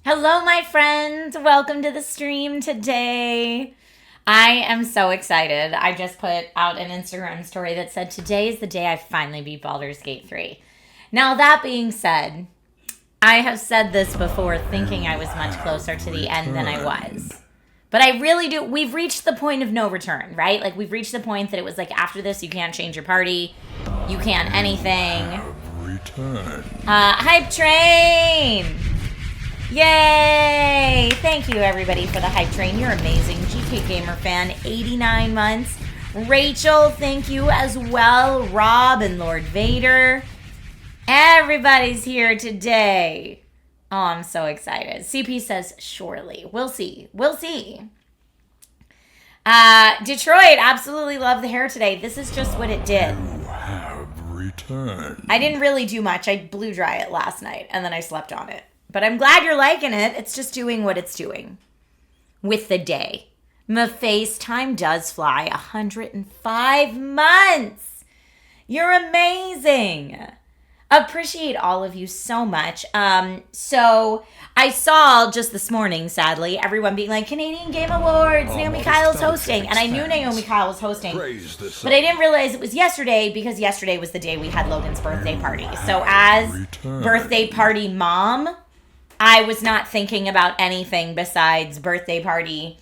Hello, my friends. Welcome to the stream today. I am so excited. I just put out an Instagram story that said, today is the day I finally beat Baldur's Gate 3. Now, that being said, I have said this before thinking I was much closer to the end than I was. But I really do. We've reached the point of no return, right? Like, we've reached the point that it was like, after this, you can't change your party. You can't anything. Hype Train! Yay! Thank you, everybody, for the hype train. You're amazing. GK Gamer Fan, 89 months. Rachel, thank you as well. Rob and Lord Vader. Everybody's here today. Oh, I'm so excited. CP says, surely. We'll see. We'll see. Detroit, absolutely love the hair today. This is just what it did. You have returned. I didn't really do much. I blew dry it last night, and then I slept on it. But I'm glad you're liking it. It's just doing what it's doing with the day. My face time does fly. 105 months. You're amazing. Appreciate all of you so much. So I saw just this morning, sadly, everyone being like, Canadian Game Awards, Naomi Kyle's hosting. And I knew Naomi Kyle was hosting, but I didn't realize it was yesterday because yesterday was the day we had Logan's birthday party. So as birthday party mom, I was not thinking about anything besides birthday party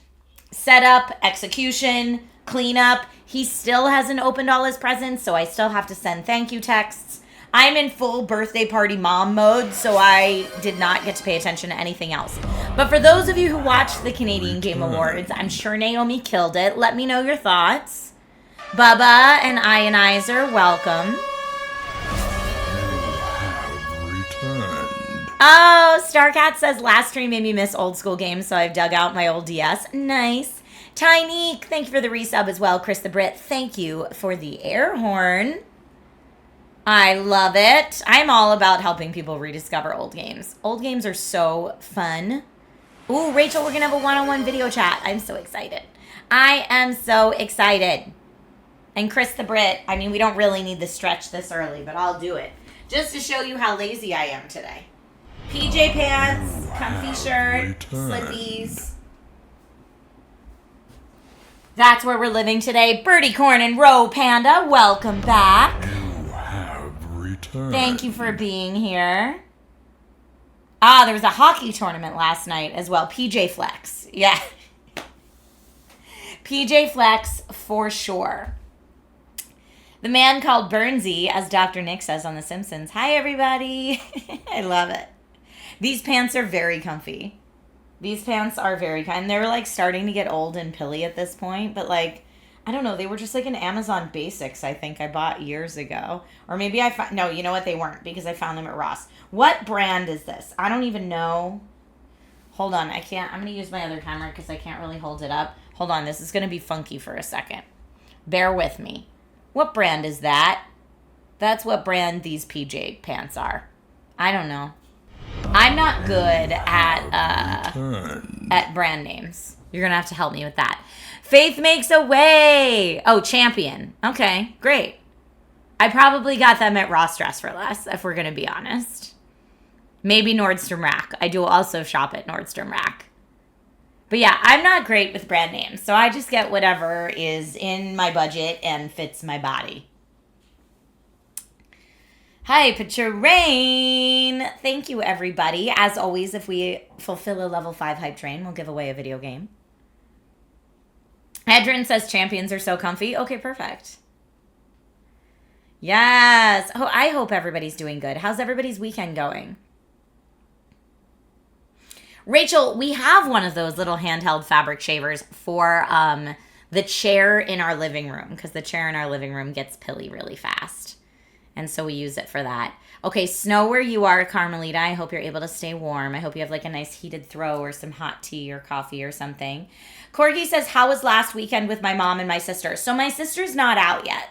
setup, execution, cleanup. He still hasn't opened all his presents, so I still have to send thank you texts. I'm in full birthday party mom mode, so I did not get to pay attention to anything else. But for those of you who watched the Canadian Game Awards, I'm sure Naomi killed it. Let me know your thoughts. Bubba and Ionizer, welcome. Oh, Starcat says, last stream made me miss old school games, so I've dug out my old DS. Nice. Tinyque, thank you for the resub as well. Chris the Brit, thank you for the air horn. I love it. I'm all about helping people rediscover old games. Old games are so fun. Ooh, Rachel, we're going to have a one-on-one video chat. I'm so excited. I am so excited. And Chris the Brit, I mean, we don't really need to stretch this early, but I'll do it. Just to show you how lazy I am today. PJ pants, comfy shirt, slippies. That's where we're living today. Birdie Corn and Row Panda, welcome back. You have returned. Thank you for being here. Ah, there was a hockey tournament last night as well. PJ Flex. Yeah. PJ Flex for sure. The man called Burnsy, as Dr. Nick says on The Simpsons. Hi, everybody. I love it. These pants are very comfy. These pants are very kind. They're like starting to get old and pilly at this point, but like, I don't know. They were just like an Amazon Basics, I think I bought years ago. Or maybe no, you know what? They weren't because I found them at Ross. What brand is this? I don't even know. Hold on. I'm going to use my other camera because I can't really hold it up. Hold on. This is going to be funky for a second. Bear with me. What brand is that? That's what brand these PJ pants are. I don't know. I'm not good at brand names. You're going to have to help me with that. Faith makes a way. Oh, Champion. Okay, great. I probably got them at Ross Dress for Less, if we're going to be honest. Maybe Nordstrom Rack. I do also shop at Nordstrom Rack. But yeah, I'm not great with brand names, so I just get whatever is in my budget and fits my body. Hi, Rain. Thank you, everybody. As always, if we fulfill a level 5 hype train, we'll give away a video game. Adrian says champions are so comfy. Okay, perfect. Yes. Oh, I hope everybody's doing good. How's everybody's weekend going? Rachel, we have one of those little handheld fabric shavers for the chair in our living room because the chair in our living room gets pilly really fast. And so we use it for that. Okay, snow where you are, Carmelita. I hope you're able to stay warm. I hope you have like a nice heated throw or some hot tea or coffee or something. Corgi says, how was last weekend with my mom and my sister? So my sister's not out yet.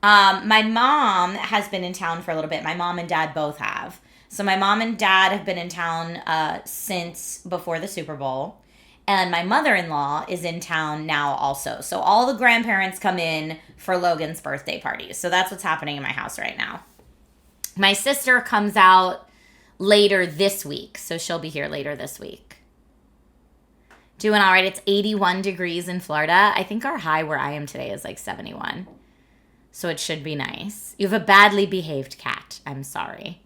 My mom has been in town for a little bit. My mom and dad both have. So my mom and dad have been in town since before the Super Bowl. And my mother-in-law is in town now also. So all the grandparents come in for Logan's birthday party. So that's what's happening in my house right now. My sister comes out later this week. So she'll be here later this week. Doing all right. It's 81 degrees in Florida. I think our high where I am today is like 71. So it should be nice. You have a badly behaved cat. I'm sorry.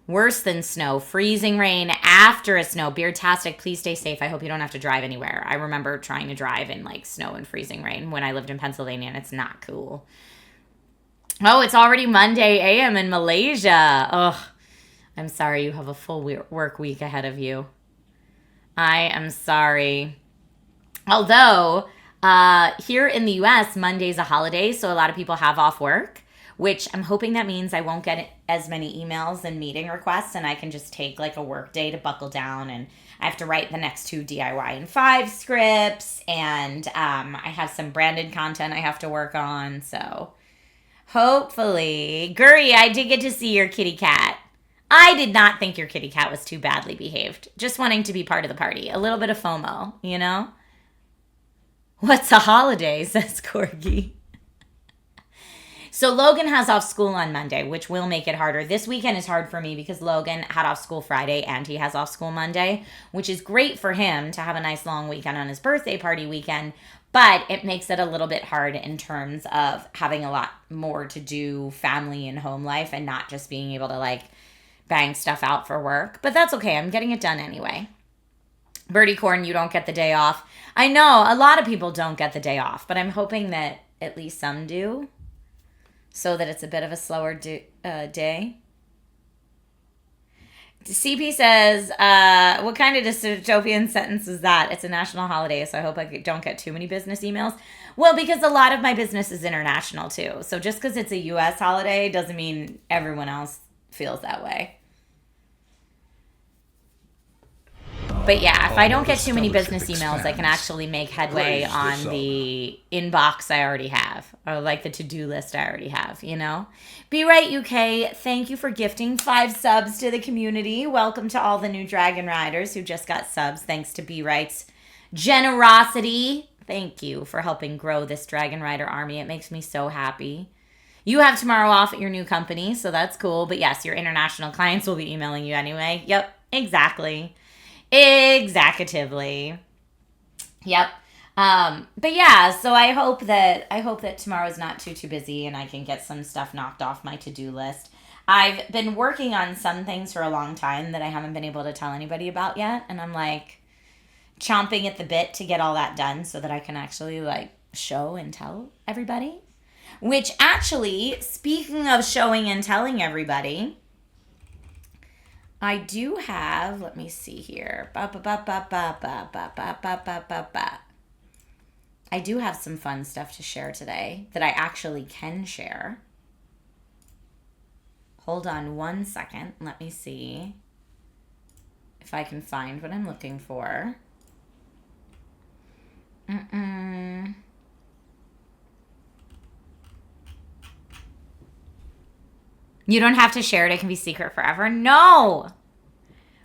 Worse than snow. Freezing rain after a snow. Beardtastic, please stay safe. I hope you don't have to drive anywhere. I remember trying to drive in like snow and freezing rain when I lived in Pennsylvania, and it's not cool. Oh, it's already Monday a.m. in Malaysia. Ugh. I'm sorry you have a full work week ahead of you. I am sorry. Although, here in the U.S., Monday's a holiday, so a lot of people have off work, which I'm hoping that means I won't get as many emails and meeting requests, and I can just take like a work day to buckle down, and I have to write the next 2 DIY in 5 scripts, and I have some branded content I have to work on, so hopefully. Guri, I did get to see your kitty cat. I did not think your kitty cat was too badly behaved. Just wanting to be part of the party. A little bit of FOMO, you know? What's a holiday, says Corgi. So Logan has off school on Monday, which will make it harder. This weekend is hard for me because Logan had off school Friday and he has off school Monday, which is great for him to have a nice long weekend on his birthday party weekend. But it makes it a little bit hard in terms of having a lot more to do family and home life and not just being able to like bang stuff out for work. But that's okay. I'm getting it done anyway. Birdie Corn, you don't get the day off. I know a lot of people don't get the day off, but I'm hoping that at least some do so that it's a bit of a slower day. CP says, what kind of dystopian sentence is that? It's a national holiday, so I hope I don't get too many business emails. Well, because a lot of my business is international, too. So just because it's a U.S. holiday doesn't mean everyone else feels that way. But yeah, if I don't get too many business emails, I can actually make headway on the inbox I already have, or like the to-do list I already have, you know? Be Right UK, thank you for gifting 5 subs to the community. Welcome to all the new Dragon Riders who just got subs, thanks to Be Right's generosity. Thank you for helping grow this Dragon Rider army. It makes me so happy. You have tomorrow off at your new company, so that's cool. But yes, your international clients will be emailing you anyway. Yep, exactly. Executively. Yep. But yeah, so I hope that tomorrow's not too busy and I can get some stuff knocked off my to-do list. I've been working on some things for a long time that I haven't been able to tell anybody about yet, and I'm like chomping at the bit to get all that done so that I can actually like show and tell everybody. Which actually, speaking of showing and telling everybody, I do have, let me see here. I do have some fun stuff to share today that I actually can share. Hold on one second. Let me see if I can find what I'm looking for. You don't have to share it. It can be secret forever. No.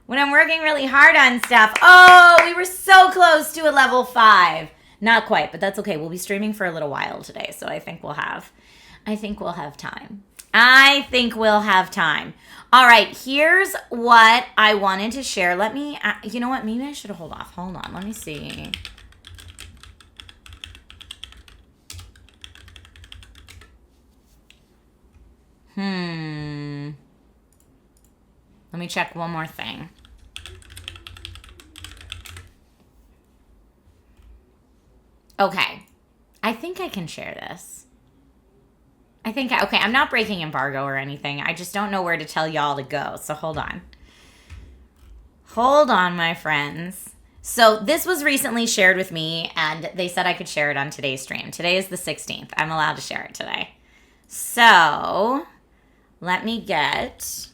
When I'm working really hard on stuff. Oh, we were so close to a level 5. Not quite, but that's okay. We'll be streaming for a little while today, so I think we'll have time. All right, here's what I wanted to share. Let me, you know what? Maybe I should hold off. Hold on. Let me see. Let me check one more thing. Okay. I think I can share this. Okay, I'm not breaking embargo or anything. I just don't know where to tell y'all to go. So hold on. Hold on, my friends. So this was recently shared with me, and they said I could share it on today's stream. Today is the 16th. I'm allowed to share it today. So let me get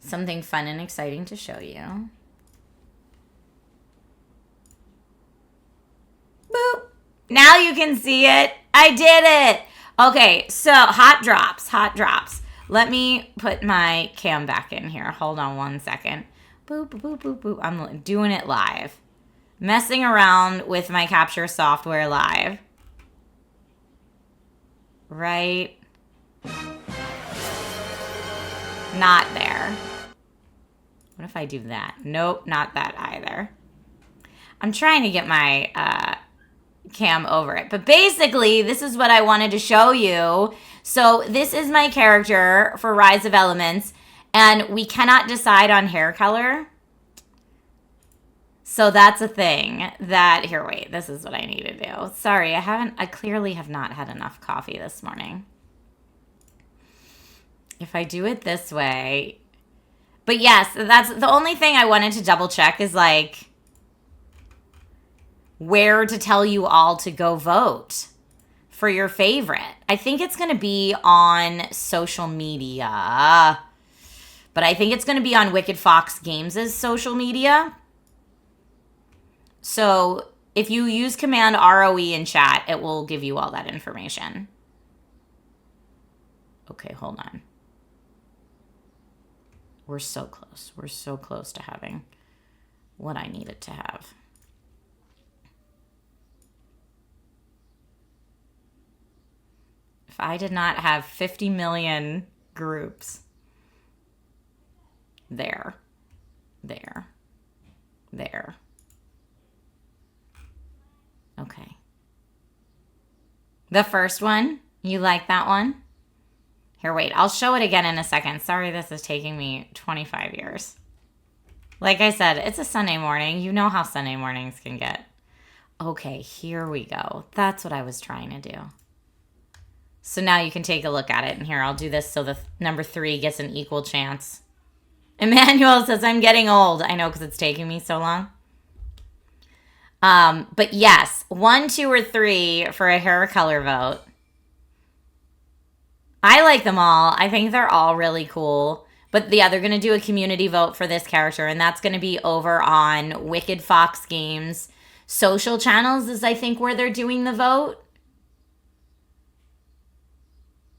something fun and exciting to show you. Boop. Now you can see it. I did it. Okay, so hot drops. Let me put my cam back in here. Hold on one second. Boop, boop, boop, boop. I'm doing it live. Messing around with my capture software live. Right Not there. What if I do that? Nope, not that either. I'm trying to get my cam over it. But basically, this is what I wanted to show you. So this is my character for Rise of Elements, and we cannot decide on hair color. So that's a thing that, here, wait, this is what I need to do. Sorry, I clearly have not had enough coffee this morning. If I do it this way, but yes, that's the only thing I wanted to double check is like where to tell you all to go vote for your favorite. I think it's going to be on social media, but I think it's going to be on Wicked Fox Games' social media. So if you use command ROE in chat, it will give you all that information. Okay, hold on. We're so close. We're so close to having what I needed to have. If I did not have 50 million groups. There. Okay. The first one, you like that one? Here, wait, I'll show it again in a second. Sorry, this is taking me 25 years. Like I said, it's a Sunday morning. You know how Sunday mornings can get. Okay, here we go. That's what I was trying to do. So now you can take a look at it. And here, I'll do this so the number 3 gets an equal chance. Emmanuel says, I'm getting old. I know, because it's taking me so long. But yes, 1, 2, or 3 for a hair color vote. I like them all. I think they're all really cool. But yeah, they're going to do a community vote for this character, and that's going to be over on Wicked Fox Games social channels is, I think, where they're doing the vote.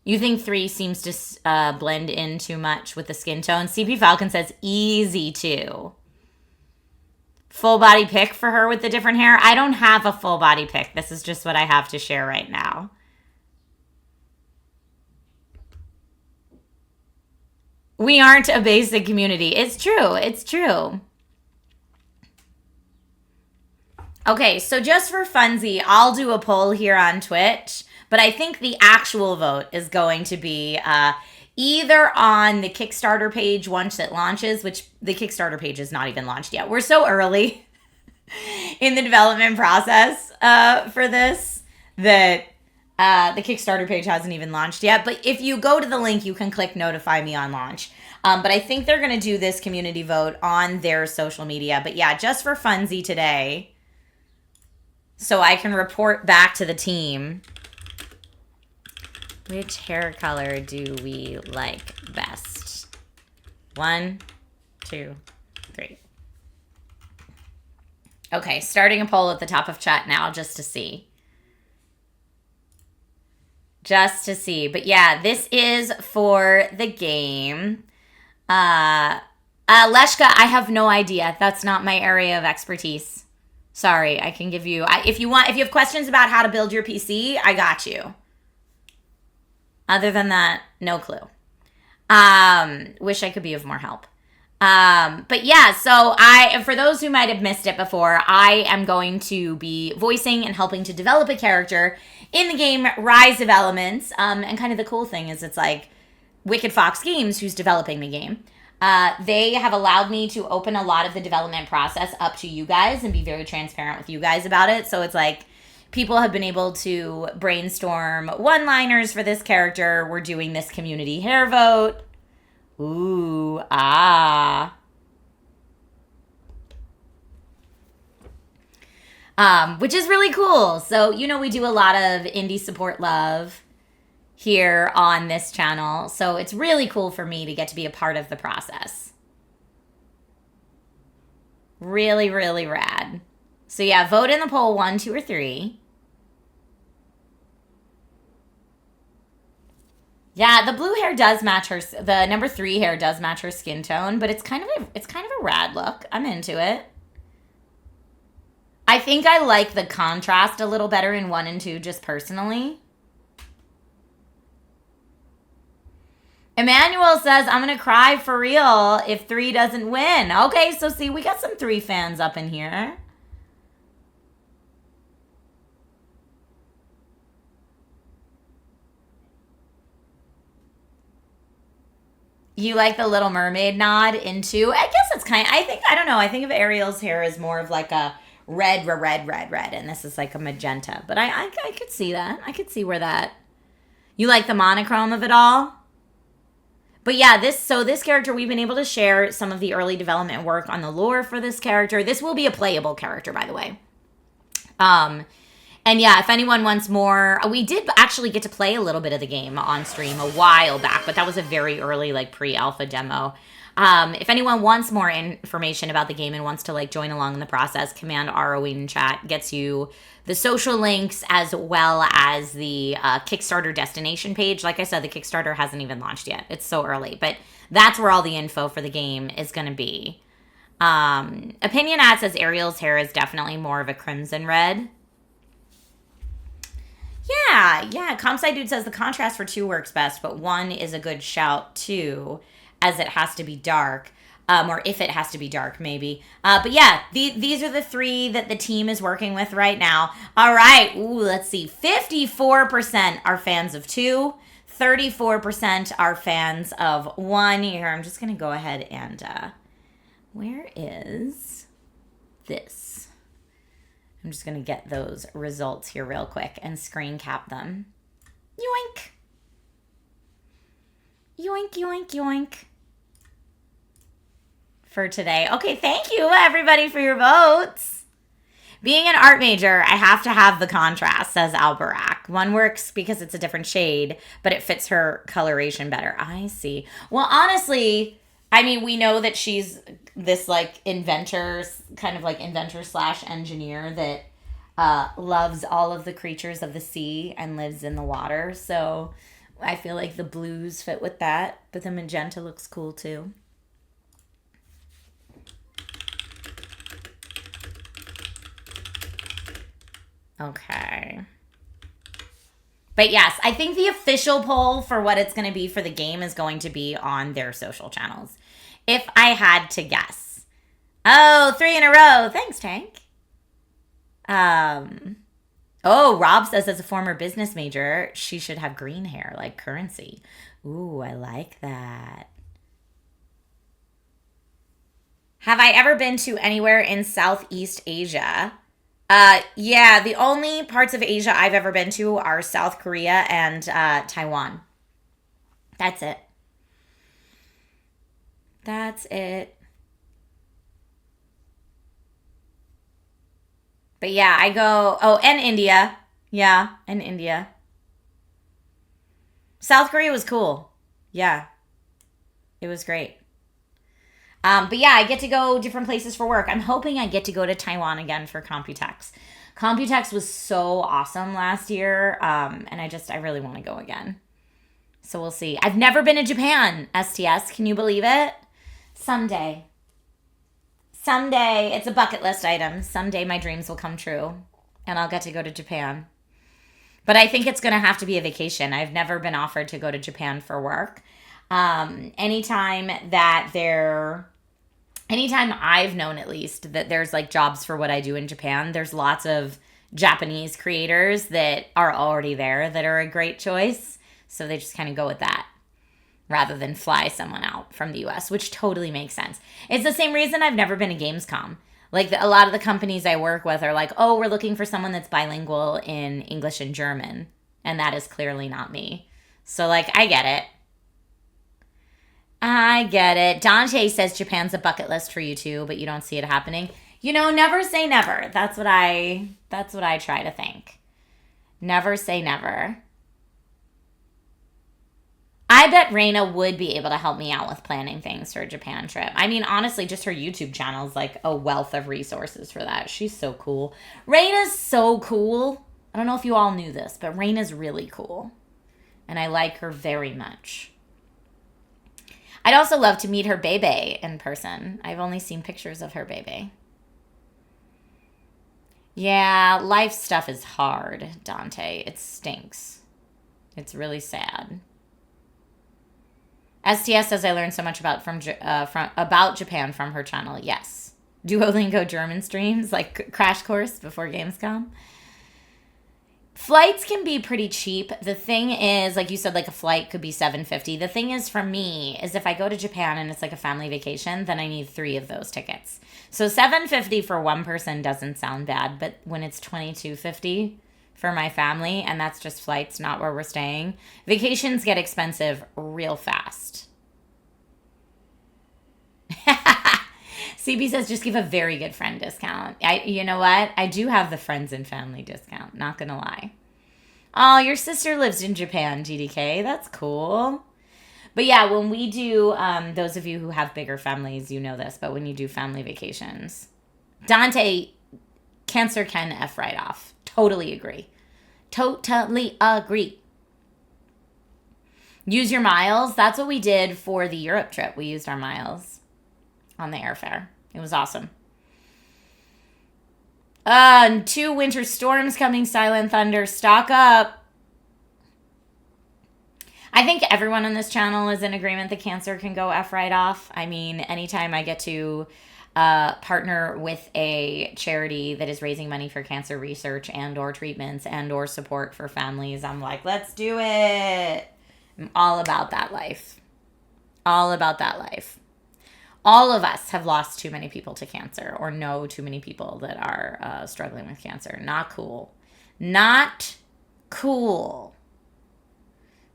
You think 3 seems to blend in too much with the skin tone? CP Falcon says easy to. Full body pic for her with the different hair? I don't have a full body pic. This is just what I have to share right now. We aren't a basic community. It's true. It's true. Okay, so just for funsies, I'll do a poll here on Twitch, but I think the actual vote is going to be either on the Kickstarter page once it launches, which the Kickstarter page is not even launched yet. We're so early in the development process for this that the Kickstarter page hasn't even launched yet. But if you go to the link, you can click notify me on launch. But I think they're going to do this community vote on their social media. But yeah, just for funsies today, so I can report back to the team. Which hair color do we like best? 1, 2, 3. Okay, starting a poll at the top of chat now just to see. Just to see. But yeah, this is for the game. Leshka, I have no idea. That's not my area of expertise. Sorry, I can give you... if you have questions about how to build your PC, I got you. Other than that, no clue. Wish I could be of more help. But yeah, so for those who might have missed it before, I am going to be voicing and helping to develop a character in the game Rise of Elements. And kind of the cool thing is it's like Wicked Fox Games, who's developing the game. They have allowed me to open a lot of the development process up to you guys and be very transparent with you guys about it. So it's like people have been able to brainstorm one-liners for this character. We're doing this community hair vote. Ooh, ah. Which is really cool. So, you know, we do a lot of indie support love here on this channel. So it's really cool for me to get to be a part of the process. Really, really rad. So yeah, vote in the poll 1, 2, or 3. Yeah, the blue hair does match her. The number 3 hair does match her skin tone, but it's kind of a rad look. I'm into it. I think I like the contrast a little better in 1 and 2, just personally. Emmanuel says, I'm going to cry for real if 3 doesn't win. Okay, so see, we got some 3 fans up in here. You like the Little Mermaid nod into, I guess it's kind of, I don't know, I think of Ariel's hair as more of like a red, and this is like a magenta. But I could see that. I could see where that, you like the monochrome of it all? But yeah, this character, we've been able to share some of the early development work on the lore for this character. This will be a playable character, by the way. And yeah, if anyone wants more, we did actually get to play a little bit of the game on stream a while back, but that was a very early, like, pre-alpha demo. If anyone wants more information about the game and wants to, like, join along in the process, Command ROE in chat gets you the social links as well as the Kickstarter destination page. Like I said, the Kickstarter hasn't even launched yet. It's so early, but that's where all the info for the game is going to be. Opinion Ad says Ariel's hair is definitely more of a crimson red. Yeah. Comsci Dude says the contrast for 2 works best, but 1 is a good shout too, as it has to be dark. Or if it has to be dark, maybe. But yeah, these are the 3 that the team is working with right now. All right. Ooh, let's see. 54% are fans of 2. 34% are fans of 1. Here, I'm just going to go ahead and... where is this? I'm just going to get those results here real quick and screen cap them. Yoink. Yoink, yoink, yoink. For today. Okay, thank you, everybody, for your votes. Being an art major, I have to have the contrast, says Albarac. 1 works because it's a different shade, but it fits her coloration better. I see. Well, honestly, I mean, we know that she's this, like, inventor slash engineer that loves all of the creatures of the sea and lives in the water. So I feel like the blues fit with that, but the magenta looks cool too. Okay. But yes, I think the official poll for what it's going to be for the game is going to be on their social channels. If I had to guess. Oh, 3 in a row. Thanks, Tank. Oh, Rob says as a former business major, she should have green hair like Currency. Ooh, I like that. Have I ever been to anywhere in Southeast Asia? Yeah, the only parts of Asia I've ever been to are South Korea and Taiwan. That's it. That's it. But yeah, I go... Oh, and India. Yeah, and India. South Korea was cool. Yeah. It was great. But yeah, I get to go different places for work. I'm hoping I get to go to Taiwan again for Computex. Computex was so awesome last year, and I really want to go again. So we'll see. I've never been to Japan, STS. Can you believe it? Someday. It's a bucket list item. Someday my dreams will come true, and I'll get to go to Japan. But I think it's going to have to be a vacation. I've never been offered to go to Japan for work. Anytime I've known, at least, that there's like jobs for what I do in Japan, there's lots of Japanese creators that are already there that are a great choice. So they just kind of go with that rather than fly someone out from the US, which totally makes sense. It's the same reason I've never been to Gamescom. Like a lot of the companies I work with are like, oh, we're looking for someone that's bilingual in English and German. And that is clearly not me. So like, I get it. Dante says Japan's a bucket list for you too, but you don't see it happening. You know, never say never. That's what I try to think. Never say never. I bet Raina would be able to help me out with planning things for a Japan trip. I mean, honestly, just her YouTube channel is like a wealth of resources for that. She's so cool. Raina's so cool. I don't know if you all knew this, but Raina's really cool. And I like her very much. I'd also love to meet her baby in person. I've only seen pictures of her baby. Yeah, life stuff is hard, Dante. It stinks. It's really sad. STS says I learned so much about about Japan from her channel. Yes. Duolingo German streams, like Crash Course before Gamescom. Flights can be pretty cheap. The thing is, like you said, like a flight could be $750. The thing is, for me, is if I go to Japan and it's like a family vacation, then I need 3 of those tickets. So $750 for one person doesn't sound bad, but when it's $22.50 for my family, and that's just flights, not where we're staying, vacations get expensive real fast. CB says, just give a very good friend discount. You know what? I do have the friends and family discount. Not going to lie. Oh, your sister lives in Japan, GDK. That's cool. But yeah, when we do, those of you who have bigger families, you know this, but when you do family vacations, Dante, Cancer can F right off. Totally agree. Totally agree. Use your miles. That's what we did for the Europe trip. We used our miles on the airfare. It was awesome. 2 winter storms coming, Silent Thunder. Stock up. I think everyone on this channel is in agreement that Cancer can go F right off. I mean, anytime I get to partner with a charity that is raising money for cancer research and or treatments and or support for families, I'm like, let's do it. I'm all about that life. All about that life. All of us have lost too many people to cancer or know too many people that are struggling with cancer. Not cool. Not cool.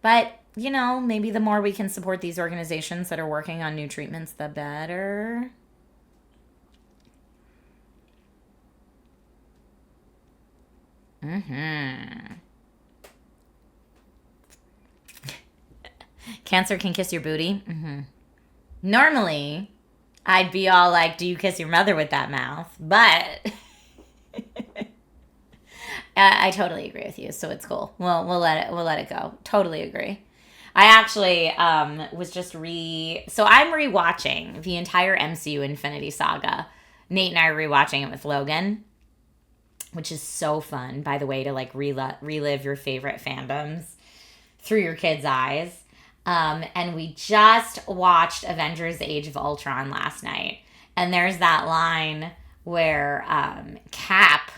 But, you know, maybe the more we can support these organizations that are working on new treatments, the better. Cancer can kiss your booty. Normally, I'd be all like, do you kiss your mother with that mouth? But I totally agree with you, so it's cool. We'll let it go. Totally agree. I actually was just so I'm rewatching the entire MCU Infinity Saga. Nate and I are rewatching it with Logan, which is so fun, by the way, to like relive your favorite fandoms through your kids' eyes. And we just watched Avengers Age of Ultron last night. And there's that line where Cap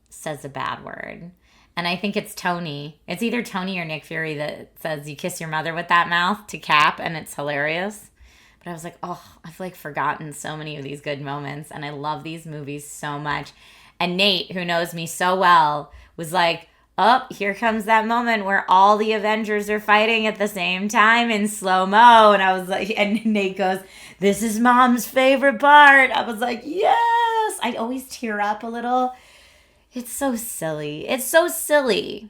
says a bad word. And I think it's Tony. It's either Tony or Nick Fury that says, you kiss your mother with that mouth to Cap. And it's hilarious. But I was like, oh, I've like forgotten so many of these good moments. And I love these movies so much. And Nate, who knows me so well, was like, oh, here comes that moment where all the Avengers are fighting at the same time in slow-mo. And I was like, and Nate goes, this is Mom's favorite part. I was like, yes. I'd always tear up a little. It's so silly. It's so silly.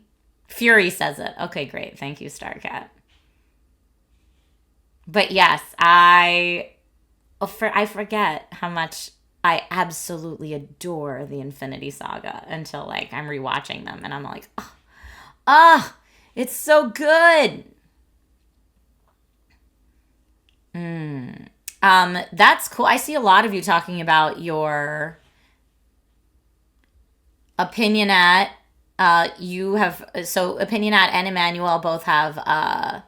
Fury says it. Okay, great. Thank you, Starcat. But yes, I forget how much I absolutely adore the Infinity Saga until like I'm rewatching them and I'm like, it's so good. That's cool. I see a lot of you talking about your Opinionat. Opinionat and Emmanuel both have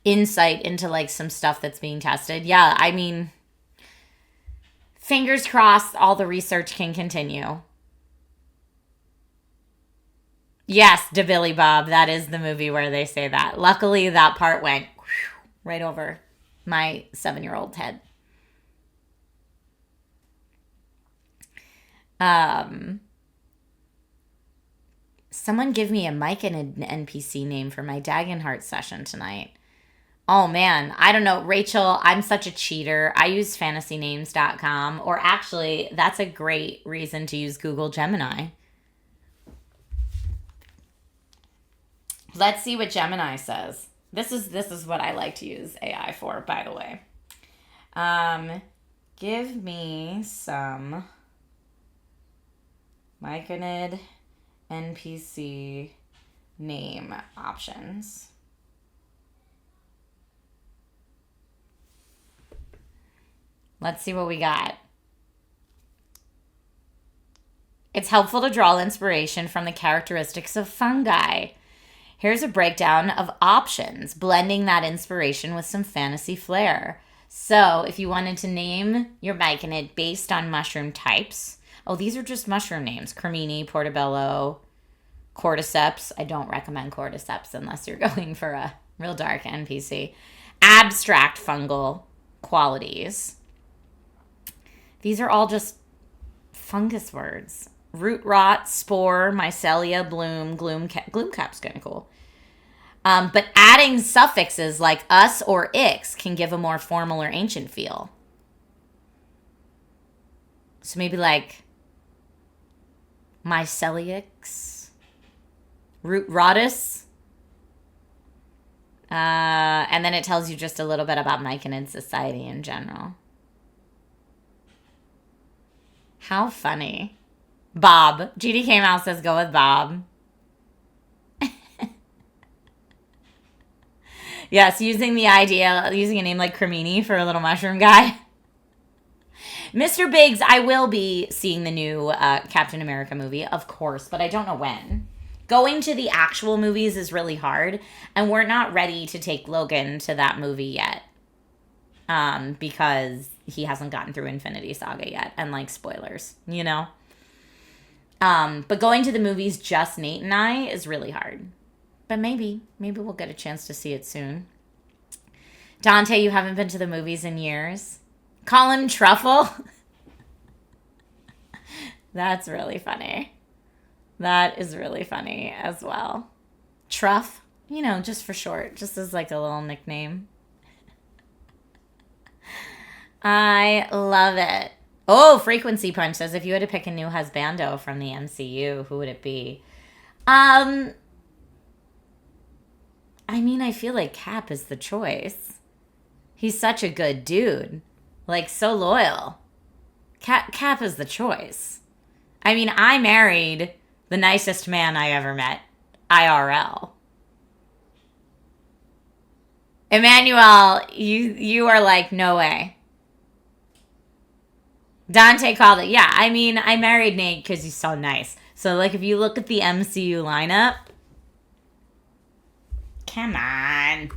insight into like some stuff that's being tested. Yeah, I mean, fingers crossed all the research can continue. Yes, Da Billy Bob. That is the movie where they say that. Luckily, that part went right over my 7-year-old head. Someone give me a mic and an NPC name for my Dagenhart session tonight. Oh, man. I don't know. Rachel, I'm such a cheater. I use fantasynames.com. Or actually, that's a great reason to use Google Gemini. Let's see what Gemini says. This is what I like to use AI for, by the way. Give me some Myconid NPC name options. Let's see what we got. It's helpful to draw inspiration from the characteristics of fungi. Here's a breakdown of options, blending that inspiration with some fantasy flair. So if you wanted to name your myconid based on mushroom types, these are just mushroom names. Cremini, portobello, cordyceps. I don't recommend cordyceps unless you're going for a real dark NPC. Abstract fungal qualities. These are all just fungus words. Root rot, spore, mycelia, bloom, gloom cap's kind of cool. But adding suffixes like us or ix can give a more formal or ancient feel. So maybe like myceliix, root rotus. And then it tells you just a little bit about myconid society in general. How funny. Bob. GDK Mouse says go with Bob. Yes, using a name like Cremini for a little mushroom guy. Mr. Biggs, I will be seeing the new Captain America movie, of course, but I don't know when. Going to the actual movies is really hard, and we're not ready to take Logan to that movie yet. Because he hasn't gotten through Infinity Saga yet, and like spoilers, you know? But going to the movies, just Nate and I, is really hard. But maybe we'll get a chance to see it soon. Dante, you haven't been to the movies in years. Call him Truffle. That's really funny. That is really funny as well. Truff, just for short, just as like a little nickname. I love it. Oh, Frequency Punch says, if you had to pick a new husbando from the MCU, who would it be? I feel like Cap is the choice. He's such a good dude. Like, so loyal. Cap is the choice. I married the nicest man I ever met. IRL. Emmanuel, you are like, no way. Dante called it. Yeah, I married Nate because he's so nice. So, like, if you look at the MCU lineup, come on.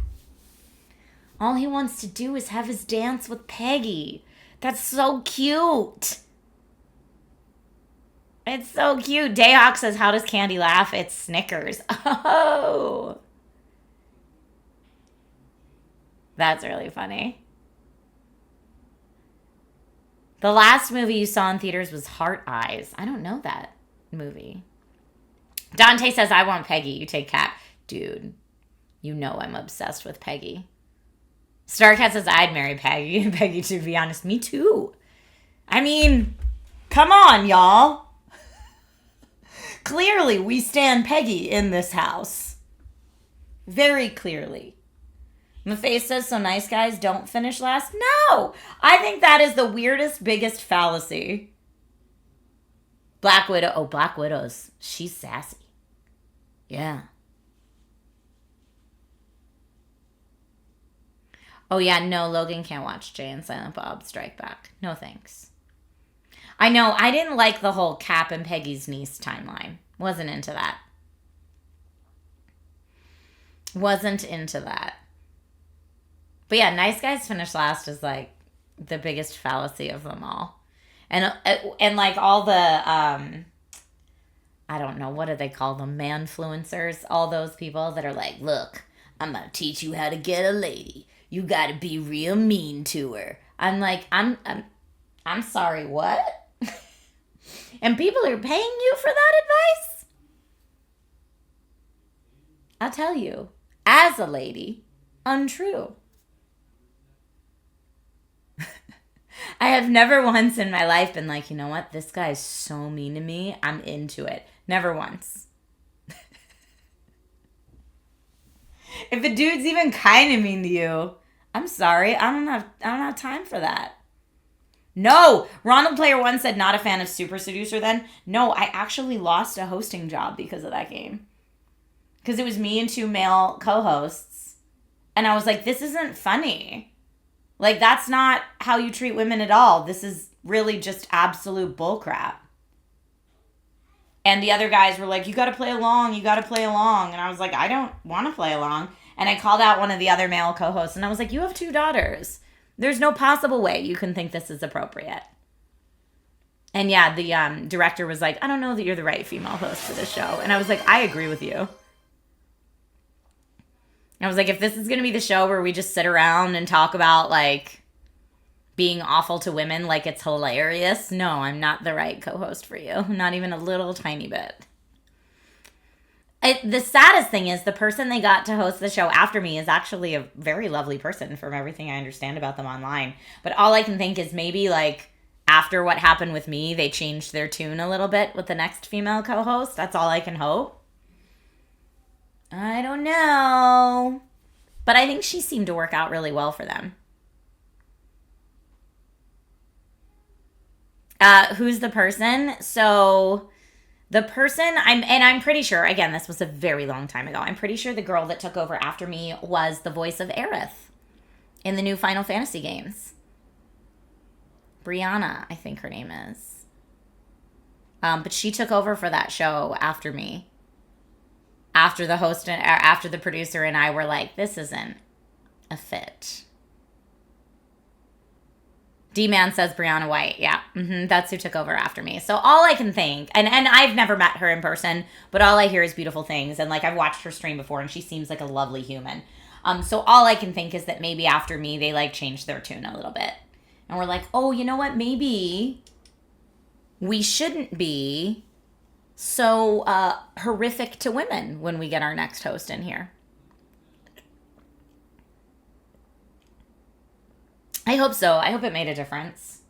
All he wants to do is have his dance with Peggy. That's so cute. It's so cute. Dayhawk says, how does Candy laugh? It's Snickers. Oh. That's really funny. The last movie you saw in theaters was Heart Eyes. I don't know that movie. Dante says, I want Peggy. You take Cap. Dude, I'm obsessed with Peggy. Starcat says, I'd marry Peggy. Peggy, to be honest, me too. Come on, y'all. Clearly, we stand Peggy in this house. Very clearly. Maface says, so nice guys don't finish last? No! I think that is the weirdest, biggest fallacy. Black Widow. Oh, Black Widow's. She's sassy. Yeah. Oh, yeah, no, Logan can't watch Jay and Silent Bob Strike Back. No thanks. I know, I didn't like the whole Cap and Peggy's niece timeline. Wasn't into that. But yeah, nice guys finish last is like the biggest fallacy of them all. And like all the, I don't know, what do they call them? Manfluencers? All those people that are like, look, I'm going to teach you how to get a lady. You got to be real mean to her. I'm like, I'm sorry, what? And people are paying you for that advice? I'll tell you, as a lady, untrue. I have never once in my life been like, you know what? This guy is so mean to me. I'm into it. Never once. If a dude's even kind of mean to you, I'm sorry. I don't have time for that. No, Ronald Player One said not a fan of Super Seducer then. No, I actually lost a hosting job because of that game. Because it was me and 2 male co-hosts. And I was like, this isn't funny. Like, that's not how you treat women at all. This is really just absolute bullcrap. And the other guys were like, you got to play along. You got to play along. And I was like, I don't want to play along. And I called out one of the other male co-hosts and I was like, you have 2 daughters. There's no possible way you can think this is appropriate. And yeah, the director was like, I don't know that you're the right female host for this show. And I was like, I agree with you. I was like, if this is going to be the show where we just sit around and talk about, like, being awful to women like it's hilarious, no, I'm not the right co-host for you. Not even a little tiny bit. The saddest thing is the person they got to host the show after me is actually a very lovely person from everything I understand about them online. But all I can think is maybe, like, after what happened with me, they changed their tune a little bit with the next female co-host. That's all I can hope. I don't know. But I think she seemed to work out really well for them. Who's the person? So the person, I'm pretty sure, again, this was a very long time ago. I'm pretty sure the girl that took over after me was the voice of Aerith in the new Final Fantasy games. Brianna, I think her name is. But she took over for that show after me. After the host and after the producer and I were like, this isn't a fit. D-Man says Brianna White. Yeah, that's who took over after me. So all I can think, and I've never met her in person, but all I hear is beautiful things. And, like, I've watched her stream before, and she seems like a lovely human. So all I can think is that maybe after me, they, like, changed their tune a little bit. And we're like, oh, you know what? Maybe we shouldn't be so horrific to women when we get our next host in here. I hope so. I hope it made a difference.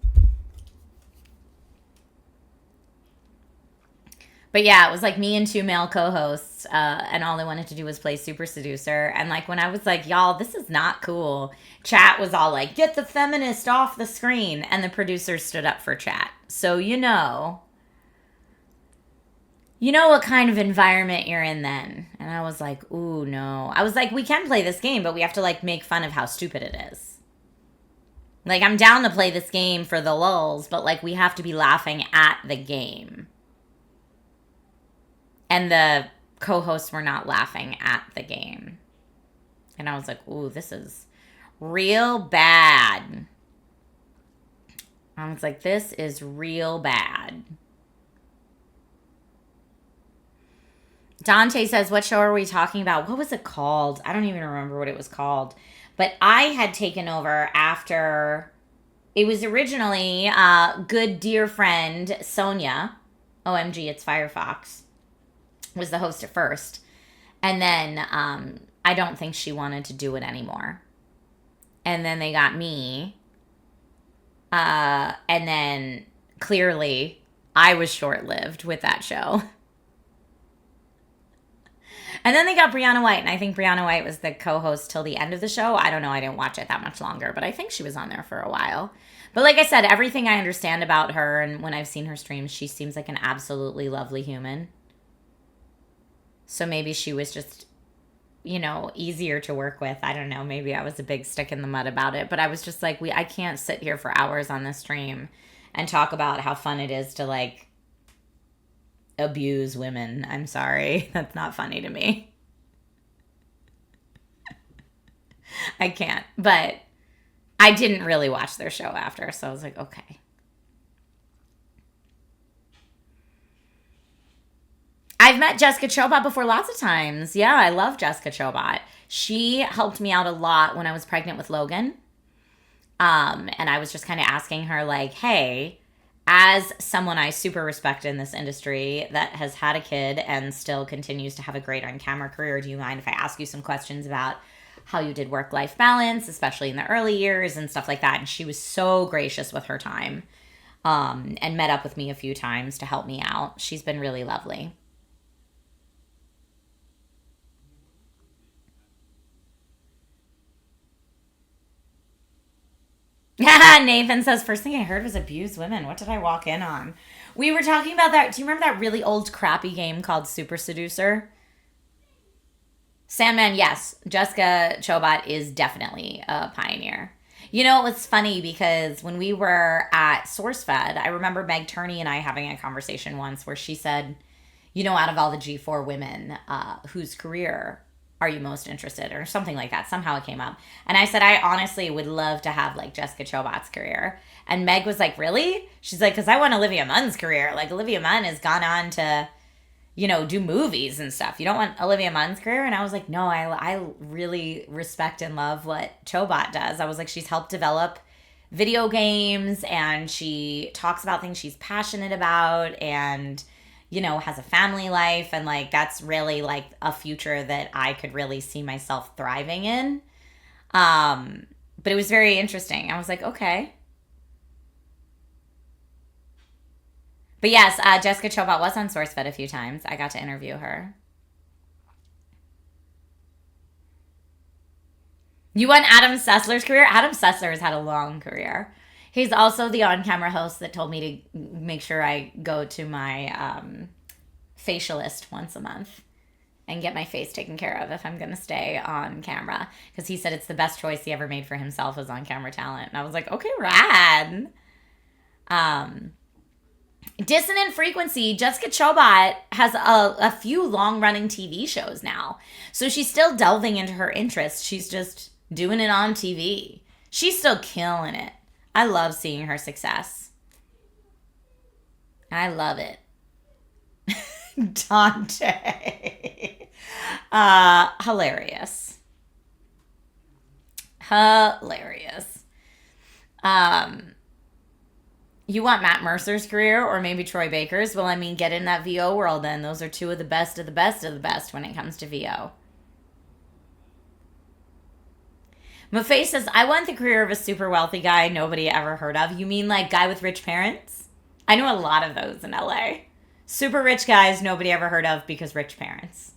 But yeah, it was like me and 2 male co-hosts, and all I wanted to do was play Super Seducer. And, like, when I was like, y'all, this is not cool, chat was all like, get the feminist off the screen. And the producers stood up for chat. So you know what kind of environment you're in then. And I was like, ooh, no. I was like, we can play this game, but we have to, like, make fun of how stupid it is. Like, I'm down to play this game for the lulz, but, like, we have to be laughing at the game. And the co-hosts were not laughing at the game. And I was like, ooh, this is real bad. I was like, this is real bad. Dante says, what show are we talking about? What was it called? I don't even remember what it was called. But I had taken over after, it was originally good dear friend Sonia, OMG, it's Firefox, was the host at first. And then I don't think she wanted to do it anymore. And then they got me. And then clearly I was short-lived with that show. And then they got Brianna White, and I think Brianna White was the co-host till the end of the show. I don't know. I didn't watch it that much longer, but I think she was on there for a while. But like I said, everything I understand about her, and when I've seen her streams, she seems like an absolutely lovely human. So maybe she was just, easier to work with. I don't know. Maybe I was a big stick in the mud about it. But I was just like, I can't sit here for hours on this stream and talk about how fun it is to, like, abuse women. I'm sorry. That's not funny to me. I can't. But I didn't really watch their show after, so I was like, okay. I've met Jessica Chobot before lots of times. Yeah, I love Jessica Chobot. She helped me out a lot when I was pregnant with Logan. And I was just kind of asking her, like, hey, as someone I super respect in this industry that has had a kid and still continues to have a great on-camera career, do you mind if I ask you some questions about how you did work-life balance, especially in the early years and stuff like that? And she was so gracious with her time, and met up with me a few times to help me out. She's been really lovely. Nathan says, first thing I heard was abuse women. What did I walk in on? We were talking about that. Do you remember that really old crappy game called Super Seducer? Sandman, yes. Jessica Chobot is definitely a pioneer. You know, it was funny because when we were at SourceFed, I remember Meg Turney and I having a conversation once where she said, out of all the G4 women, whose career are you most interested in, or something like that. Somehow it came up. And I said, I honestly would love to have like Jessica Chobot's career. And Meg was like, really? She's like, because I want Olivia Munn's career. Like, Olivia Munn has gone on to, do movies and stuff. You don't want Olivia Munn's career? And I was like, no, I really respect and love what Chobot does. I was like, she's helped develop video games, and she talks about things she's passionate about, and has a family life, and like that's really like a future that I could really see myself thriving in. But it was very interesting. I was like, okay. But yes, Jessica Chobot was on SourceFed a few times. I got to interview her. You want Adam Sessler's career? Adam Sessler has had a long career. He's also the on-camera host that told me to make sure I go to my facialist once a month and get my face taken care of if I'm going to stay on camera. Because he said it's the best choice he ever made for himself as on-camera talent. And I was like, okay, rad. Dissonant Frequency, Jessica Chobot has a few long-running TV shows now. So she's still delving into her interests. She's just doing it on TV. She's still killing it. I love seeing her success. I love it. Dante. Hilarious. You want Matt Mercer's career or maybe Troy Baker's? Well, I mean, get in that VO world then. Those are two of the best of the best of the best when it comes to VO. Maface says, I want the career of a super wealthy guy nobody ever heard of. You mean like guy with rich parents? I know a lot of those in LA. Super rich guys nobody ever heard of because rich parents.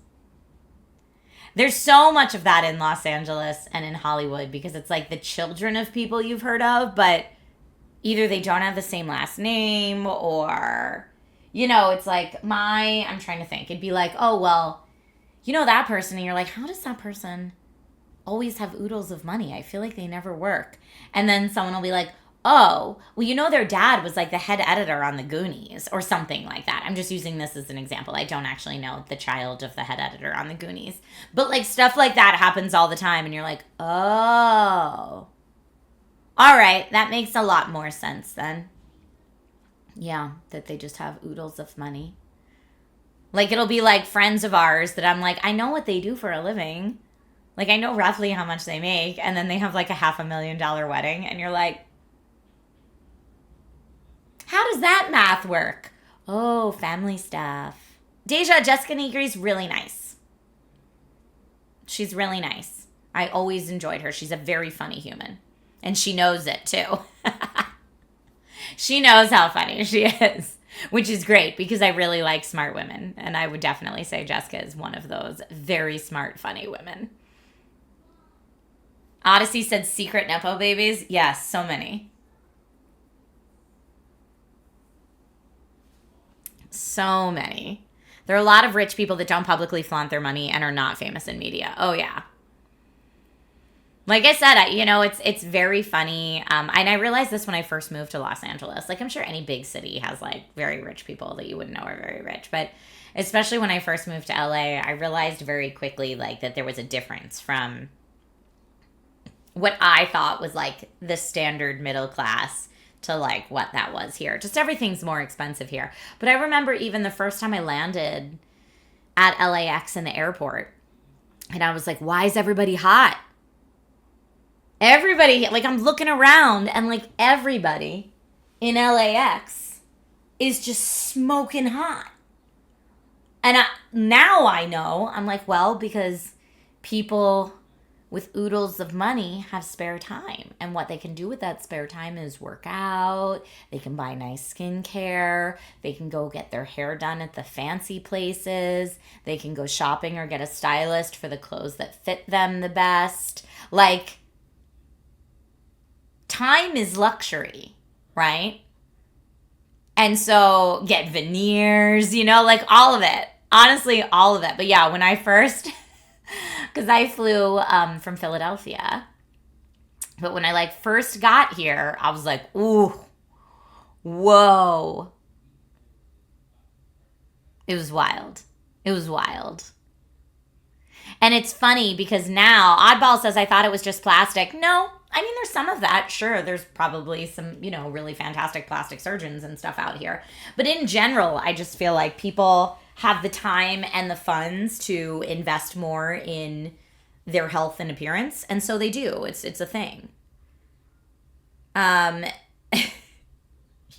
There's so much of that in Los Angeles and in Hollywood because it's like the children of people you've heard of, but either they don't have the same last name or, it's like I'm trying to think. It'd be like, oh, well, that person. And you're like, how does that person always have oodles of money? I feel like they never work. And then someone will be like, oh, well, their dad was like the head editor on the Goonies or something like that. I'm just using this as an example. I don't actually know the child of the head editor on the Goonies. But like stuff like that happens all the time. And you're like, oh, all right. That makes a lot more sense then. Yeah, that they just have oodles of money. Like it'll be like friends of ours that I'm like, I know what they do for a living. Like I know roughly how much they make. And then they have like a $500,000 wedding. And you're like, how does that math work? Oh, family stuff. Deja, Jessica Negri's really nice. She's really nice. I always enjoyed her. She's a very funny human. And she knows it too. She knows how funny she is, which is great because I really like smart women. And I would definitely say Jessica is one of those very smart, funny women. Odyssey said secret Nepo babies. Yes, so many. So many. There are a lot of rich people that don't publicly flaunt their money and are not famous in media. Oh, yeah. Like I said, it's very funny. And I realized this when I first moved to Los Angeles. Like, I'm sure any big city has, like, very rich people that you wouldn't know are very rich. But especially when I first moved to LA, I realized very quickly, like, that there was a difference from what I thought was, like, the standard middle class to like what that was here. Just everything's more expensive here. But I remember even the first time I landed at LAX in the airport, and I was like, why is everybody hot? Everybody, like I'm looking around and like everybody in LAX is just smoking hot. And now I know, I'm like, well, because people with oodles of money have spare time. And what they can do with that spare time is work out. They can buy nice skincare. They can go get their hair done at the fancy places. They can go shopping or get a stylist for the clothes that fit them the best. Like, time is luxury, right? And so get veneers, like all of it. Honestly, all of it. But yeah, when I first... because I flew from Philadelphia. But when I like first got here, I was like, ooh, whoa. It was wild. It was wild. And it's funny because now Oddball says, I thought it was just plastic. No, I mean, there's some of that. Sure, there's probably some, really fantastic plastic surgeons and stuff out here. But in general, I just feel like people have the time and the funds to invest more in their health and appearance. And so they do. It's a thing.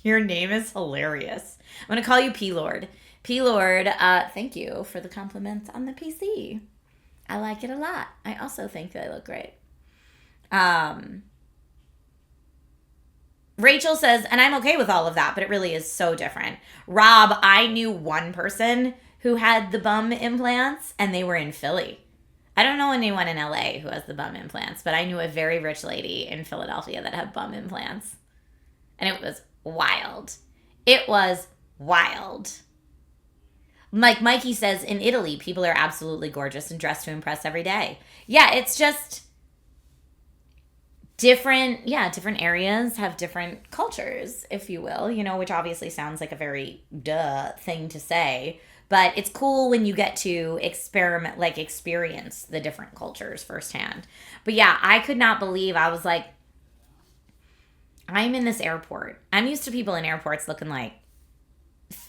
Your name is hilarious. I'm going to call you P-Lord. P-Lord, thank you for the compliments on the PC. I like it a lot. I also think they look great. Rachel says, and I'm okay with all of that, but it really is so different. Rob, I knew one person who had the bum implants, and they were in Philly. I don't know anyone in LA who has the bum implants, but I knew a very rich lady in Philadelphia that had bum implants. And it was wild. It was wild. Like Mikey says, in Italy, people are absolutely gorgeous and dressed to impress every day. Yeah, it's just different areas have different cultures, if you will, which obviously sounds like a very duh thing to say. But it's cool when you get to experience the different cultures firsthand. But yeah, I could not believe, I was like, I'm in this airport. I'm used to people in airports looking like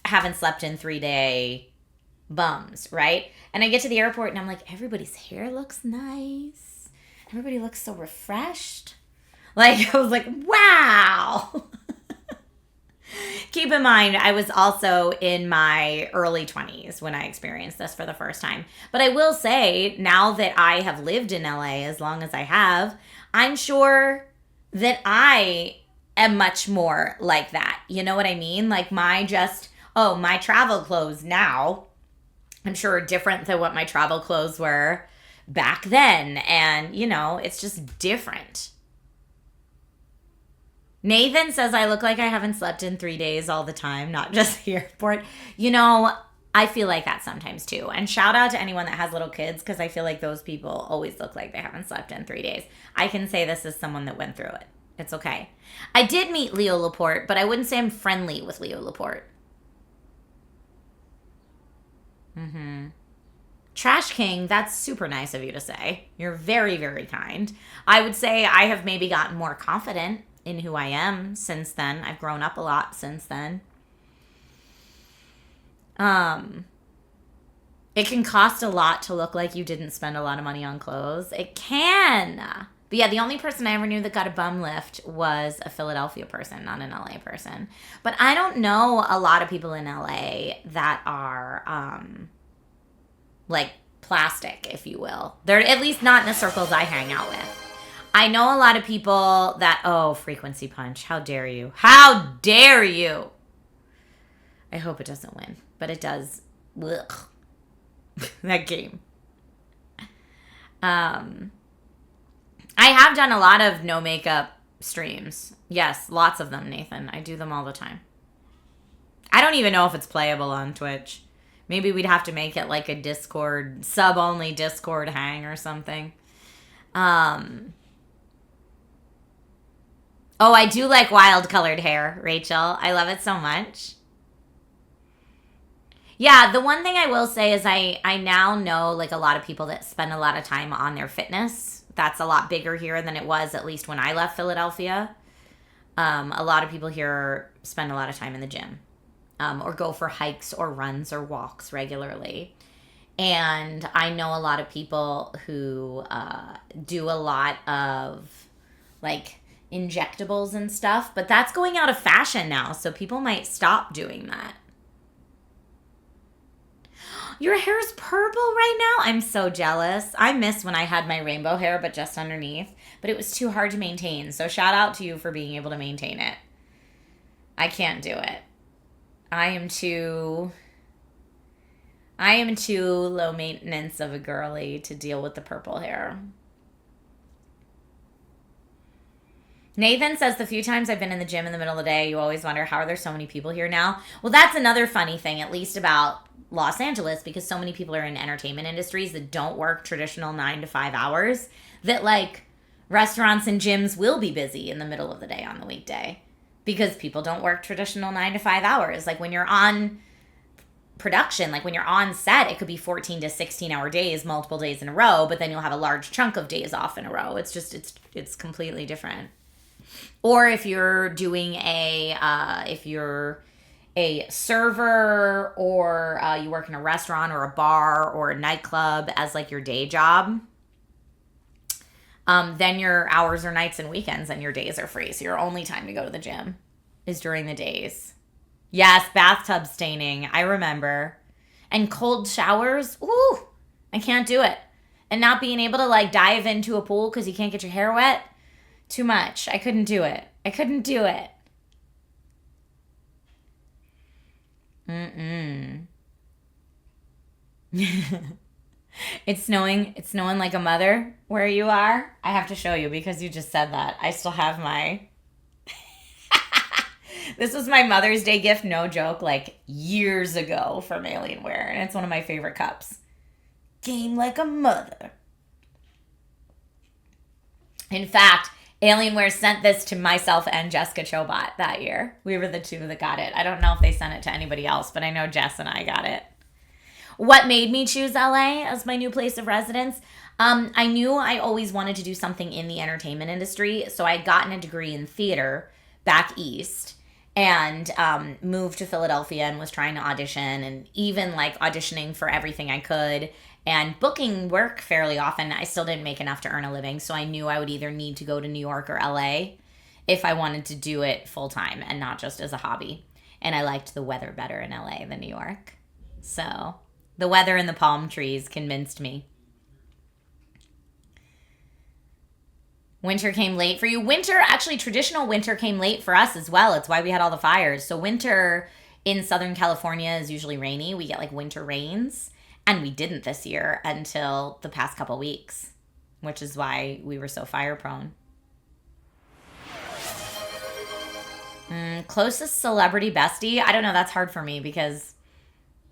haven't slept in 3-day bums, right? And I get to the airport and I'm like, everybody's hair looks nice. Everybody looks so refreshed. Like, I was like, wow. Keep in mind, I was also in my early 20s when I experienced this for the first time. But I will say, now that I have lived in LA as long as I have, I'm sure that I am much more like that. You know what I mean? Like my travel clothes now, I'm sure are different than what my travel clothes were back then. And, it's just different. Nathan says, I look like I haven't slept in 3 days all the time, not just the airport. I feel like that sometimes too. And shout out to anyone that has little kids, because I feel like those people always look like they haven't slept in 3 days. I can say this as someone that went through it. It's okay. I did meet Leo Laporte, but I wouldn't say I'm friendly with Leo Laporte. Trash King, that's super nice of you to say. You're very, very kind. I would say I have maybe gotten more confident in who I am since then. I've grown up a lot since then. It can cost a lot to look like you didn't spend a lot of money on clothes. It can. But yeah, the only person I ever knew that got a bum lift was a Philadelphia person, not an LA person. But I don't know a lot of people in LA that are like plastic, if you will. They're at least not in the circles I hang out with. I know a lot of people that, Frequency Punch, how dare you? How dare you? I hope it doesn't win, but it does. Ugh. That game. I have done a lot of no makeup streams. Yes, lots of them, Nathan. I do them all the time. I don't even know if it's playable on Twitch. Maybe we'd have to make it like a Discord, sub-only Discord hang or something. I do like wild colored hair, Rachel. I love it so much. Yeah, the one thing I will say is I now know like a lot of people that spend a lot of time on their fitness. That's a lot bigger here than it was, at least when I left Philadelphia. A lot of people here spend a lot of time in the gym. Or go for hikes or runs or walks regularly. And I know a lot of people who do a lot of like injectables and stuff, but that's going out of fashion now, so people might stop doing that. Your hair's purple right now? I'm so jealous. I miss when I had my rainbow hair, but just underneath. But it was too hard to maintain, so shout out to you for being able to maintain it. I can't do it. I am too low maintenance of a girly to deal with the purple hair. Nathan says, the few times I've been in the gym in the middle of the day, you always wonder, how are there so many people here now? Well, that's another funny thing, at least about Los Angeles, because so many people are in entertainment industries that don't work traditional 9 to 5 hours, that like restaurants and gyms will be busy in the middle of the day on the weekday. Because people don't work traditional 9 to 5 hours. Like when you're on production, like when you're on set, it could be 14 to 16 hour days, multiple days in a row, but then you'll have a large chunk of days off in a row. It's just, it's completely different. Or if you're doing if you're a server, or you work in a restaurant or a bar or a nightclub as like your day job, then your hours are nights and weekends and your days are free. So your only time to go to the gym is during the days. Yes, bathtub staining. I remember. And cold showers. Ooh, I can't do it. And not being able to like dive into a pool because you can't get your hair wet. Too much. I couldn't do it. I couldn't do it. It's snowing. It's snowing like a mother where you are. I have to show you because you just said that. I still have my... This was my Mother's Day gift, no joke, like years ago from Alienware. And it's one of my favorite cups. Game like a mother. In fact, Alienware sent this to myself and Jessica Chobot that year. We were the two that got it. I don't know if they sent it to anybody else, but I know Jess and I got it. What made me choose LA as my new place of residence? I knew I always wanted to do something in the entertainment industry, so I had gotten a degree in theater back east and moved to Philadelphia and was trying to audition and even like auditioning for everything I could and booking work fairly often. I still didn't make enough to earn a living, so I knew I would either need to go to New York or LA if I wanted to do it full time and not just as a hobby. And I liked the weather better in LA than New York. So the weather and the palm trees convinced me. Winter came late for you. Winter, actually, traditional winter came late for us as well. It's why we had all the fires. So winter in Southern California is usually rainy. We get like winter rains. And we didn't this year until the past couple weeks, which is why we were so fire prone. Closest celebrity bestie? I don't know. That's hard for me because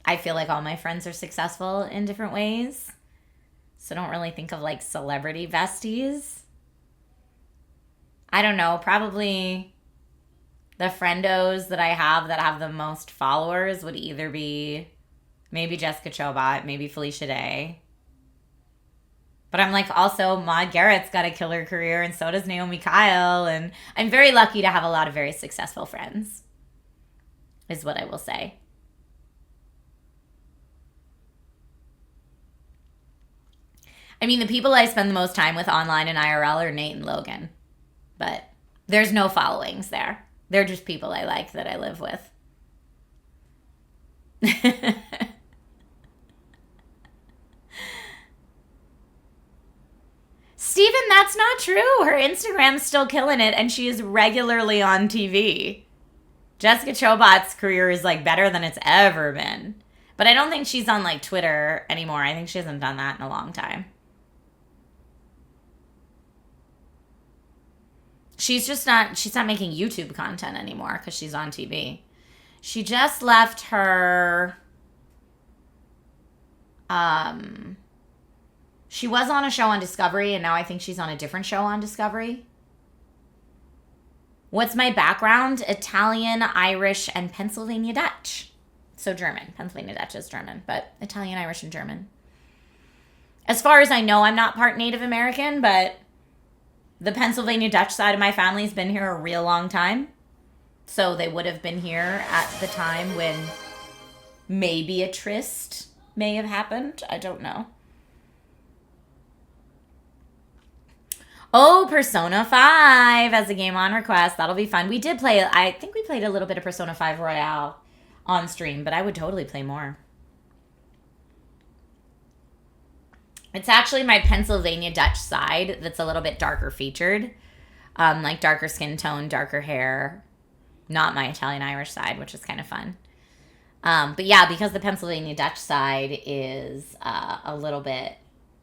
I feel like all my friends are successful in different ways. So I don't really think of like celebrity besties. I don't know. Probably the friendos that I have that have the most followers would either be maybe Jessica Chobot, maybe Felicia Day. But I'm like, also, Maude Garrett's got a killer career, and so does Naomi Kyle. And I'm very lucky to have a lot of very successful friends, is what I will say. I mean, the people I spend the most time with online and IRL are Nate and Logan. But there's no followings there. They're just people I like that I live with. Steven, that's not true. Her Instagram's still killing it, and she is regularly on TV. Jessica Chobot's career is, like, better than it's ever been. But I don't think she's on, like, Twitter anymore. I think she hasn't done that in a long time. She's not making YouTube content anymore because she's on TV. She just left her... She was on a show on Discovery, and now I think she's on a different show on Discovery. What's my background? Italian, Irish, and Pennsylvania Dutch. So German. Pennsylvania Dutch is German, but Italian, Irish, and German. As far as I know, I'm not part Native American, but the Pennsylvania Dutch side of my family's been here a real long time. So they would have been here at the time when maybe a tryst may have happened. I don't know. Oh, Persona 5 as a game on request. That'll be fun. We did play, I think we played a little bit of Persona 5 Royale on stream, but I would totally play more. It's actually my Pennsylvania Dutch side that's a little bit darker featured. Like darker skin tone, darker hair. Not my Italian Irish side, which is kind of fun. But yeah, because the Pennsylvania Dutch side is a little bit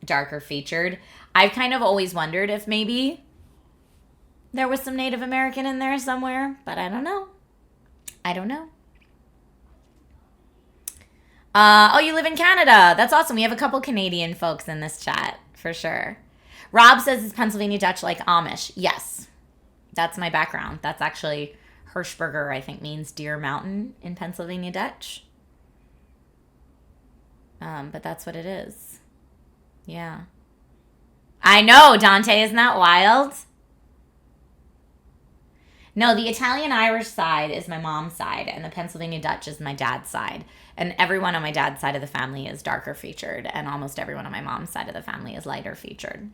darker featured, I've kind of always wondered if maybe there was some Native American in there somewhere, but I don't know. I don't know. Oh, you live in Canada. That's awesome. We have a couple Canadian folks in this chat, for sure. Rob says it's Pennsylvania Dutch like Amish. Yes. That's my background. That's actually Hershberger, I think, means Deer Mountain in Pennsylvania Dutch. But that's what it is. Yeah. I know, Dante, isn't that wild? No, the Italian-Irish side is my mom's side, and the Pennsylvania Dutch is my dad's side. And everyone on my dad's side of the family is darker featured, and almost everyone on my mom's side of the family is lighter featured.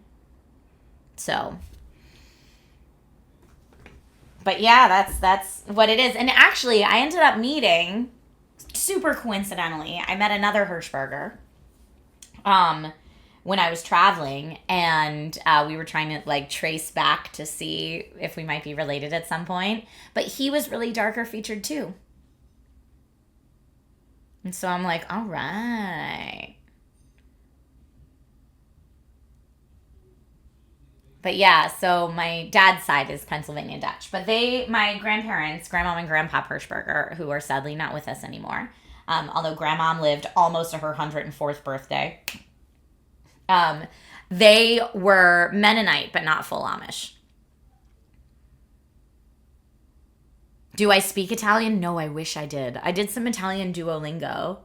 So, but yeah, that's what it is. And actually, I ended up meeting, super coincidentally, I met another Hershberger when I was traveling, and we were trying to like trace back to see if we might be related at some point. But he was really darker featured too. And so I'm like, all right. But yeah, so my dad's side is Pennsylvania Dutch. But my grandparents, Grandma and Grandpa Hirschberger, who are sadly not with us anymore, although Grandma lived almost to her 104th birthday, they were Mennonite, but not full Amish. Do I speak Italian? No, I wish I did. I did some Italian Duolingo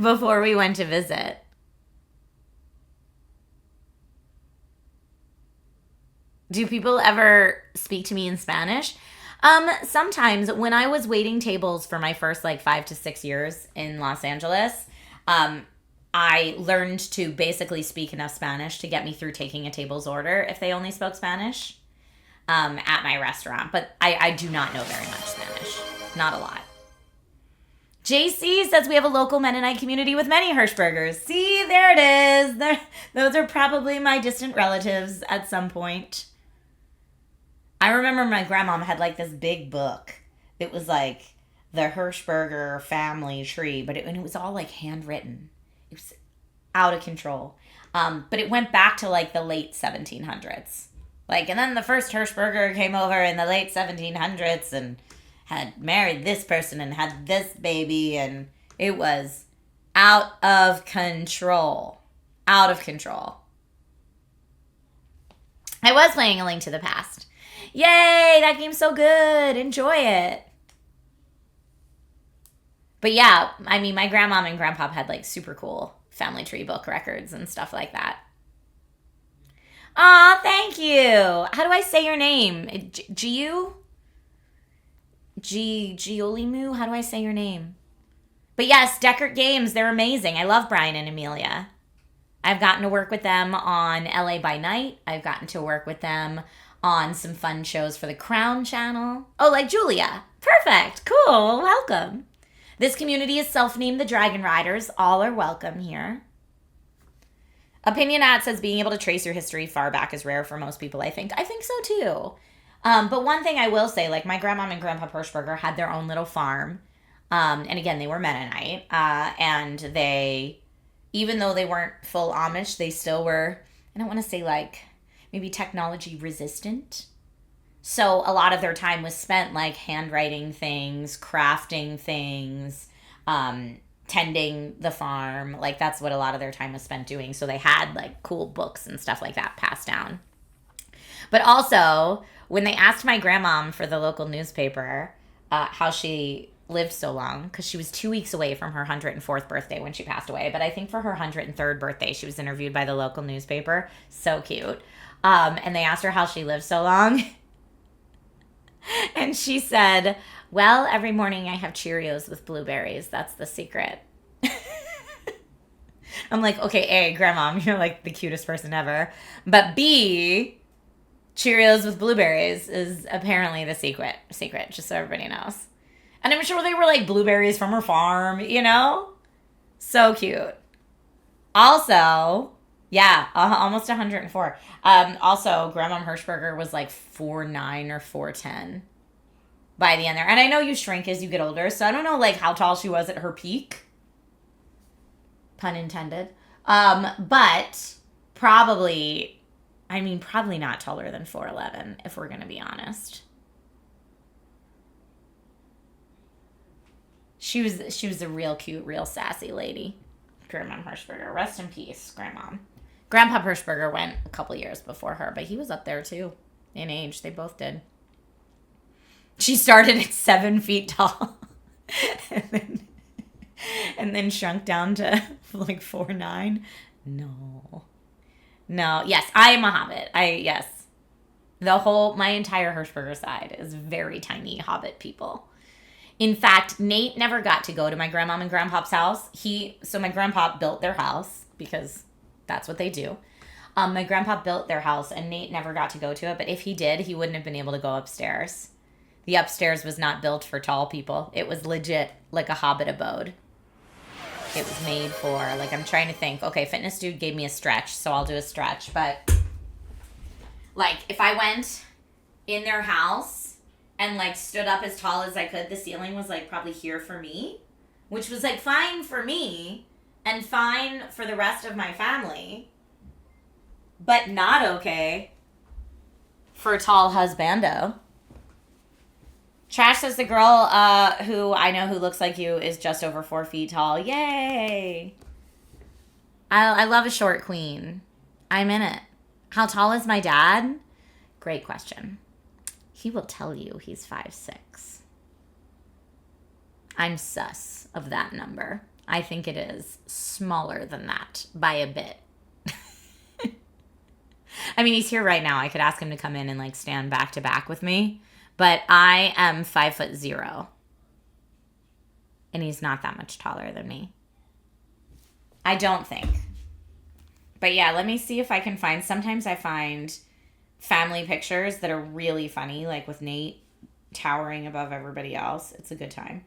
before we went to visit. Do people ever speak to me in Spanish? Sometimes when I was waiting tables for my first like 5 to 6 years in Los Angeles, I learned to basically speak enough Spanish to get me through taking a table's order if they only spoke Spanish at my restaurant. But I do not know very much Spanish. Not a lot. JC says we have a local Mennonite community with many Hirschbergers. See, there it is. Those are probably my distant relatives at some point. I remember my grandmom had like this big book. It was like the Hershberger family tree, but it was all like handwritten. It was out of control. But it went back to like the late 1700s. Like, and then the first Hershberger came over in the late 1700s and had married this person and had this baby, and it was out of control. Out of control. I was playing A Link to the Past. Yay, that game's so good. Enjoy it. But yeah, I mean, my grandmom and grandpop had like super cool family tree book records and stuff like that. Aw, thank you. How do I say your name? Giu? Giolimu? How do I say your name? But yes, Deckert Games, they're amazing. I love Brian and Amelia. I've gotten to work with them on LA by Night. I've gotten to work with them on some fun shows for the Crown Channel. Oh, like Julia. Perfect. Cool. Welcome. This community is self-named the Dragon Riders. All are welcome here. Opinionat says being able to trace your history far back is rare for most people, I think. I think so, too. But one thing I will say, like my grandma and grandpa Hirschberger had their own little farm. And again, they were Mennonite. And they, even though they weren't full Amish, they still were, I don't want to say like maybe technology resistant. So a lot of their time was spent like handwriting things, crafting things, tending the farm. Like that's what a lot of their time was spent doing. So they had like cool books and stuff like that passed down. But also, when they asked my grandmom for the local newspaper how she lived so long, because she was 2 weeks away from her 104th birthday when she passed away. But I think for her 103rd birthday, she was interviewed by the local newspaper. So cute. And they asked her how she lived so long. And she said, well, every morning I have Cheerios with blueberries. That's the secret. I'm like, okay, A, grandma, you're like the cutest person ever. But B, Cheerios with blueberries is apparently the secret, just so everybody knows. And I'm sure they were like blueberries from her farm, you know? So cute. Also, yeah, almost 104. Also, Grandma Hirschberger was like 4'9" or 4'10" by the end there. And I know you shrink as you get older, so I don't know like how tall she was at her peak. Pun intended. But probably not taller than 4'11", if we're going to be honest. She was a real cute, real sassy lady. Grandma Hirschberger. Rest in peace, Grandma. Grandpa Hirschberger went a couple years before her, but he was up there too in age. They both did. She started at 7 feet tall. and and then shrunk down to like 4'9"? No. Yes, I am a hobbit. Yes. My entire Hershberger side is very tiny hobbit people. In fact, Nate never got to go to my grandmom and grandpop's house. So my grandpa built their house because that's what they do. My grandpa built their house and Nate never got to go to it. But if he did, he wouldn't have been able to go upstairs. The upstairs was not built for tall people. It was legit like a hobbit abode. It was made for, like, I'm trying to think. Okay, Fitness Dude gave me a stretch, so I'll do a stretch. But, like, if I went in their house and, like, stood up as tall as I could, the ceiling was, like, probably here for me, which was, like, fine for me and fine for the rest of my family, but not okay for tall husbando. Trash says the girl who I know who looks like you is just over 4 feet tall. Yay! I love a short queen. I'm in it. How tall is my dad? Great question. He will tell you he's 5'6". I'm sus of that number. I think it is smaller than that by a bit. I mean, he's here right now. I could ask him to come in and, like, stand back to back with me. But I am 5'0". And he's not that much taller than me. I don't think. But yeah, let me see if I can find. Sometimes I find family pictures that are really funny, like with Nate towering above everybody else. It's a good time.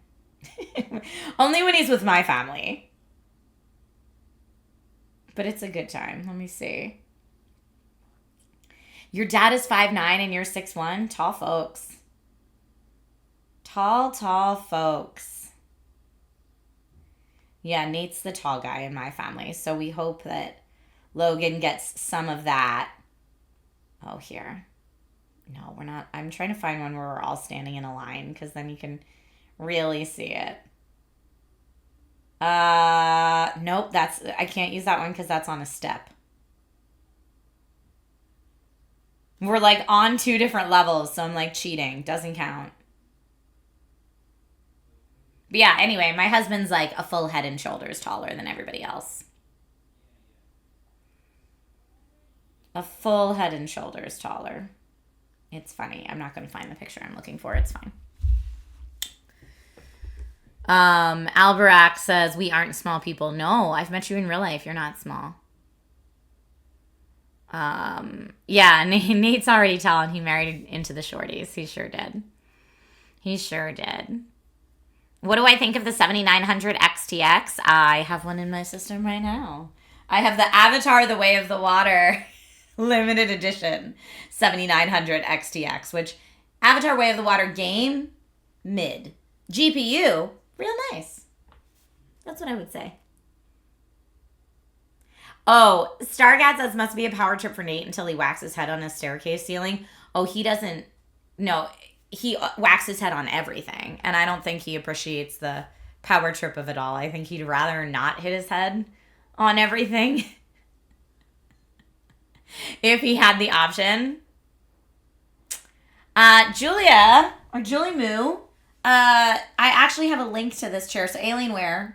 Only when he's with my family. But it's a good time. Let me see. Your dad is 5'9" and you're 6'1". Tall folks. Tall folks. Yeah, Nate's the tall guy in my family. So we hope that Logan gets some of that. Oh, here. No, we're not. I'm trying to find one where we're all standing in a line because then you can really see it. Nope, I can't use that one because that's on a step. We're like on 2 different levels, so I'm like cheating. Doesn't count. But yeah, anyway, my husband's like a full head and shoulders taller than everybody else. A full head and shoulders taller. It's funny. I'm not going to find the picture I'm looking for. It's fine. Alberac says, we aren't small people. No, I've met you in real life. You're not small. Yeah, Nate's already telling he married into the shorties. He sure did. What do I think of the 7900 XTX? I have one in my system right now. I have the Avatar The Way of the Water limited edition 7900 XTX, which Avatar Way of the Water game, mid. GPU, real nice. That's what I would say. Oh, Stargat says must be a power trip for Nate until he whacks his head on a staircase ceiling. Oh, he doesn't. No, he whacks his head on everything. And I don't think he appreciates the power trip of it all. I think he'd rather not hit his head on everything if he had the option. Julia, or Julie Moo, I actually have a link to this chair. So Alienware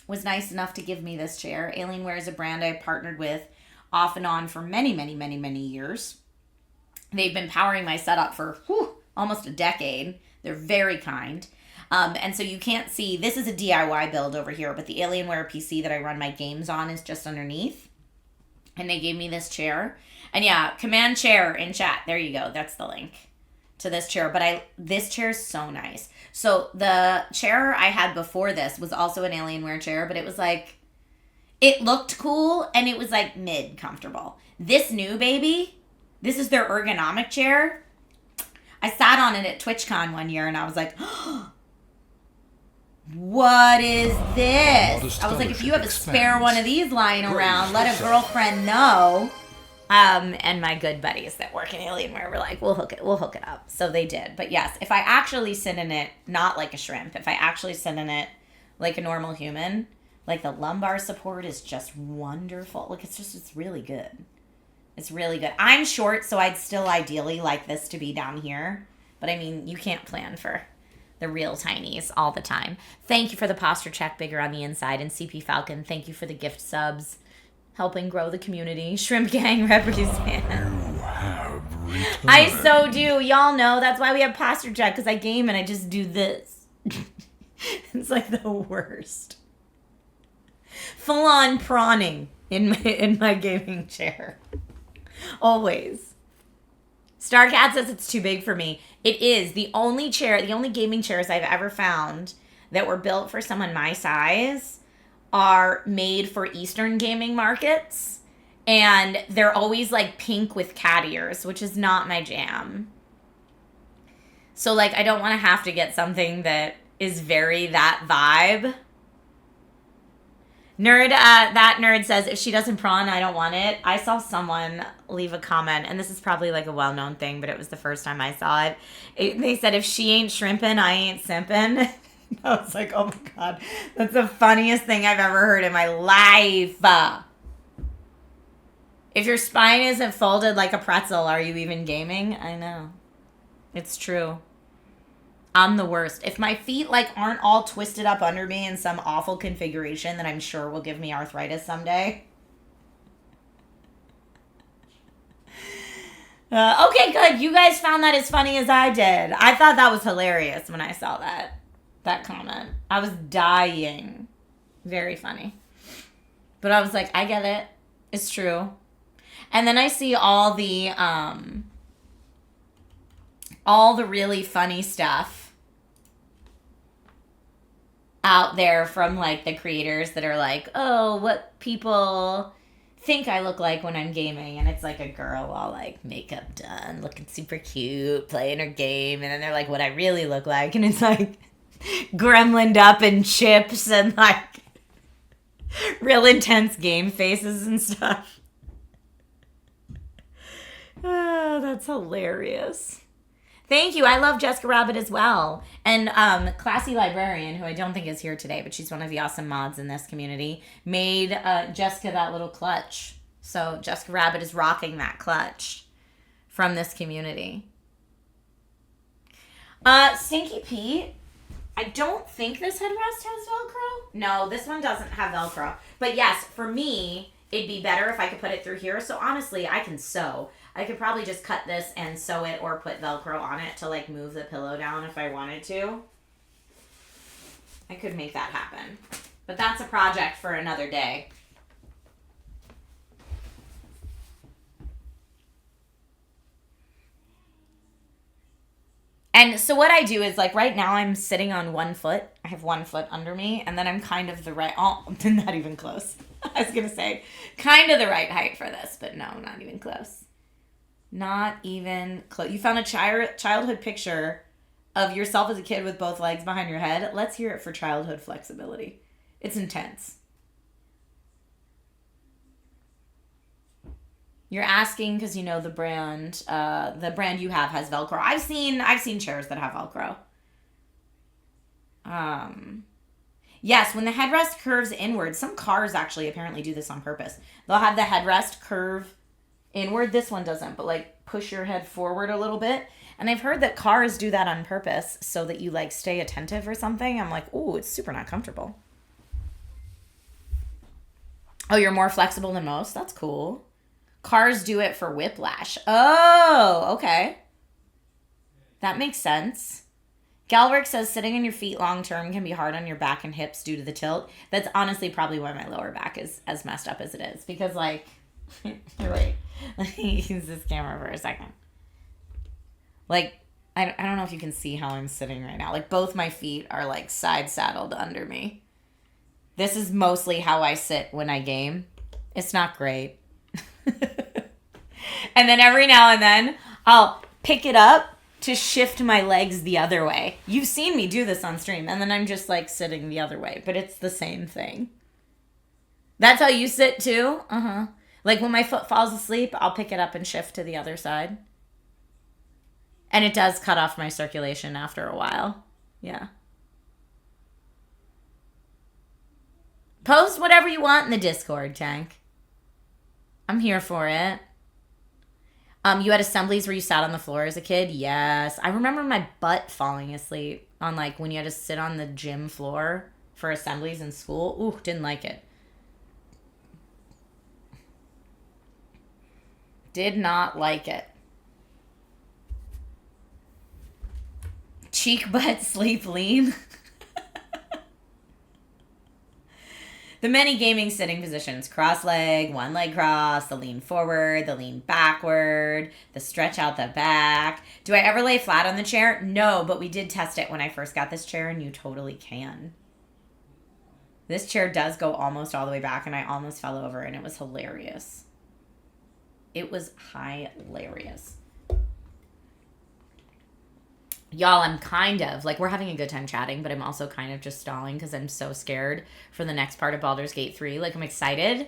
was nice enough to give me this chair. Alienware is a brand I partnered with off and on for many, many, many, many years. They've been powering my setup for almost a decade. They're very kind. And so you can't see, this is a DIY build over here, but the Alienware PC that I run my games on is just underneath. And they gave me this chair. And yeah, command chair in chat. There you go. That's the link to this chair. But this chair is so nice. So the chair I had before this was also an Alienware chair, but it was like, it looked cool and it was like mid comfortable. This new baby, this is their ergonomic chair. I sat on it at TwitchCon one year and I was like, what is this? I was like, if you have a spare one of these lying around, let a girlfriend know. And my good buddies that work in Alienware were like, we'll hook it up. So they did. But yes, if I actually sit in it, not like a shrimp, if I actually sit in it like a normal human, like the lumbar support is just wonderful. Like it's really good. It's really good. I'm short, so I'd still ideally like this to be down here. But I mean, you can't plan for the real tinies all the time. Thank you for the posture check, bigger on the inside. And CP Falcon, thank you for the gift subs, helping grow the community. Shrimp Gang represent. You have returned. I so do. Y'all know that's why we have posture check, because I game and I just do this. It's like the worst. Full on prawning in my gaming chair. Always. Starcat says it's too big for me. It is. The only gaming chairs I've ever found that were built for someone my size are made for Eastern gaming markets. And they're always like pink with cat ears, which is not my jam. So like, I don't want to have to get something that is very that vibe. That nerd says, if she doesn't prawn, I don't want it. I saw someone leave a comment, and this is probably like a well-known thing, but it was the first time I saw it. They said, if she ain't shrimping, I ain't simping. I was like, oh my God, that's the funniest thing I've ever heard in my life. If your spine isn't folded like a pretzel, are you even gaming? I know. It's true. I'm the worst. If my feet like aren't all twisted up under me in some awful configuration that I'm sure will give me arthritis someday. Okay, good. You guys found that as funny as I did. I thought that was hilarious when I saw that comment. I was dying. Very funny. But I was like, I get it. It's true. And then I see all the really funny stuff out there from like the creators that are like, oh, what people think I look like when I'm gaming. And it's like a girl all like makeup done, looking super cute, playing her game. And then they're like, what I really look like. And it's like gremlined up and chips and like real intense game faces and stuff. Oh, that's hilarious. Thank you. I love Jessica Rabbit as well. And Classy Librarian, who I don't think is here today, but she's one of the awesome mods in this community, made Jessica that little clutch. So Jessica Rabbit is rocking that clutch from this community. Stinky Pete, I don't think this headrest has Velcro. No, this one doesn't have Velcro. But yes, for me, it'd be better if I could put it through here. So honestly, I can sew. I could probably just cut this and sew it or put Velcro on it to like move the pillow down if I wanted to. I could make that happen. But that's a project for another day. And so what I do is like right now I'm sitting on 1 foot. I have 1 foot under me and then I'm kind of the right, oh, not even close. I was going to say kind of the right height for this, but no, not even close. Not even close. You found a childhood picture of yourself as a kid with both legs behind your head. Let's hear it for childhood flexibility. It's intense. You're asking because you know the brand. The brand you have has Velcro. I've seen chairs that have Velcro. Yes, when the headrest curves inward, some cars actually apparently do this on purpose. They'll have the headrest curve inward. This one doesn't, but like push your head forward a little bit. And I've heard that cars do that on purpose so that you like stay attentive or something. I'm like, ooh, it's super not comfortable. Oh, you're more flexible than most? That's cool. Cars do it for whiplash. Oh, okay. That makes sense. Galric says sitting on your feet long term can be hard on your back and hips due to the tilt. That's honestly probably why my lower back is as messed up as it is. Because like, wait, let me use this camera for a second. Like, I don't know if you can see how I'm sitting right now. Like, both my feet are, like, side-saddled under me. This is mostly how I sit when I game. It's not great. And then every now and then, I'll pick it up to shift my legs the other way. You've seen me do this on stream. And then I'm just, like, sitting the other way. But it's the same thing. That's how you sit, too? Uh-huh. Like, when my foot falls asleep, I'll pick it up and shift to the other side. And it does cut off my circulation after a while. Yeah. Post whatever you want in the Discord, Tank. I'm here for it. You had assemblies where you sat on the floor as a kid? Yes. I remember my butt falling asleep on like when you had to sit on the gym floor for assemblies in school. Ooh, didn't like it. Did not like it. Cheek, butt, sleep, lean. The many gaming sitting positions: cross leg, one leg cross, the lean forward, the lean backward, the stretch out the back. Do I ever lay flat on the chair? No, but we did test it when I first got this chair, and you totally can. This chair does go almost all the way back, and I almost fell over, and it was hilarious. It was hilarious. Y'all, I'm kind of, like, we're having a good time chatting, but I'm also kind of just stalling because I'm so scared for the next part of Baldur's Gate 3. Like, I'm excited.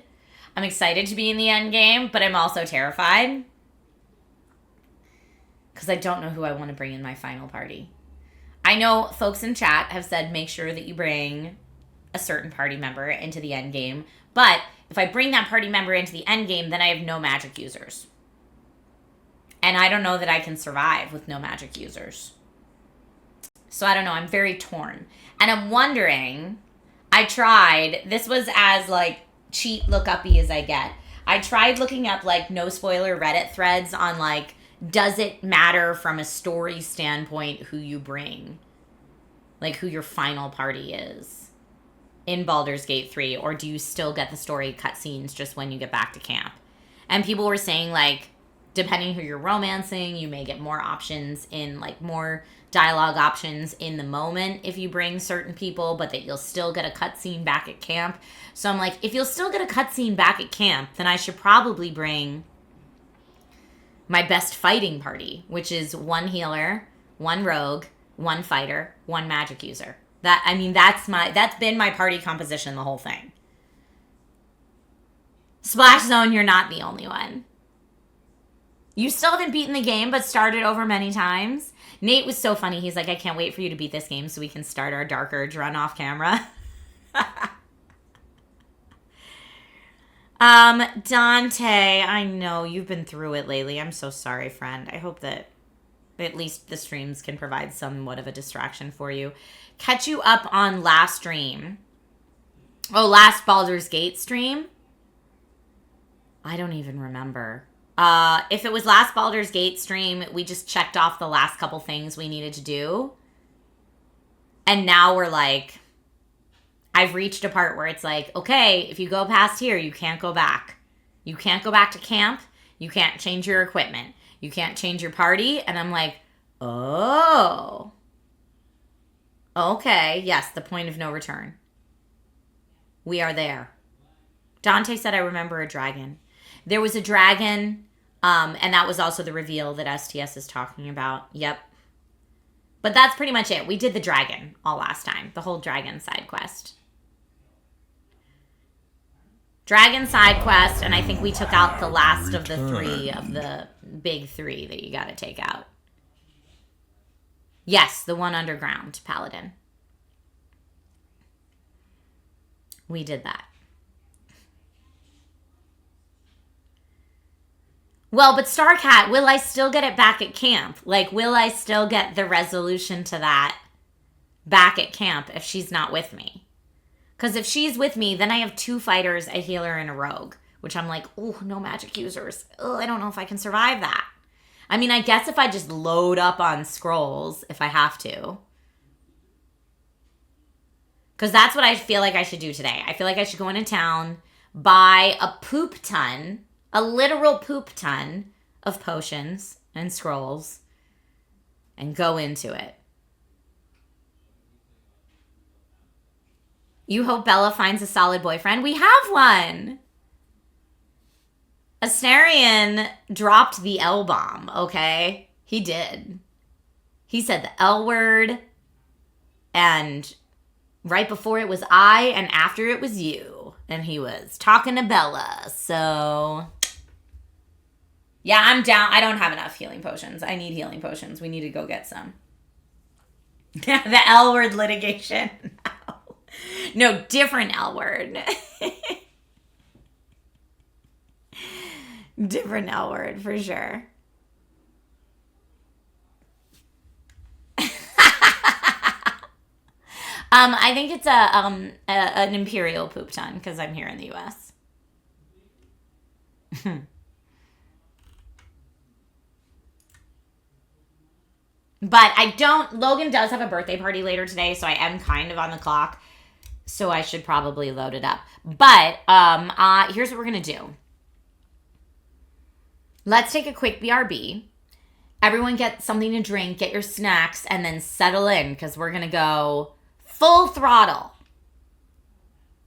I'm excited to be in the end game, but I'm also terrified. Because I don't know who I want to bring in my final party. I know folks in chat have said make sure that you bring a certain party member into the end game. But if I bring that party member into the end game, then I have no magic users. And I don't know that I can survive with no magic users. So I don't know. I'm very torn. And I'm wondering, I tried, this was as like cheat look-uppy as I get. I tried looking up like no spoiler Reddit threads on like, does it matter from a story standpoint who you bring? Like who your final party is in Baldur's Gate 3? Or do you still get the story cutscenes just when you get back to camp? And people were saying like, depending who you're romancing, you may get more options in like more dialogue options in the moment if you bring certain people, but that you'll still get a cutscene back at camp. So I'm like, if you'll still get a cutscene back at camp, then I should probably bring my best fighting party, which is one healer, one rogue, one fighter, one magic user. That's been my party composition the whole thing. Splash Zone, you're not the only one. You still haven't beaten the game, but started over many times. Nate was so funny. He's like, I can't wait for you to beat this game so we can start our Dark Urge run off camera. Dante, I know you've been through it lately. I'm so sorry, friend. I hope that at least the streams can provide somewhat of a distraction for you. Catch you up on last stream. Oh, last Baldur's Gate stream? I don't even remember. If it was last Baldur's Gate stream, we just checked off the last couple things we needed to do. And now we're like, I've reached a part where it's like, okay, if you go past here, you can't go back. You can't go back to camp. You can't change your equipment. You can't change your party. And I'm like, oh. Okay, yes, the point of no return. We are there. Dante said, I remember a dragon. There was a dragon, and that was also the reveal that STS is talking about. Yep. But that's pretty much it. We did the dragon all last time. The whole dragon side quest. Dragon side quest, and I think we took out the last of the three of the big three that you got to take out. Yes, the one underground paladin. We did that. Well, but Starcat, will I still get it back at camp? Like, will I still get the resolution to that back at camp if she's not with me? Because if she's with me, then I have two fighters, a healer, and a rogue. Which I'm like, oh, no magic users. Oh, I don't know if I can survive that. I mean, I guess if I just load up on scrolls, if I have to. Because that's what I feel like I should do today. I feel like I should go into town, buy a poop ton, a literal poop ton of potions and scrolls, and go into it. You hope Bella finds a solid boyfriend? We have one! Astarion dropped the L bomb, okay? He did. He said the L word, and right before it was I, and after it was you. And he was talking to Bella, so yeah, I'm down. I don't have enough healing potions. I need healing potions. We need to go get some. The L word litigation. No, different L word. Different L word for sure. I think it's an imperial poop ton because I'm here in the U.S. But I don't. Logan does have a birthday party later today, so I am kind of on the clock. So I should probably load it up. But here's what we're gonna do. Let's take a quick BRB. Everyone get something to drink, get your snacks, and then settle in because we're gonna go full throttle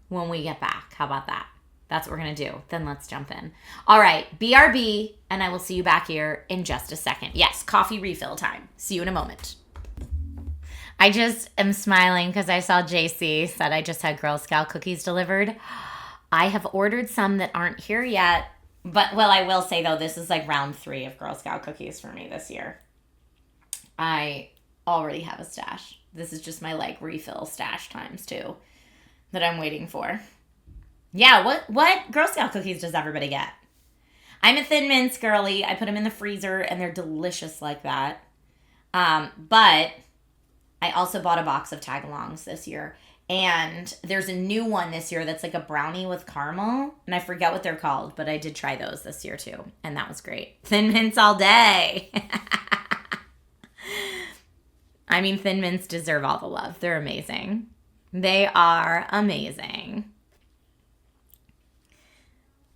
when we get back. How about that? That's what we're going to do. Then let's jump in. All right, BRB, and I will see you back here in just a second. Yes, coffee refill time. See you in a moment. I just am smiling because I saw JC said I just had Girl Scout cookies delivered. I have ordered some that aren't here yet. But, well, I will say, though, this is like round 3 of Girl Scout cookies for me this year. I already have a stash. This is just my, like, refill stash times 2 that I'm waiting for. Yeah, what Girl Scout cookies does everybody get? I'm a Thin Mints girly. I put them in the freezer, and they're delicious like that. But I also bought a box of tag-alongs this year. And there's a new one this year that's like a brownie with caramel. And I forget what they're called, but I did try those this year, too. And that was great. Thin Mints all day. I mean, Thin Mints deserve all the love. They're amazing. They are amazing.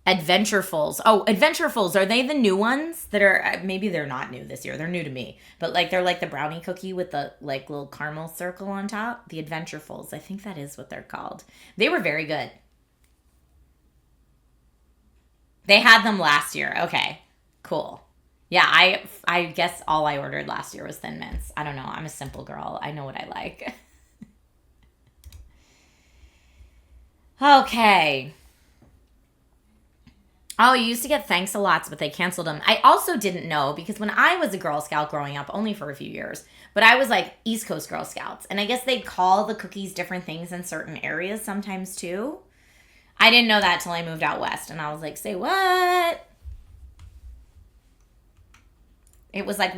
Adventurefuls. Oh, Adventurefuls. Are they the new ones that are, maybe they're not new this year. They're new to me. But like they're like the brownie cookie with the like little caramel circle on top. The Adventurefuls. I think that is what they're called. They were very good. They had them last year. Okay, cool. Yeah, I guess all I ordered last year was Thin Mints. I don't know. I'm a simple girl. I know what I like. Okay. Oh, you used to get thanks a lots, but they canceled them. I also didn't know because when I was a Girl Scout growing up, only for a few years, but I was like East Coast Girl Scouts. And I guess they call the cookies different things in certain areas sometimes too. I didn't know that till I moved out west. And I was like, say what? It was like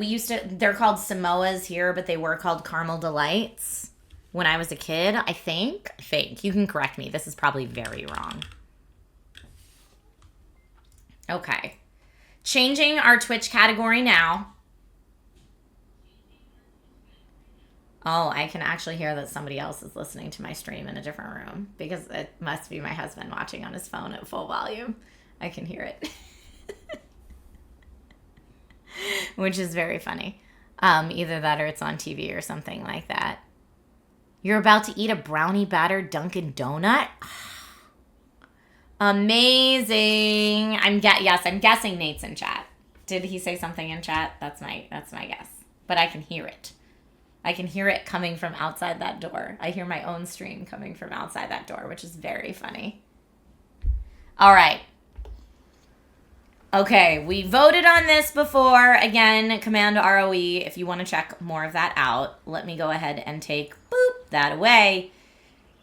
they're called Samoas here, but they were called Caramel Delights when I was a kid, I think. You can correct me. This is probably very wrong. Okay. Changing our Twitch category now. Oh, I can actually hear that somebody else is listening to my stream in a different room because it must be my husband watching on his phone at full volume. I can hear it. Which is very funny. Either that or it's on TV or something like that. You're about to eat a brownie battered Dunkin' Donut? Amazing. I'm guessing Nate's in chat. Did he say something in chat? That's my guess. But I can hear it. I can hear it coming from outside that door. I hear my own stream coming from outside that door, which is very funny. All right. Okay, we voted on this before. Again, Command ROE if you want to check more of that out. Let me go ahead and take that away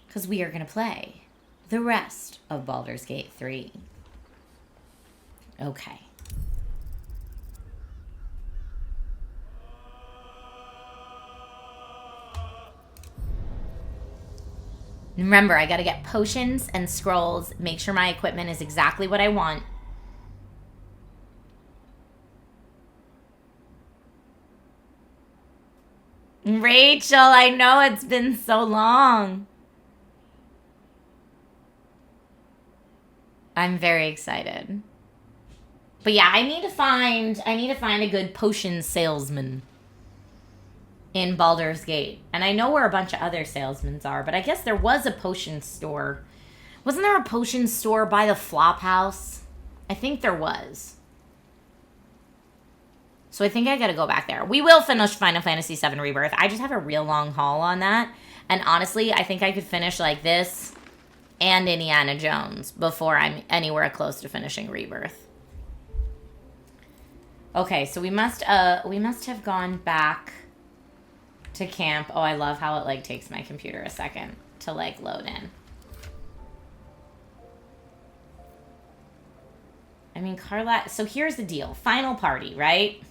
because we are going to play the rest of Baldur's Gate 3. Okay. Remember, I got to get potions and scrolls, make sure my equipment is exactly what I want. Rachel, I know it's been so long. I'm very excited. But yeah, I need to find a good potion salesman in Baldur's Gate. And I know where a bunch of other salesmen are, but I guess there was a potion store. Wasn't there a potion store by the Flop House? I think there was. So I think I gotta go back there. We will finish Final Fantasy VII Rebirth. I just have a real long haul on that. And honestly, I think I could finish like this and Indiana Jones before I'm anywhere close to finishing Rebirth. Okay, so we must have gone back to camp. Oh, I love how it like takes my computer a second to like load in. I mean, Carla, so here's the deal. Final party, right?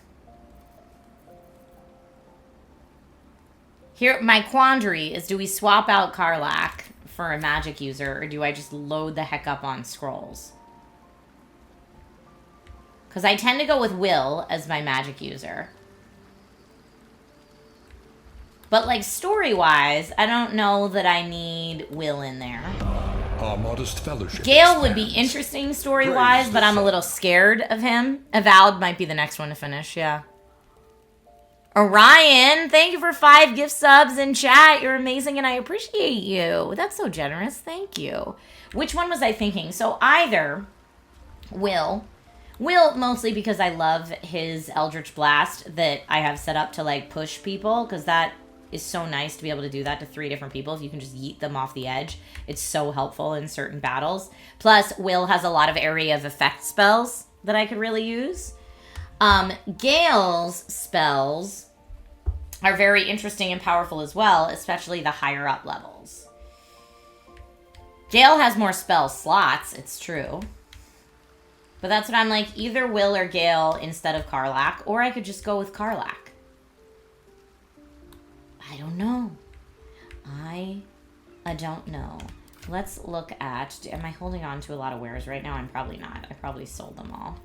Here, my quandary is, do we swap out Karlach for a magic user, or do I just load the heck up on scrolls? Because I tend to go with Will as my magic user. But, like, story-wise, I don't know that I need Will in there. Our modest fellowship Gale would be expands. interesting story-wise, but I'm a little scared of him. Avowed might be the next one to finish, yeah. Orion, thank you for 5 gift subs in chat. You're amazing, and I appreciate you. That's so generous. Thank you. Which one was I thinking? So either Will mostly because I love his Eldritch Blast that I have set up to, like, push people, because that is so nice to be able to do that to 3 different people. If you can just yeet them off the edge, it's so helpful in certain battles. Plus, Will has a lot of area of effect spells that I could really use. Gale's spells are very interesting and powerful as well, especially the higher up levels. Gale has more spell slots, it's true. But that's what I'm like, either Will or Gale instead of Karlach, or I could just go with Karlach. I don't know. I don't know. Let's look at, am I holding on to a lot of wares right now? I'm probably not. I probably sold them all.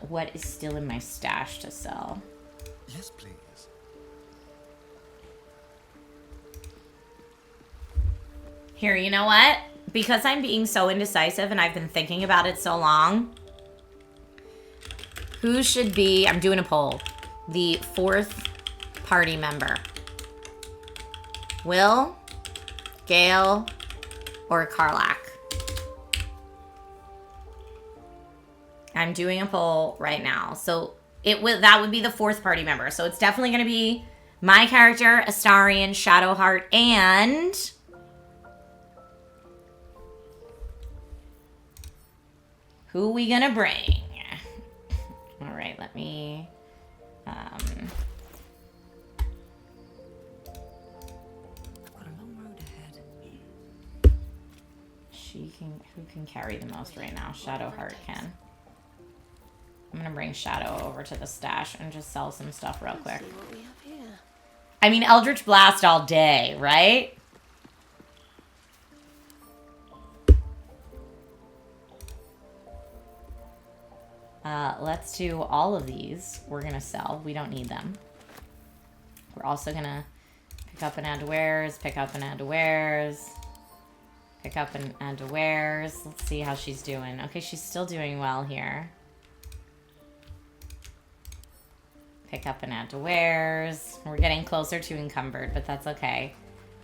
What is still in my stash to sell? Yes, please. Here, you know what? Because I'm being so indecisive and I've been thinking about it so long, who should be, I'm doing a poll, the 4th party member? Will, Gale, or Karlach? I'm doing a poll right now. So that would be the 4th party member. So it's definitely going to be my character, Astarion, Shadowheart, and who we gonna bring? All right, let me. I've got a long road ahead. Who can carry the most right now? Shadowheart can. I'm gonna bring Shadow over to the stash and just sell some stuff real quick. See what we have here. I mean, Eldritch Blast all day, right? Let's do all of these. We're gonna sell. We don't need them. We're also gonna pick up and add to wares, pick up and add to wares, pick up and add to wares. Let's see how she's doing. Okay, she's still doing well here. Pick up and add to wares. We're getting closer to encumbered, but that's okay.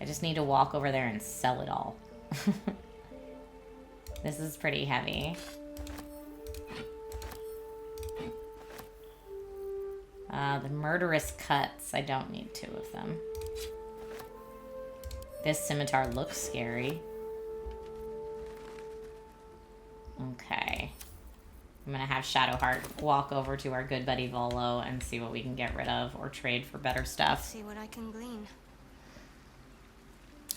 I just need to walk over there and sell it all. This is pretty heavy. The murderous cuts. I don't need 2 of them. This scimitar looks scary. Okay. I'm gonna have Shadowheart walk over to our good buddy Volo and see what we can get rid of or trade for better stuff. See what I can glean.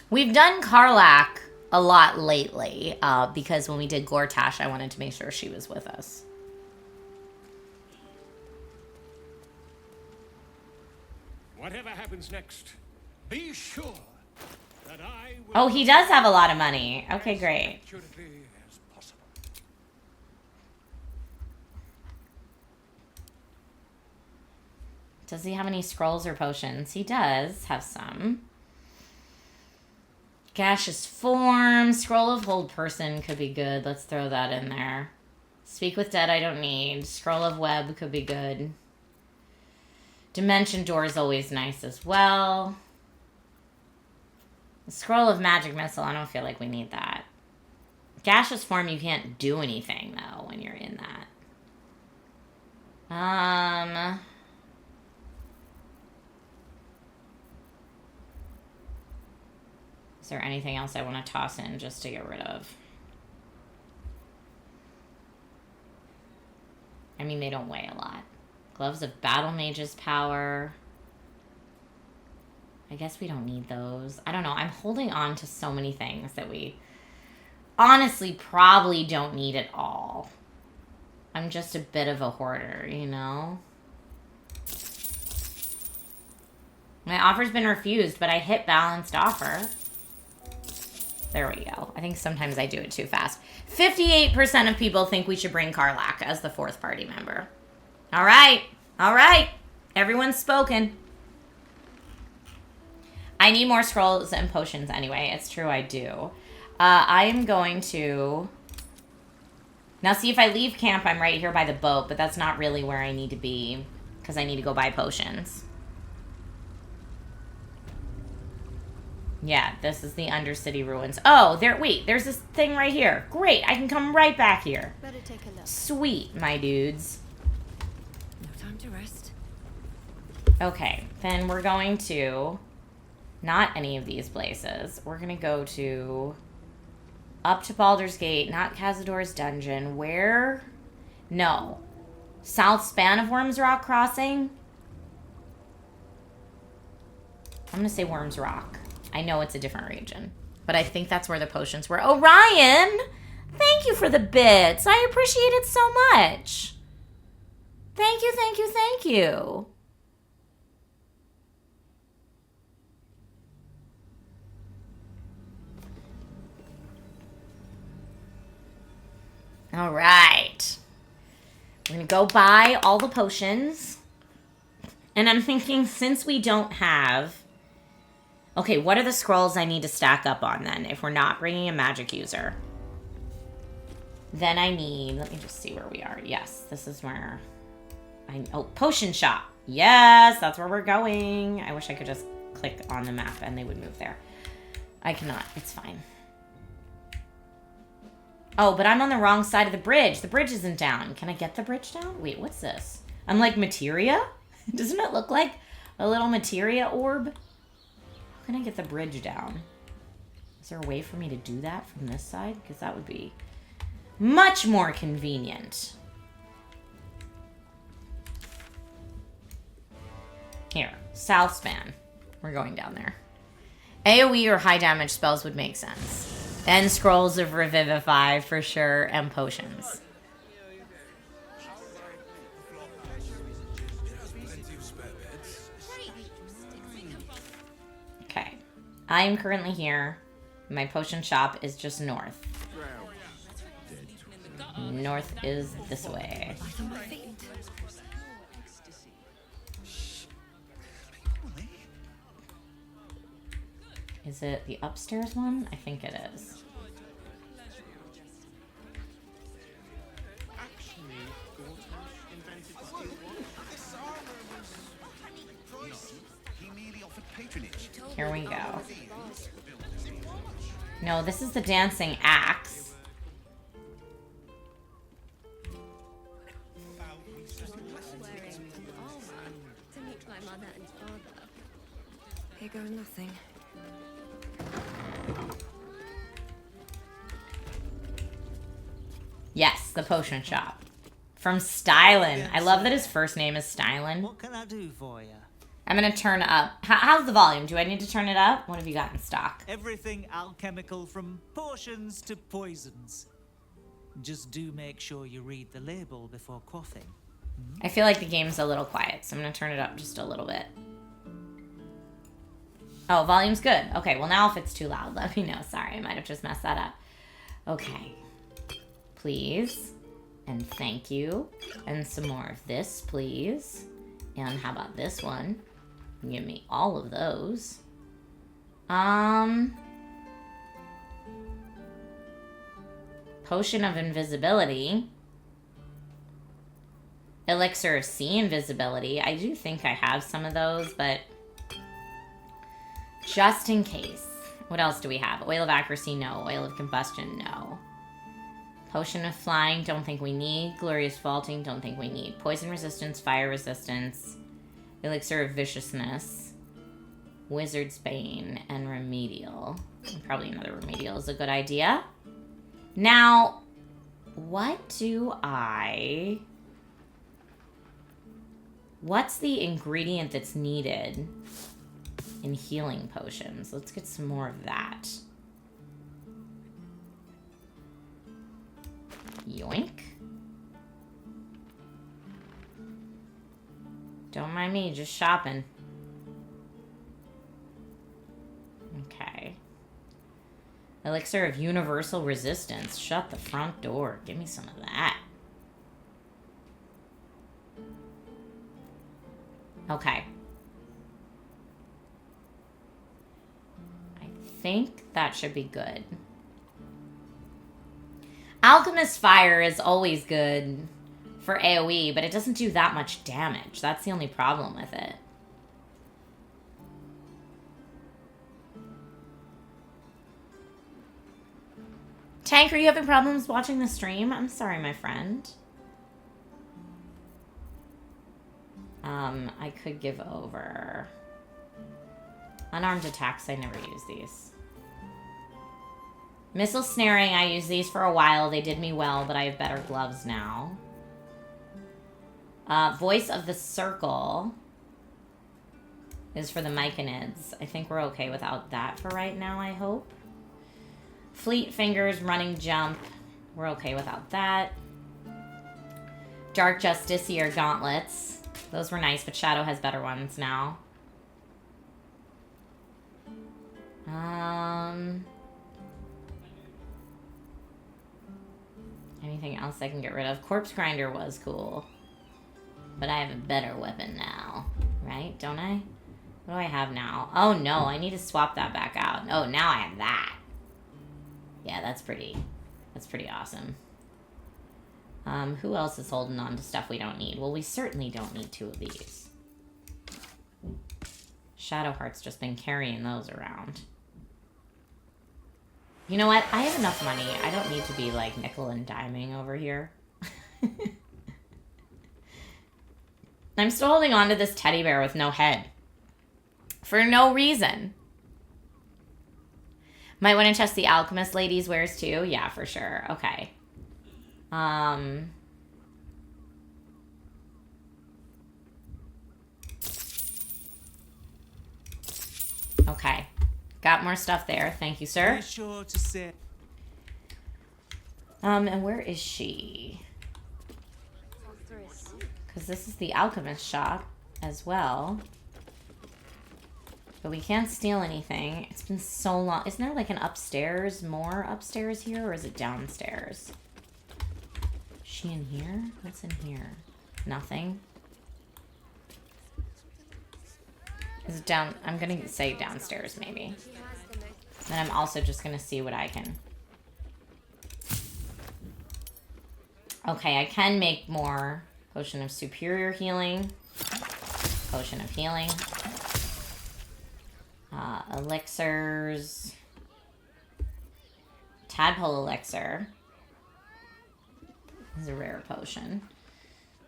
We've done Karlach a lot lately because when we did Gortash, I wanted to make sure she was with us. Whatever happens next, be sure that I will. Oh, he does have a lot of money. Okay, great. Accurately as possible. Does he have any scrolls or potions? He does have some. Gaseous form. Scroll of hold person could be good. Let's throw that in there. Speak with dead I don't need. Scroll of web could be good. Dimension door is always nice as well. Scroll of magic missile. I don't feel like we need that. Gaseous form, you can't do anything though when you're in that. Is there anything else I want to toss in just to get rid of? I mean, they don't weigh a lot. Gloves of Battle Mage's power. I guess we don't need those. I don't know. I'm holding on to so many things that we honestly probably don't need at all. I'm just a bit of a hoarder, you know? My offer's been refused, but I hit balanced offer. There we go. I think sometimes I do it too fast. 58% of people think we should bring Karlak as the 4th party member. All right. All right. Everyone's spoken. I need more scrolls and potions anyway. It's true, I do. I am going to... Now, see, if I leave camp, I'm right here by the boat, but that's not really where I need to be because I need to go buy potions. Yeah, this is the Undercity ruins. Oh, wait, there's this thing right here. Great, I can come right back here. Better take a look. Sweet, my dudes. No time to rest. Okay, then we're going to... Not any of these places. We're going to go to... Up to Baldur's Gate, not Cazador's Dungeon. Where? No. South span of Worms Rock Crossing? I'm going to say Worms Rock. I know it's a different region. But I think that's where the potions were. Oh, Ryan! Thank you for the bits. I appreciate it so much. Thank you, thank you, thank you. All right. We're going to go buy all the potions. And I'm thinking, since we don't have... Okay, what are the scrolls I need to stack up on then, if we're not bringing a magic user? Then I need... Let me just see where we are. Yes, this is where... Oh, potion shop. Yes, that's where we're going. I wish I could just click on the map and they would move there. I cannot. It's fine. Oh, but I'm on the wrong side of the bridge. The bridge isn't down. Can I get the bridge down? Wait, what's this? I'm like materia? Doesn't it look like a little materia orb? How can I get the bridge down? Is there a way for me to do that from this side? Because that would be much more convenient. Here, south span. We're going down there. AoE or high damage spells would make sense. And scrolls of Revivify for sure, and potions. Okay. I am currently here. My potion shop is just north. North is this way. Is it the upstairs one? I think it is. Here we go. No, this is the dancing axe. To meet my mother and father. Here goes nothing. Yes, the potion shop. From Stylin. I love that his first name is Stylin. What can I do for you? I'm going to turn up. How's the volume? Do I need to turn it up? What have you got in stock? Everything alchemical from potions to poisons. Just do make sure you read the label before quaffing. I feel like the game's a little quiet, so I'm going to turn it up just a little bit. Oh, volume's good. Okay, well now if it's too loud, let me know. Sorry, I might have just messed that up. Okay. Please. And thank you. And some more of this, please. And how about this one? Give me all of those. Potion of Invisibility. Elixir of Sea Invisibility. I do think I have some of those, but just in case. What else do we have? Oil of Accuracy, no. Oil of Combustion, no. Potion of Flying, don't think we need. Glorious Vaulting, don't think we need. Poison Resistance, Fire Resistance, Elixir of Viciousness, Wizard's Bane, and Remedial. Probably another Remedial is a good idea. Now, what's the ingredient that's needed in healing potions? Let's get some more of that. Yoink. Don't mind me, just shopping. Elixir of Universal Resistance. Shut the front door. Give me some of that. Okay. I think that should be good. Alchemist Fire is always good for AoE, but it doesn't do that much damage. That's the only problem with it. Tank, are you having problems watching the stream? I'm sorry, my friend. I could give over. Unarmed attacks, I never use these. Missile snaring, I used these for a while. They did me well, but I have better gloves now. Voice of the Circle is for the Myconids. I think we're okay without that for right now, I hope. Fleet Fingers, Running Jump. We're okay without that. Dark Justiciar Gauntlets. Those were nice, but Shadow has better ones now. Anything else I can get rid of? Corpse Grinder was cool. But I have a better weapon now. Right? Don't I? What do I have now? Oh no, I need to swap that back out. Oh, now I have that. Yeah, that's pretty awesome. Who else is holding on to stuff we don't need? Well, we certainly don't need 2 of these. Shadowheart's just been carrying those around. You know what? I have enough money. I don't need to be like nickel and diming over here. I'm still holding on to this teddy bear with no head. For no reason. Might want to test the Alchemist Ladies wares too. Yeah, for sure. Okay. Okay. Got more stuff there. Thank you, sir. Be sure to say. And where is she? Because this is the alchemist shop as well. But we can't steal anything. It's been so long. Isn't there like an upstairs, more upstairs here? Or is it downstairs? Is she in here? What's in here? Nothing. Is it down? I'm going to say downstairs maybe. Then I'm also just going to see what I can. Okay, I can make more. Potion of Superior Healing. Potion of Healing. Elixirs. Tadpole Elixir. This is a rare potion.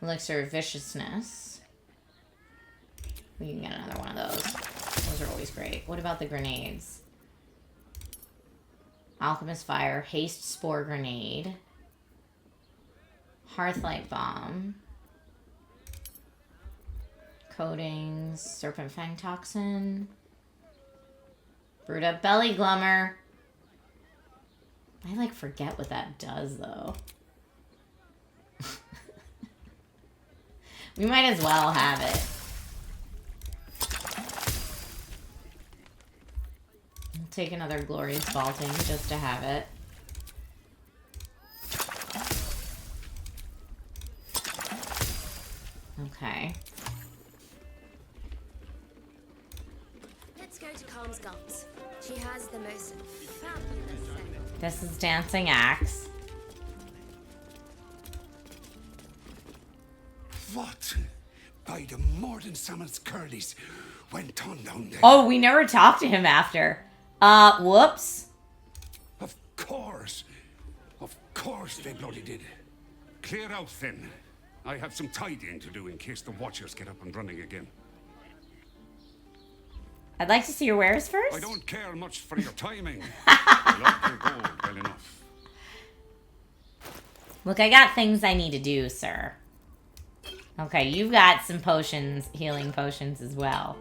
Elixir of Viciousness. We can get another one of those. Those are always great. What about the grenades? Alchemist Fire. Haste Spore Grenade. Hearthlight Bomb. Coatings. Serpent Fang Toxin. Brewed Up Belly Glummer. I like forget what that does though. We might as well have it. I'll take another Glorious Vaulting just to have it. Okay. Let's go to Calm's Gums. She has the most fabulous scent. This is Dancing Axe. What? By the Morden Salmon's curlies went on down there. Oh, we never talked to him after. Whoops. Of course. Of course they bloody did. Clear out then. I have some tidying to do in case the Watchers get up and running again. I'd like to see your wares first. I don't care much for your timing. I like your gold well enough. Look, I got things I need to do, sir. Okay, you've got some potions, healing potions as well.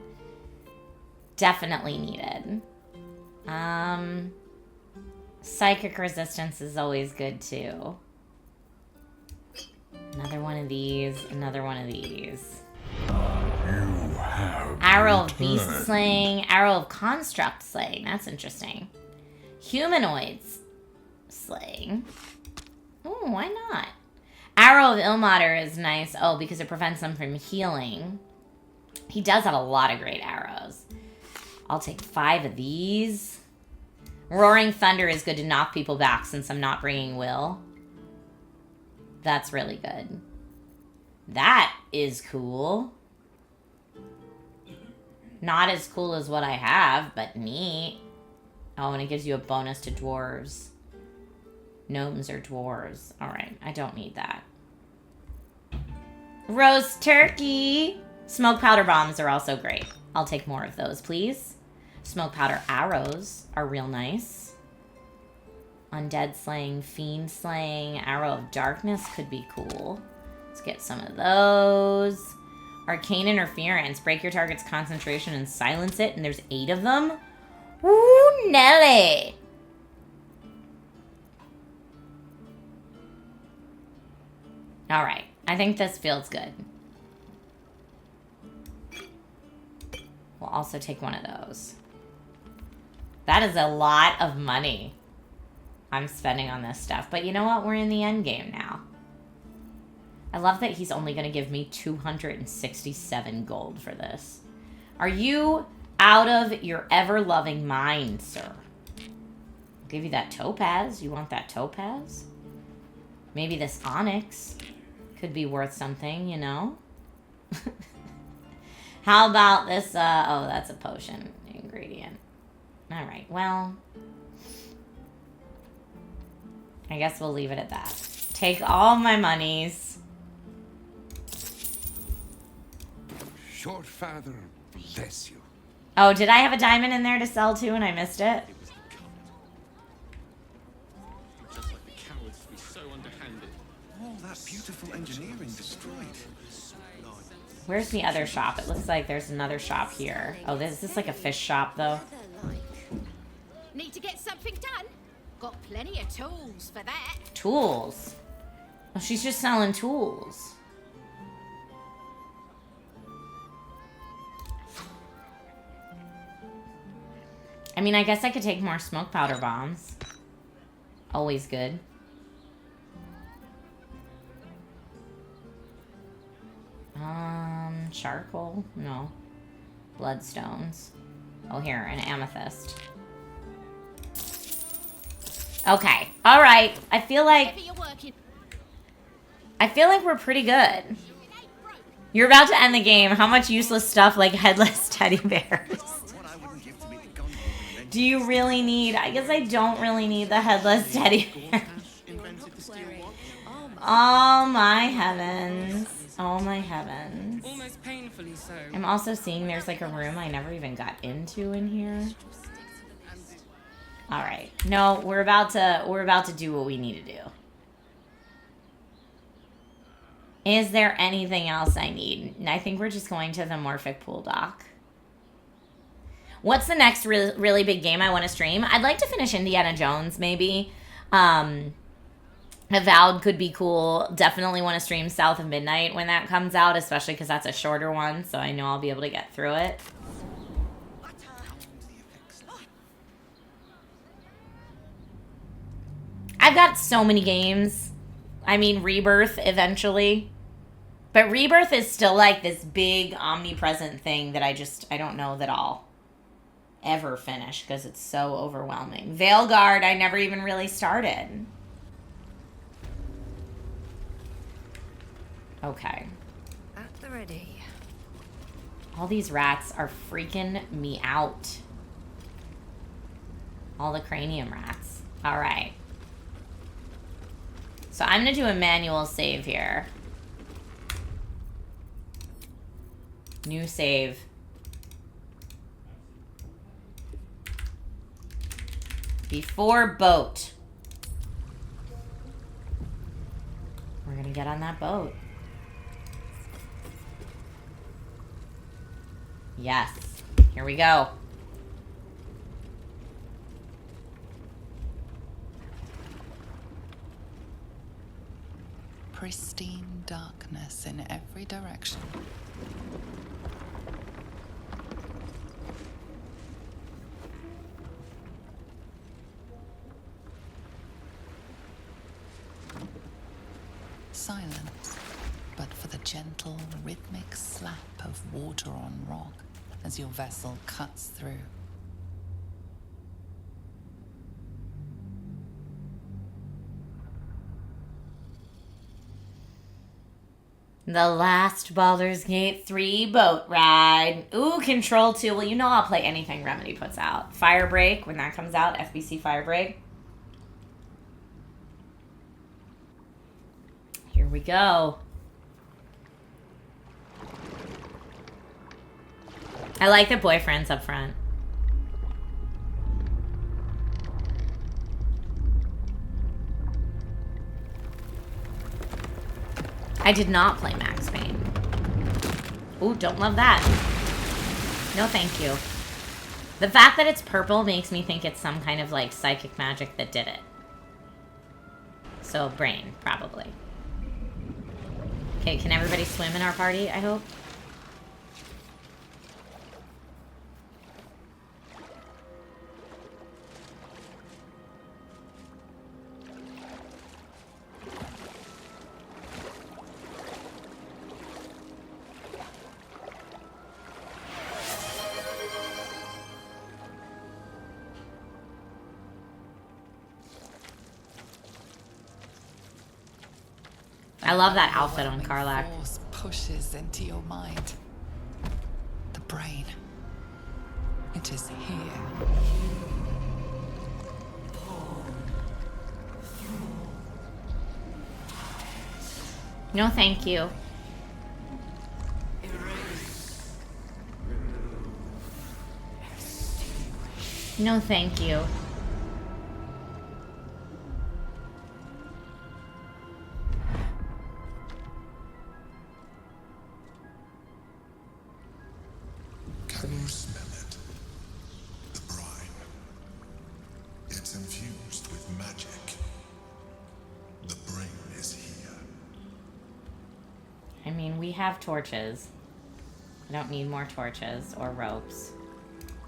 Definitely needed. Psychic resistance is always good too. Another one of these, another one of these. Arrow of Beast Slaying, Arrow of Construct Slaying. That's interesting. Humanoids. Slaying. Oh, why not? Arrow of Ilmater is nice. Oh, because it prevents them from healing. He does have a lot of great arrows. I'll take 5 of these. Roaring Thunder is good to knock people back since I'm not bringing Will. That's really good. That is cool. Not as cool as what I have, but neat. Oh, and it gives you a bonus to dwarves. Gnomes or dwarves. Alright, I don't need that. Roast turkey! Smoke powder bombs are also great. I'll take more of those, please. Smoke powder arrows are real nice. Undead slaying, fiend slaying, arrow of darkness could be cool. Let's get some of those. Arcane interference. Break your target's concentration and silence it, and there's 8 of them. Woo, Nelly! Alright, I think this feels good. We'll also take one of those. That is a lot of money I'm spending on this stuff. But you know what? We're in the end game now. I love that he's only going to give me 267 gold for this. Are you out of your ever-loving mind, sir? I'll give you that topaz. You want that topaz? Maybe this onyx could be worth something, you know? How about this? Oh, that's a potion ingredient. All right, well, I guess we'll leave it at that. Take all my monies. Short father, bless you. Oh, did I have a diamond in there to sell too and I missed it? Just like the cowards to be so underhanded. All that beautiful engineering destroyed. Where's the other shop? It looks like there's another shop here. Oh, is this like a fish shop though? Need to get something done? Got plenty of tools for that. Tools? Oh, she's just selling tools. I mean, I guess I could take more smoke powder bombs. Always good. Charcoal? No. Bloodstones. Oh, here, an amethyst. Okay. All right. I feel like we're pretty good. You're about to end the game. How much useless stuff like headless teddy bears? Do you really need... I guess I don't really need the headless teddy bears. Oh my heavens. Oh my heavens. Almost painfully so. I'm also seeing there's like a room I never even got into in here. All right. No, we're about to do what we need to do. Is there anything else I need? I think we're just going to the Morphic Pool dock. What's the next really big game I want to stream? I'd like to finish Indiana Jones, maybe. Avowed could be cool. Definitely want to stream South of Midnight when that comes out, especially because that's a shorter one, so I know I'll be able to get through it. I've got so many games. I mean, Rebirth eventually. But Rebirth is still like this big omnipresent thing that I don't know that I'll ever finish because it's so overwhelming. Veilguard, I never even really started. Okay. At the ready. All these rats are freaking me out. All the cranium rats. All right. So I'm going to do a manual save here. New save. Before boat. We're going to get on that boat. Yes. Here we go. Pristine darkness in every direction. silence, but for the gentle, rhythmic slap of water on rock as your vessel cuts through. The last Baldur's Gate 3 boat ride. Ooh, Control 2. Well, you know I'll play anything Remedy puts out. Firebreak, when that comes out, FBC Firebreak. Here we go. I like the boyfriends up front. I did not play Max Payne. Ooh, don't love that. No, thank you. The fact that it's purple makes me think it's some kind of, like, psychic magic that did it. So, brain, probably. Okay, can everybody swim in our party, I hope? I love that outfit on Karlach. Force pushes into your mind. The brain. It is here. No, thank you. No, thank you. Can you smell it? The brine. It's infused with magic. The brain is here. I mean, we have torches. I don't need more torches or ropes.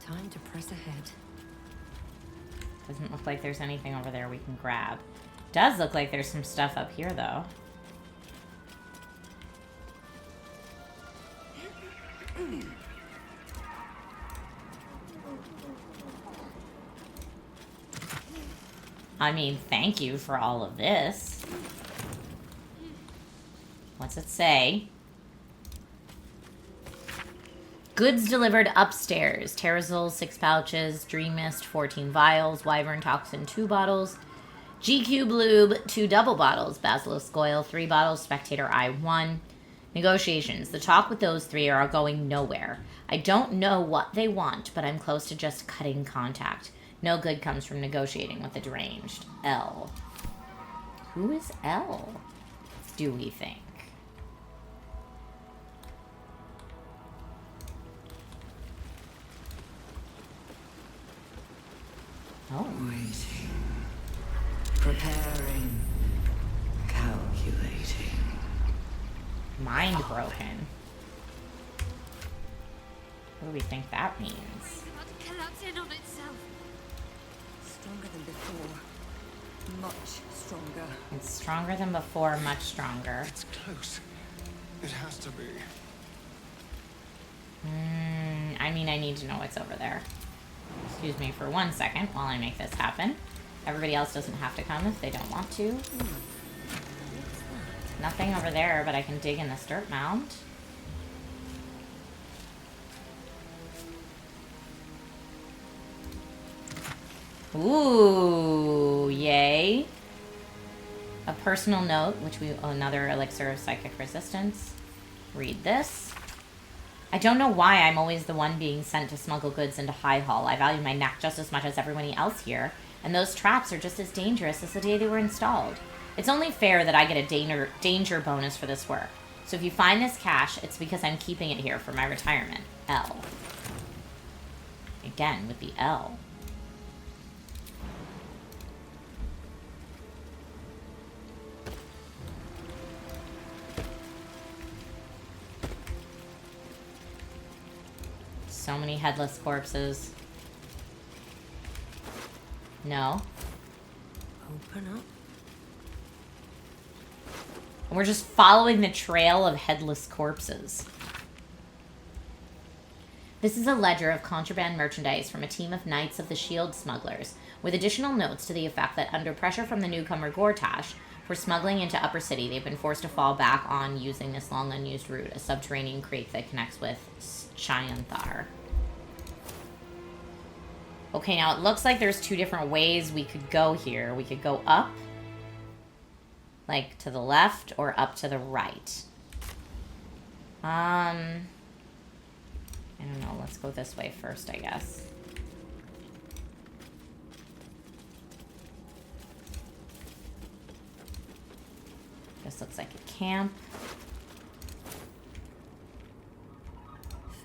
Time to press ahead. Doesn't look like there's anything over there we can grab. Does look like there's some stuff up here, though. I mean, thank you for all of this. What's it say? Goods delivered upstairs. Terrazol, 6 pouches. Dream Mist, 14 vials. Wyvern Toxin, 2 bottles. GQ Lube, 2 double bottles. Basilisk Oil, 3 bottles. Spectator Eye, 1. Negotiations. The talk with those 3 are going nowhere. I don't know what they want, but I'm close to just cutting contact. No good comes from negotiating with the deranged. L. Who is L, do we think? Oh. Waiting. Preparing. Calculating. Mind broken. What do we think that means? About to collapse in on itself. Stronger than before. Much stronger. It's stronger than before, much stronger. It's close. It has to be. I mean, I need to know what's over there. Excuse me for 1 second while I make this happen. Everybody else doesn't have to come if they don't want to. Nothing over there, but I can dig in this dirt mound. Ooh, yay. A personal note, which we another elixir of psychic resistance. Read this. I don't know why I'm always the one being sent to smuggle goods into High Hall. I value my knack just as much as everybody else here, and those traps are just as dangerous as the day they were installed. It's only fair that I get a danger bonus for this work. So if you find this cash, it's because I'm keeping it here for my retirement. L. Again, with the L. So many headless corpses. No. Open up. And we're just following the trail of headless corpses. This is a ledger of contraband merchandise from a team of Knights of the Shield smugglers, with additional notes to the effect that under pressure from the newcomer Gortash for smuggling into Upper City, they've been forced to fall back on using this long unused route, a subterranean creek that connects with Chyanthar. Okay, now it looks like there's two different ways we could go here. We could go up, like to the left, or up to the right. I don't know. Let's go this way first, I guess. This looks like a camp.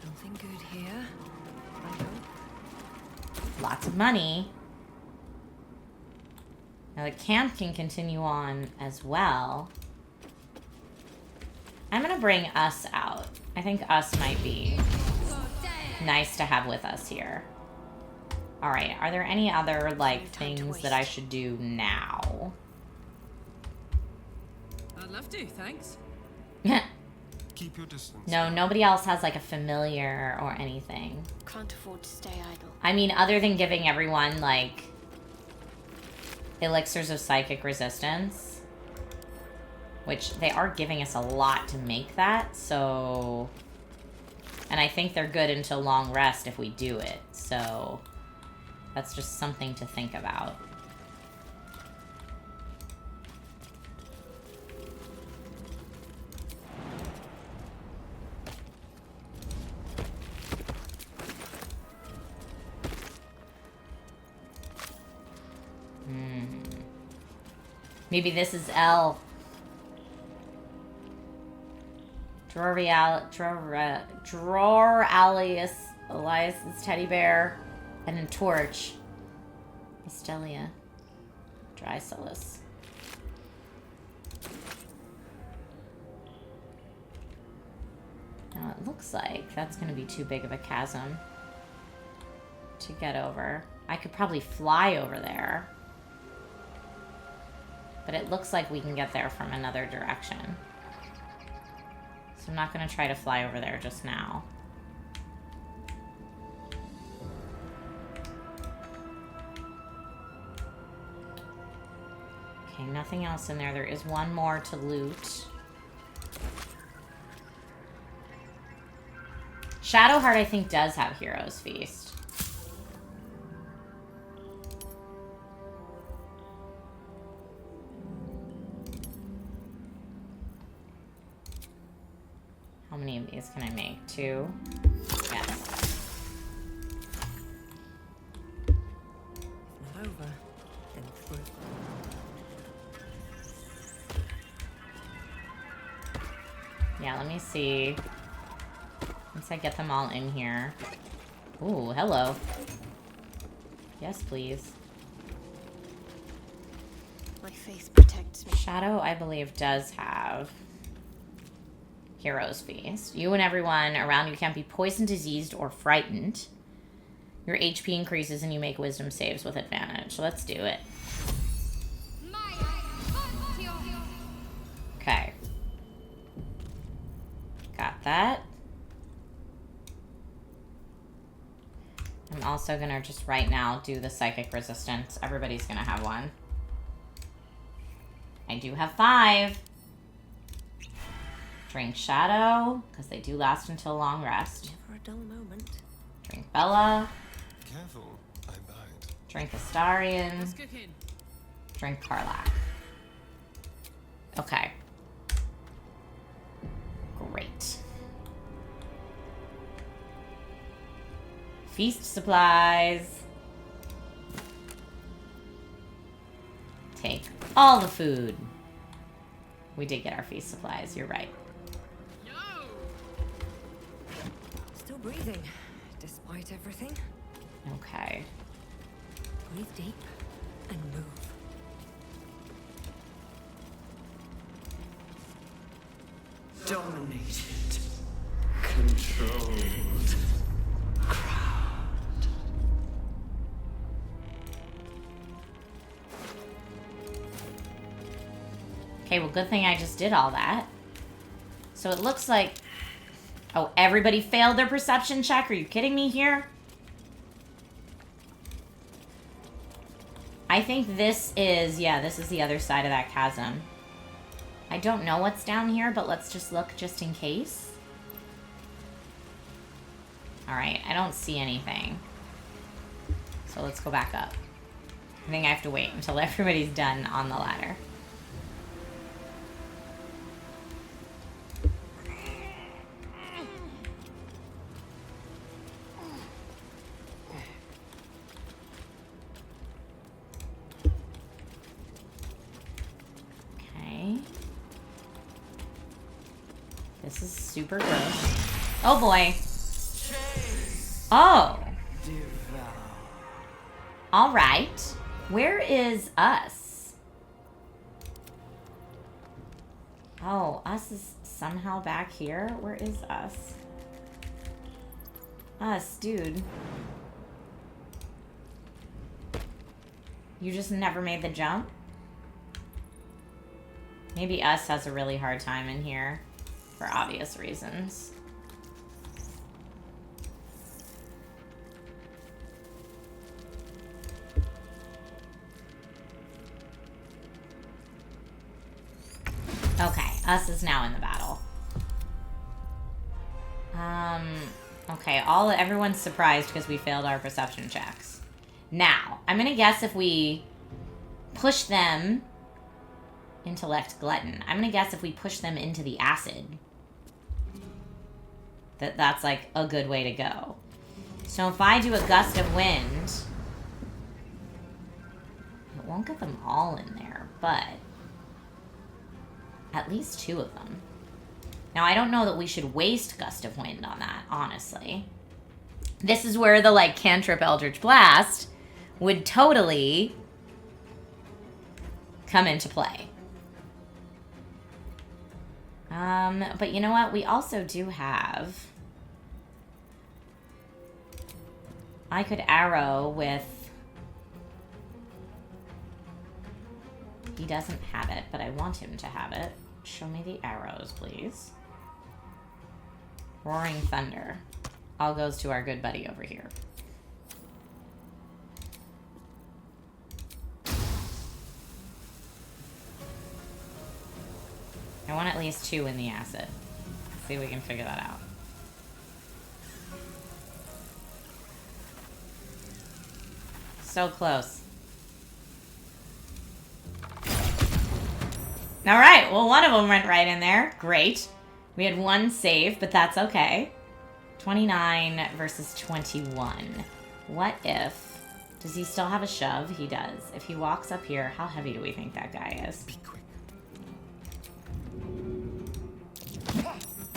Something good here. Lots of money. Now the camp can continue on as well. I'm gonna bring us out. I think us might be nice to have with us here. Alright, are there any other, like, things that I should do now? I'd love to, thanks. Keep your distance. No, nobody else has, like, a familiar or anything. Can't afford to stay idle. I mean, other than giving everyone, like, elixirs of psychic resistance. Which, they are giving us a lot to make that, so... And I think they're good until long rest if we do it, so... That's just something to think about. Maybe this is L. Drawer Elias's teddy bear. And a torch. Estelia. Drysalis. Now it looks like that's going to be too big of a chasm to get over. I could probably fly over there. But it looks like we can get there from another direction. So I'm not going to try to fly over there just now. Okay, nothing else in there. There is one more to loot. Shadowheart, I think, does have Hero's Feast. How many of these can I make? 2? Yes. Not over, then through. Yeah, let me see. Once I get them all in here. Ooh, hello. Yes, please. My faith protects me. Shadow, I believe, does have Hero's Feast. You and everyone around you can't be poisoned, diseased, or frightened. Your HP increases and you make wisdom saves with advantage. Let's do it. Okay. Got that. I'm also gonna just right now do the psychic resistance. Everybody's gonna have one. I do have 5. Drink Shadow, because they do last until long rest. Never a dull moment. Drink Bella. Careful, I bite. Drink Astarion. Drink Karlach. Okay. Great. Feast supplies. Take all the food. We did get our feast supplies, you're right. Still breathing, despite everything. Okay. Breathe deep and move. Dominated. Controlled. Crowned. Okay, well, good thing I just did all that. So it looks like... Oh, everybody failed their perception check? Are you kidding me here? I think this is... Yeah, this is the other side of that chasm. I don't know what's down here, but let's just look just in case. Alright, I don't see anything. So let's go back up. I think I have to wait until everybody's done on the ladder. Okay. This is super gross. Oh boy. Oh. All right. Where is us? Oh, us is somehow back here. Where is us? Us, dude. You just never made the jump? Maybe us has a really hard time in here for obvious reasons. Okay, us is now in the battle. Okay, everyone's surprised because we failed our perception checks. Now, I'm gonna guess if we push them... Intellect glutton. I'm gonna guess if we push them into the acid, that's like a good way to go. So if I do a gust of wind, it won't get them all in there, but at least 2 of them. Now I don't know that we should waste gust of wind on that, honestly. This is where the like cantrip Eldritch Blast would totally come into play. But you know what? We also do have... I could arrow with... He doesn't have it, but I want him to have it. Show me the arrows, please. Roaring Thunder. All goes to our good buddy over here. I want at least 2 in the acid. Let's see if we can figure that out. So close. Alright, well one of them went right in there. Great. We had 1 save, but that's okay. 29 versus 21. What if... Does he still have a shove? He does. If he walks up here, how heavy do we think that guy is? Be quick.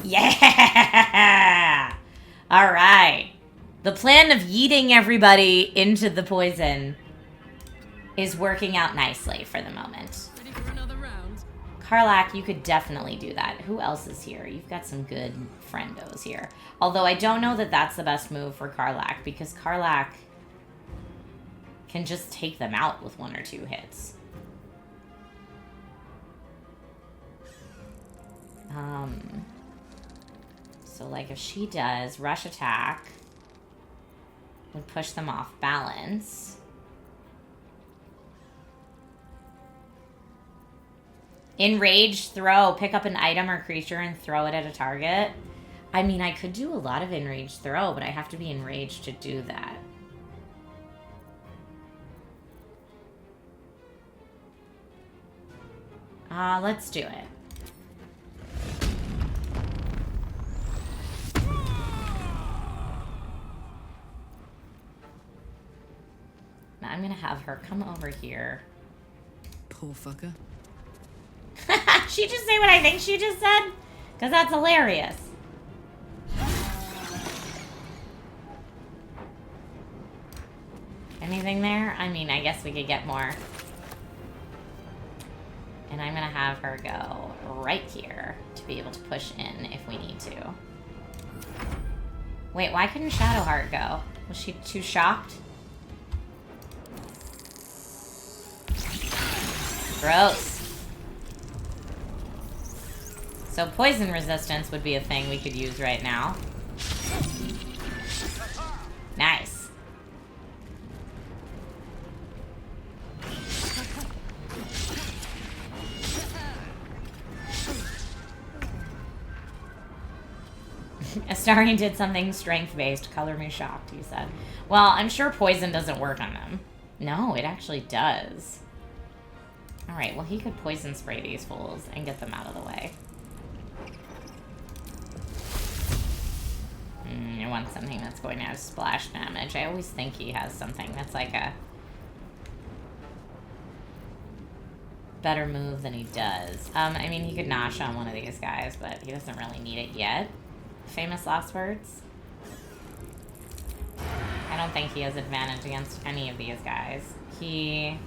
Yeah! Alright. The plan of yeeting everybody into the poison is working out nicely for the moment. Ready for another round? Karlach, you could definitely do that. Who else is here? You've got some good friendos here. Although I don't know that that's the best move for Karlach, because Karlach can just take them out with 1 or 2 hits. So like if she does rush attack, would push them off balance. Enraged throw, pick up an item or creature and throw it at a target. I mean, I could do a lot of enraged throw, but I have to be enraged to do that. Let's do it. Now I'm gonna have her come over here. Poor fucker. She just say what I think she just said? Because that's hilarious. Anything there? I mean, I guess we could get more. And I'm gonna have her go right here to be able to push in if we need to. Wait, why couldn't Shadowheart go? Was she too shocked? Gross. So poison resistance would be a thing we could use right now. Nice. Astarion did something strength-based. Color me shocked, he said. Well, I'm sure poison doesn't work on them. No, it actually does. Alright, well, he could poison spray these fools and get them out of the way. I want something that's going to have splash damage. I always think he has something that's like a better move than he does. I mean, he could Nosh on one of these guys, but he doesn't really need it yet. Famous last words? I don't think he has advantage against any of these guys. He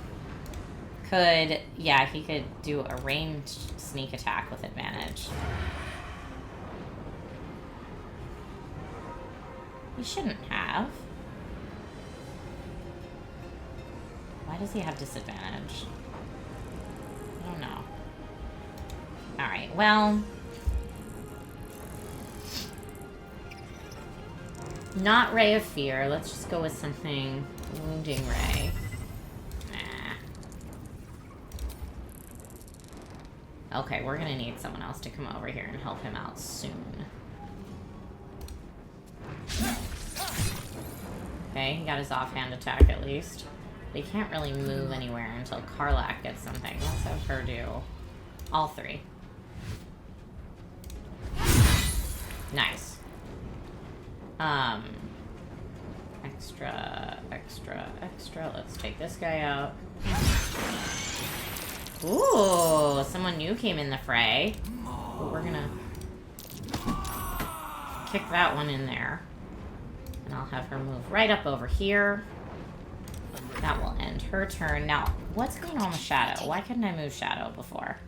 could, yeah, he could do a ranged sneak attack with advantage. He shouldn't have. Why does he have disadvantage? I don't know. Alright, well. Not Ray of Fear. Let's just go with something. Wounding Ray. Nah. Okay, we're gonna need someone else to come over here and help him out soon. Okay, he got his offhand attack at least. But he can't really move anywhere until Karlak gets something. Let's have her do all three. Nice. Extra. Let's take this guy out. Ooh, someone new came in the fray. But we're gonna kick that one in there. And I'll have her move right up over here. That will end her turn. Now, what's going on with Shadow? Why couldn't I move Shadow before?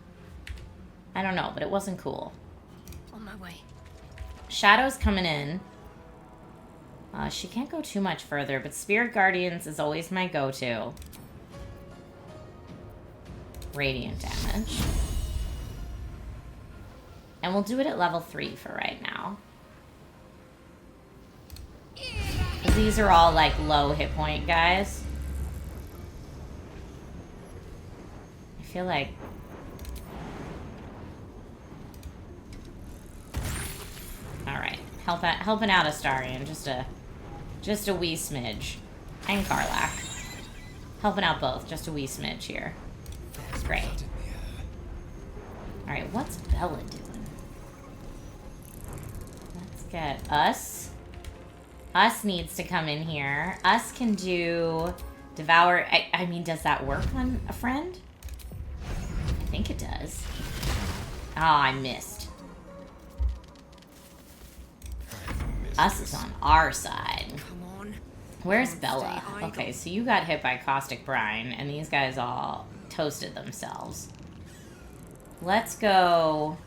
I don't know, but it wasn't cool. On my way. Shadow's coming in. She can't go too much further, but Spirit Guardians is always my go-to. Radiant damage. And we'll do it at level 3 for right now. These are all, like, low hit point guys. I feel like... Alright. Helping out Astarion. Just a wee smidge. And Karlak. Helping out both. Just a wee smidge here. Great. Alright, what's Bella doing? Let's get Us. Us needs to come in here. Us can do Devour. I mean, does that work on a friend? I think it does. Oh, I missed. Us is on our side. Where's Bella? Okay, so you got hit by Caustic Brine, and these guys all toasted themselves. Let's go...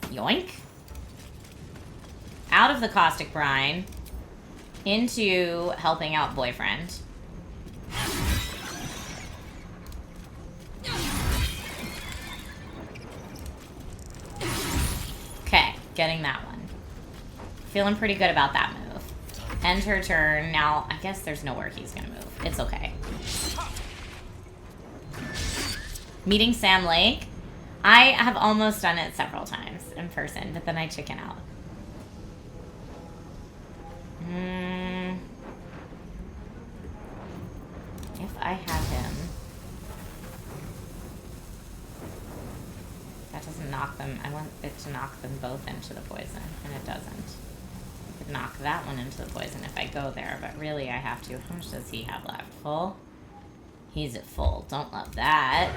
Yoink. Out of the Caustic Brine. Into helping out boyfriend. Okay, getting that one. Feeling pretty good about that move. End her turn. Now, I guess there's nowhere he's gonna move. It's okay. Meeting Sam Lake. I have almost done it several times in person, but then I chicken out. If I have him... That doesn't knock them. I want it to knock them both into the poison, and it doesn't. I could knock that one into the poison if I go there, but really I have to. How much does he have left? Full? He's at full. Don't love that.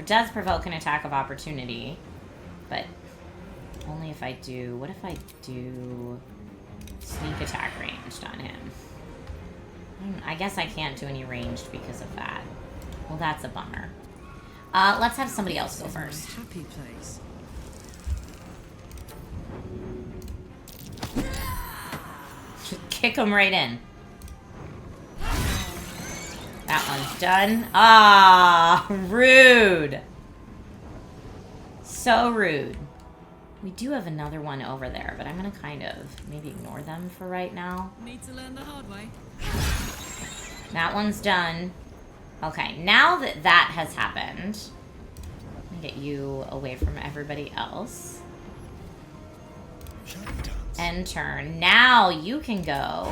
Does provoke an attack of opportunity, but only if I do... What if I do sneak attack ranged on him? I guess I can't do any ranged because of that. Well, that's a bummer. Let's have somebody else go first. Happy place. Kick him right in. That one's done. Ah, rude. So rude. We do have another one over there, but I'm going to kind of maybe ignore them for right now. Need to learn the hard way. That one's done. Okay, now that that has happened, let me get you away from everybody else. End turn. Now you can go.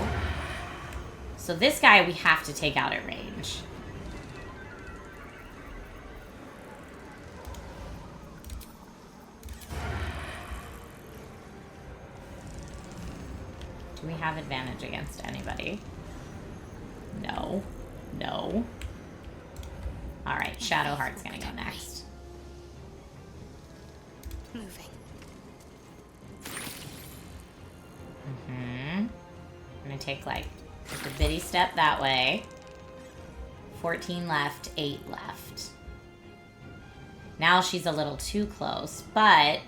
So this guy we have to take out at range. Do we have advantage against anybody? No. No. Alright, Shadowheart's gonna go next. Moving. I'm gonna take like just a bitty step that way. 14 left, 8 left. Now she's a little too close, but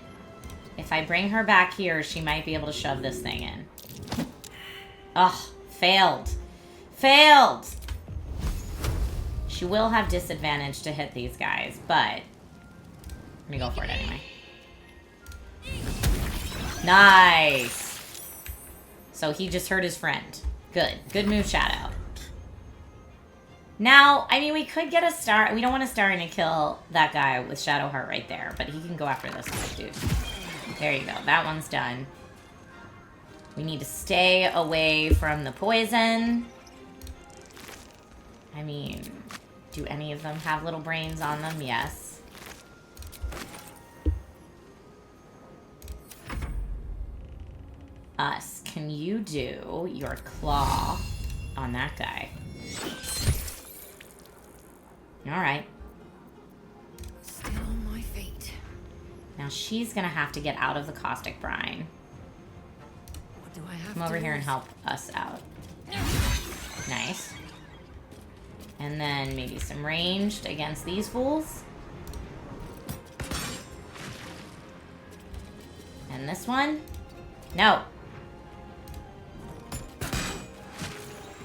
if I bring her back here, she might be able to shove this thing in. Ugh, failed. Failed! She will have disadvantage to hit these guys, but I'm gonna go for it anyway. Nice! So he just hurt his friend. Good. Good move, Shadow. Now, I mean, we could get a star. We don't want a star and kill that guy with Shadowheart right there, but he can go after this one, dude. There you go. That one's done. We need to stay away from the poison. I mean, do any of them have little brains on them? Yes. Us, can you do your claw on that guy? Alright. Still on my feet. Now she's gonna have to get out of the caustic brine. What do I have Come over here and help us out. Nice. And then maybe some ranged against these fools. And this one? No.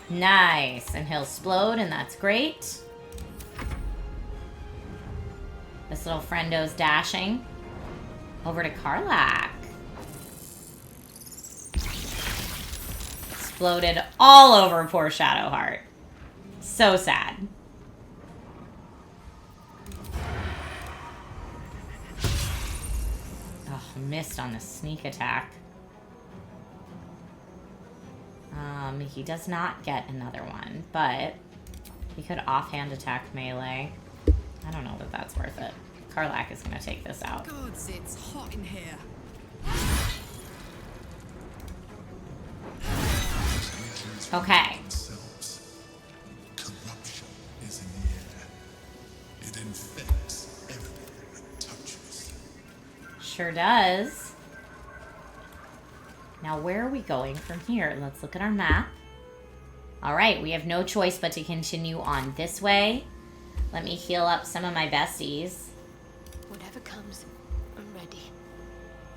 Nice. And he'll explode, and that's great. This little friendo's dashing over to Karlach. Exploded all over poor Shadowheart. So sad. Oh, missed on the sneak attack. He does not get another one, but he could offhand attack melee. I don't know that that's worth it. Karlach is going to take this out. Gods, it's hot in here. Okay. Corruption is in the air. It infects everything it touches. Sure does. Now, where are we going from here? Let's look at our map. All right, we have no choice but to continue on this way. Let me heal up some of my besties. Whatever comes, I'm ready.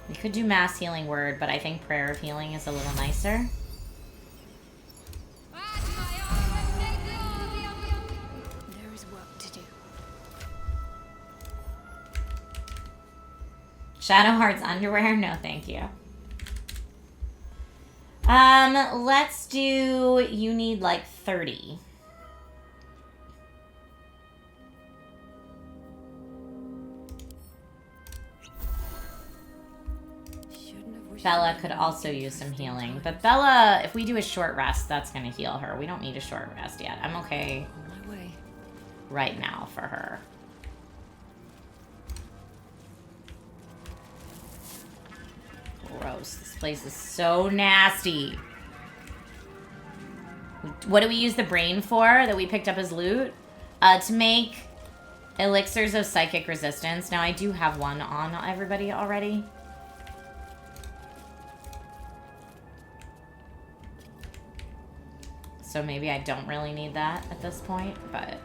We could do mass healing word, but I think prayer of healing is a little nicer. There is work to do. Shadowheart's underwear? No, thank you. Let's do, you need like 30. Bella could also use some healing. But Bella, if we do a short rest, that's going to heal her. We don't need a short rest yet. I'm okay On my way. right now for her. Gross. This place is so nasty. What do we use the brain for that we picked up as loot? To make elixirs of psychic resistance. Now, I do have one on everybody already. So maybe I don't really need that at this point, but...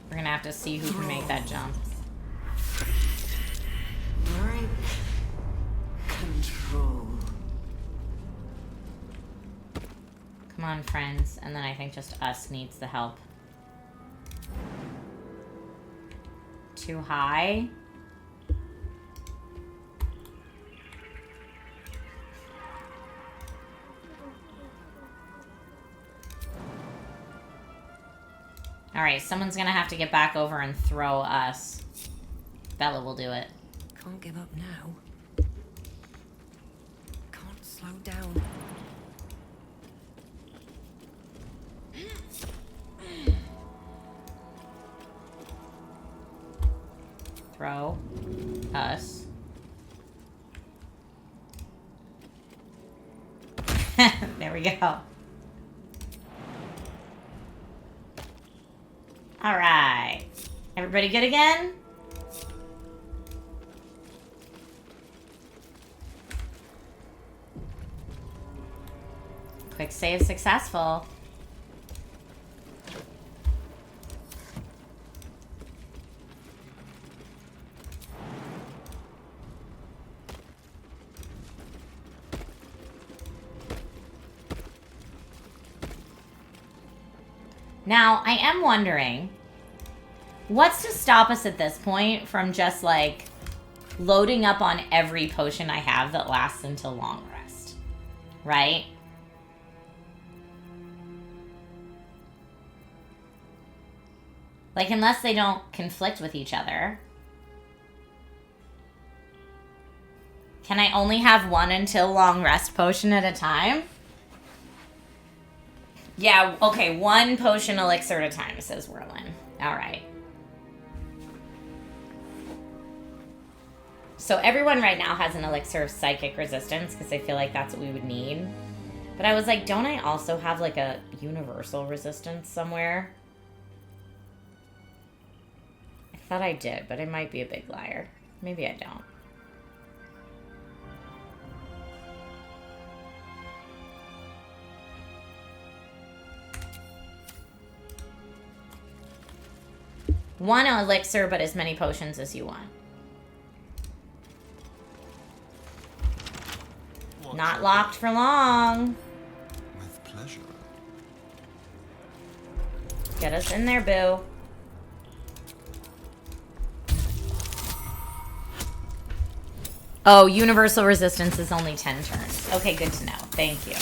We're gonna have to see who can make that jump. Come on, friends. And then I think just us needs the help. Too high? Alright, someone's gonna have to get back over and throw us. Bella will do it. Can't give up now. Can't slow down. Throw us. There we go. All right. Everybody good again? Quick save successful. Now, I am wondering, what's to stop us at this point from just, like, loading up on every potion I have that lasts until long rest? Right? Like, unless they don't conflict with each other. Can I only have one until long rest potion at a time? Yeah, okay, one potion elixir at a time, says Werlin. Alright. So everyone right now has an elixir of psychic resistance, because I feel like that's what we would need. But I was like, don't I also have, like, a universal resistance somewhere? I thought I did, but I might be a big liar. Maybe I don't. One elixir, but as many potions as you want. Not locked for long. With pleasure. Get us in there, boo. Oh, universal resistance is only 10 turns. Okay, good to know. Thank you.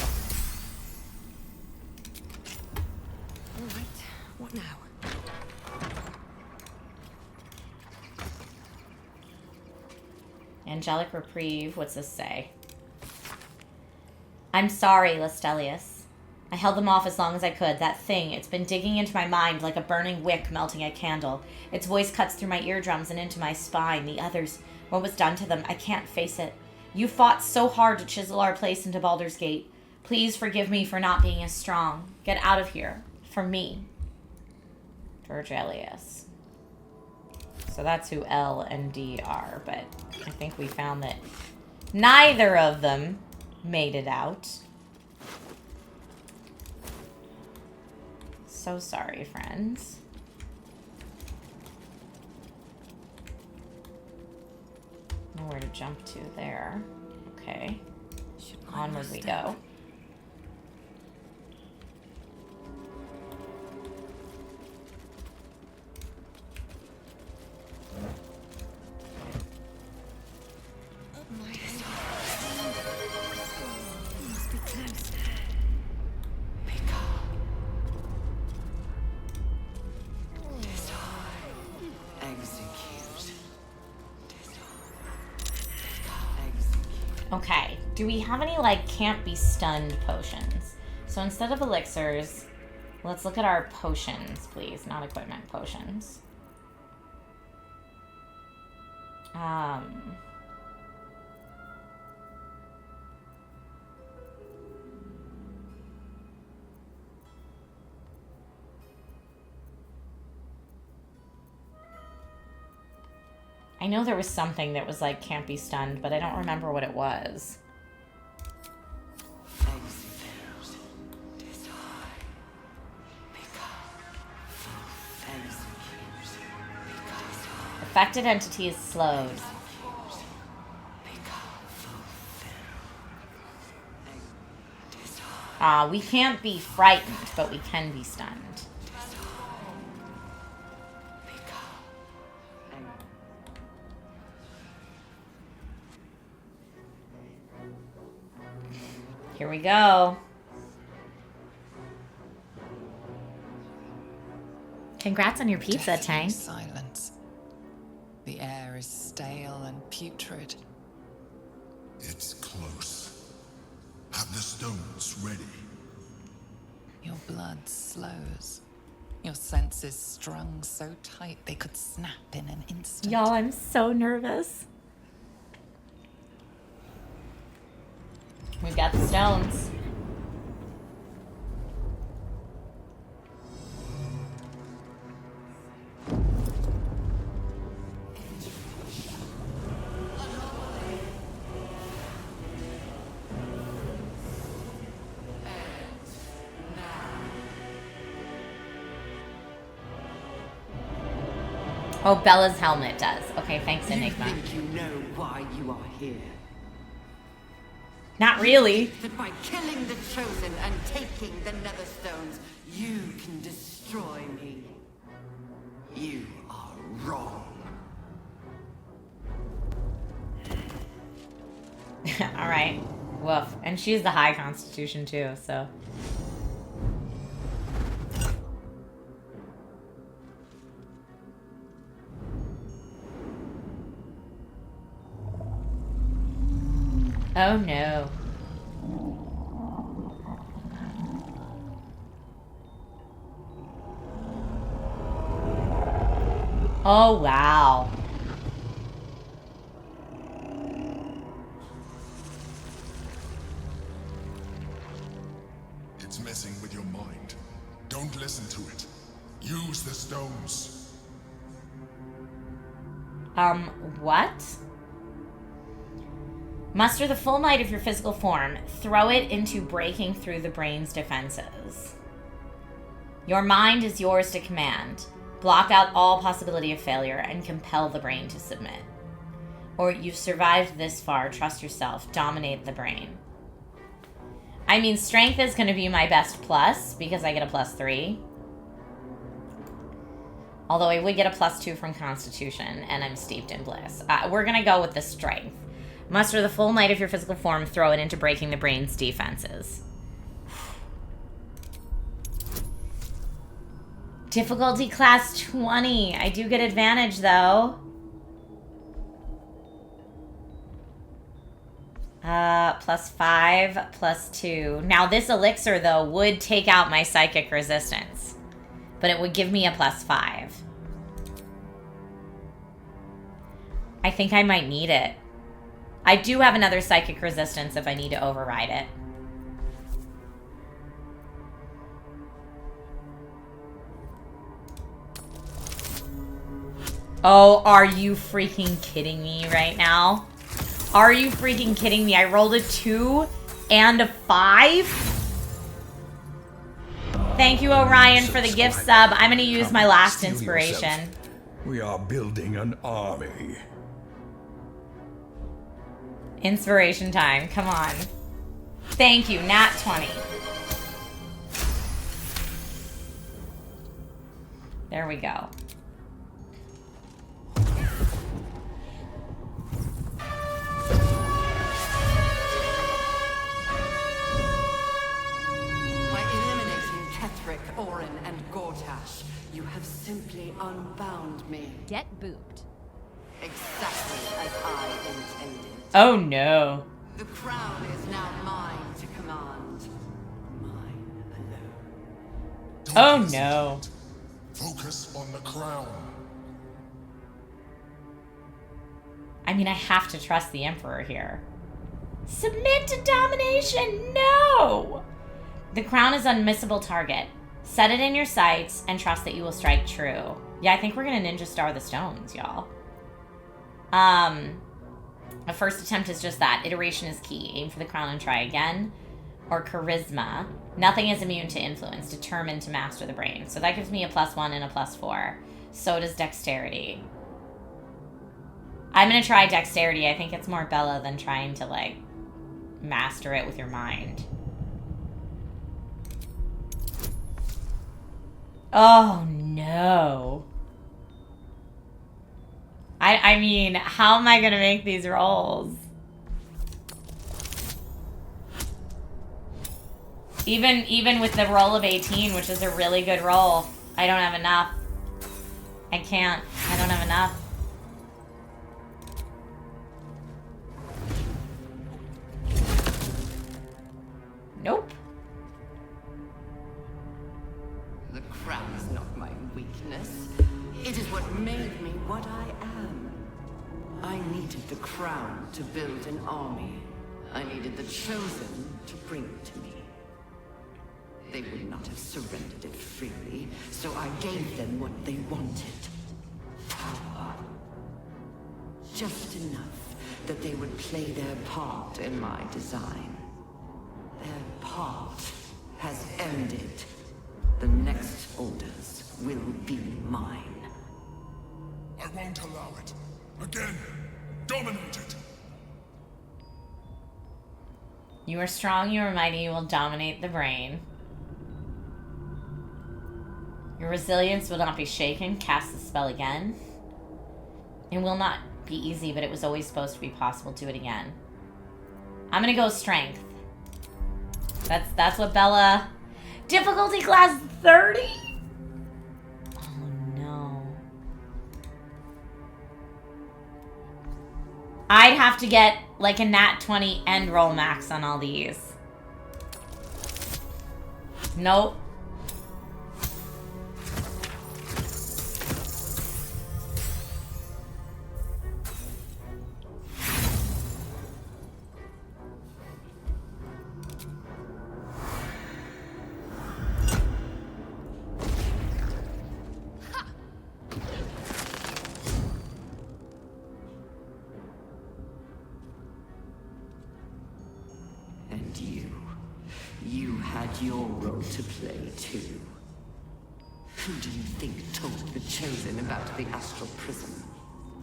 All right, what now? Angelic reprieve. What's this say? I'm sorry, Lestelius. I held them off as long as I could. That thing, it's been digging into my mind like a burning wick melting a candle. Its voice cuts through my eardrums and into my spine. The others, what was done to them, I can't face it. You fought so hard to chisel our place into Baldur's Gate. Please forgive me for not being as strong. Get out of here. For me. Virgilius. So that's who L and D are, but I think we found that neither of them made it out. So sorry, friends. Nowhere to jump to there. Okay. Onward we go. Okay, do we have any, like, can't be stunned potions? So instead of elixirs, let's look at our potions, please. Not equipment, potions. I know there was something that was like can't be stunned, but I don't remember what it was. Affected entity is slowed. We can't be frightened, but we can be stunned. Here we go. Congrats on your pizza, Deathly Tang. silence. The air is stale and putrid. It's close. Have the stones ready. Your blood slows. Your senses strung so tight they could snap in an instant. Y'all, I'm so nervous. We've got the stones. Oh, Bella's helmet does. Okay, thanks, Enigma. You think you know why you are here? Not really. That by killing the Chosen and taking the Netherstones, you can destroy me. You are wrong. Alright. Woof. And she's the high constitution too, so. Oh no. Oh wow. It's messing with your mind. Don't listen to it. Use the stones. What? Muster the full might of your physical form. Throw it into breaking through the brain's defenses. Your mind is yours to command. Block out all possibility of failure and compel the brain to submit. Or you've survived this far, trust yourself, dominate the brain. I mean, strength is going to be my best plus because I get a +3. Although I would get a +2 from Constitution and I'm steeped in bliss. We're going to go with the strength. Muster the full might of your physical form, throw it into breaking the brain's defenses. Difficulty class 20. I do get advantage though. +5, +2. Now this elixir though would take out my psychic resistance, but it would give me a +5. I think I might need it. I do have another psychic resistance if I need to override it. Oh, are you freaking kidding me right now? Are you freaking kidding me? I rolled a 2 and a 5? Thank you, Orion, for the gift sub. I'm going to use my last inspiration. We are building an army. Inspiration time. Come on. Thank you. Nat 20. There we go. By eliminating Ketheric, Orin, and Gortash, you have simply unbound me. Get booped. Exactly as I intended. Oh no. The crown is now mine to command. Mine alone. Oh no. Focus on the crown. I mean, I have to trust the Emperor here. Submit to domination! No! The crown is unmissable target. Set it in your sights and trust that you will strike true. Yeah, I think we're gonna ninja star the stones, y'all. A first attempt is just that. Iteration is key. Aim for the crown and try again. Or charisma. Nothing is immune to influence. Determined to master the brain. So that gives me a +1 and a +4. So does dexterity. I'm gonna try dexterity. I think it's more Bella than trying to, like, master it with your mind. Oh, no. I mean, how am I going to make these rolls? Even with the roll of 18, which is a really good roll, I don't have enough. I can't. I don't have enough. Nope. The crown is not my weakness. It is what made me what I am. I needed the crown to build an army. I needed the chosen to bring it to me. They would not have surrendered it freely, so I gave them what they wanted. Power. Just enough that they would play their part in my design. Their part has ended. The next orders will be mine. I won't allow it. Again, dominate it. You are strong, you are mighty, you will dominate the brain. Your resilience will not be shaken. Cast the spell again. It will not be easy, but it was always supposed to be possible. Do it again. I'm gonna go strength. That's what Bella... Difficulty class 30? Oh no. I'd have to get like a nat 20 end roll max on all these. Nope. And you had your role to play too. Who do you think told the Chosen about the Astral Prism?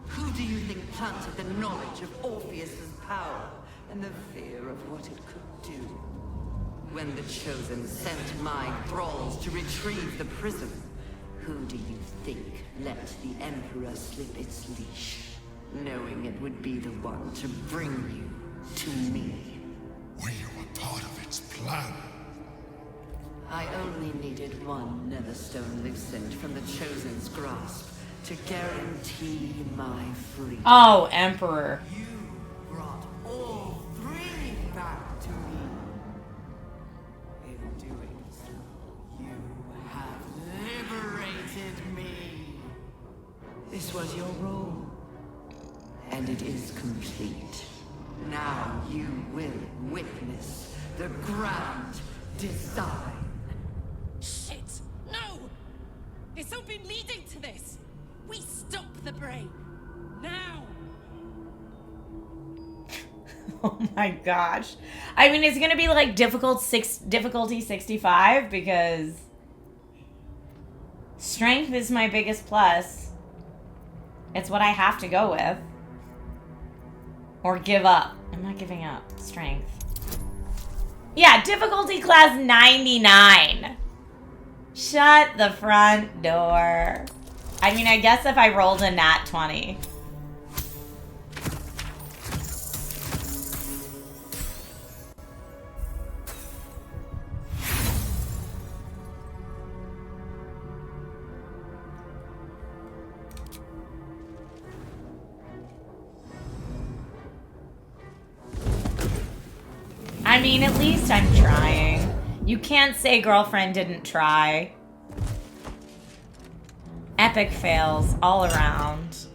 Who do you think planted the knowledge of Orpheus's power and the fear of what it could do? When the Chosen sent my thralls to retrieve the prism, who do you think let the Emperor slip its leash, knowing it would be the one to bring you to me? We were part of its plan. I only needed one Netherstone loosened from the Chosen's grasp to guarantee my freedom. Oh, Emperor. You brought all three back to me. In doing so, you have liberated me. This was your role, and it is complete. Now you will witness the grand design. Shit! No! It's all been leading to this. We stop the brain. Now! Oh my gosh. I mean, it's gonna be like difficulty 65 because strength is my biggest plus. It's what I have to go with. Or give up. I'm not giving up. Strength. Yeah, difficulty class 99. Shut the front door. I mean, I guess if I rolled a nat 20. I mean, at least I'm trying. You can't say girlfriend didn't try. Epic fails all around.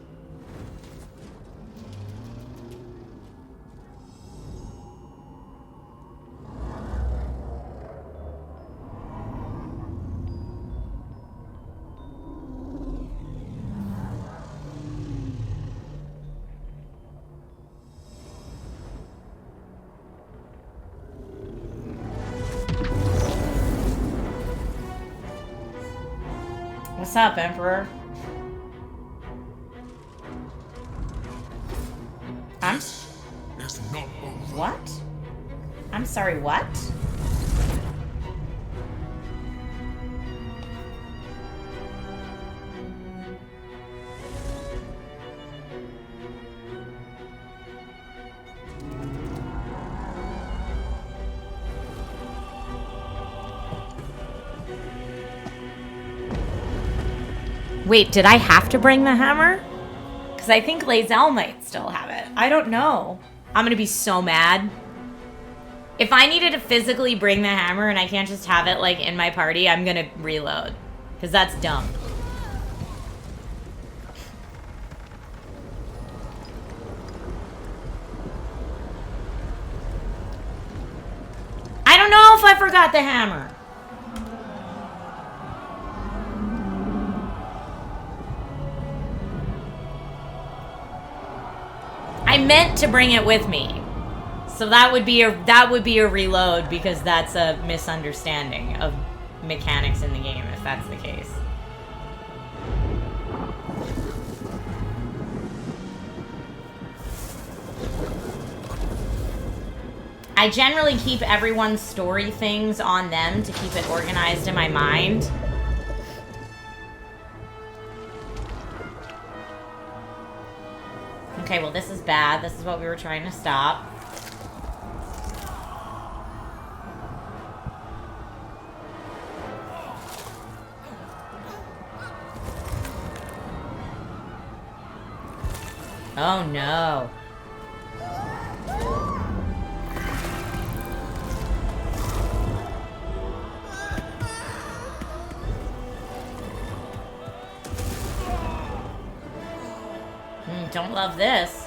What's up, Emperor? This is not over. What? I'm sorry, what? Wait, did I have to bring the hammer? Because I think Lae'zel might still have it. I don't know. I'm going to be so mad. If I needed to physically bring the hammer and I can't just have it, like, in my party, I'm going to reload. Because that's dumb. I don't know if I forgot the hammer. I meant to bring it with me. So that would be a reload because that's a misunderstanding of mechanics in the game if that's the case. I generally keep everyone's story things on them to keep it organized in my mind. Okay, well this is bad. This is what we were trying to stop. Oh no. Don't love this.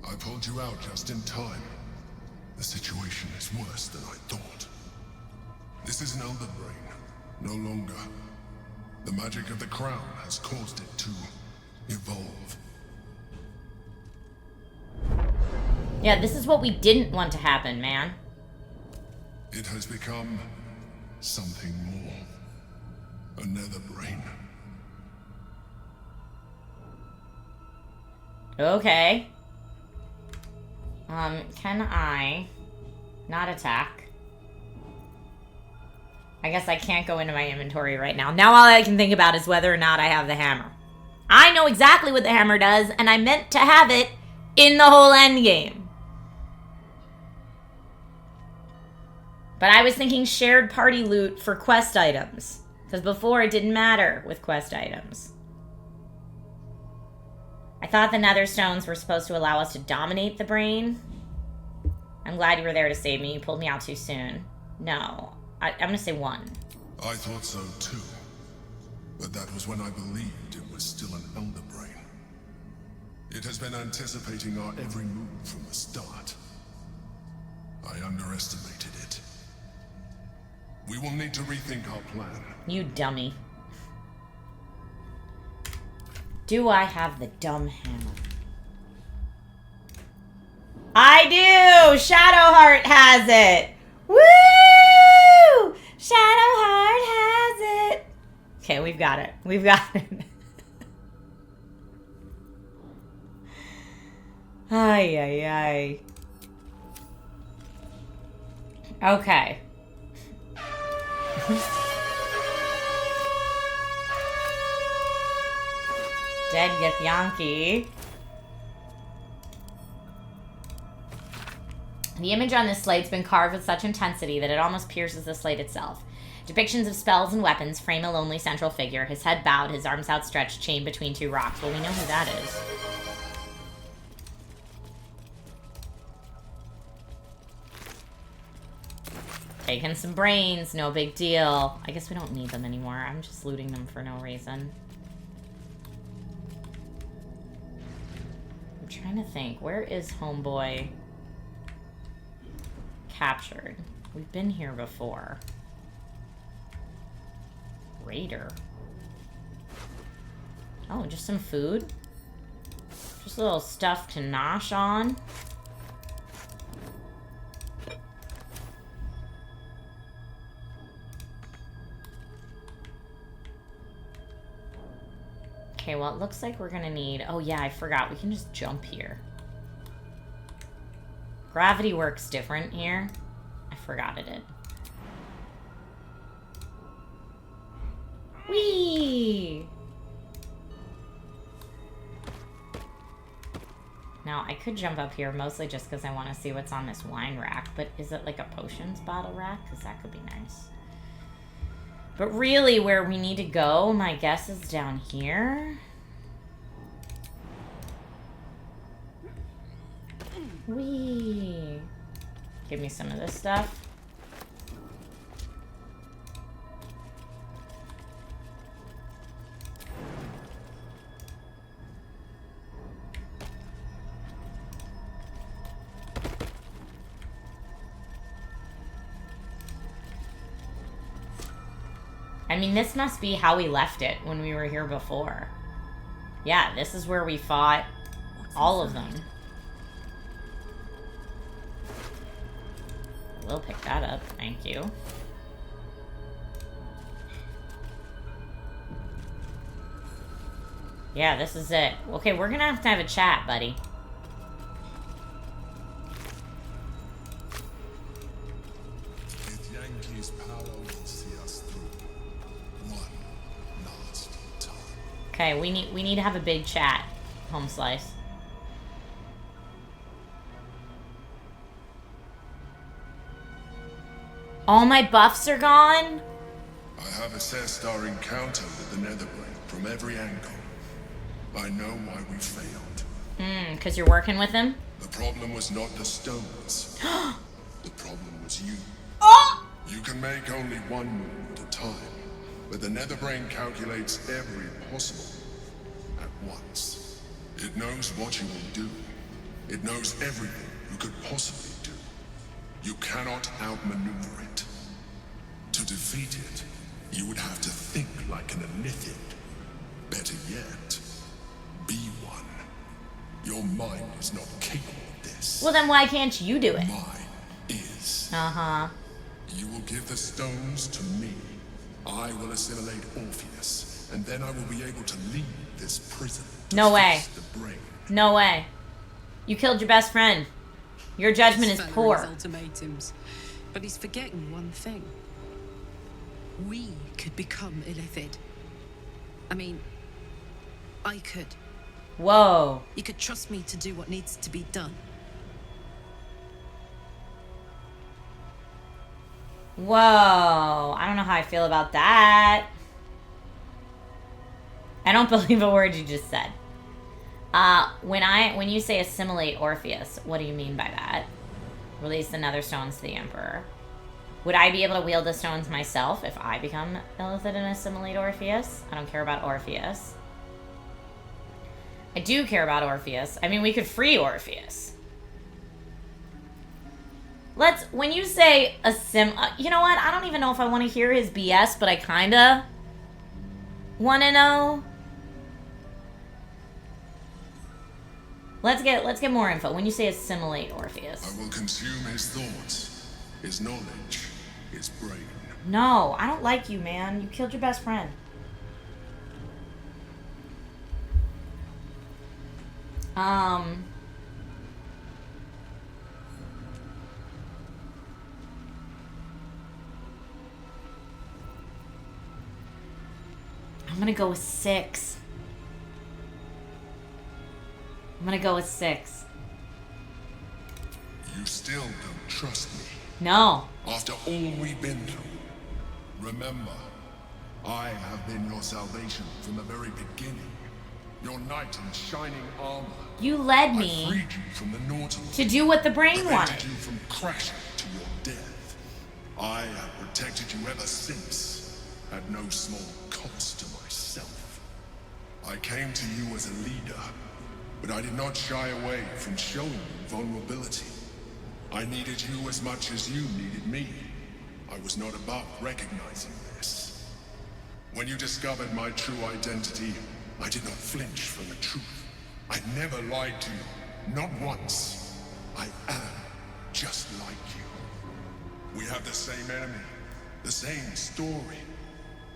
I pulled you out just in time. The situation is worse than I thought. This is an elder brain, no longer. The magic of the crown has caused it to evolve. Yeah, this is what we didn't want to happen, man. It has become something more. Another brain. Okay. Can I not attack? I guess I can't go into my inventory right now. Now all I can think about is whether or not I have the hammer. I know exactly what the hammer does, and I meant to have it in the whole end game. But I was thinking shared party loot for quest items. Because before it didn't matter with quest items. I thought the nether stones were supposed to allow us to dominate the brain. I'm glad you were there to save me. You pulled me out too soon. No. I'm going to say 1. I thought so too. But that was when I believed it was still an elder brain. It has been anticipating our every move from the start. I underestimated it. We will need to rethink our plan. You dummy. Do I have the dumb hammer? I do! Shadowheart has it! Woo! Shadowheart has it! Okay, we've got it. We've got it. Ay, ay, ay. Okay. Dead Githyanki. The image on this slate's been carved with such intensity that it almost pierces the slate itself. Depictions of spells and weapons frame a lonely central figure, his head bowed, his arms outstretched, chained between 2 rocks. Well, we know who that is. Taking some brains, no big deal. I guess we don't need them anymore. I'm just looting them for no reason. I'm trying to think. Where is Homeboy captured? We've been here before. Raider. Oh, just some food? Just a little stuff to nosh on. Okay, well, it looks like we're gonna need... Oh, yeah, I forgot. We can just jump here. Gravity works different here. I forgot it did. Whee! Now, I could jump up here mostly just because I want to see what's on this wine rack. But is it like a potions bottle rack? Because that could be nice. But really, where we need to go, my guess is down here. Whee! Give me some of this stuff. I mean, this must be how we left it when we were here before. Yeah, this is where we fought all of them. We'll pick that up, thank you. Yeah, this is it. Okay, we're gonna have to have a chat, buddy. With Yankee's power will see us through. One last time. Okay, we need to have a big chat, Home Slice. All my buffs are gone? I have assessed our encounter with the Netherbrain from every angle. I know why we failed. Because you're working with him? The problem was not the stones. The problem was you. Oh! You can make only one move at a time, but the Netherbrain calculates every possible move at once. It knows what you will do. It knows everything you could possibly do. You cannot outmaneuver it. To defeat it, you would have to think like an Elithid. Better yet, be one. Your mind is not capable of this. Well, then why can't you do it? Mine is. Uh-huh. You will give the stones to me. I will assimilate Orpheus, and then I will be able to leave this prison. No way. The brain. No way. You killed your best friend. Your judgment is poor. His ultimatums, but he's forgetting one thing. We could become Illithid. I mean, I could. Whoa. You could trust me to do what needs to be done. Whoa. I don't know how I feel about that. I don't believe a word you just said. When you say assimilate Orpheus, what do you mean by that? Release the nether stones to the Emperor. Would I be able to wield the stones myself if I become Illithid and assimilate Orpheus? I don't care about Orpheus. I do care about Orpheus. I mean, we could free Orpheus. When you say you know what? I don't even know if I want to hear his BS, but I kinda want to know. Let's get more info. When you say assimilate Orpheus. I will consume his thoughts, his knowledge, his brain. No, I don't like you, man. You killed your best friend. I'm gonna go with 6. I'm gonna go with 6. You still don't trust me. No. After all we've been through, remember, I have been your salvation from the very beginning. Your knight in shining armor. You led I me freed you from the Nautilus. to do what the brain prevented wanted. you from crashing to your death. I have protected you ever since, at no small cost to myself. I came to you as a leader, but I did not shy away from showing you vulnerability. I needed you as much as you needed me. I was not above recognizing this. When you discovered my true identity, I did not flinch from the truth. I never lied to you, not once. I am just like you. We have the same enemy, the same story.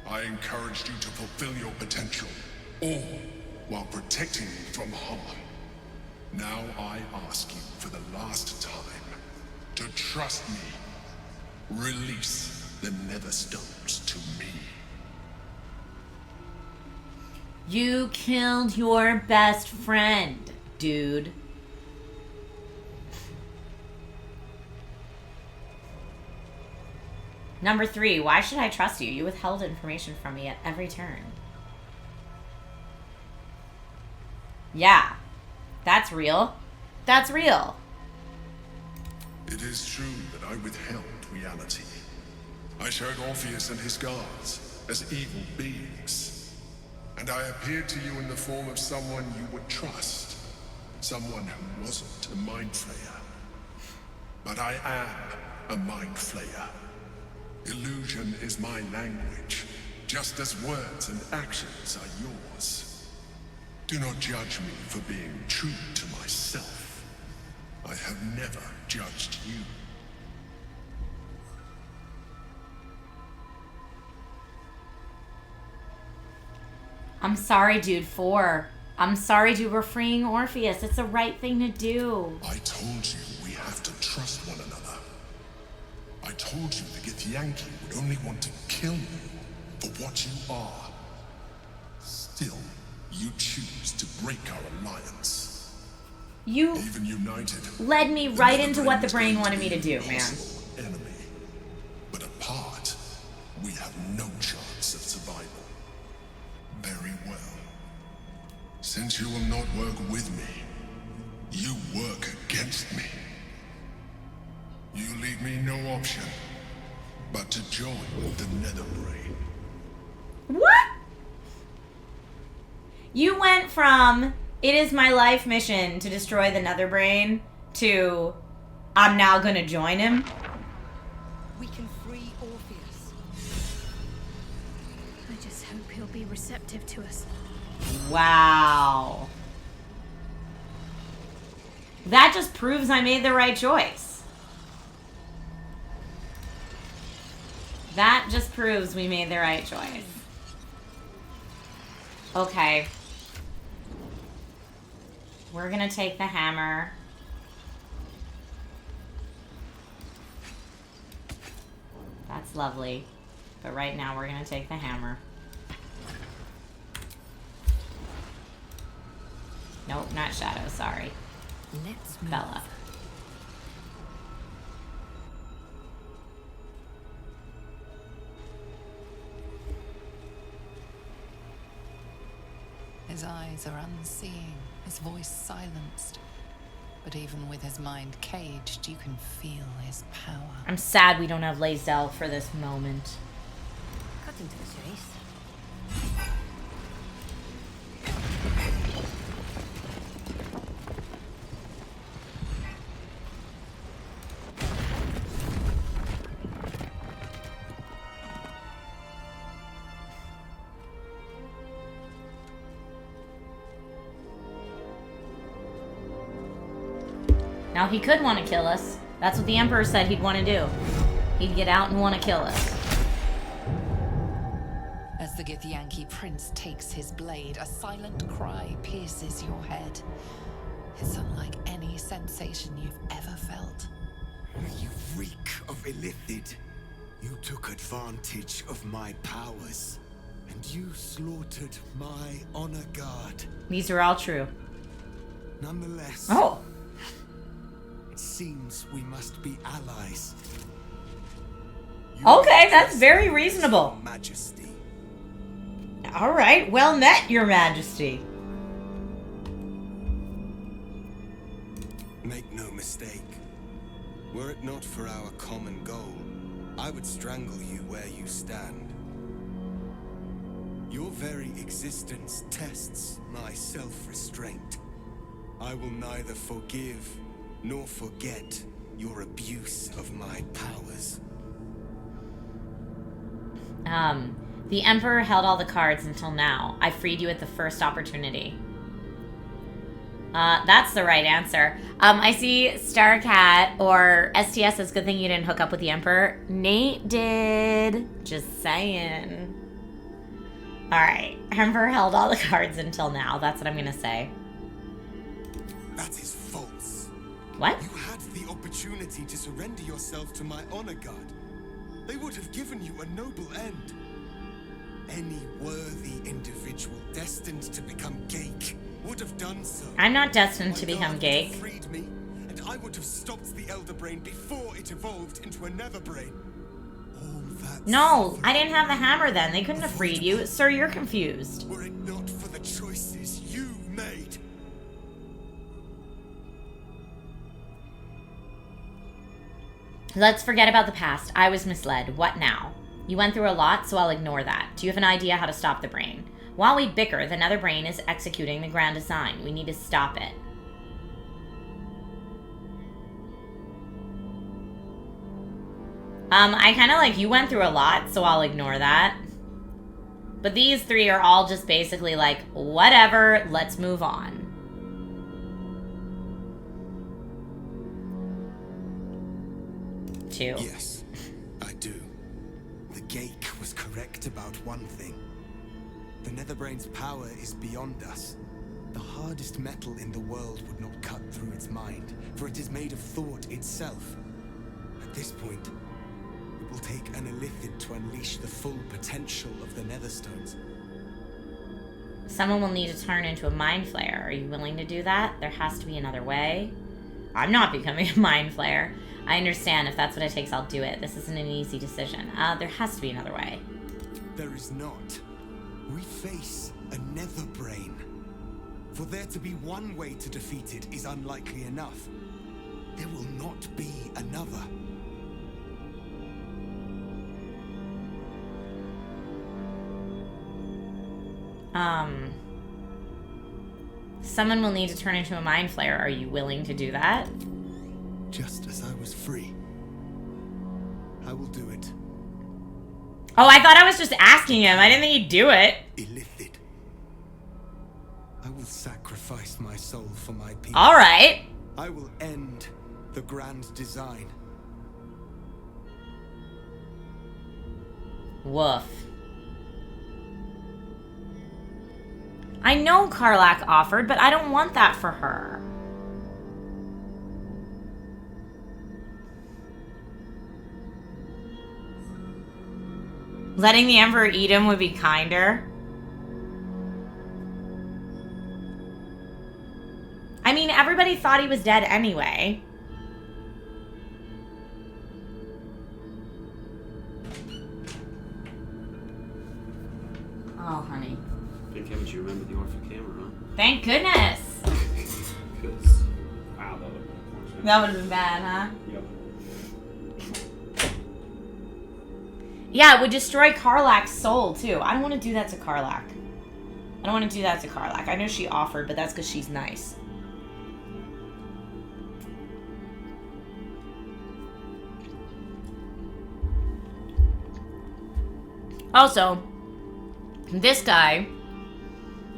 I encouraged you to fulfill your potential, all while protecting me from harm. Now I ask you for the last time to trust me. Release the Netherstones to me. You killed your best friend, dude. Number 3, why should I trust you? You withheld information from me at every turn. Yeah, that's real. That's real. It is true that I withheld reality. I showed Orpheus and his guards as evil beings. And I appeared to you in the form of someone you would trust. Someone who wasn't a mind flayer. But I am a mind flayer. Illusion is my language, just as words and actions are yours. Do not judge me for being true to myself. I have never judged you. I'm sorry, dude. 4. I'm sorry, dude. We're freeing Orpheus. It's the right thing to do. I told you we have to trust one another. I told you the Githyanki would only want to kill you for what you are. Still, you choose to break our alliance. You even united led me right into what the brain wanted me to do, man. Enemy. But apart, we have no chance of survival. Very well. Since you will not work with me, you work against me. You leave me no option but to join the Netherbrain. What? You went from, it is my life mission to destroy the Netherbrain, to, I'm now gonna join him? We can free Orpheus. I just hope he'll be receptive to us. Wow. That just proves I made the right choice. That just proves we made the right choice. Okay. We're gonna take the hammer. That's lovely. But right now we're gonna take the hammer. Nope, not Shadow, sorry. Let's move. Bella. His eyes are unseeing, his voice silenced. But even with his mind caged, you can feel his power. I'm sad we don't have Lae'zel for this moment. Cutting to the chase. Now he could want to kill us. That's what the Emperor said he'd want to do. He'd get out and want to kill us. As the Githyanki prince takes his blade, a silent cry pierces your head. It's unlike any sensation you've ever felt. You reek of illithid. You took advantage of my powers. And you slaughtered my honor guard. These are all true. Nonetheless. Oh. It seems we must be allies. Okay, that's very reasonable. Majesty. All right, well met, Your Majesty. Make no mistake. Were it not for our common goal, I would strangle you where you stand. Your very existence tests my self-restraint. I will neither forgive nor forget your abuse of my powers. The Emperor held all the cards until now. I freed you at the first opportunity. That's the right answer. I see Starcat or STS says, good thing you didn't hook up with the Emperor. Nate did. Just saying. Alright. Emperor held all the cards until now. That's what I'm gonna say. That is false. What? You had the opportunity to surrender yourself to my honor guard. They would have given you a noble end. Any worthy individual destined to become Gake would have done so. I'm not destined to become Gake. Freed me, and I would have stopped the Elder Brain before it evolved into a Nether Brain. No, I didn't have the hammer then. They couldn't have freed you. Sir, you're confused. Were it not for the choices you made. Let's forget about the past. I was misled. What now? You went through a lot, so I'll ignore that. Do you have an idea how to stop the brain? While we bicker, the Nether Brain is executing the grand design. We need to stop it. I kind of like, you went through a lot, so I'll ignore that. But these three are all just basically like, whatever, let's move on. Two. Yes, I do. The Gake was correct about one thing. The Netherbrain's power is beyond us. The hardest metal in the world would not cut through its mind, for it is made of thought itself. At this point, it will take an illithid to unleash the full potential of the Netherstones. Someone will need to turn into a mind flayer. Are you willing to do that? There has to be another way. I'm not becoming a mind flayer. I understand. If that's what it takes, I'll do it. This isn't an easy decision. There has to be another way. There is not. We face a Netherbrain. For there to be one way to defeat it is unlikely enough. There will not be another. Someone will need to turn into a mind flayer. Are you willing to do that? Just as I was free, I will do it. Oh, I thought I was just asking him. I didn't think he'd do it. Illithid. I will sacrifice my soul for my people. All right. I will end the grand design. Woof. I know Karlach offered, but I don't want that for her. Letting the Emperor eat him would be kinder. I mean, everybody thought he was dead anyway. Oh, honey. Thank heavens you remember the orphan camera, huh? Thank goodness. Because, wow, that would have been unfortunate. That would have been bad, huh? Yep. Yeah, it would destroy Karlach's soul, too. I don't want to do that to Karlach. I don't want to do that to Karlach. I know she offered, but that's because she's nice. Also, this guy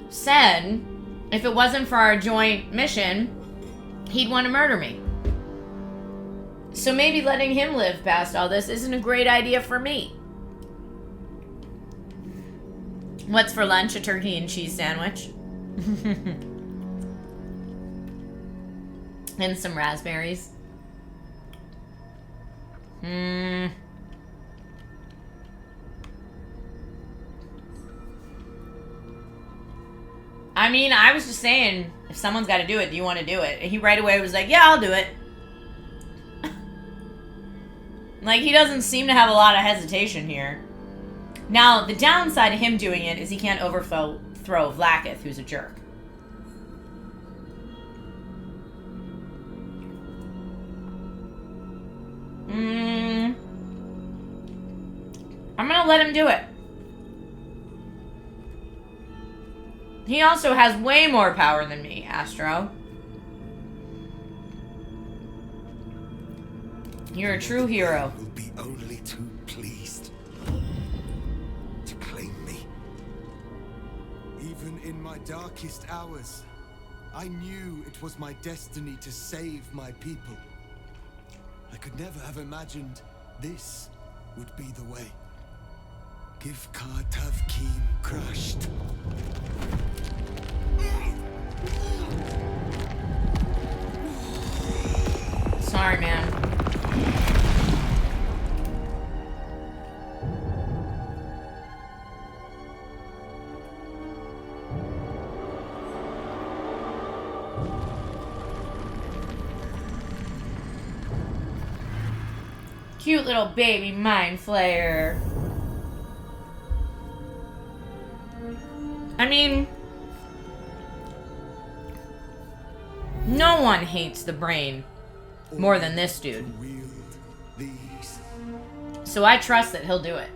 said if it wasn't for our joint mission, he'd want to murder me. So maybe letting him live past all this isn't a great idea for me. What's for lunch? A turkey and cheese sandwich. And some raspberries. I mean, I was just saying, if someone's got to do it, do you want to do it? And he right away was like, yeah, I'll do it. Like, he doesn't seem to have a lot of hesitation here. Now, the downside of him doing it is he can't overthrow Vlaakith, who's a jerk. I'm gonna let him do it. He also has way more power than me, Astro. You're a true hero. Will be only too pleased to claim me. Even in my darkest hours, I knew it was my destiny to save my people. I could never have imagined this would be the way. Give Kartav Keem crushed. Sorry, man. Cute little baby mind flayer. I mean, no one hates the brain more than this dude. So I trust that he'll do it.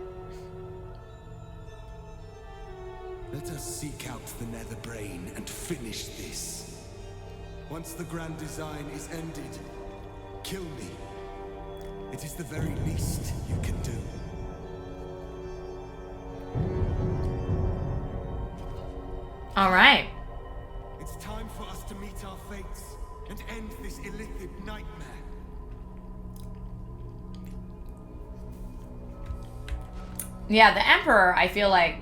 Let us seek out the nether brain and finish this. Once the grand design is ended, kill me. It is the very least you can do. All right. It's time for us to meet our fates and end this illithid nightmare. Yeah, the Emperor, I feel like,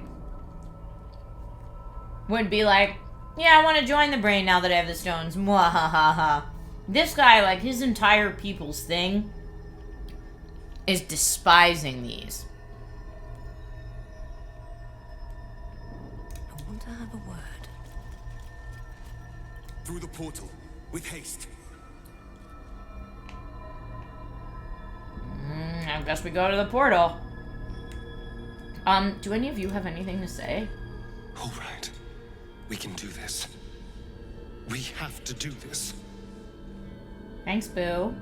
would be like, yeah, I want to join the brain now that I have the stones. Mwahaha. This guy, like, his entire people's thing is despising these. I want to have a word. Through the portal, with haste. I guess we go to the portal. Do any of you have anything to say? All right. We can do this. We have to do this. Thanks, Boo.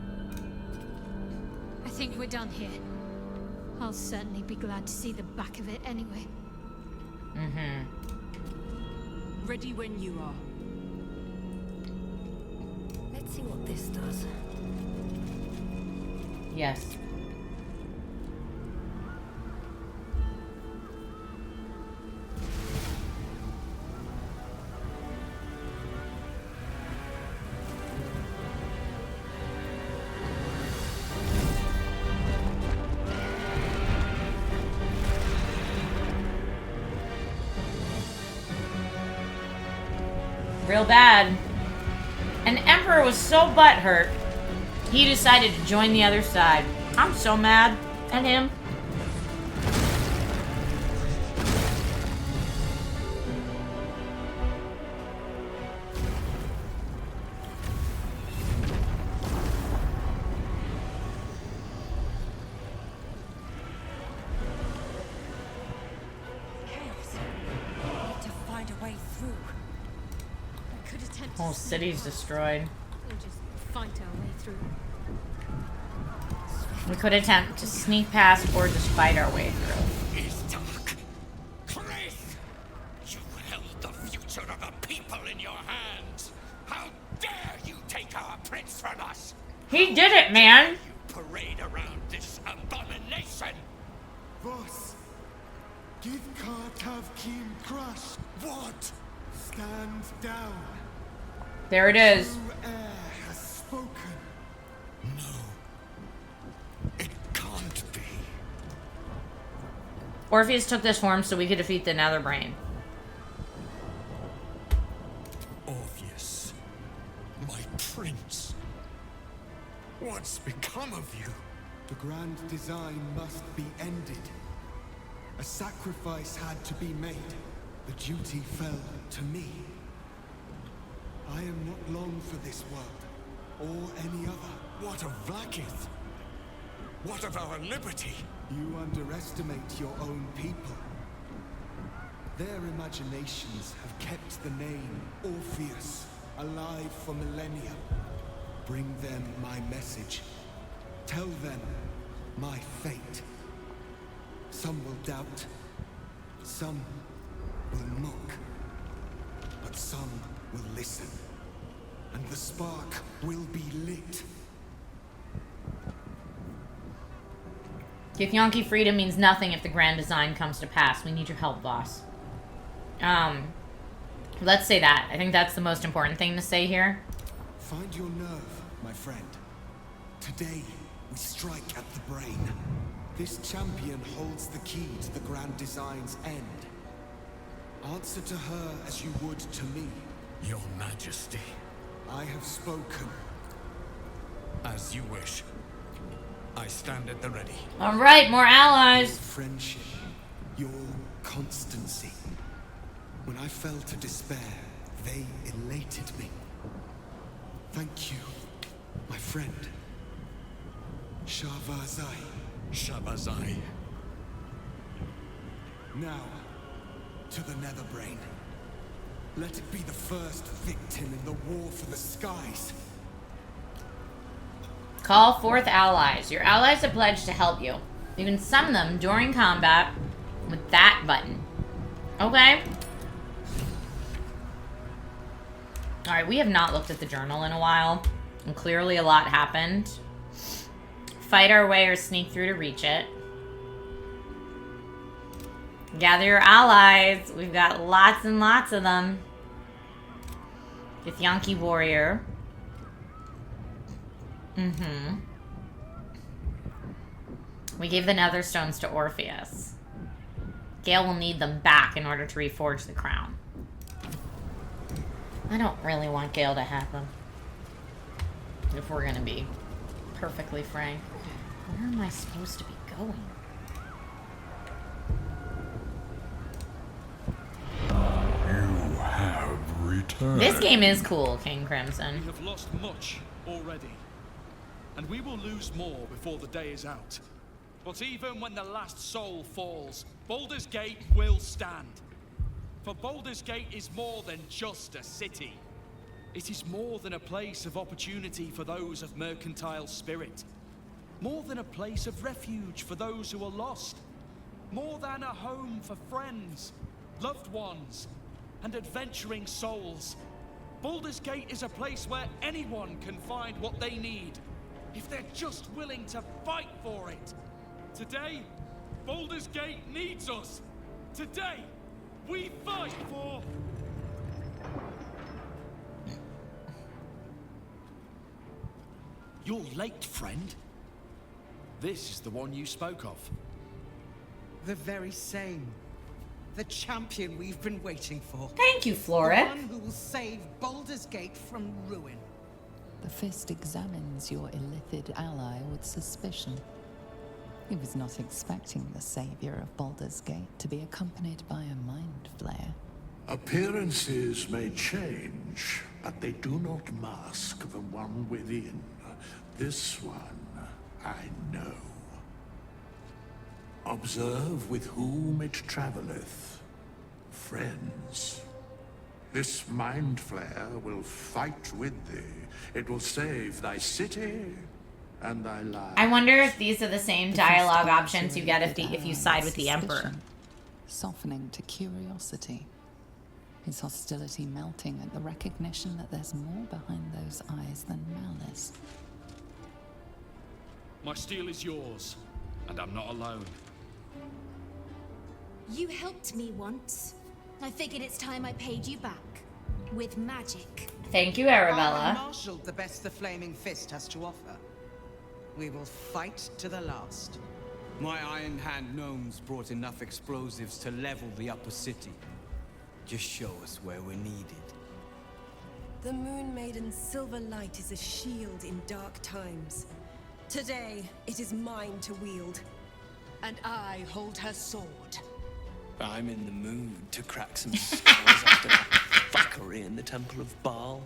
I think we're done here. I'll certainly be glad to see the back of it anyway. Mm-hmm. Ready when you are. Let's see what this does. Yes. Real bad. And Emperor was so butthurt, he decided to join the other side. I'm so mad at him. Chaos. We need to find a way through. I could attempt Whole city's destroyed. or just fight our way through. We could attempt to sneak past or just fight our way through. Is dark. Chris! You held the future of the people in your hands. How dare you take our prince from us? He did it, man! You parade around this abomination. Boss, give Kartav Keem crush. What? Stand down. There it is. True air has spoken. No. It can't be. Orpheus took this form so we could defeat the Nether Brain. Orpheus. My prince. What's become of you? The grand design must be ended. A sacrifice had to be made. The duty fell to me. I am not long for this world, or any other. What of Vlaakith? What of our liberty? You underestimate your own people. Their imaginations have kept the name Orpheus alive for millennia. Bring them my message. Tell them my fate. Some will doubt. Some will mock. But some will listen. And the spark will be lit. Githyanki freedom means nothing if the grand design comes to pass. We need your help, boss. Let's say that. I think that's the most important thing to say here. Find your nerve, my friend. Today, we strike at the brain. This champion holds the key to the Grand Design's end. Answer to her as you would to me. Your Majesty. I have spoken. As you wish. I stand at the ready. All right, more allies. Your friendship, your constancy. When I fell to despair, they elated me. Thank you, my friend. Shavazai. Shavazai. Now, to the Netherbrain. Let it be the first victim in the war for the skies. Call forth allies. Your allies have pledged to help you. You can summon them during combat with that button. Okay. Alright, we have not looked at the journal in a while. And clearly a lot happened. Fight our way or sneak through to reach it. Gather your allies. We've got lots and lots of them. Githyanki warrior. We gave the nether stones to Orpheus. Gale will need them back in order to reforge the crown. I don't really want Gale to have them. If we're gonna be perfectly frank. Where am I supposed to be going? You have returned. This game is cool, King Crimson. We have lost much already. And we will lose more before the day is out. But even when the last soul falls, Baldur's Gate will stand. For Baldur's Gate is more than just a city. It is more than a place of opportunity for those of mercantile spirit. More than a place of refuge for those who are lost. More than a home for friends, loved ones, and adventuring souls. Baldur's Gate is a place where anyone can find what they need, if they're just willing to fight for it. Today, Baldur's Gate needs us. Today, we fight for... You're late, friend. This is the one you spoke of. The very same. The champion we've been waiting for. Thank you, Floric. The one who will save Baldur's Gate from ruin. The Fist examines your illithid ally with suspicion. He was not expecting the savior of Baldur's Gate to be accompanied by a mind flare. Appearances may change, but they do not mask the one within. This one, I know. Observe with whom it traveleth. Friends. This mind flare will fight with thee. It will save thy city and thy life. I wonder if these are the same dialogue options you get if you side with the Emperor. Softening to curiosity. His hostility melting at the recognition that there's more behind those eyes than malice. My steel is yours, and I'm not alone. You helped me once. I figured it's time I paid you back. With magic. Thank you, I Arabella. marshaled the best the Flaming Fist has to offer. We will fight to the last. My Iron Hand gnomes brought enough explosives to level the upper city. Just show us where we're needed. The Moon Maiden's silver light is a shield in dark times. Today, it is mine to wield. And I hold her sword. I'm in the mood to crack some skulls after that fuckery in the Temple of Baal.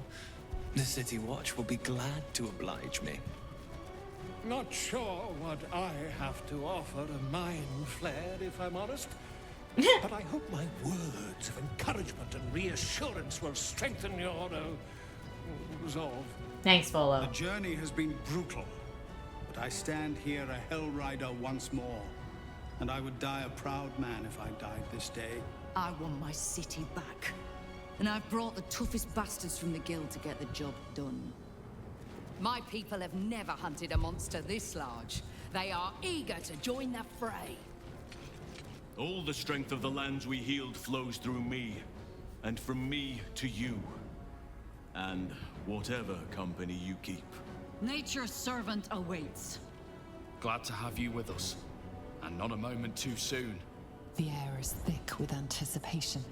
The City Watch will be glad to oblige me. Not sure what I have to offer a mind flare, if I'm honest. But I hope my words of encouragement and reassurance will strengthen your resolve. Thanks, Volo. The journey has been brutal, but I stand here a Hell Rider once more. And I would die a proud man if I died this day. I want my city back. And I've brought the toughest bastards from the guild to get the job done. My people have never hunted a monster this large. They are eager to join the fray. All the strength of the lands we healed flows through me, and from me to you. And whatever company you keep. Nature's servant awaits. Glad to have you with us. And not a moment too soon. The air is thick with anticipation.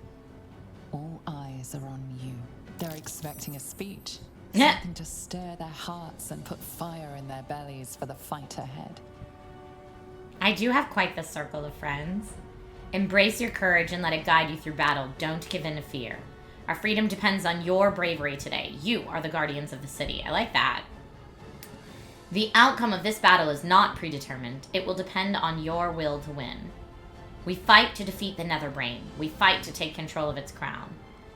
All eyes are on you. They're expecting a speech. Something to stir their hearts and put fire in their bellies for the fight ahead. I do have quite the circle of friends. Embrace your courage and let it guide you through battle. Don't give in to fear. Our freedom depends on your bravery today. You are the guardians of the city. I like that. The outcome of this battle is not predetermined. It will depend on your will to win. We fight to defeat the Netherbrain. We fight to take control of its crown.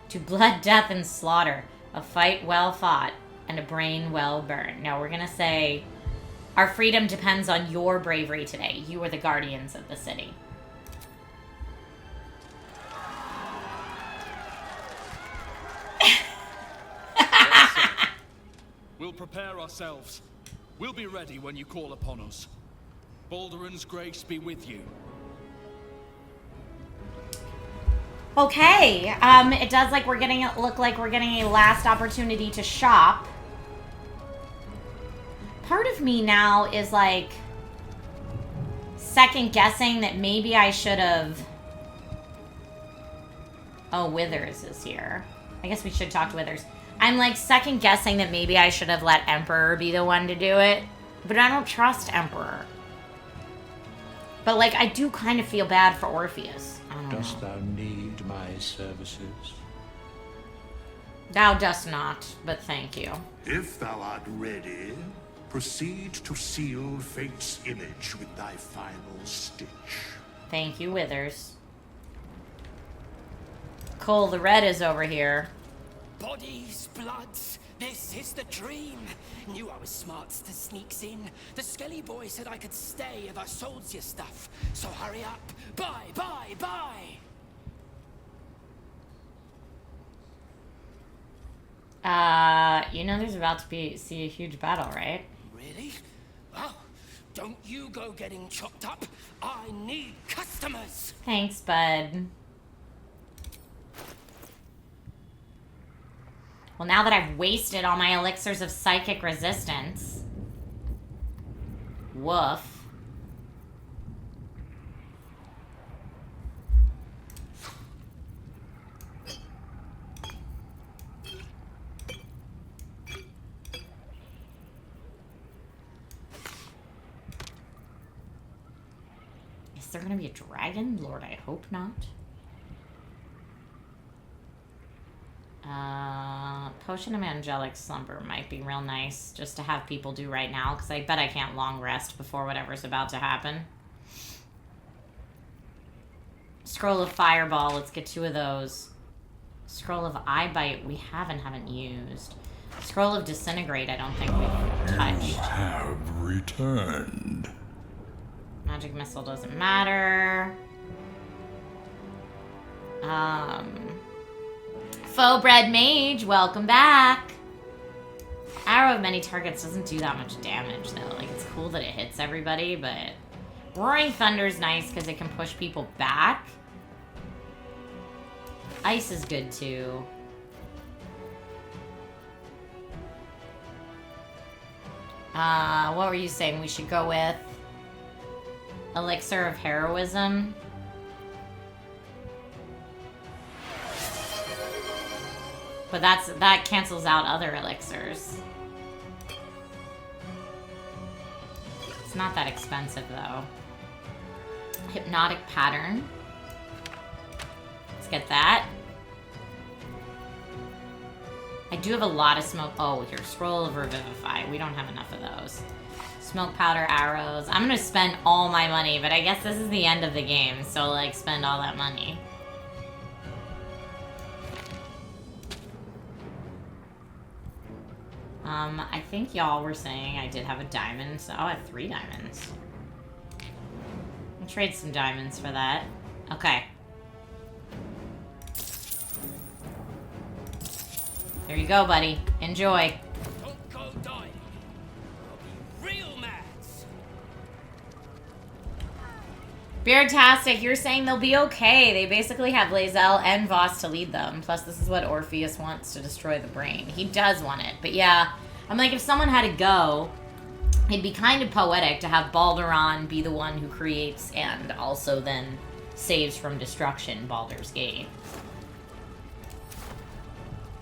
To blood, death, and slaughter. A fight well fought and a brain well burned. Now we're going to say, our freedom depends on your bravery today. You are the guardians of the city. We'll prepare ourselves. We'll be ready when you call upon us. Balduran's grace be with you. Okay, it does look like we're getting a last opportunity to shop. Part of me now is like second guessing that maybe I should have. Oh, Withers is here. I guess we should talk to Withers. I'm like second guessing that maybe I should have let Emperor be the one to do it, but I don't trust Emperor. But like I do kind of feel bad for Orpheus. Dost thou need my services? Thou dost not, but thank you. If thou art ready, proceed to seal fate's image with thy final stitch. Thank you, Withers. Cole the Red is over here. Bodies, bloods, this is the dream. Knew I was smart to sneaks in. The Skelly boy said I could stay if I sold your stuff. So hurry up. Buy, buy, buy. You know there's about to see a huge battle, right? Really? Well, don't you go getting chopped up. I need customers. Thanks, bud. Well, now that I've wasted all my elixirs of psychic resistance. Woof. Is there gonna be a dragon? Lord, I hope not. Potion of Angelic Slumber might be real nice just to have people do right now, because I bet I can't long rest before whatever's about to happen. Scroll of Fireball, let's get 2 of those. Scroll of Eye Bite, we haven't used. Scroll of Disintegrate, I don't think we've touched. You have returned. Magic Missile doesn't matter. Faux Bred Mage, welcome back. Arrow of Many Targets doesn't do that much damage, though. Like, it's cool that it hits everybody, but Roaring Thunder's nice because it can push people back. Ice is good, too. What were you saying? We should go with Elixir of Heroism. But that cancels out other elixirs. It's not that expensive, though. Hypnotic Pattern. Let's get that. I do have a lot of smoke. Oh, here, Scroll of Revivify. We don't have enough of those. Smoke Powder, Arrows. I'm gonna spend all my money, but I guess this is the end of the game, so, like, spend all that money. I think y'all were saying I did have a diamond, so I have 3 diamonds. I'll trade some diamonds for that. Okay. There you go, buddy. Enjoy. Don't go dying. I'll be real mad. Beardtastic, you're saying they'll be okay. They basically have Lae'zel and Voss to lead them. Plus, this is what Orpheus wants to destroy the brain. He does want it. But yeah, I'm like, if someone had to go, It'd be kind of poetic to have Balduran be the one who creates and also then saves from destruction Baldur's Gate.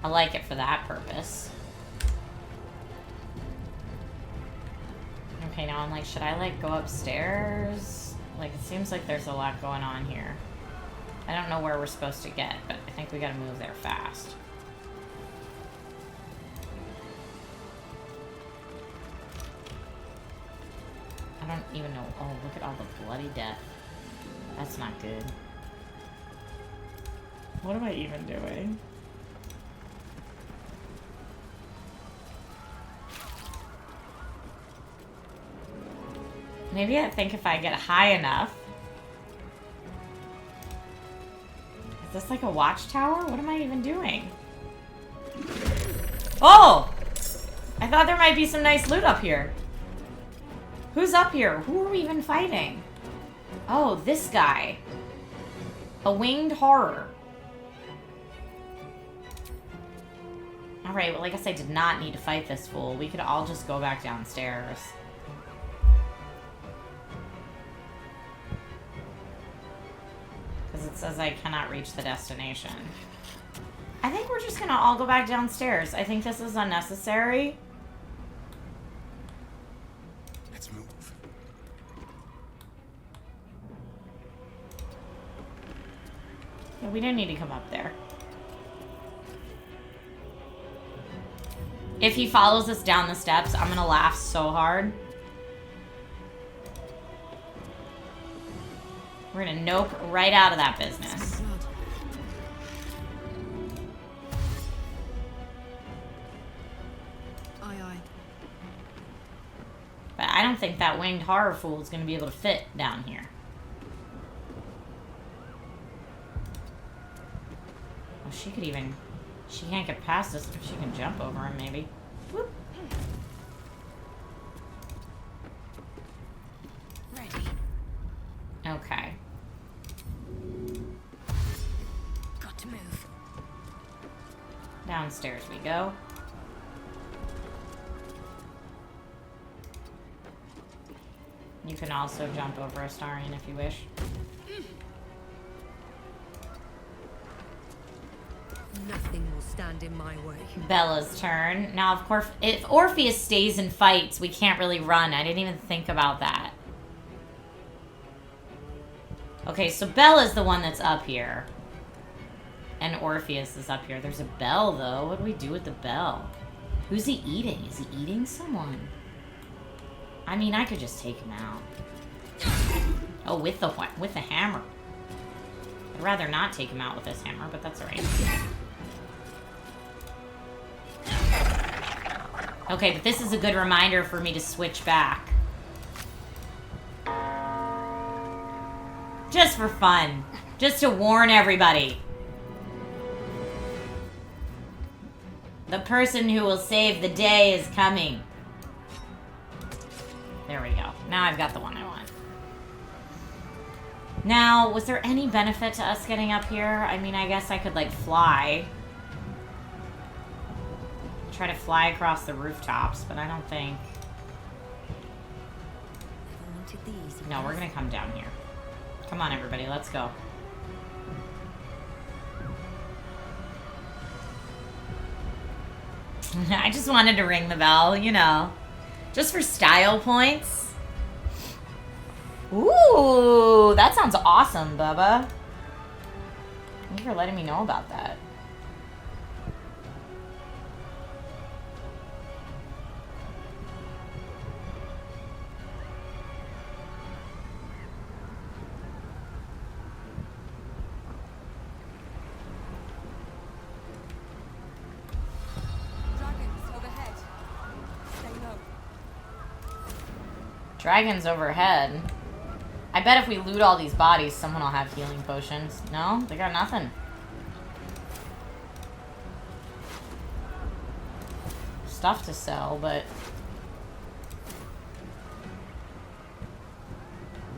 I like it for that purpose. Okay, now I'm like, should I, like, go upstairs? Like, it seems like there's a lot going on here. I don't know where we're supposed to get, but I think we gotta move there fast. I don't even know. Oh, look at all the bloody death. That's not good. What am I even doing? Maybe I think if I get high enough. Is this like a watchtower? What am I even doing? Oh! I thought there might be some nice loot up here. Who's up here? Who are we even fighting? Oh, this guy. A winged horror. Alright, well, I guess I did not need to fight this fool. We could all just go back downstairs. Because it says I cannot reach the destination. I think we're just gonna all go back downstairs. I think this is unnecessary. Let's move. Yeah, we didn't need to come up there. If he follows us down the steps, I'm gonna laugh so hard. We're gonna nope right out of that business. Aye, aye. But I don't think that winged horror fool is gonna be able to fit down here. Oh, she could even... She can't get past us, but she can jump over him, maybe. Whoop. Ready. Okay. Got to move. Downstairs we go. You can also jump over Astarion if you wish. Nothing will stand in my way. Bella's turn. Now, of course, if Orpheus stays and fights, we can't really run. I didn't even think about that. Okay, so Bella's the one that's up here. And Orpheus is up here. There's a bell, though. What do we do with the bell? Who's he eating? Is he eating someone? I mean, I could just take him out. Oh, with the hammer. I'd rather not take him out with this hammer, but that's alright. Okay, but this is a good reminder for me to switch back. Just for fun. Just to warn everybody. The person who will save the day is coming. There we go. Now I've got the one I want. Now, was there any benefit to us getting up here? I mean, I guess I could, like, fly. Try to fly across the rooftops, but I don't think... No, we're gonna come down here. Come on, everybody, let's go. I just wanted to ring the bell, you know. Just for style points. Ooh, that sounds awesome, Bubba. Thank you for letting me know about that. Dragons overhead. I bet if we loot all these bodies, someone will have healing potions. No? They got nothing. Stuff to sell, but...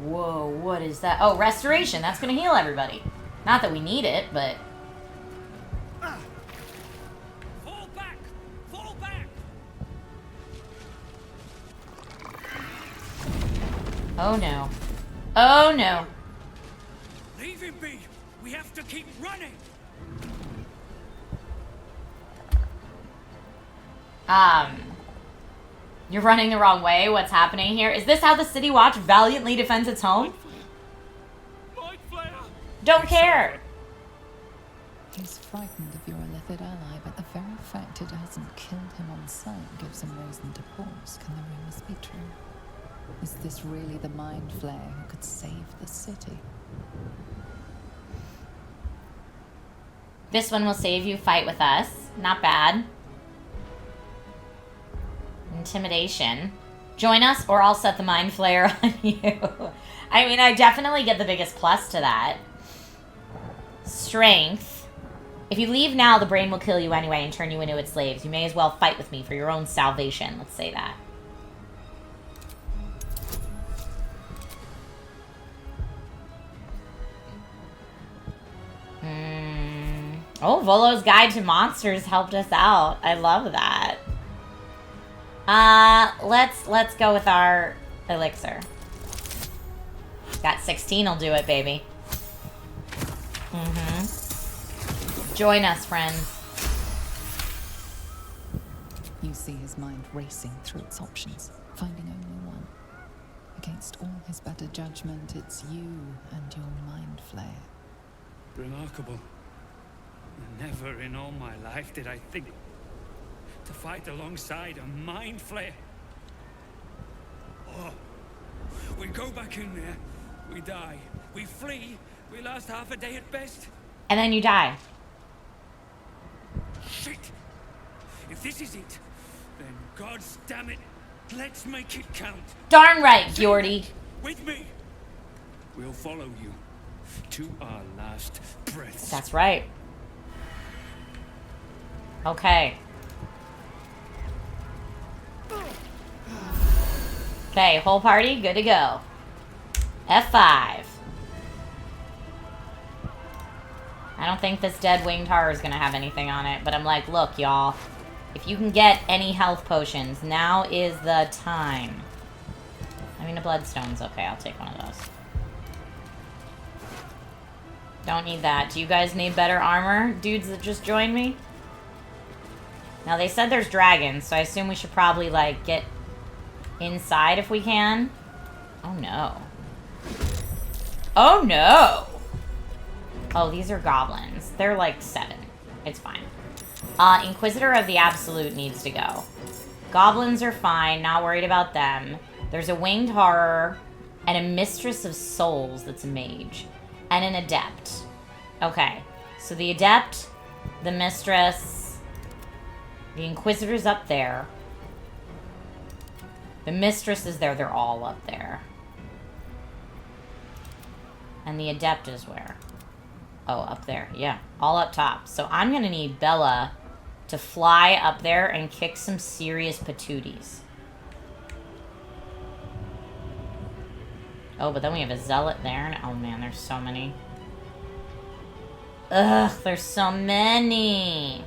Whoa, what is that? Oh, restoration. That's gonna heal everybody. Not that we need it, but... Fall back! Fall back! Oh no. Oh no. Leave him be! We have to keep running! You're running the wrong way. What's happening here? Is this how the City Watch valiantly defends its home? Don't care. He's frightened of your illithid ally, but the very fact it hasn't killed him on sight gives him reason to pause. Can the rumors be true? Is this really the Mind Flayer who could save the city? This one will save you. Fight with us. Not bad. Intimidation. Join us or I'll set the Mind Flayer on you. I mean, I definitely get the biggest plus to that. Strength. If you leave now, the brain will kill you anyway and turn you into its slaves. You may as well fight with me for your own salvation. Let's say that. Oh, Volo's Guide to Monsters helped us out. I love that. Let's go with our elixir. Got 16 will do it, baby. Join us, friends. You see his mind racing through its options, finding only one. Against all his better judgment, it's you and your Mind Flayer. Remarkable. Never in all my life did I think to fight alongside a Mind Flayer. Oh, we go back in there, we die, we flee, we last half a day at best. And then you die. Shit! If this is it, then gods damn it, let's make it count. Darn right, Geordie. With me. We'll follow you to our last breaths. That's right. Okay. Okay, whole party, good to go. F5. I don't think this dead winged horror is going to have anything on it, but I'm like, look, y'all. If you can get any health potions, now is the time. I mean, a bloodstone's okay. I'll take one of those. Don't need that. Do you guys need better armor, dudes that just joined me? Now, they said there's dragons, so I assume we should probably, like, get inside if we can. Oh, no. Oh, no! Oh, these are goblins. They're, like, 7. It's fine. Inquisitor of the Absolute needs to go. Goblins are fine. Not worried about them. There's a winged horror and a mistress of souls that's a mage. And an adept. Okay. So the adept, the mistress... The Inquisitor's up there. The Mistress is there. They're all up there. And the Adept is where? Oh, up there. Yeah, all up top. So I'm going to need Bella to fly up there and kick some serious patooties. Oh, but then we have a Zealot there. Oh, man, there's so many. Ugh, there's so many.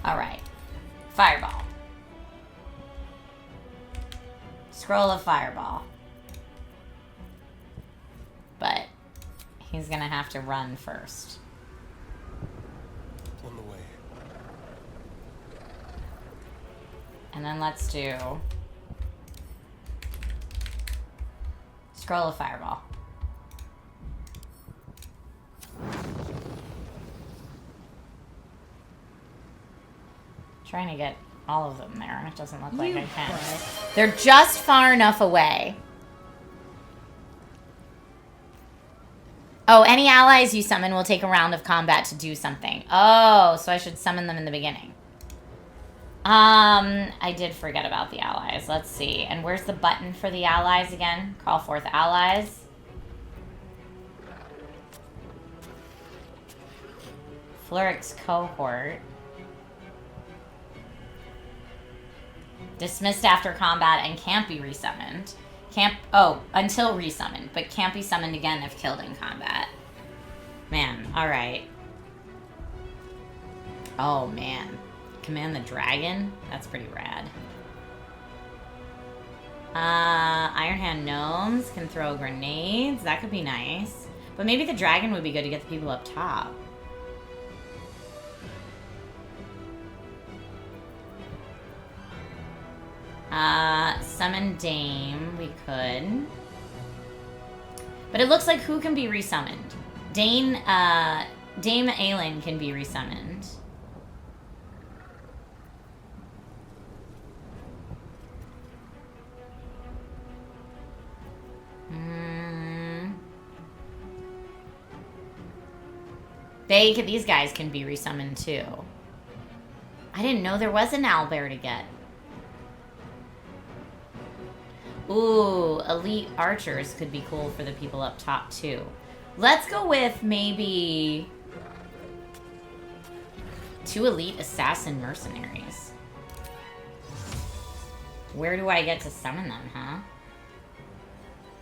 Alright. Fireball. Scroll of Fireball. But he's gonna have to run first. On the way. And then let's do Scroll of Fireball. Trying to get all of them there, and it doesn't look like I can. They're just far enough away. Oh, any allies you summon will take a round of combat to do something. Oh, so I should summon them in the beginning. I did forget about the allies. Let's see. And where's the button for the allies again? Call forth allies. Flurrick's cohort. Dismissed after combat and can't be resummoned. Until resummoned, but can't be summoned again if killed in combat. Man, alright. Oh, man. Command the dragon? That's pretty rad. Iron Hand gnomes can throw grenades. That could be nice. But maybe the dragon would be good to get the people up top. Summon Dame. We could. But it looks like who can be resummoned? Dame Aelin can be resummoned. These guys can be resummoned too. I didn't know there was an owlbear to get. Ooh, elite archers could be cool for the people up top too. Let's go with maybe 2 elite assassin mercenaries. Where do I get to summon them, huh?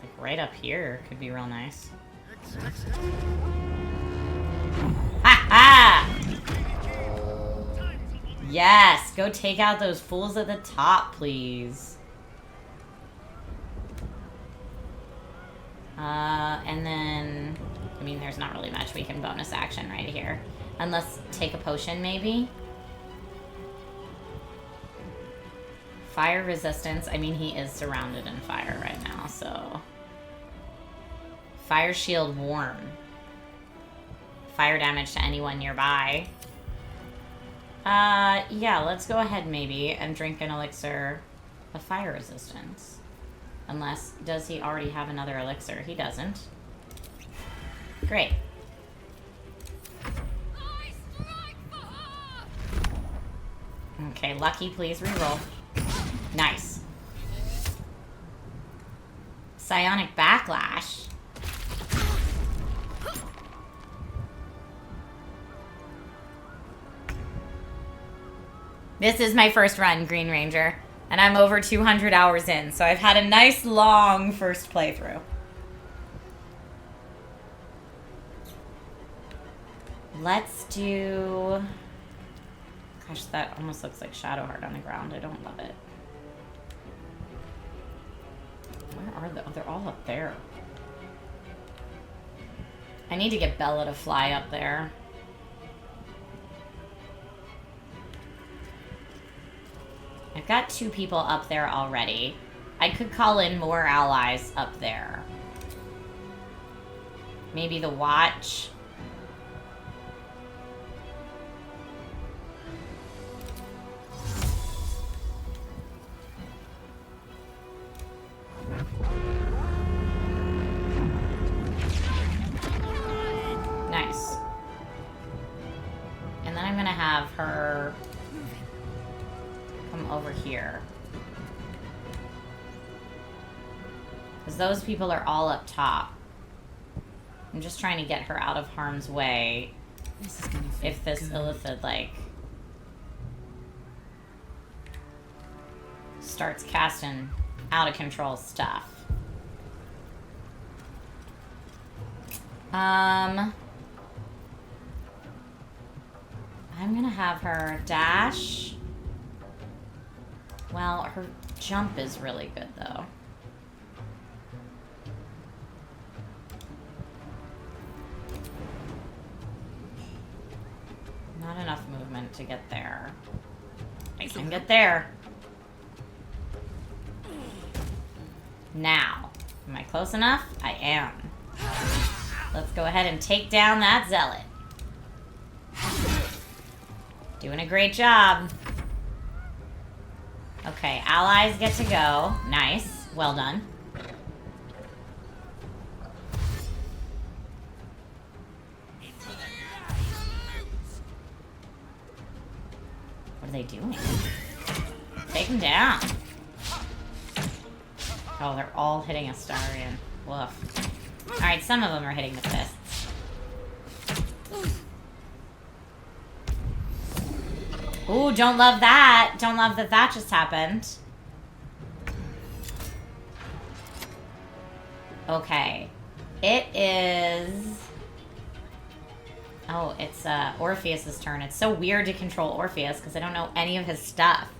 Like right up here could be real nice. Ha ha! Yes, go take out those fools at the top, please. And then, I mean, there's not really much we can bonus action right here. Unless take a potion, maybe? Fire resistance. I mean, he is surrounded in fire right now, so... Fire shield warm. Fire damage to anyone nearby. Yeah, let's go ahead maybe and drink an elixir of fire resistance. Unless, does he already have another elixir? He doesn't. Great. Okay, lucky, please reroll. Nice. Psionic backlash. This is my first run, Green Ranger. And I'm over 200 hours in, so I've had a nice long first playthrough. Let's do... Gosh, that almost looks like Shadowheart on the ground. I don't love it. Where are they? Oh, they're all up there. I need to get Bella to fly up there. I've got 2 people up there already. I could call in more allies up there. Maybe the Watch. Nice. And then I'm gonna have her come over here. Because those people are all up top. I'm just trying to get her out of harm's way. This is gonna if this Illithid, like, starts casting out of control stuff. I'm gonna have her dash. Well, her jump is really good, though. Not enough movement to get there. I can get there. Now, am I close enough? I am. Let's go ahead and take down that zealot. Doing a great job. Okay, allies get to go. Nice. Well done. What are they doing? Take them down. Oh, they're all hitting Astarion. Woof. Alright, some of them are hitting the fists. Ooh, don't love that. Don't love that that just happened. Okay. It is... Oh, it's Orpheus's turn. It's so weird to control Orpheus because I don't know any of his stuff.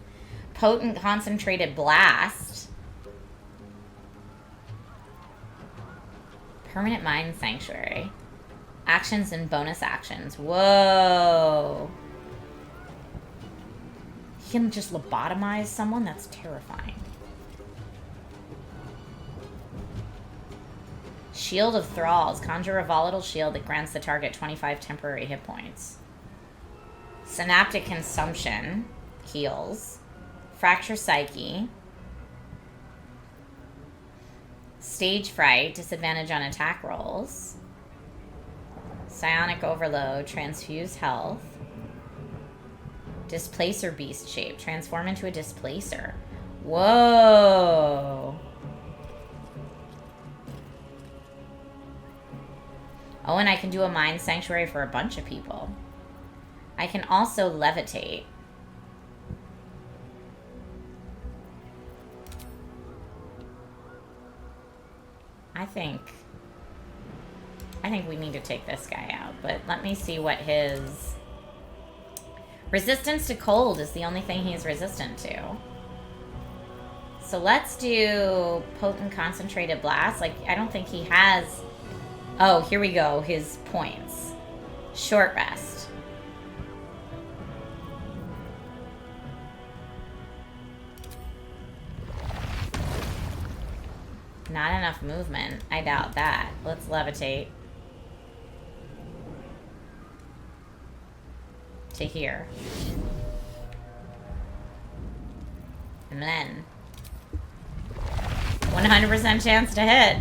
Potent Concentrated Blast. Permanent Mind Sanctuary. Actions and bonus actions. Whoa. He can just lobotomize someone? That's terrifying. Shield of Thralls. Conjure a volatile shield that grants the target 25 temporary hit points. Synaptic Consumption. Heals. Fracture Psyche. Stage Fright. Disadvantage on attack rolls. Psionic Overload. Transfuse Health. Displacer Beast Shape. Transform into a Displacer. Whoa. Oh, and I can do a Mind Sanctuary for a bunch of people. I can also levitate. I think we need to take this guy out, but let me see what his... Resistance to cold is the only thing he's resistant to. So let's do Potent Concentrated Blast. Like, I don't think he has... Oh, here we go. His points. Short Rest. Not enough movement. I doubt that. Let's levitate. To here. And then 100% chance to hit.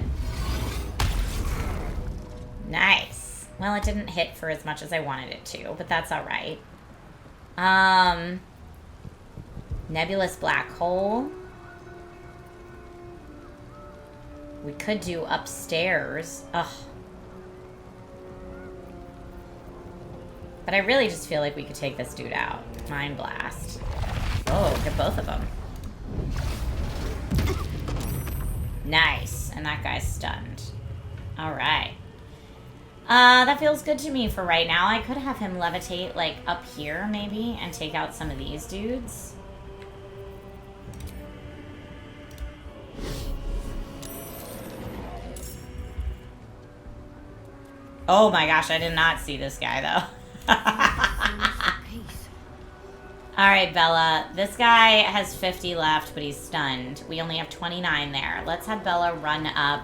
Nice. Well, it didn't hit for as much as I wanted it to, but that's all right. Nebulous Black Hole. We could do upstairs. Ugh. But I really just feel like we could take this dude out. Mind Blast. Oh, get both of them. Nice. And that guy's stunned. Alright. That feels good to me for right now. I could have him levitate, like, up here, maybe, and take out some of these dudes. Oh my gosh, I did not see this guy, though. Alright, Bella. This guy has 50 left, but he's stunned. We only have 29 there. Let's have Bella run up.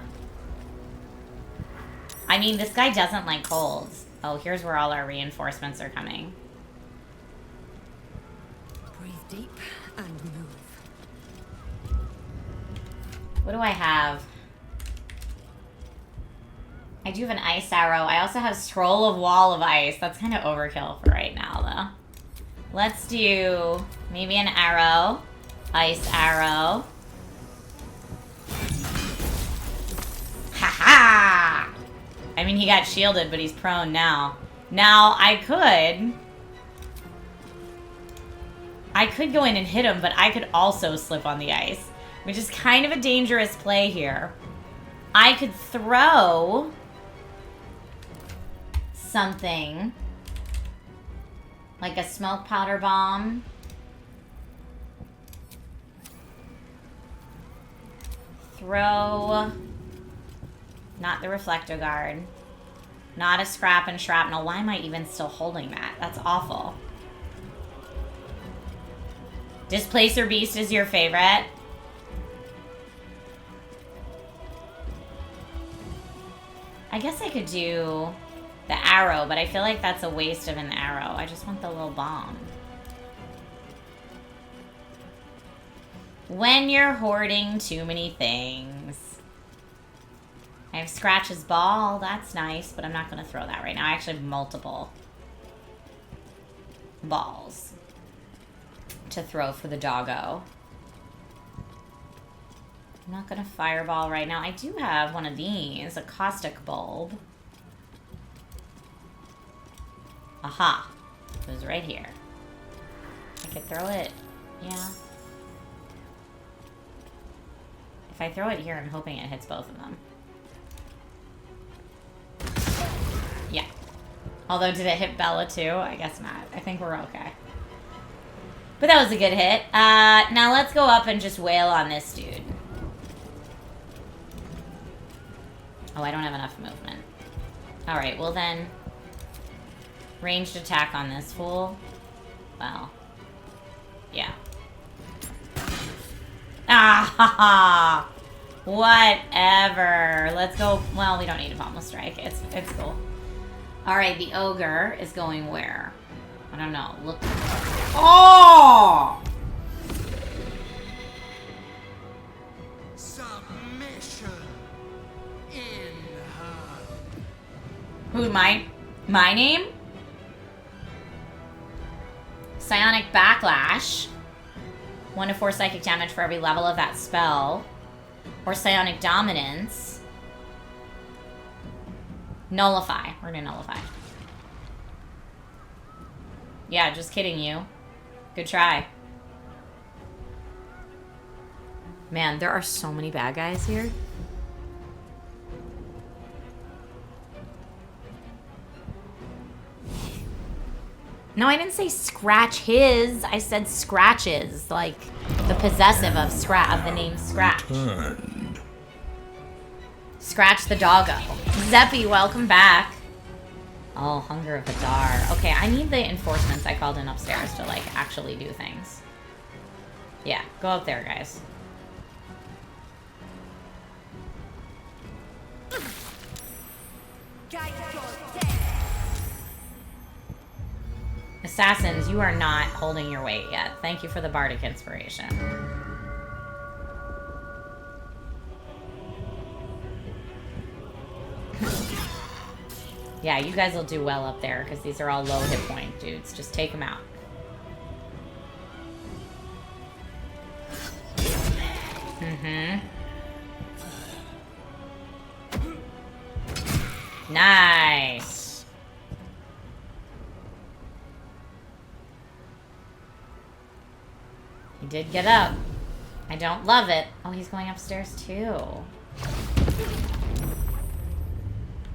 I mean, this guy doesn't like colds. Oh, here's where all our reinforcements are coming. Breathe deep and move. What do I have? I do have an ice arrow. I also have Scroll of Wall of Ice. That's kind of overkill for right now, though. Let's do maybe an arrow. Ice arrow. Ha-ha! I mean, he got shielded, but he's prone now. Now, I could go in and hit him, but I could also slip on the ice, which is kind of a dangerous play here. I could throw something like a smoke powder bomb. Throw not the reflector guard. Not a scrap and shrapnel. Why am I even still holding that? That's awful. Displacer Beast is your favorite. I guess I could do the arrow, but I feel like that's a waste of an arrow. I just want the little bomb. When you're hoarding too many things. I have Scratch's ball. That's nice, but I'm not going to throw that right now. I actually have multiple balls to throw for the doggo. I'm not going to fireball right now. I do have one of these, a caustic bulb. Aha. It was right here. I could throw it. Yeah. If I throw it here, I'm hoping it hits both of them. Yeah. Although, did it hit Bella too? I guess not. I think we're okay. But that was a good hit. Now let's go up and just wail on this dude. Oh, I don't have enough movement. Alright, well then... Ranged attack on this fool. Well... Yeah. Ah ha ha! Whatever. Let's go. Well, we don't need a pommel strike. It's cool. Alright, the ogre is going where? I don't know. Look. Oh! Submission in her. Who, my name? Psionic Backlash. 1 to 4 psychic damage for every level of that spell. Or Psionic Dominance. Nullify. We're gonna nullify. Yeah, just kidding you. Good try. Man, there are so many bad guys here. No, I didn't say scratch his. I said scratches, like the possessive of the name Scratch. Returned. Scratch the doggo. Zeppy, welcome back. Oh, Hunger of Hadar. Okay, I need the enforcements I called in upstairs to, like, actually do things. Yeah, go up there, guys. Assassins, you are not holding your weight yet. Thank you for the bardic inspiration. Yeah, you guys will do well up there because these are all low hit point dudes. Just take them out. Nice. He did get up. I don't love it. Oh, he's going upstairs too.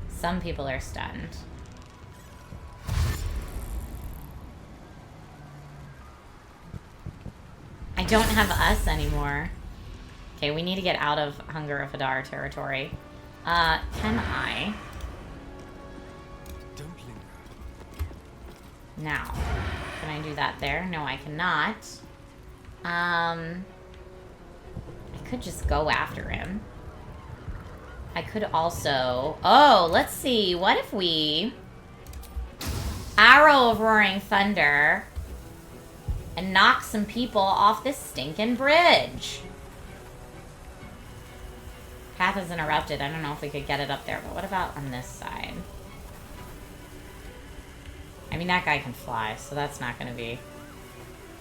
Some people are stunned. I don't have us anymore. Okay, we need to get out of Hunger of Hadar territory. Can I? Now, can I do that there? No, I cannot. I could just go after him. I could also... Oh, let's see. What if we... Arrow of Roaring Thunder and knock some people off this stinking bridge. Path is interrupted. I don't know if we could get it up there, but what about on this side? I mean, that guy can fly, so that's not going to be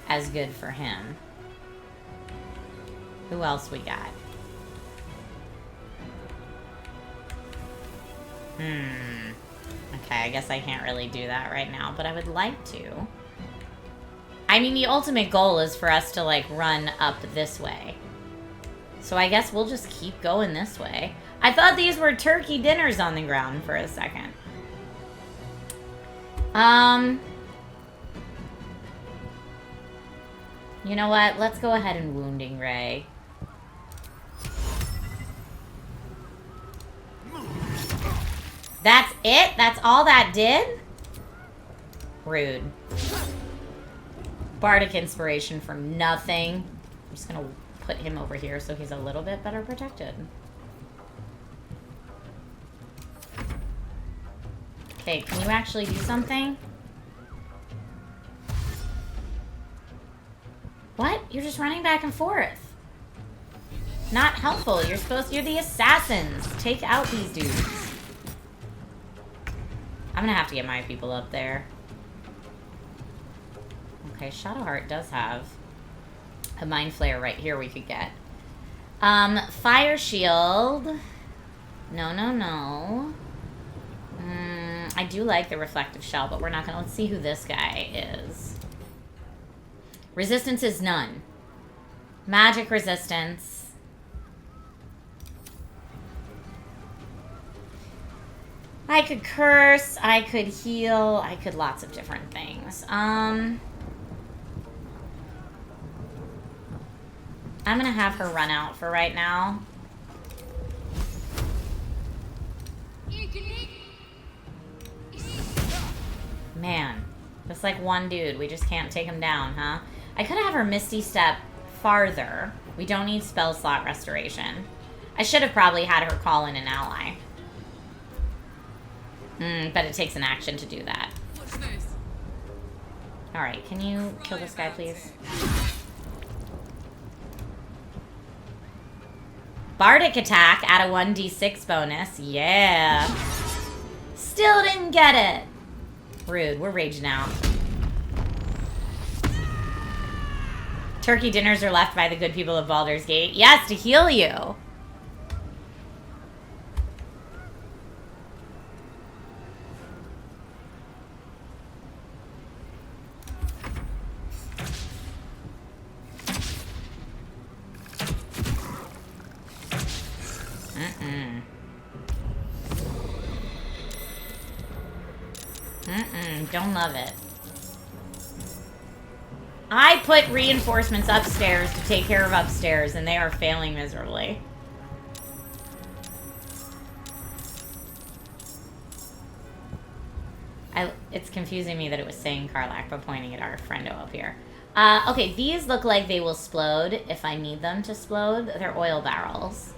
as good for him. Who else we got? Okay, I guess I can't really do that right now, but I would like to. I mean, the ultimate goal is for us to, like, run up this way. So I guess we'll just keep going this way. I thought these were turkey dinners on the ground for a second. You know what? Let's go ahead and Wounding Ray. That's it? That's all that did? Rude. Bardic Inspiration for nothing. I'm just gonna put him over here so he's a little bit better protected. Okay, can you actually do something? What? You're just running back and forth. Not helpful. You're the assassins. Take out these dudes. I'm gonna have to get my people up there. Okay, Shadowheart does have a Mind Flayer right here we could get. Fire Shield. No. I do like the Reflective Shell, but we're not gonna... Let's see who this guy is. Resistance is none. Magic resistance. I could curse, I could heal, I could lots of different things. I'm gonna have her run out for right now. Looks like one dude. We just can't take him down, huh? I could have her Misty Step farther. We don't need spell slot restoration. I should have probably had her call in an ally. But it takes an action to do that. Alright, can you kill this guy, please? Bardic attack at a 1d6 bonus. Yeah. Still didn't get it. Rude. We're raging out. Turkey dinners are left by the good people of Baldur's Gate. Yes, to heal you. Don't love it. I put reinforcements upstairs to take care of upstairs, and they are failing miserably. It's confusing me that it was saying Karlach, but pointing at our friendo up here. Okay, these look like they will explode if I need them to explode. They're oil barrels.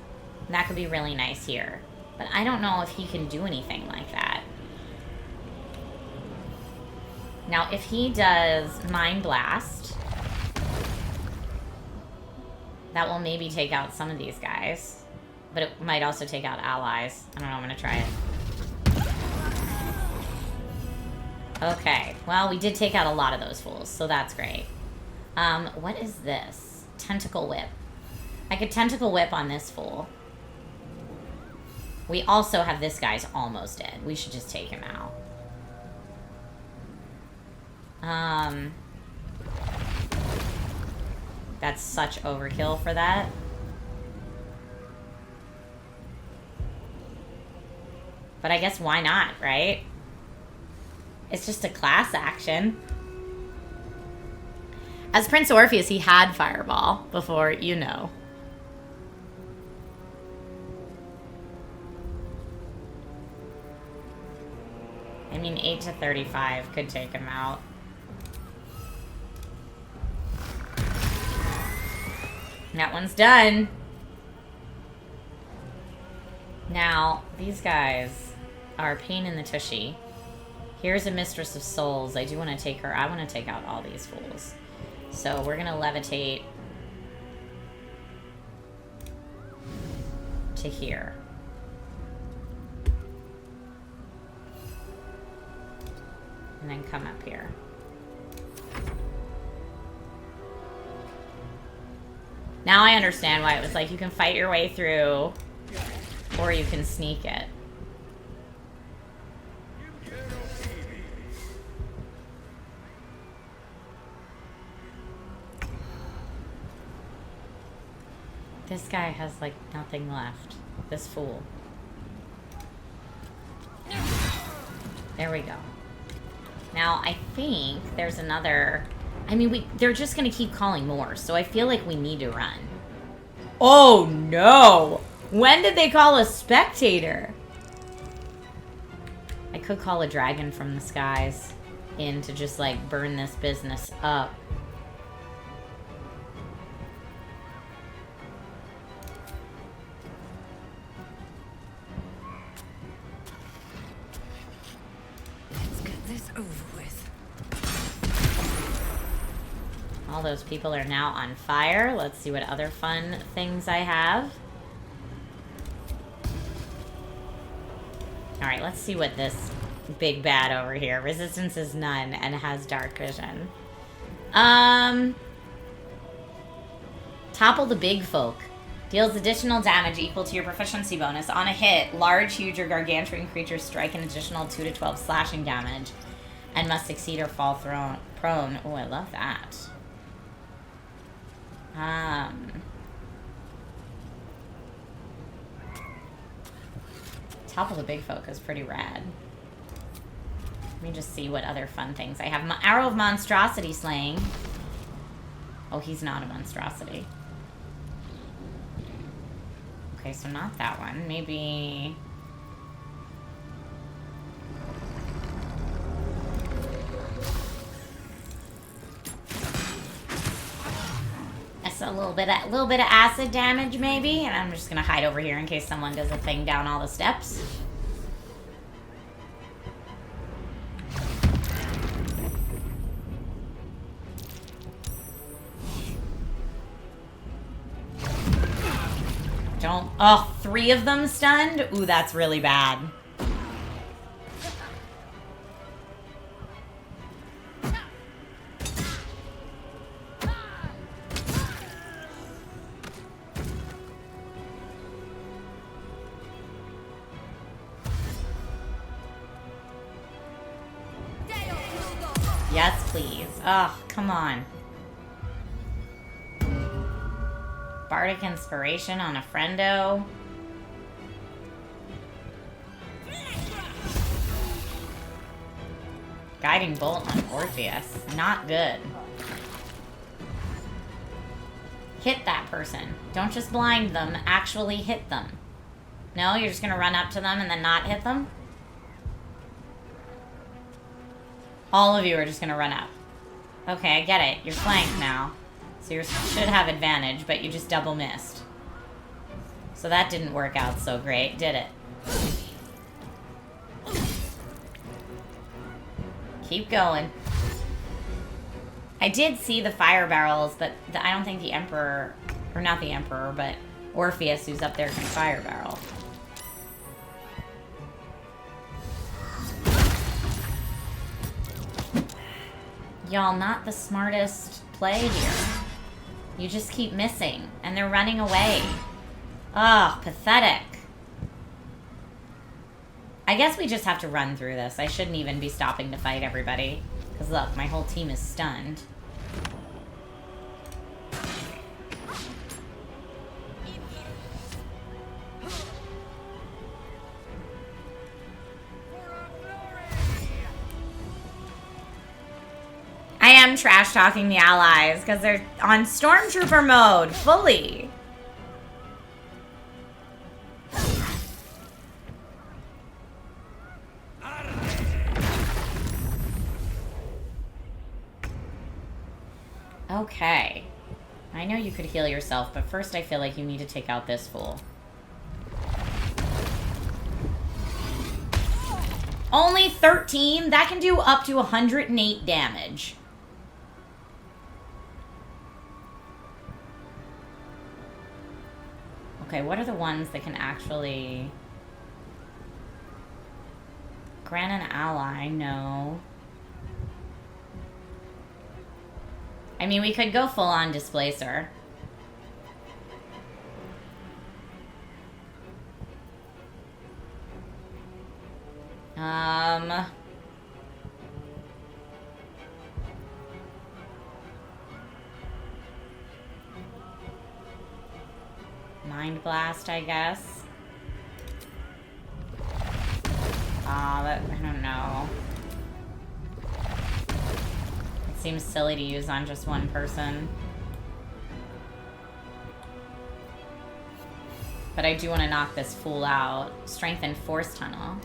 And that could be really nice here. But I don't know if he can do anything like that. Now, if he does Mind Blast, that will maybe take out some of these guys. But it might also take out allies. I don't know, I'm gonna try it. Okay, well, we did take out a lot of those fools, so that's great. What is this? Tentacle Whip. I could Tentacle Whip on this fool. We also have this guy's almost dead. We should just take him out. That's such overkill for that. But I guess why not, right? It's just a class action. As Prince Orpheus, he had Fireball before, you know. I mean, 8 to 35 could take him out. That one's done. Now, these guys are a pain in the tushy. Here's a Mistress of Souls. I do want to take her. I want to take out all these fools. So we're going to levitate to here. And then come up here. Now I understand why it was like you can fight your way through or you can sneak it. This guy has like nothing left. This fool. There we go. Now I think there's another... I mean, they're just going to keep calling more, so I feel like we need to run. Oh, no! When did they call a spectator? I could call a dragon from the skies in to just, like, burn this business up. Let's get this over with. All those people are now on fire. Let's see what other fun things I have. Alright, let's see what this big bad over here. Resistance is none and has dark vision. Topple the big folk. Deals additional damage equal to your proficiency bonus. On a hit, large, huge, or gargantuan creatures strike an additional 2 to 12 slashing damage and must succeed or fall prone. Oh, I love that. Topple the big folk is pretty rad. Let me just see what other fun things I have. Arrow of Monstrosity Slaying. Oh, he's not a monstrosity. Okay, so not that one. Maybe... nice. A little bit of acid damage, maybe. And I'm just gonna hide over here in case someone does a thing down all the steps. Don't. Oh, 3 of them stunned? Ooh, that's really bad. Yes, please. Oh, come on. Bardic Inspiration on a friendo. Guiding Bolt on Orpheus. Not good. Hit that person. Don't just blind them, actually hit them. No, you're just gonna run up to them and then not hit them? All of you are just gonna run up. Okay, I get it. You're flanked now. So you should have advantage, but you just double missed. So that didn't work out so great, did it? Keep going. I did see the fire barrels, but I don't think the Emperor, or not the Emperor, but Orpheus, who's up there, can fire barrel. Y'all, not the smartest play here. You just keep missing, and they're running away. Ugh, pathetic. I guess we just have to run through this. I shouldn't even be stopping to fight everybody. Because look, my whole team is stunned. I am trash talking the allies because they're on stormtrooper mode fully. Okay. I know you could heal yourself, but first I feel like you need to take out this fool. Only 13? That can do up to 108 damage. Okay, what are the ones that can actually... Grant an ally? No. I mean, we could go full-on displacer. Mind Blast, I guess. I don't know. It seems silly to use on just one person. But I do want to knock this fool out. Strengthen Force Tunnel.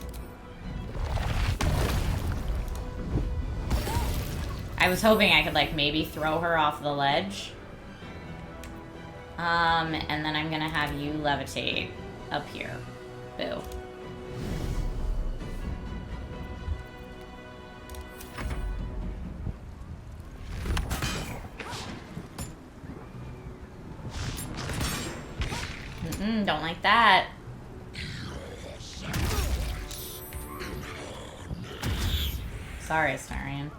I was hoping I could, like, maybe throw her off the ledge. And then I'm gonna have you levitate up here. Boo. Don't like that. Sorry, Astarion.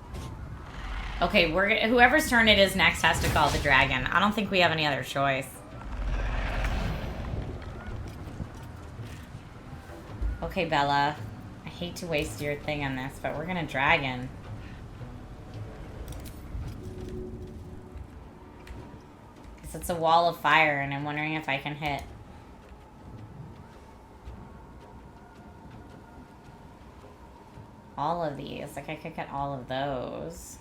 Okay, whoever's turn it is next has to call the dragon. I don't think we have any other choice. Okay, Bella. I hate to waste your thing on this, but we're gonna dragon. Because it's a wall of fire, and I'm wondering if I can hit. All of these. Like, I could get all of those.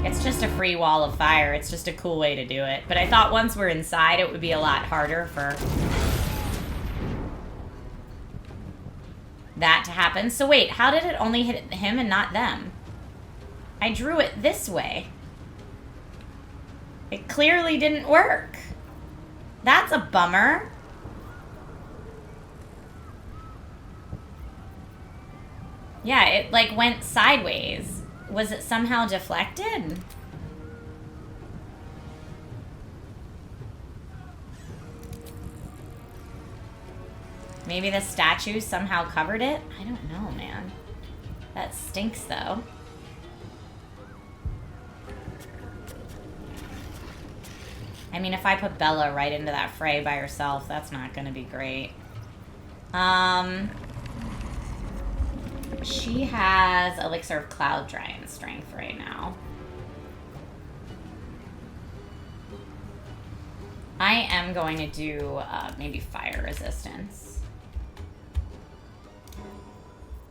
It's just a free wall of fire. It's just a cool way to do it. But I thought once we're inside, it would be a lot harder for... that to happen. So wait, how did it only hit him and not them? I drew it this way. It clearly didn't work. That's a bummer. Yeah, it like went sideways. Was it somehow deflected? Maybe the statue somehow covered it? I don't know, man. That stinks, though. I mean, if I put Bella right into that fray by herself, that's not going to be great. She has Elixir of Cloud Giant Strength right now. I am going to do maybe Fire Resistance.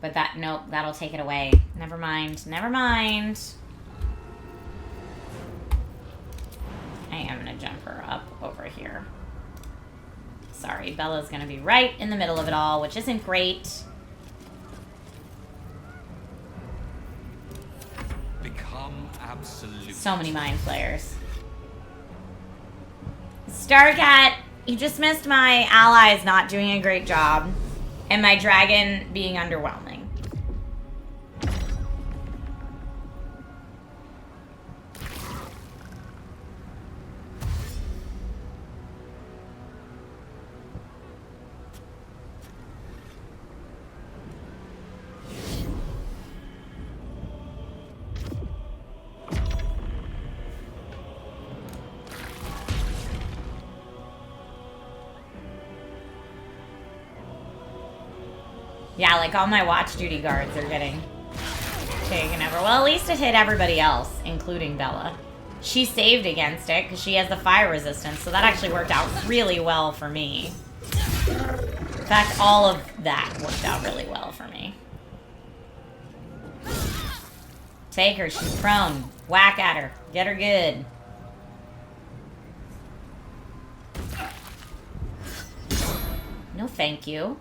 But that, nope, that'll take it away. Never mind, never mind. I am going to jump her up over here. Sorry, Bella's going to be right in the middle of it all, which isn't great. Become absolute. So many Mind Flayers. Starcat, you just missed my allies not doing a great job. And my dragon being underwhelming. Yeah, like all my watch duty guards are getting taken over. Well, at least it hit everybody else, including Bella. She saved against it because she has the fire resistance, so that actually worked out really well for me. In fact, all of that worked out really well for me. Take her, she's prone. Whack at her. Get her good. No thank you.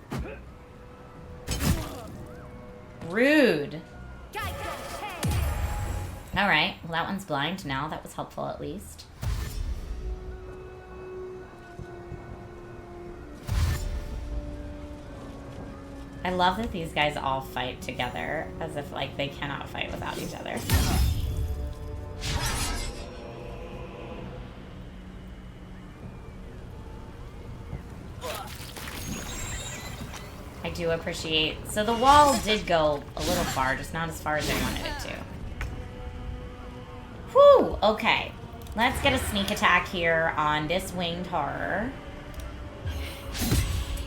Rude. Alright, well that one's blind now. That was helpful at least. I love that these guys all fight together as if like they cannot fight without each other. I do appreciate... So the wall did go a little far, just not as far as I wanted it to. Whew, okay. Let's get a sneak attack here on this winged horror.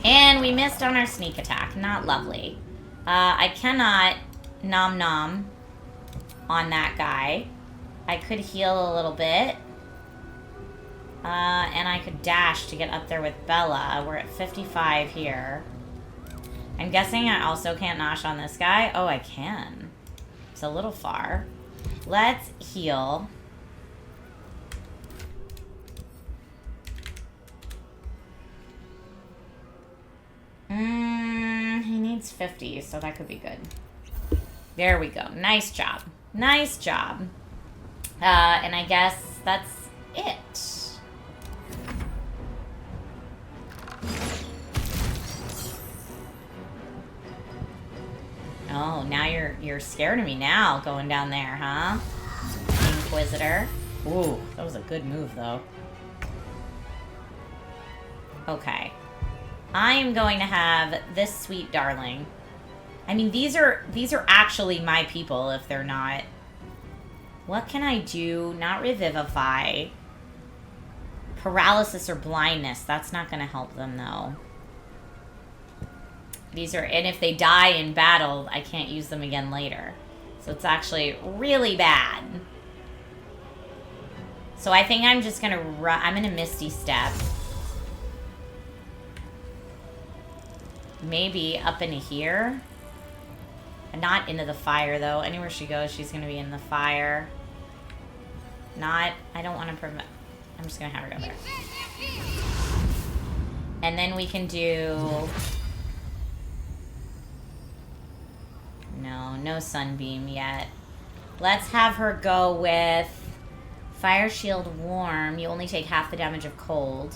And we missed on our sneak attack. Not lovely. I cannot nom nom on that guy. I could heal a little bit. And I could dash to get up there with Bella. We're at 55 here. I'm guessing I also can't nosh on this guy. Oh, I can. It's a little far. Let's heal. He needs 50, so that could be good. There we go. Nice job. Nice job. And I guess that's it. Oh, now you're scared of me now going down there, huh? Inquisitor. Ooh, that was a good move though. Okay. I am going to have this sweet darling. I mean, these are actually my people if they're not. What can I do? Not revivify. Paralysis or blindness. That's not going to help them though. These are, and if they die in battle, I can't use them again later. So it's actually really bad. So I think I'm just gonna run, I'm gonna Misty Step. Maybe up into here. Not into the fire though. Anywhere she goes, she's gonna be in the fire. Not, I don't wanna prevent, I'm just gonna have her go there. And then we can do... no sunbeam yet. Let's have her go with fire shield warm. You only take half the damage of cold.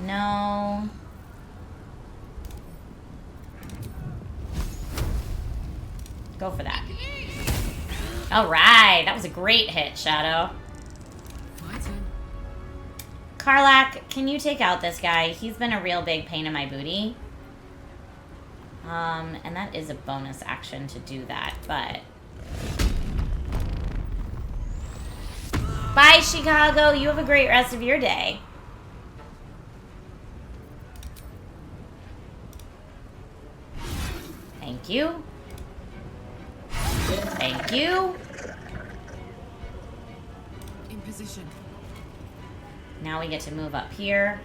No. Go for that. Alright, that was a great hit, Shadow. My turn. Karlak, can you take out this guy? He's been a real big pain in my booty. And that is a bonus action to do that, but... Bye, Chicago. You have a great rest of your day. Thank you. Thank you. In position. Now we get to move up here.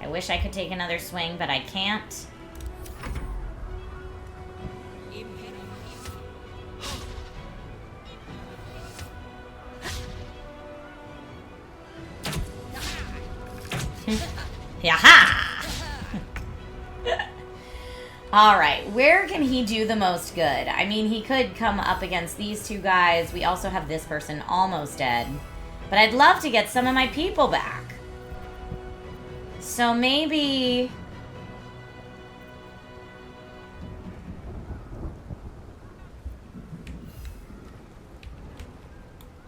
I wish I could take another swing, but I can't. Yaha! Alright, where can he do the most good? I mean, he could come up against these two guys. We also have this person almost dead. But I'd love to get some of my people back. So maybe...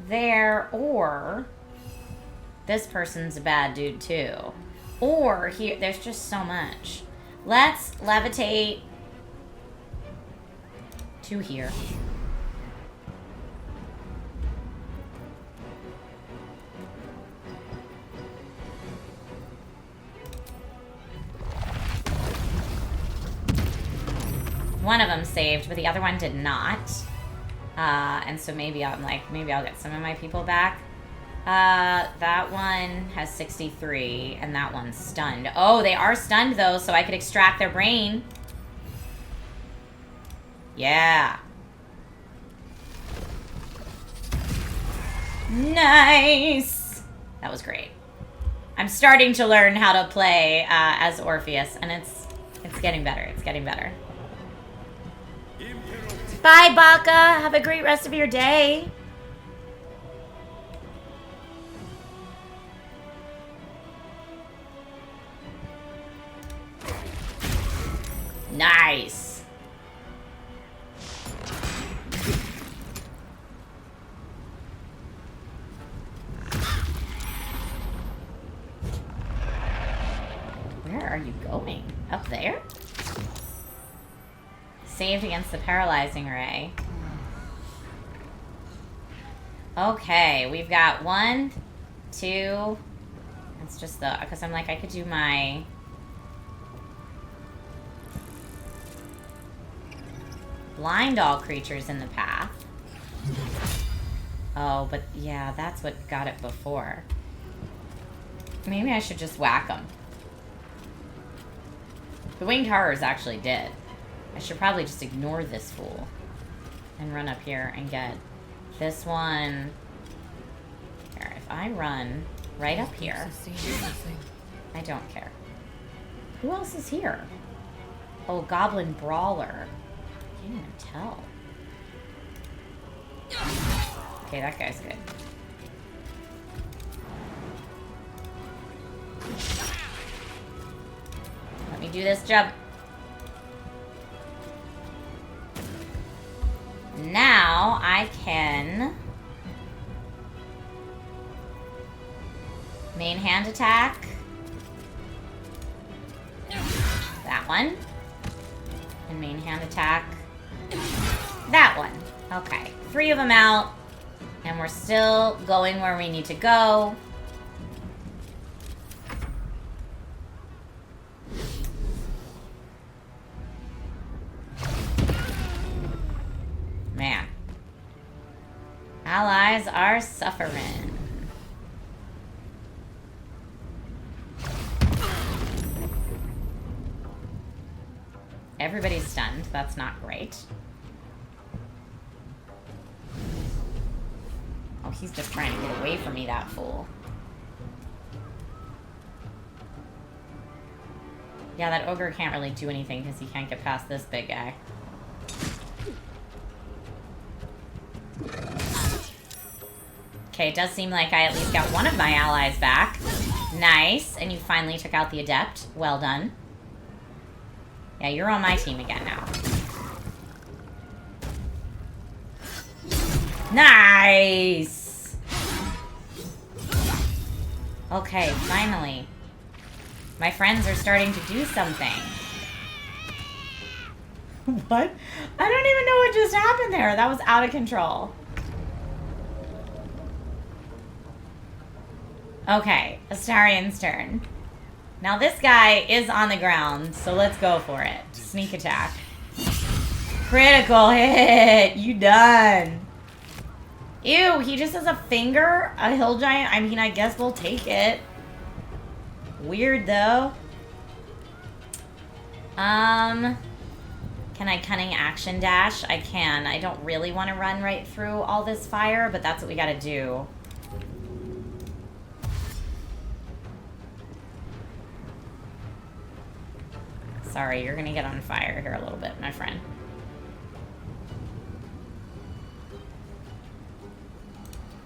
there, or... this person's a bad dude too. Or here, there's just so much. Let's levitate to here. One of them saved, but the other one did not. And so maybe I'm like, maybe I'll get some of my people back. That one has 63, and that one's stunned. Oh, they are stunned, though, so I could extract their brain. Yeah. Nice! That was great. I'm starting to learn how to play as Orpheus, and it's getting better. It's getting better. Bye, Baka! Have a great rest of your day. Nice. Where are you going? Up there? Saved against the paralyzing ray. Okay, we've got 1, 2. It's just the, because I'm like, I could do my... blind all creatures in the path. Oh, but yeah, that's what got it before. Maybe I should just whack them. The winged horrors actually did. I should probably just ignore this fool and run up here and get this one. Here, if I run right up here, I don't care. Who else is here? Oh, Goblin Brawler. I can't even tell. Okay, that guy's good. Let me do this jump. Now I can main hand attack. That one. And main hand attack. That one. Okay. 3 of them out. And we're still going where we need to go. Man. Allies are suffering. Everybody's stunned. That's not great. Oh, he's just trying to get away from me, that fool. Yeah, that ogre can't really do anything because he can't get past this big guy. Okay, it does seem like I at least got one of my allies back. Nice. And you finally took out the adept. Well done. Yeah, you're on my team again now. Nice! Okay, finally. My friends are starting to do something. What? I don't even know what just happened there. That was out of control. Okay, Astarion's turn. Now this guy is on the ground, so let's go for it. Sneak attack. Critical hit! You done. Ew, he just has a finger? A hill giant? I mean, I guess we'll take it. Weird, though. Can I cunning action dash? I can. I don't really want to run right through all this fire, but that's what we gotta do. Sorry, you're gonna get on fire here a little bit, my friend.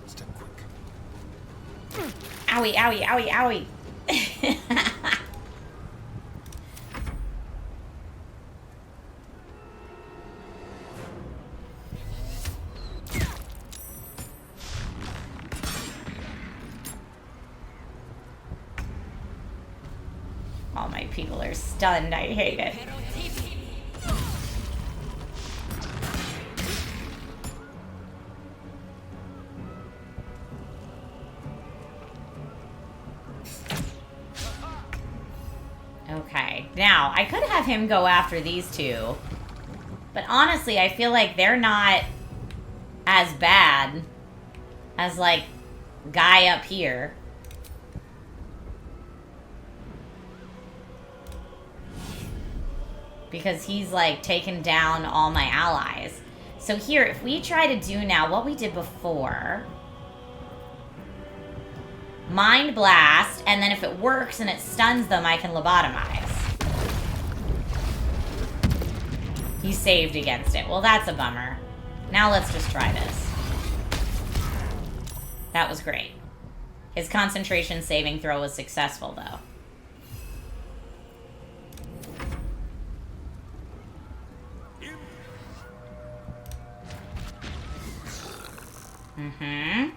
Step quick. Owie, owie, owie, owie. All my people are stunned. I hate it. Okay, now I could have him go after these two, but honestly, I feel like they're not as bad as, like, guy up here. Because he's, like, taken down all my allies. So here, if we try to do now what we did before, Mind Blast, and then if it works and it stuns them, I can lobotomize. He saved against it. Well, that's a bummer. Now let's just try this. That was great. His concentration saving throw was successful, though. Mm-hmm.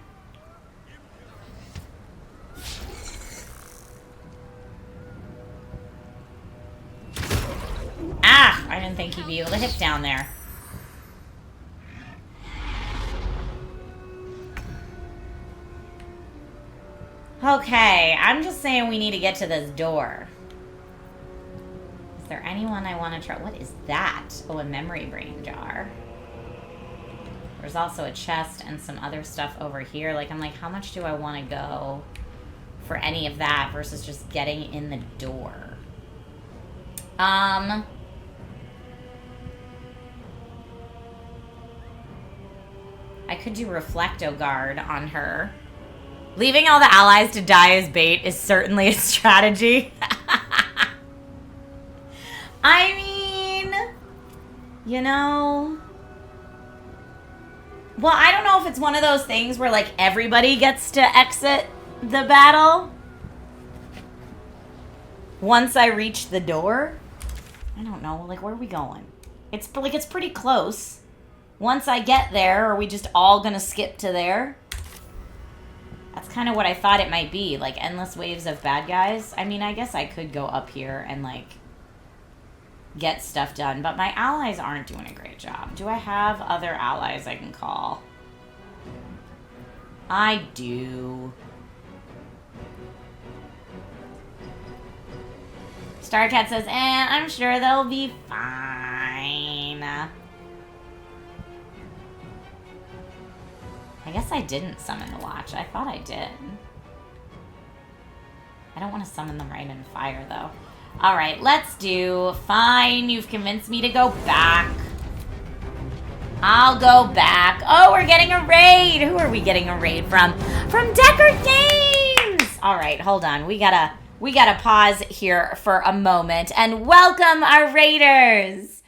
Ah! I didn't think he'd be able to hit down there. Okay, I'm just saying we need to get to this door. Is there anyone I want to try? What is that? Oh, a memory brain jar. There's also a chest and some other stuff over here. Like, I'm like, how much do I want to go for any of that versus just getting in the door? I could do Reflecto Guard on her. Leaving all the allies to die as bait is certainly a strategy. I mean, you know... Well, I don't know if it's one of those things where, like, everybody gets to exit the battle once I reach the door. I don't know. Like, where are we going? It's, like, it's pretty close. Once I get there, are we just all gonna skip to there? That's kind of what I thought it might be. Like, endless waves of bad guys. I mean, I guess I could go up here and, like, get stuff done, but my allies aren't doing a great job. Do I have other allies I can call? I do. Starcat says, I'm sure they'll be fine. I guess I didn't summon the watch. I thought I did. I don't want to summon them right in fire, though. Alright, let's do... Fine, you've convinced me to go back. I'll go back. Oh, we're getting a raid! Who are we getting a raid from? From Deckard Games! Alright, hold on. We gotta pause here for a moment. And welcome, our raiders!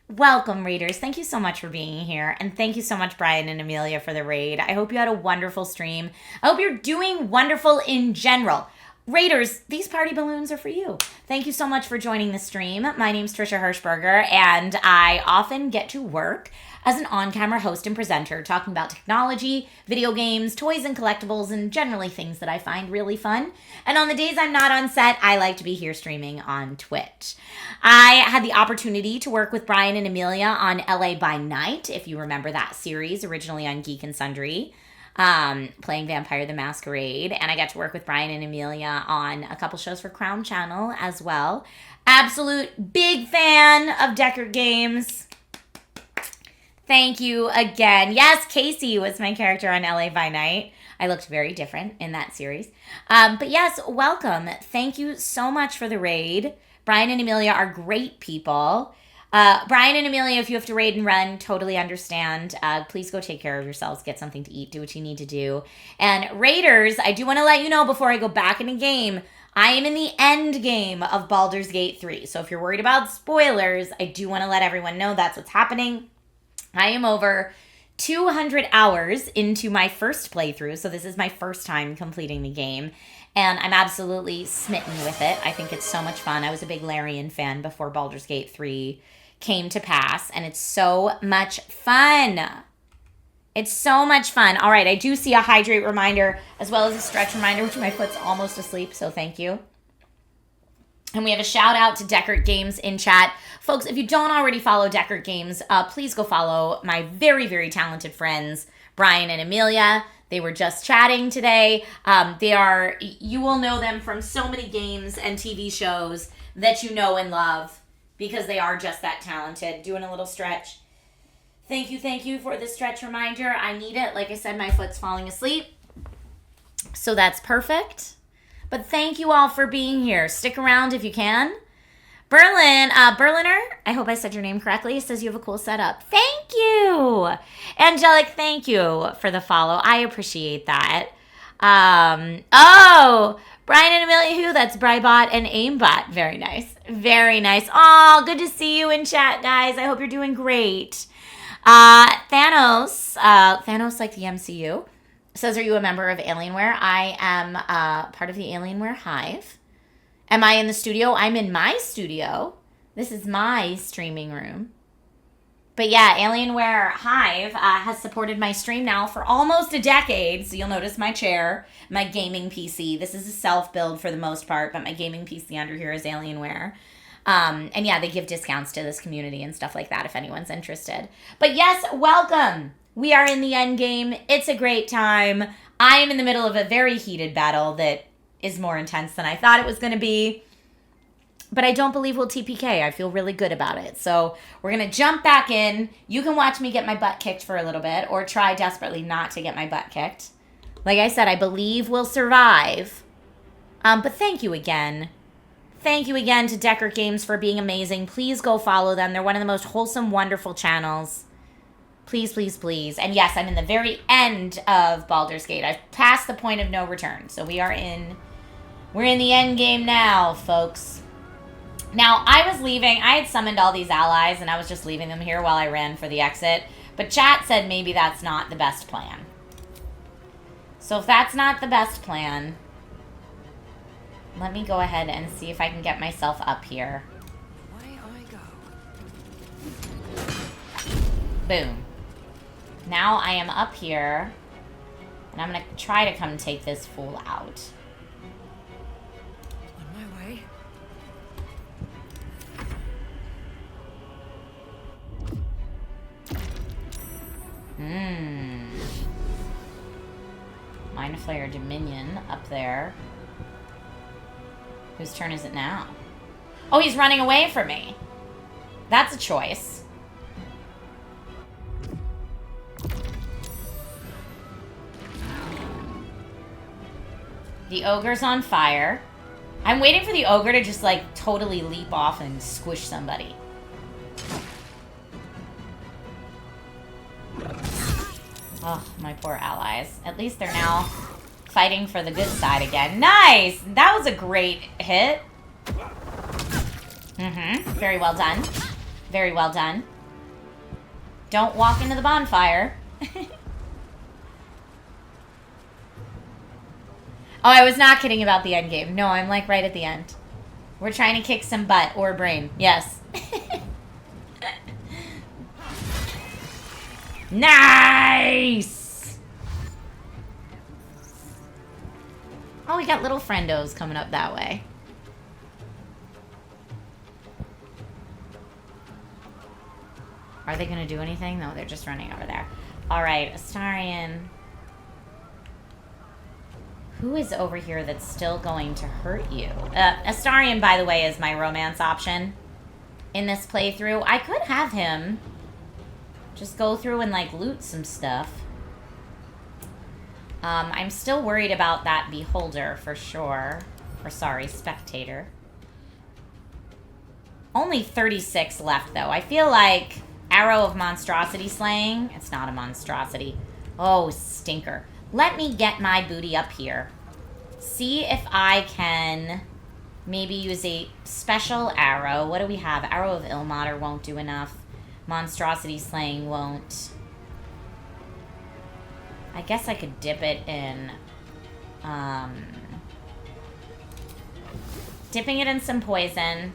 Welcome, raiders. Thank you so much for being here. And thank you so much, Brian and Amelia, for the raid. I hope you had a wonderful stream. I hope you're doing wonderful in general. Raiders, these party balloons are for you. Thank you so much for joining the stream. My name's Trisha Hershberger, and I often get to work as an on-camera host and presenter talking about technology, video games, toys and collectibles, and generally things that I find really fun. And on the days I'm not on set, I like to be here streaming on Twitch. I had the opportunity to work with Brian and Amelia on LA by Night, if you remember that series, originally on Geek and Sundry. Playing Vampire the Masquerade, and I got to work with Brian and Amelia on a couple shows for Crown Channel as well. Absolute big fan of Deckard Games. Thank you again. Yes, Casey was my character on LA by Night. I looked very different in that series. But yes, welcome. Thank you so much for the raid. Brian and Amelia are great people. Brian and Amelia, if you have to raid and run, totally understand. Please go take care of yourselves, get something to eat, do what you need to do. And raiders, I do want to let you know before I go back in the game, I am in the end game of Baldur's Gate 3. So if you're worried about spoilers, I do want to let everyone know that's what's happening. I am over 200 hours into my first playthrough, so this is my first time completing the game. And I'm absolutely smitten with it. I think it's so much fun. I was a big Larian fan before Baldur's Gate 3 came to pass, and it's so much fun. It's so much fun. All right, I do see a hydrate reminder as well as a stretch reminder, which my foot's almost asleep, so thank you. And we have a shout out to Deckard Games in chat. Folks, if you don't already follow Deckard Games, please go follow my very, very talented friends, Brian and Amelia. They were just chatting today. You will know them from so many games and TV shows that you know and love because they are just that talented. Doing a little stretch. Thank you for the stretch reminder. I need it. Like I said, my foot's falling asleep. So that's perfect. But thank you all for being here. Stick around if you can. Berliner, I hope I said your name correctly. It says you have a cool setup. Thank you. Angelic, thank you for the follow. I appreciate that. Brian and Amelia, that's Brybot and Aimbot. Very nice. Very nice. Oh, good to see you in chat, guys. I hope you're doing great. Thanos like the MCU, says, are you a member of Alienware? I am part of the Alienware Hive. Am I in the studio? I'm in my studio. This is my streaming room. But yeah, Alienware Hive has supported my stream now for almost a decade. So you'll notice my chair, my gaming PC. This is a self-build for the most part, but my gaming PC under here is Alienware. And yeah, they give discounts to this community and stuff like that if anyone's interested. But yes, welcome. We are in the end game. It's a great time. I am in the middle of a very heated battle that is more intense than I thought it was going to be. But I don't believe we'll TPK. I feel really good about it. So we're going to jump back in. You can watch me get my butt kicked for a little bit or try desperately not to get my butt kicked. Like I said, I believe we'll survive. But thank you again. Thank you again to Deckard Games for being amazing. Please go follow them. They're one of the most wholesome, wonderful channels. Please, please, please. And yes, I'm in the very end of Baldur's Gate. I've passed the point of no return. So we're in the end game now, folks. Now, I was leaving. I had summoned all these allies, and I was just leaving them here while I ran for the exit. But chat said maybe that's not the best plan. So if that's not the best plan, let me go ahead and see if I can get myself up here. Away I go. Boom. Now I am up here, and I'm going to try to come take this fool out. On my way. Mind Flayer Dominion up there. Whose turn is it now? Oh, he's running away from me. That's a choice. The ogre's on fire. I'm waiting for the ogre to just like totally leap off and squish somebody. Oh, my poor allies. At least they're now fighting for the good side again. Nice! That was a great hit. Very well done. Very well done. Don't walk into the bonfire. Oh, I was not kidding about the end game. No, I'm like right at the end. We're trying to kick some butt or brain. Yes. Nice! Oh, we got little friendos coming up that way. Are they going to do anything? No, they're just running over there. Alright, Astarion. Who is over here that's still going to hurt you? Astarion, by the way, is my romance option in this playthrough. I could have him just go through and, like, loot some stuff. I'm still worried about that beholder for sure. Or, sorry, spectator. Only 36 left, though. I feel like Arrow of Monstrosity Slaying. It's not a monstrosity. Oh, stinker. Let me get my booty up here. See if I can maybe use a special arrow. What do we have? Arrow of Ilmater won't do enough. Monstrosity Slaying won't. I guess I could dip it in. Dipping it in some poison.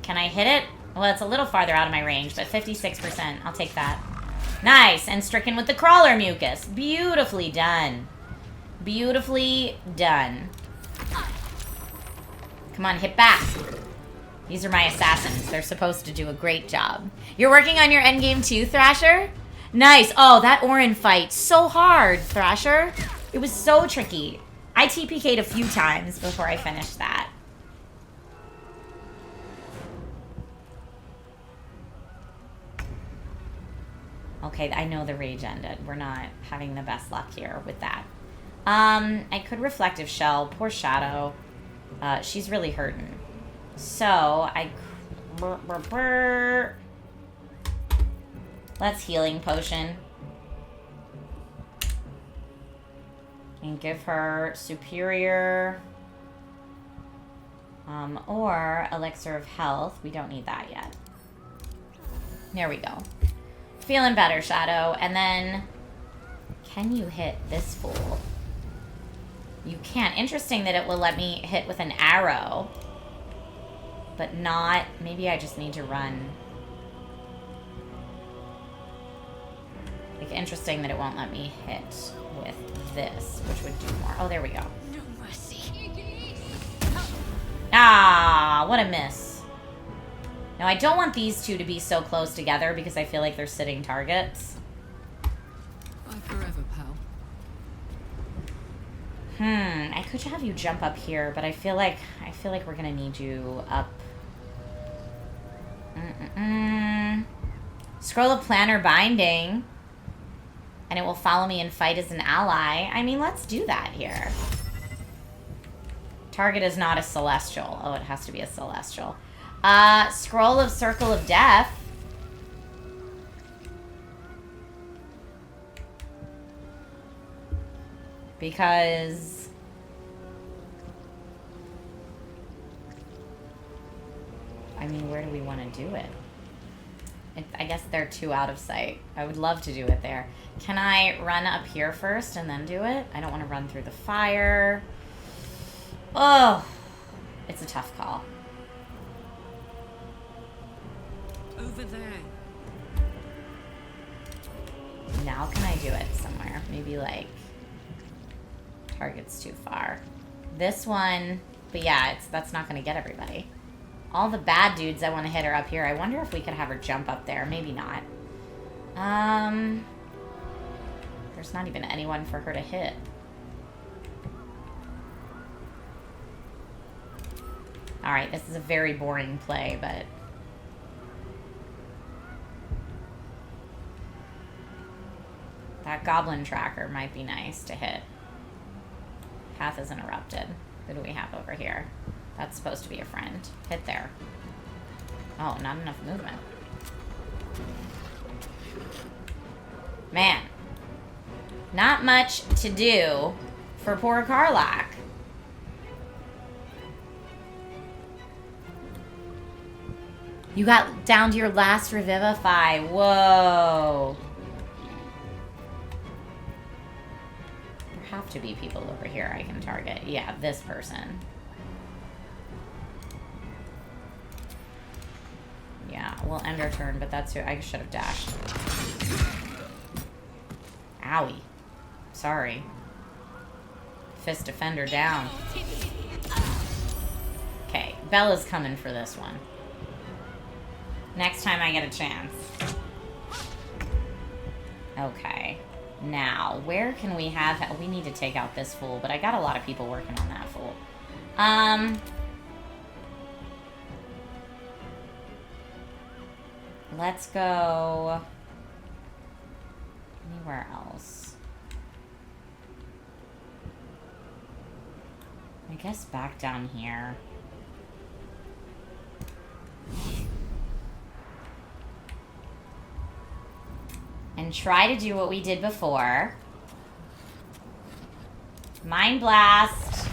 Can I hit it? Well, it's a little farther out of my range, but 56%. I'll take that. Nice. And stricken with the crawler mucus. Beautifully done. Beautifully done. Come on, hit back. These are my assassins. They're supposed to do a great job. You're working on your endgame too, Thrasher? Nice. Oh, that Orin fight. So hard, Thrasher. It was so tricky. I TPK'd a few times before I finished that. Okay, I know the rage ended. We're not having the best luck here with that. I could Reflective Shell. Poor Shadow. She's really hurting. So, let's Healing Potion. And give her Superior. Or Elixir of Health. We don't need that yet. There we go. Feeling better, Shadow. And then, can you hit this fool? You can't. Interesting that it will let me hit with an arrow. But not... Maybe I just need to run. Like, interesting that it won't let me hit with this, which would do more. Oh, there we go. No mercy. Ah, what a miss. Now, I don't want these two to be so close together because I feel like they're sitting targets. Bye forever, pal. I could have you jump up here, but I feel like we're gonna need you up. Scroll of Planner Binding. And it will follow me and fight as an ally. I mean, let's do that here. Target is not a celestial. Oh, it has to be a celestial. Scroll of Circle of Death. Because... I mean, where do we want to do it? I guess they're too out of sight. I would love to do it there. Can I run up here first and then do it? I don't want to run through the fire. Oh, it's a tough call. Over there. Now can I do it somewhere? Maybe like target's too far. This one, but yeah, that's not going to get everybody. All the bad dudes I want to hit are up here. I wonder if we could have her jump up there. Maybe not. There's not even anyone for her to hit. Alright, this is a very boring play, but... that goblin tracker might be nice to hit. Path is interrupted. Who do we have over here? That's supposed to be a friend. Hit there. Oh, not enough movement. Man. Not much to do for poor Karlach. You got down to your last Revivify. Whoa. There have to be people over here I can target. Yeah, this person. Yeah, we'll end our turn, but that's who I should have dashed. Owie. Sorry. Fist Defender down. Okay, Bella's coming for this one. Next time I get a chance. Okay. Now, where can we have... We need to take out this fool, but I got a lot of people working on that fool. Let's go... Anywhere else. I guess back down here. And try to do what we did before. Mind Blast.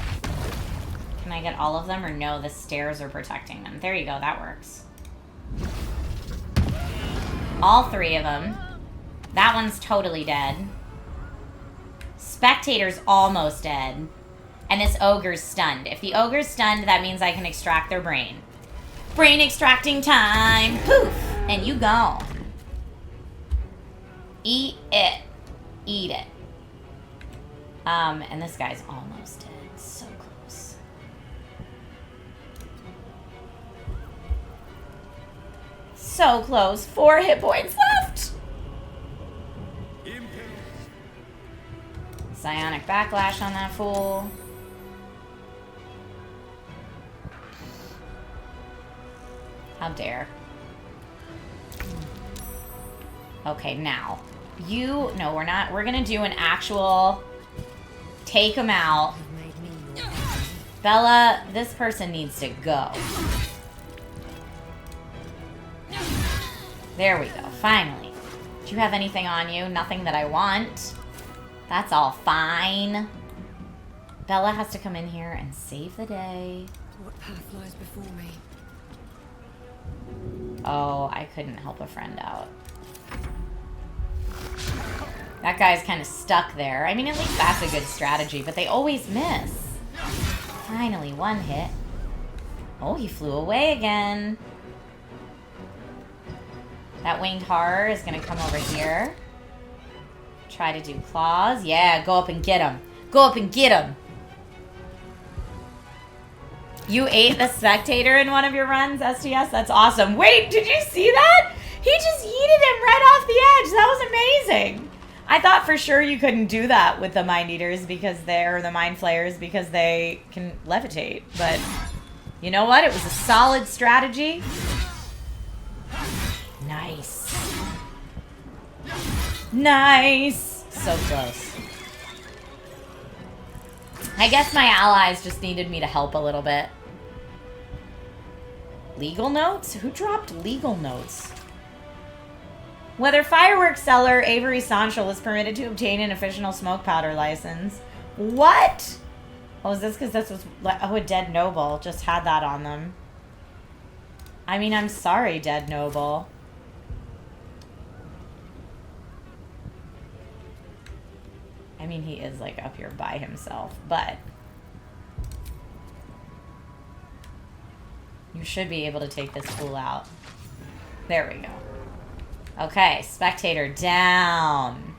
Can I get all of them or no? The stairs are protecting them. There you go. That works. All 3 of them. That one's totally dead. Spectator's almost dead. And this ogre's stunned. If the ogre's stunned, that means I can extract their brain. Brain extracting time. Poof. And you gone. Eat it. Eat it. And this guy's almost dead. So close. So close. 4 hit points left. Psionic Backlash on that fool. How dare. Okay, now. You... No, we're not. We're gonna do an actual... Take him out. Bella, this person needs to go. There we go. Finally. Do you have anything on you? Nothing that I want. That's all fine. Bella has to come in here and save the day. What path lies before me? Oh, I couldn't help a friend out. That guy's kind of stuck there. I mean, at least that's a good strategy, but they always miss. Finally, 1 hit. Oh, he flew away again. That winged horror is going to come over here. Try to do claws. Yeah, go up and get him. Go up and get him. You ate the spectator in one of your runs, STS? That's awesome. Wait, did you see that? He just yeeted him right off the edge. That was amazing. I thought for sure you couldn't do that with the Mind Eaters because they're the Mind Flayers because they can levitate. But you know what? It was a solid strategy. Nice. Nice. So close. I guess my allies just needed me to help a little bit. Legal notes? Who dropped legal notes? Whether fireworks seller Avery Sanchel is permitted to obtain an official smoke powder license. What? Oh, is this because this was... Oh, a Dead Noble just had that on them. I mean, I'm sorry, Dead Noble. I mean, he is, like, up here by himself, but... You should be able to take this fool out. There we go. Okay, spectator down.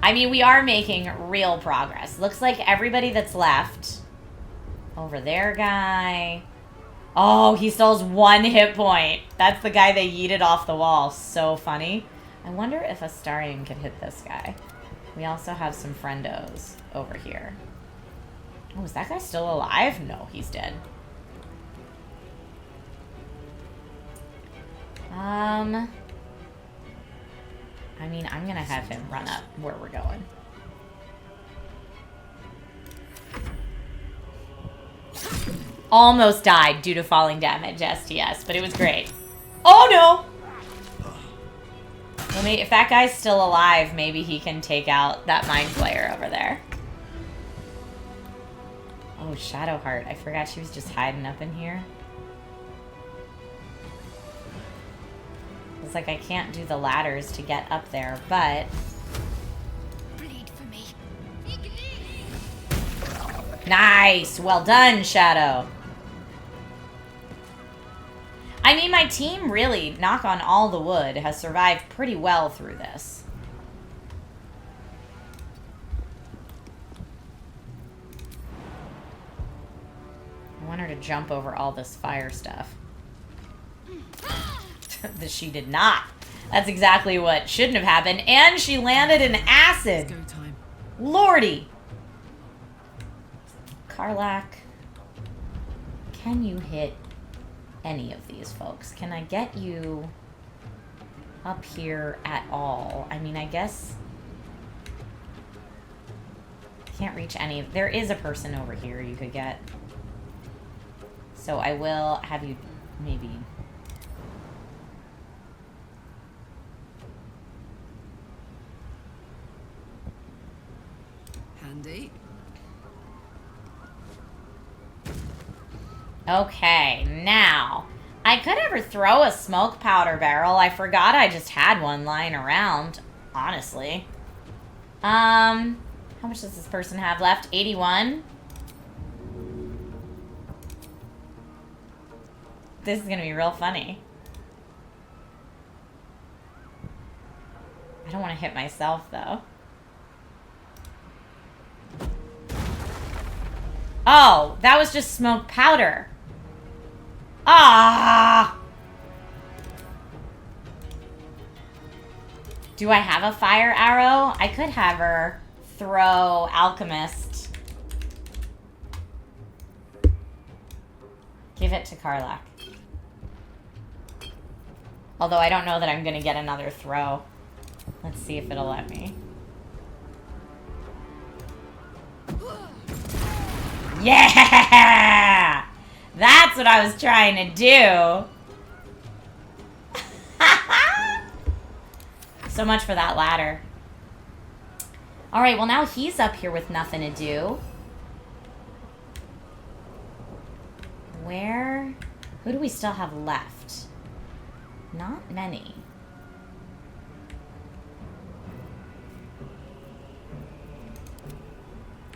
I mean, we are making real progress. Looks like everybody that's left. Over there, guy. Oh, he still has 1 hit point. That's the guy they yeeted off the wall. So funny. I wonder if Astarion could hit this guy. We also have some friendos over here. Oh, is that guy still alive? No, he's dead. I mean, I'm gonna have him run up where we're going. Almost died due to falling damage, STS, but it was great. Oh no! Well, maybe, if that guy's still alive, maybe he can take out that Mind Flayer over there. Oh, Shadowheart. I forgot she was just hiding up in here. It's like I can't do the ladders to get up there, but... Bleed for me. Nice! Well done, Shadow. I mean, my team really, knock on all the wood, has survived pretty well through this. I want her to jump over all this fire stuff. That she did not. That's exactly what shouldn't have happened. And she landed in acid. Go time. Lordy. Karlach, can you hit any of these folks? Can I get you up here at all? I mean, I guess... Can't reach any. There is a person over here you could get. So I will have you maybe... Handy. Okay, now, I could ever throw a smoke powder barrel. I forgot I just had one lying around, honestly. How much does this person have left? 81? This is gonna be real funny. I don't want to hit myself, though. Oh, that was just smoke powder. Ah! Do I have a fire arrow? I could have her throw alchemist. Give it to Karlach. Although I don't know that I'm gonna get another throw. Let's see if it'll let me. Yeah! That's what I was trying to do. So much for that ladder. Alright, well now he's up here with nothing to do. Where? Who do we still have left? Not many.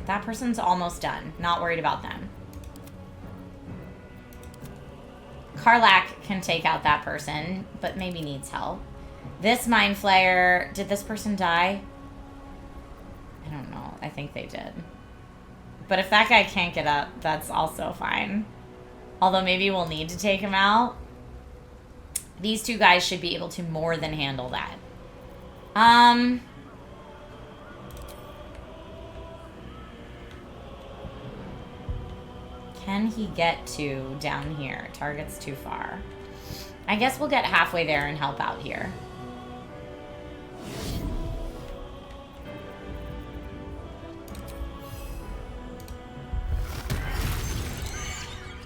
That person's almost done. Not worried about them. Karlach can take out that person, but maybe needs help. This Mind Flayer... Did this person die? I don't know. I think they did. But if that guy can't get up, that's also fine. Although maybe we'll need to take him out. These two guys should be able to more than handle that. Can he get to down here? Target's too far. I guess we'll get halfway there and help out here.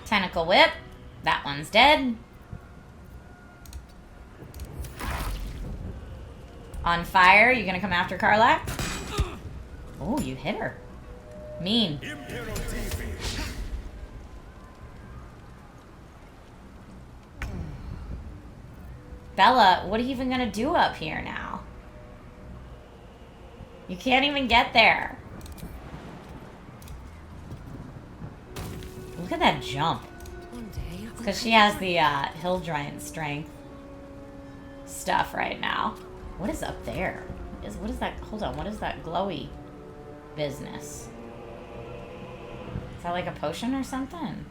Tentacle whip. That one's dead. On fire. You gonna come after Karlach? Oh, you hit her. Mean. Bella, what are you even gonna do up here now? You can't even get there. Look at that jump. Because she has the Hill Giant strength stuff right now. What is up there? What is that? Hold on. What is that glowy business? Is that like a potion or something?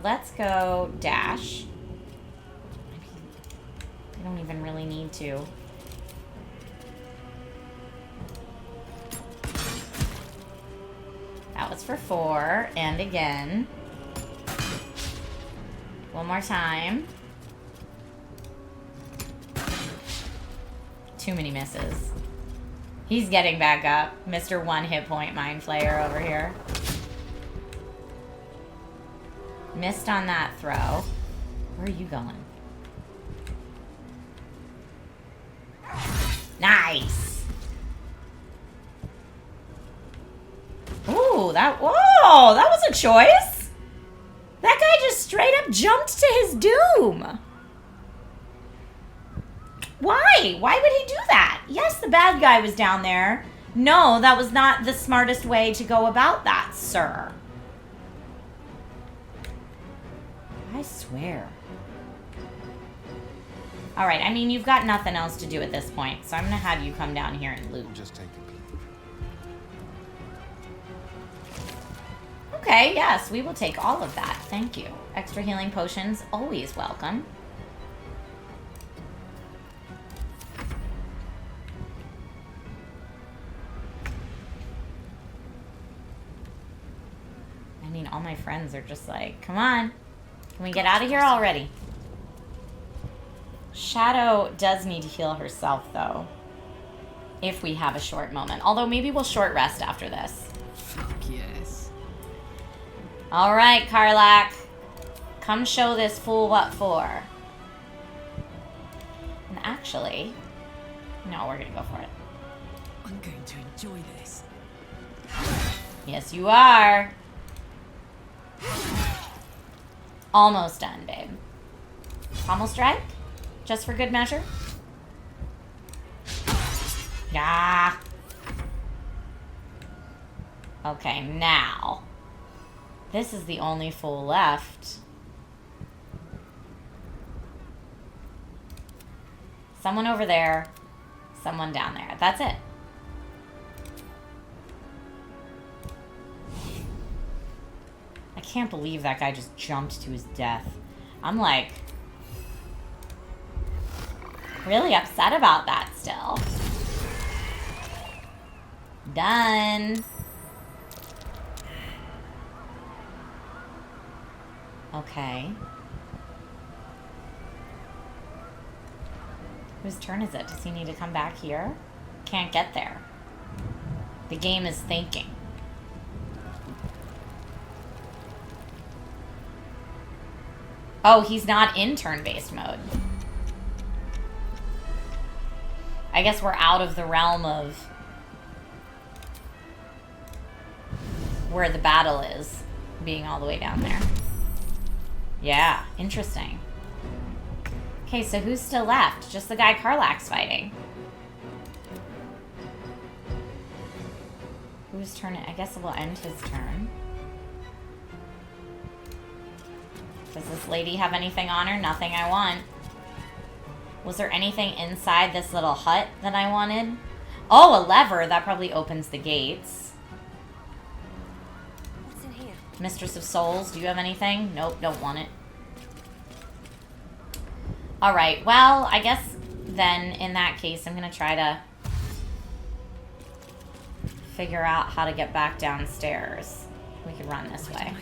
Let's go dash. I don't even really need to. That was for 4. And again. One more time. Too many misses. He's getting back up. Mr. 1 hit point Mind Flayer over here. Missed on that throw. Where are you going? Nice. Ooh, that was a choice. That guy just straight up jumped to his doom. Why? Why would he do that? Yes, the bad guy was down there. No, that was not the smartest way to go about that, sir. I swear. All right, I mean, you've got nothing else to do at this point, so I'm going to have you come down here and loot. Just take a peek. Okay, yes, we will take all of that. Thank you. Extra healing potions, always welcome. I mean, all my friends are just like, come on. Can we get out of here already? Shadow does need to heal herself, though. If we have a short moment. Although, maybe we'll short rest after this. Fuck yes. All right, Karlach. Come show this fool what for. And actually... No, we're gonna go for it. I'm going to enjoy this. Yes, you are. Almost done, babe. Pommel strike? Just for good measure? Yeah. Okay, now. This is the only fool left. Someone over there. Someone down there. That's it. I can't believe that guy just jumped to his death. I'm like... really upset about that still. Done. Okay. Whose turn is it? Does he need to come back here? Can't get there. The game is thinking. Oh, he's not in turn-based mode. I guess we're out of the realm of where the battle is, being all the way down there. Yeah, interesting. Okay, so who's still left? Just the guy Karlach's fighting. Whose turn? I guess it will end his turn. Does this lady have anything on her? Nothing I want. Was there anything inside this little hut that I wanted? Oh, a lever. That probably opens the gates. What's in here? Mistress of Souls, do you have anything? Nope, don't want it. Alright, well, I guess then in that case I'm going to try to figure out how to get back downstairs. We could run this way.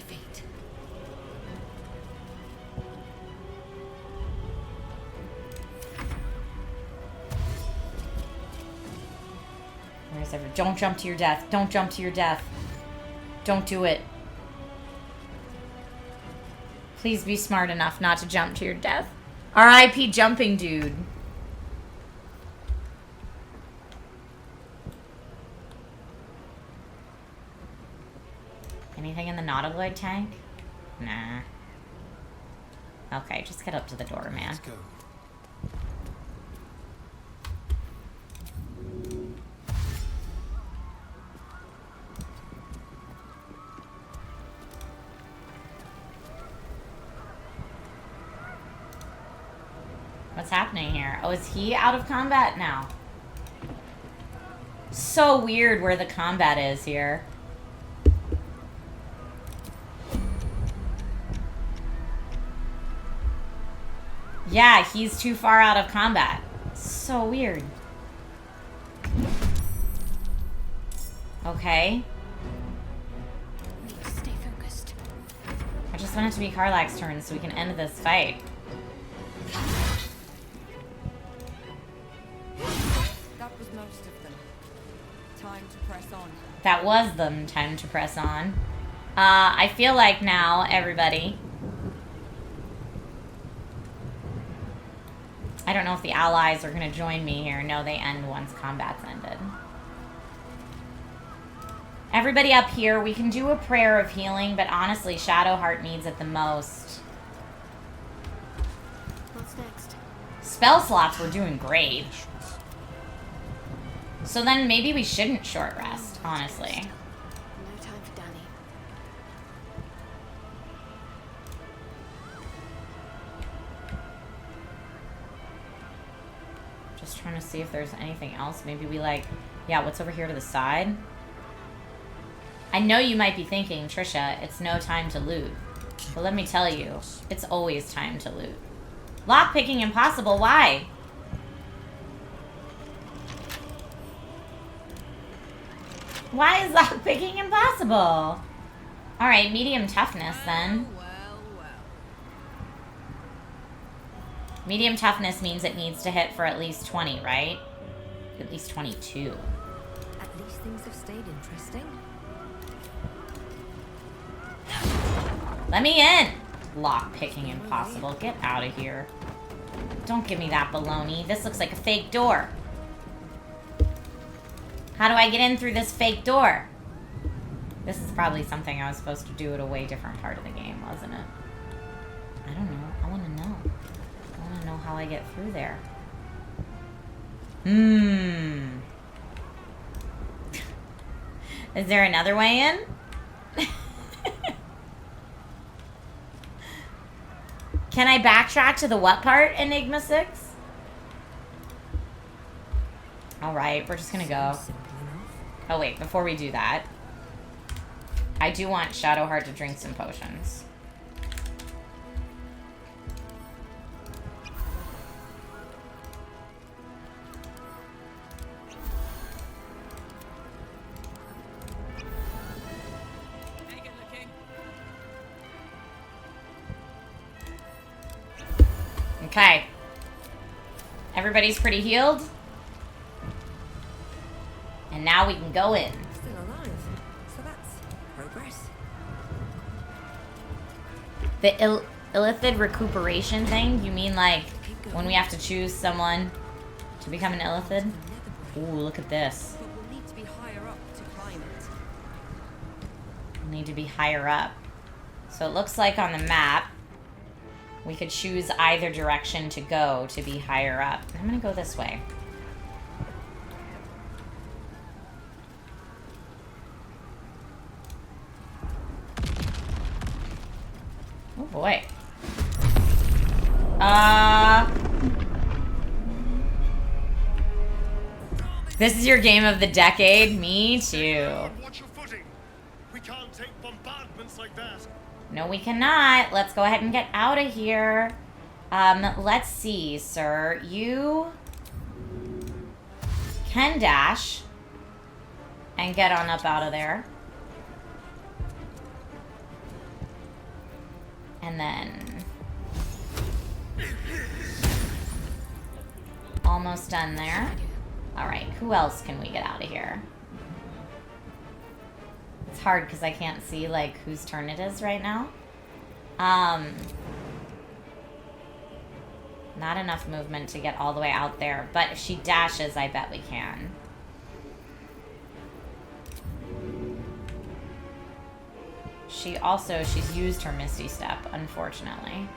Where's everyone? Don't jump to your death. Don't jump to your death. Don't do it. Please be smart enough not to jump to your death. R.I.P. jumping dude. Anything in the Nautiloid tank? Nah. Okay, just get up to the door, man. Let's go. What's happening here? Oh, is he out of combat now? So weird where the combat is here. Yeah, he's too far out of combat. So weird. Okay. Stay focused. I just want it to be Karlach's turn so we can end this fight. That was most of them. Time to press on. That was them time to press on. I feel like now, everybody... I don't know if the allies are going to join me here. No, they end once combat's ended. Everybody up here, we can do a prayer of healing, but honestly, Shadowheart needs it the most. What's next? spell slots were doing great. So then maybe we shouldn't short rest, honestly. No time for Danny. Just trying to see if there's anything else. Maybe we like, yeah, what's over here to the side? I know you might be thinking, Trisha, it's no time to loot. But let me tell you, it's always time to loot. Lockpicking impossible, why? Why is lockpicking impossible? Alright, medium toughness then. Medium toughness means it needs to hit for at least 20, right? At least 22. At least things have stayed interesting. Let me in! Lockpicking impossible. Get out of here. Don't give me that baloney. This looks like a fake door. How do I get in through this fake door? This is probably something I was supposed to do at a way different part of the game, wasn't it? I don't know. I want to know. I want to know how I get through there. Is there another way in? Can I backtrack to the what part, Enigma 6? Alright, we're just gonna go. Oh wait, before we do that, I do want Shadowheart to drink some potions. Okay. Everybody's pretty healed. And now we can go in. Still alive. So that's progress. The illithid recuperation thing? You mean like when we have to choose someone to become an illithid? Ooh, look at this. But we'll need to be higher up to climb it. We'll need to be higher up. So it looks like on the map, we could choose either direction to go to be higher up. I'm gonna go this way. Oh boy. This is your game of the decade? Me too. Watch your footing. We can't take bombardments like that. No, we cannot. Let's go ahead and get out of here. Let's see, sir. You can dash and get on up out of there. And then almost done there. All right, who else can we get out of here? It's hard because I can't see like whose turn it is right now. Not enough movement to get all the way out there, but if she dashes, I bet we can. She's used her Misty Step, unfortunately.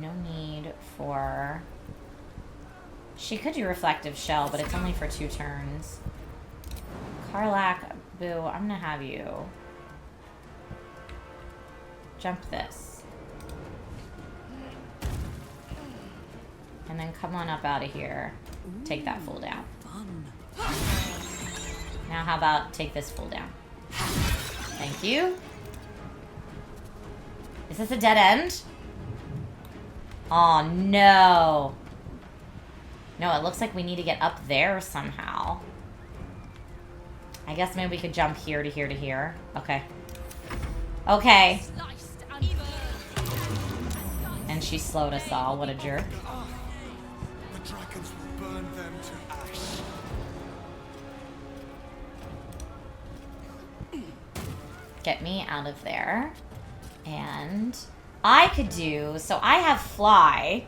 No need for... She could do Reflective Shell, but it's only for 2 turns. Karlak, boo, I'm gonna have you jump this. And then come on up out of here. Take that full down. Now how about take this full down? Thank you. Is this a dead end? Oh no. No, it looks like we need to get up there somehow. I guess maybe we could jump here to here to here. Okay. Okay. And she slowed us all. What a jerk. The dragons will burn them to ash. Get me out of there. And I could do... So I have fly.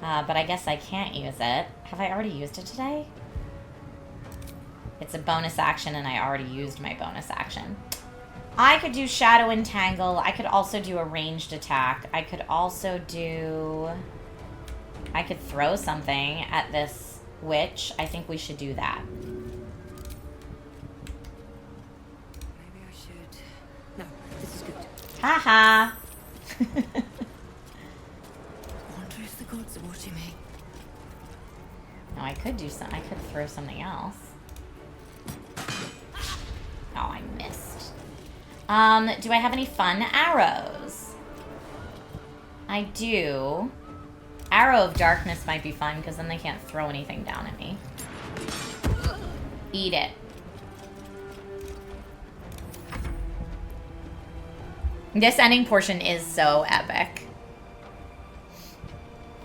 But I guess I can't use it. Have I already used it today? It's a bonus action, and I already used my bonus action. I could do Shadow Entangle. I could also do a ranged attack. I could also do... I could throw something at this witch. I think we should do that. Maybe I should... No, this is good. Haha. I wonder if the gods are watching me. No, I could do some. I could throw something else. Oh, I missed. Do I have any fun arrows? I do. Arrow of Darkness might be fun, because then they can't throw anything down at me. Eat it. This ending portion is so epic.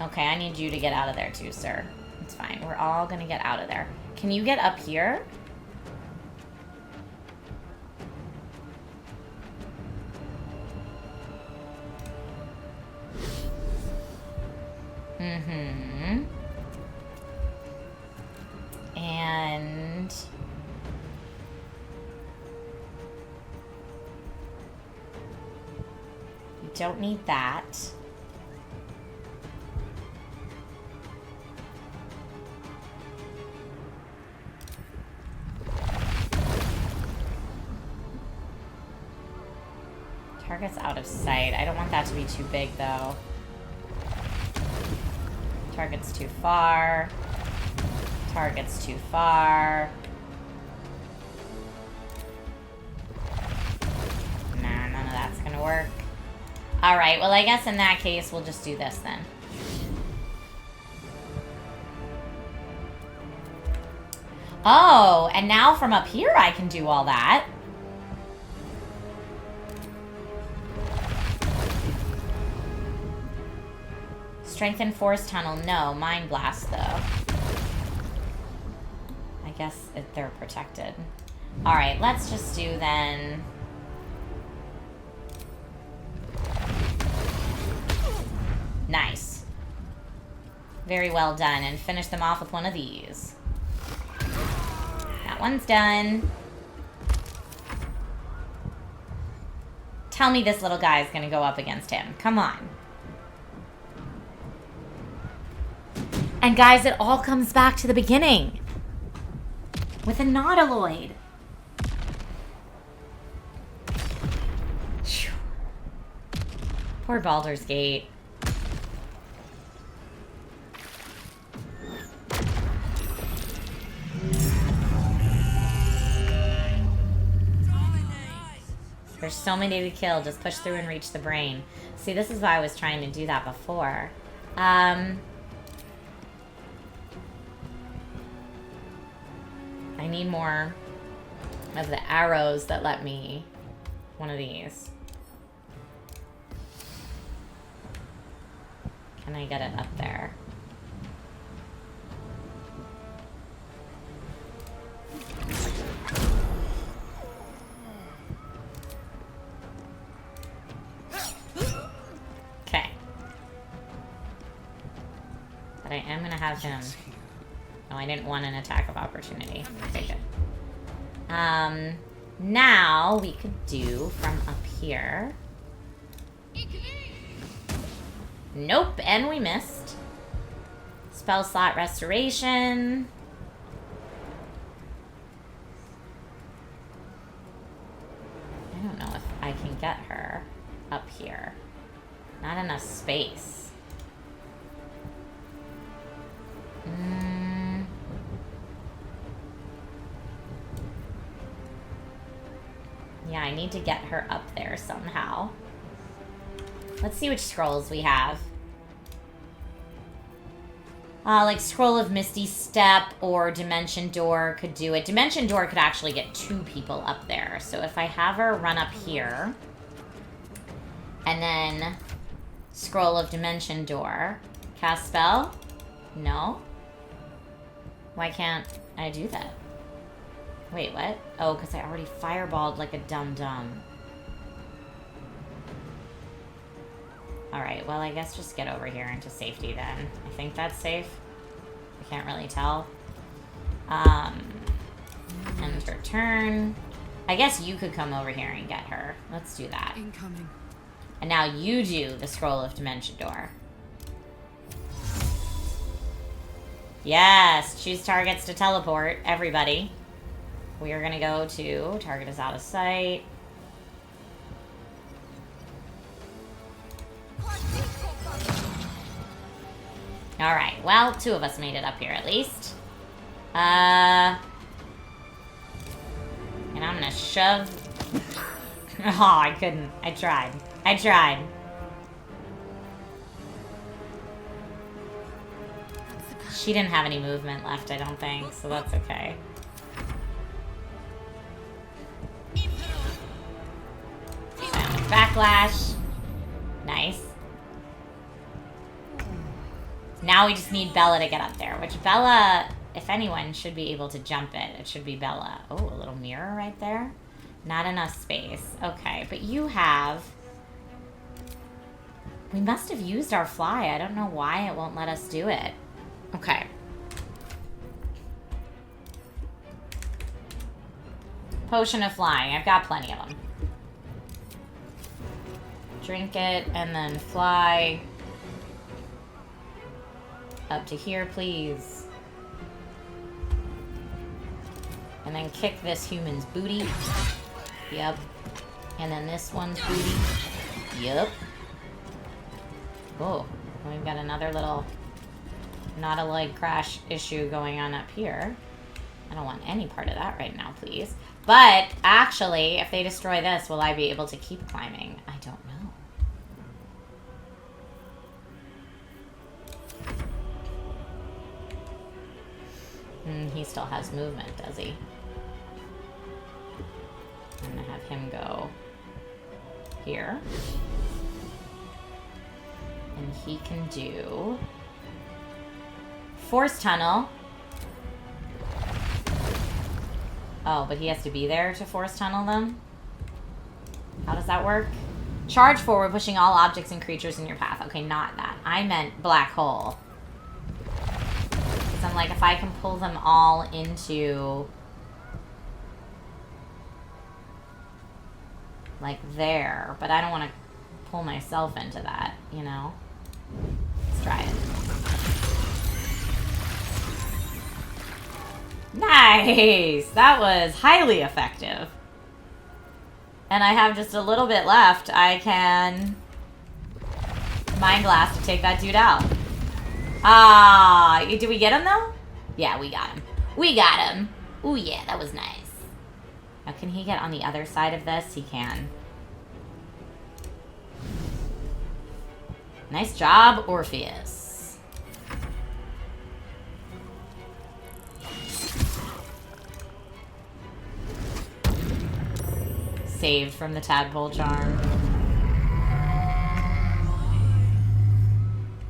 Okay, I need you to get out of there too, sir. It's fine. We're all gonna get out of there. Can you get up here? Mm-hmm. And... you don't need that. Target's out of sight. I don't want that to be too big, though. Target's too far. Target's too far. Nah, none of that's gonna work. Alright, well, I guess in that case, we'll just do this then. Oh, and now from up here I can do all that. Strengthen Force Tunnel. No. Mind Blast, though. I guess they're protected. Alright, let's just do then... nice. Very well done. And finish them off with one of these. That one's done. Tell me this little guy is going to go up against him. Come on. And guys, it all comes back to the beginning. With a Nautiloid. Phew. Poor Baldur's Gate. There's so many to kill. Just push through and reach the brain. See, this is why I was trying to do that before. I need more of the arrows that let me... one of these. Can I get it up there? Okay. But I am going to have him... oh, I didn't want an attack of opportunity. Okay, good. Now we could do from up here. Nope, and we missed. Spell slot restoration. I don't know if I can get her up here. Not enough space. Yeah, I need to get her up there somehow. Let's see which scrolls we have. Like Scroll of Misty Step or Dimension Door could do it. Dimension Door could actually get 2 people up there. So if I have her run up here, and then Scroll of Dimension Door. Cast spell? No. Why can't I do that? Wait, what? Oh, because I already fireballed like a dum-dum. Alright, well, I guess just get over here into safety then. I think that's safe. I can't really tell. end her turn. I guess you could come over here and get her. Let's do that. Incoming. And now you do the Scroll of Dimension Door. Yes, choose targets to teleport, everybody. We are going to go to target is out of sight. Alright, well, 2 of us made it up here at least. And I'm going to shove... Oh, I couldn't. I tried. I tried. She didn't have any movement left, I don't think, so that's okay. Backlash. Nice. Now we just need Bella to get up there, which Bella, if anyone, should be able to jump it. It should be Bella. Oh, a little mirror right there. Not enough space. Okay, but you have... We must have used our fly. I don't know why it won't let us do it. Okay. Potion of flying. I've got plenty of them. Drink it and then fly up to here, please. And then kick this human's booty. Yep. And then this one's booty. Yep. Oh, we've got another little not a leg crash issue going on up here. I don't want any part of that right now, please. But actually, if they destroy this, will I be able to keep climbing? I don't know. He still has movement, does he? I'm gonna have him go here. And he can do Force Tunnel. Oh, but he has to be there to Force Tunnel them? How does that work? Charge forward, pushing all objects and creatures in your path. Okay, not that. I meant black hole. Because I'm like, if I can pull them all into... like there. But I don't want to pull myself into that, you know? Let's try it. Nice! That was highly effective. And I have just a little bit left. I can Mind Blast to take that dude out. Ah, did we get him though? Yeah, we got him. We got him. Ooh yeah, that was nice. Now can he get on the other side of this? He can. Nice job, Orpheus. Saved from the tadpole charm.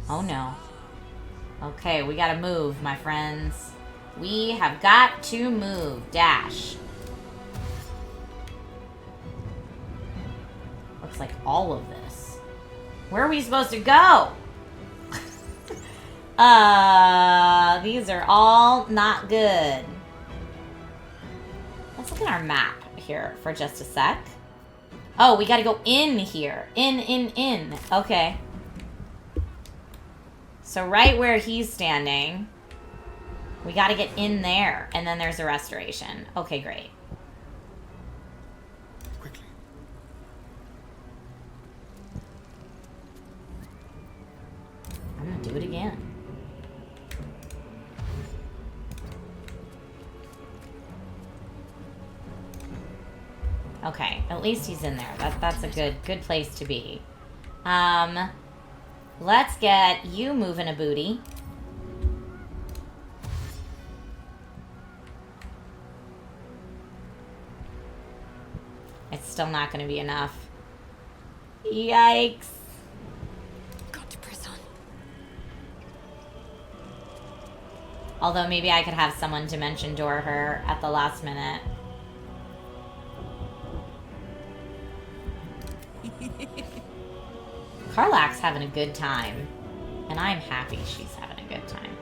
Oh no. Okay, we gotta move, my friends. We have got to move. Dash. Looks like all of this. Where are we supposed to go? These are all not good. Let's look at our map here for just a sec. Oh, we gotta go in here. In. Okay. So right where he's standing, we gotta get in there. And then there's a restoration. Okay, great. Quickly. I'm gonna do it again. Okay, at least he's in there. That's a good place to be. Let's get you moving a booty. It's still not going to be enough. Yikes. Got to press on. Although maybe I could have someone dimension door her at the last minute. Karlach's having a good time. And I'm happy she's having a good time.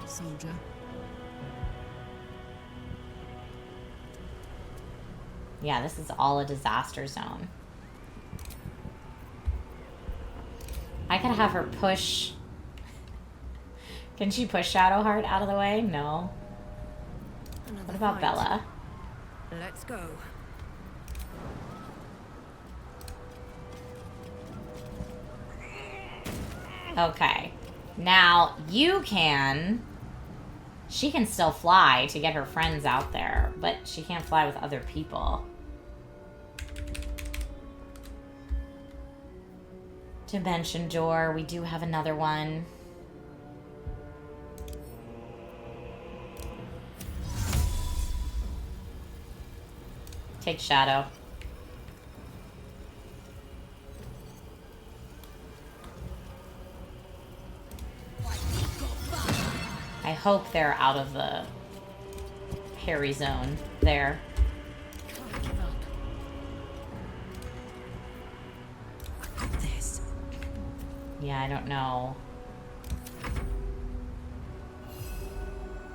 Soldier. Yeah, this is all a disaster zone. I could have her push... Can she push Shadowheart out of the way? No. What about Bella? Let's go. Okay. Now, you can... She can still fly to get her friends out there, but she can't fly with other people. Dimension door. We do have another one. Take Shadow. I hope they're out of the hairy zone there. Yeah, I don't know.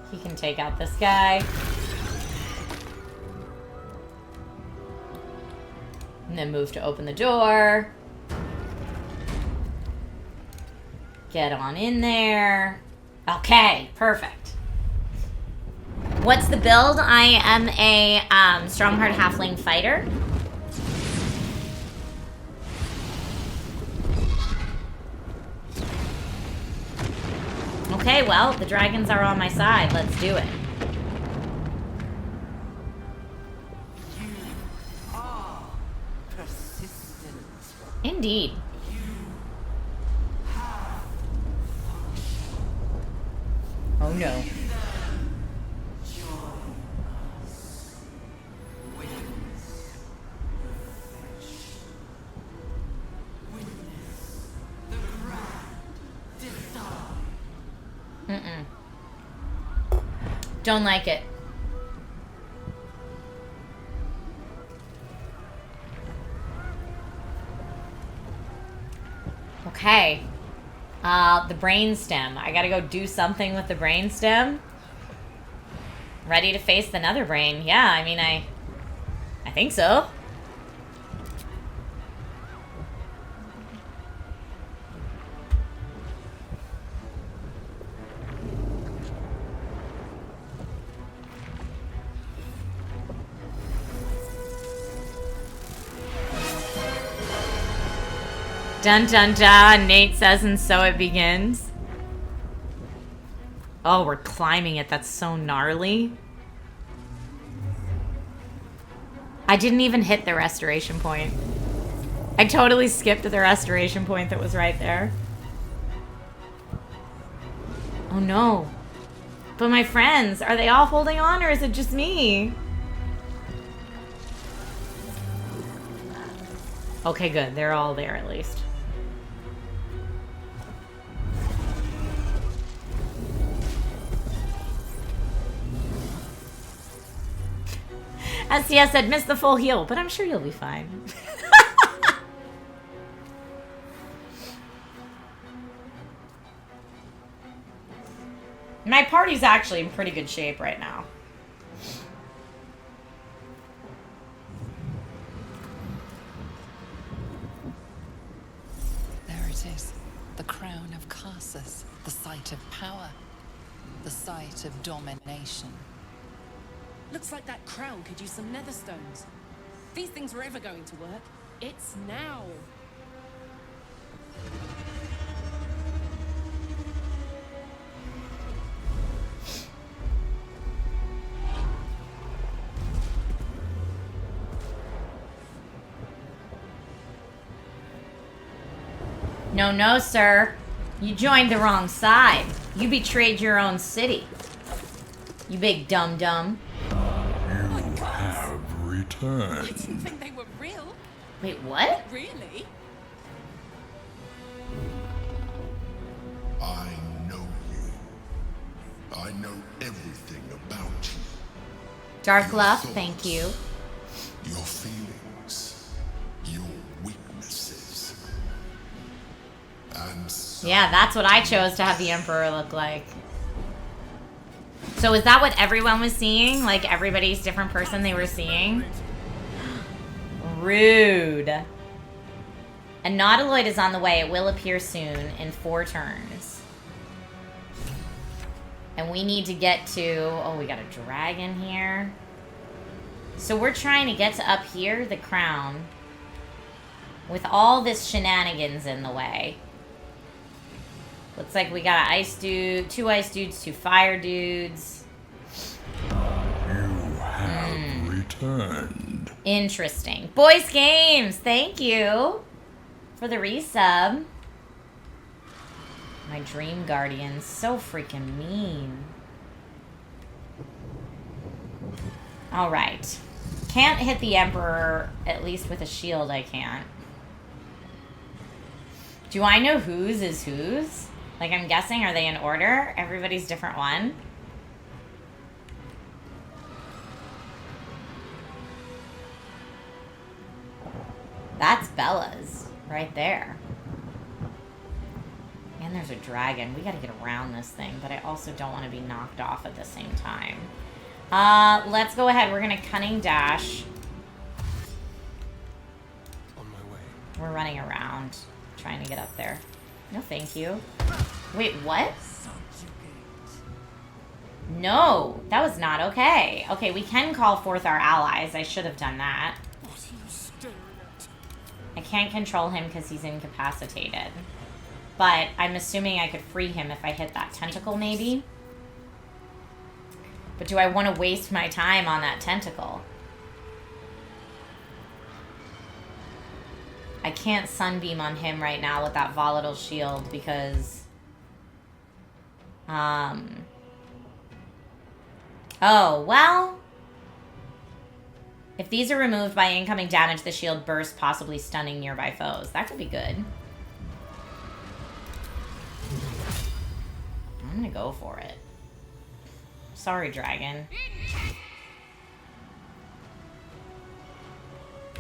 He can take out this guy. And then move to open the door. Get on in there. Okay, perfect. What's the build? I am a Strongheart Halfling fighter. Okay, well, the dragons are on my side. Let's do it. Indeed. Oh no. Mm-mm. Don't like it. Okay. The brainstem. I gotta go do something with the brainstem. Ready to face the nether brain. Yeah, I mean, I think so. Dun dun dun, Nate says, and so it begins. Oh, we're climbing it. That's so gnarly. I didn't even hit the restoration point. I totally skipped the restoration point that was right there. Oh no. But my friends, are they all holding on or is it just me? Okay, good. They're all there at least. SCS said, miss the full heal, but I'm sure you'll be fine. My party's actually in pretty good shape right now. There it is. The crown of Karsus. The site of power. The site of domination. Looks like that crown could use some nether stones. If these things were ever going to work, it's now. No, no, sir. You joined the wrong side. You betrayed your own city. You big dum-dum. You have returned. I didn't think they were real. Wait, what? Really? I know you. I know everything about you. Dark Love, thank you. Your feelings, your weaknesses. And so Yeah, that's what I chose to have the Emperor look like. So is that what everyone was seeing? Like everybody's different person they were seeing? Rude. A nautiloid is on the way. It will appear soon in 4 turns. And we need to get to... Oh, we got a dragon here. So we're trying to get to up here, the crown, with all this shenanigans in the way. Looks like we got an ice dude, 2 ice dudes, 2 fire dudes. You have returned. Interesting. Boys Games, thank you for the resub. My dream guardian's so freaking mean. Alright. Can't hit the Emperor, at least with a shield I can't. Do I know whose is whose? Like, I'm guessing, are they in order? Everybody's different one? That's Bella's right there. And there's a dragon. We gotta get around this thing, but I also don't want to be knocked off at the same time. Let's go ahead. We're gonna cunning dash. On my way. We're running around, trying to get up there. No, thank you. Wait, what? No, that was not okay. Okay, we can call forth our allies. I should have done that. I can't control him because he's incapacitated. But I'm assuming I could free him if I hit that tentacle, maybe? But do I want to waste my time on that tentacle? I can't sunbeam on him right now with that volatile shield because... Oh, well... If these are removed by incoming damage, the shield bursts, possibly stunning nearby foes. That could be good. I'm gonna go for it. Sorry, dragon.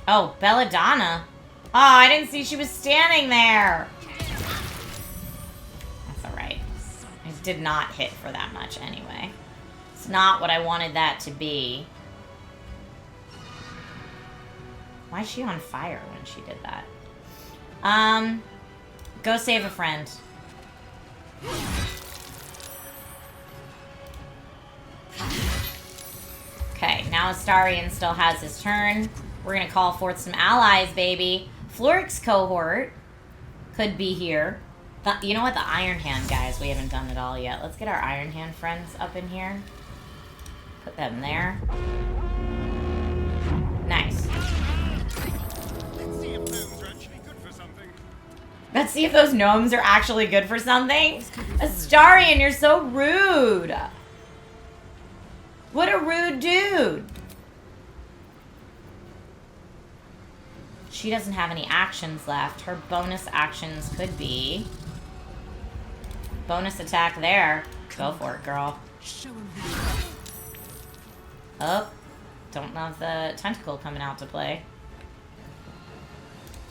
Oh, Belladonna. Oh, I didn't see she was standing there. That's alright. I did not hit for that much anyway. It's not what I wanted that to be. Why is she on fire when she did that? Go save a friend. Okay, now Astarion still has his turn. We're gonna call forth some allies, baby. Florix cohort could be here. You know what? The Iron Hand guys, we haven't done it all yet. Let's get our Iron Hand friends up in here. Put them there. Nice. Let's see if those gnomes are actually good for something. Astarion, you're so rude. What a rude dude. She doesn't have any actions left. Her bonus actions could be... bonus attack there. Go for it, girl. Oh. Don't love the tentacle coming out to play.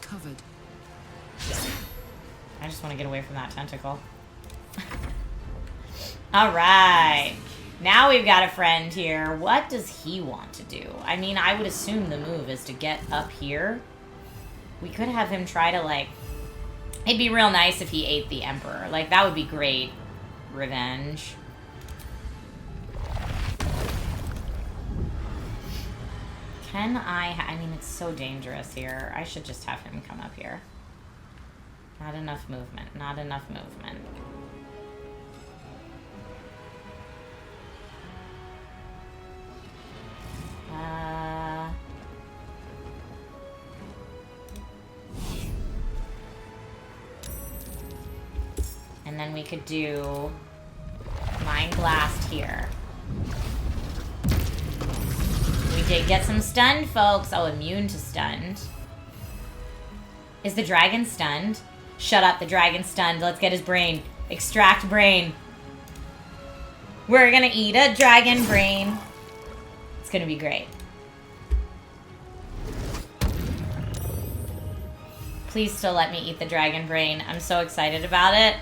Covered. I just want to get away from that tentacle. Alright. Now we've got a friend here. What does he want to do? I mean, I would assume the move is to get up here. We could have him try to, like... It'd be real nice if he ate the Emperor. Like, that would be great revenge. Can I mean, it's so dangerous here. I should just have him come up here. Not enough movement. Not enough movement. And then we could do Mind Blast here. We did get some stunned, folks. Oh, immune to stunned. Is the dragon stunned? Shut up, the dragon's stunned. Let's get his brain. Extract brain. We're gonna eat a dragon brain. It's gonna be great. Please still let me eat the dragon brain. I'm so excited about it.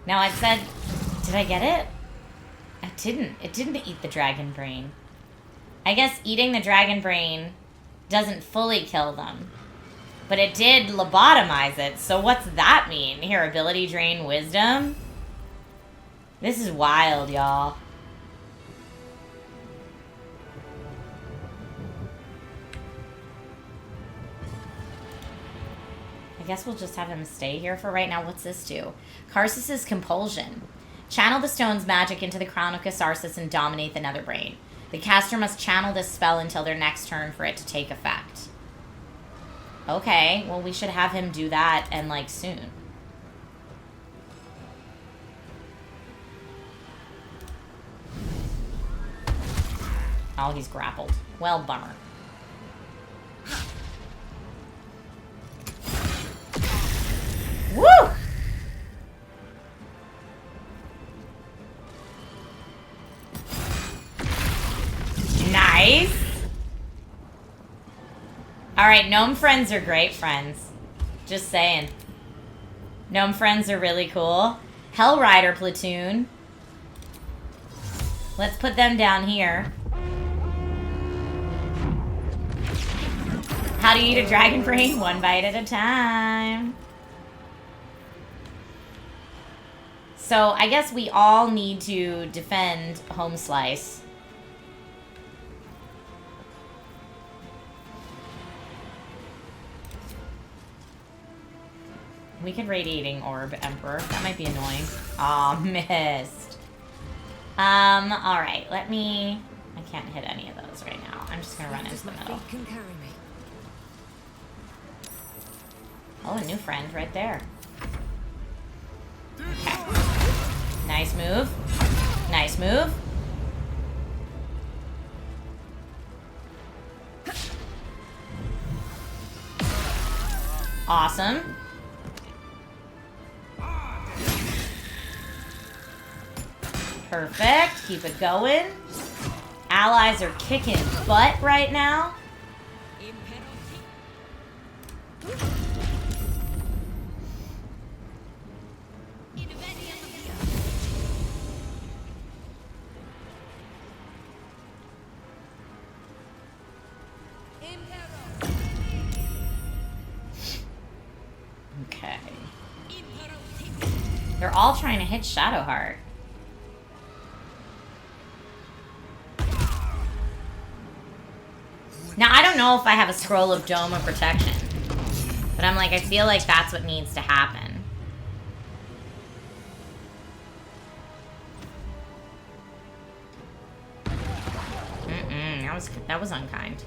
Now I said, did I get it? It didn't eat the dragon brain. I guess eating the dragon brain doesn't fully kill them. But it did lobotomize it, so what's that mean? Here, ability drain wisdom? This is wild, y'all. I guess we'll just have him stay here for right now. What's this do? Karsus's compulsion. Channel the stone's magic into the crown of Catharsis and dominate the nether brain. The caster must channel this spell until their next turn for it to take effect. Okay, well, we should have him do that, and, like, soon. Oh, he's grappled. Well, bummer. Woo! Nice! Alright, gnome friends are great friends. Just saying. Gnome friends are really cool. Hellrider platoon. Let's put them down here. How do you eat a dragon brain? One bite at a time. So, I guess we all need to defend Home Slice. We could Radiating Orb Emperor. That might be annoying. Aw, missed. Alright, let me... I can't hit any of those right now. I'm just gonna run into the middle. Oh, a new friend right there. Okay. Nice move. Nice move. Awesome. Perfect. Keep it going. Allies are kicking butt right now. Okay. They're all trying to hit Shadowheart. Now, I don't know if I have a Scroll of Dome of Protection. But I'm like, I feel like that's what needs to happen. That was unkind.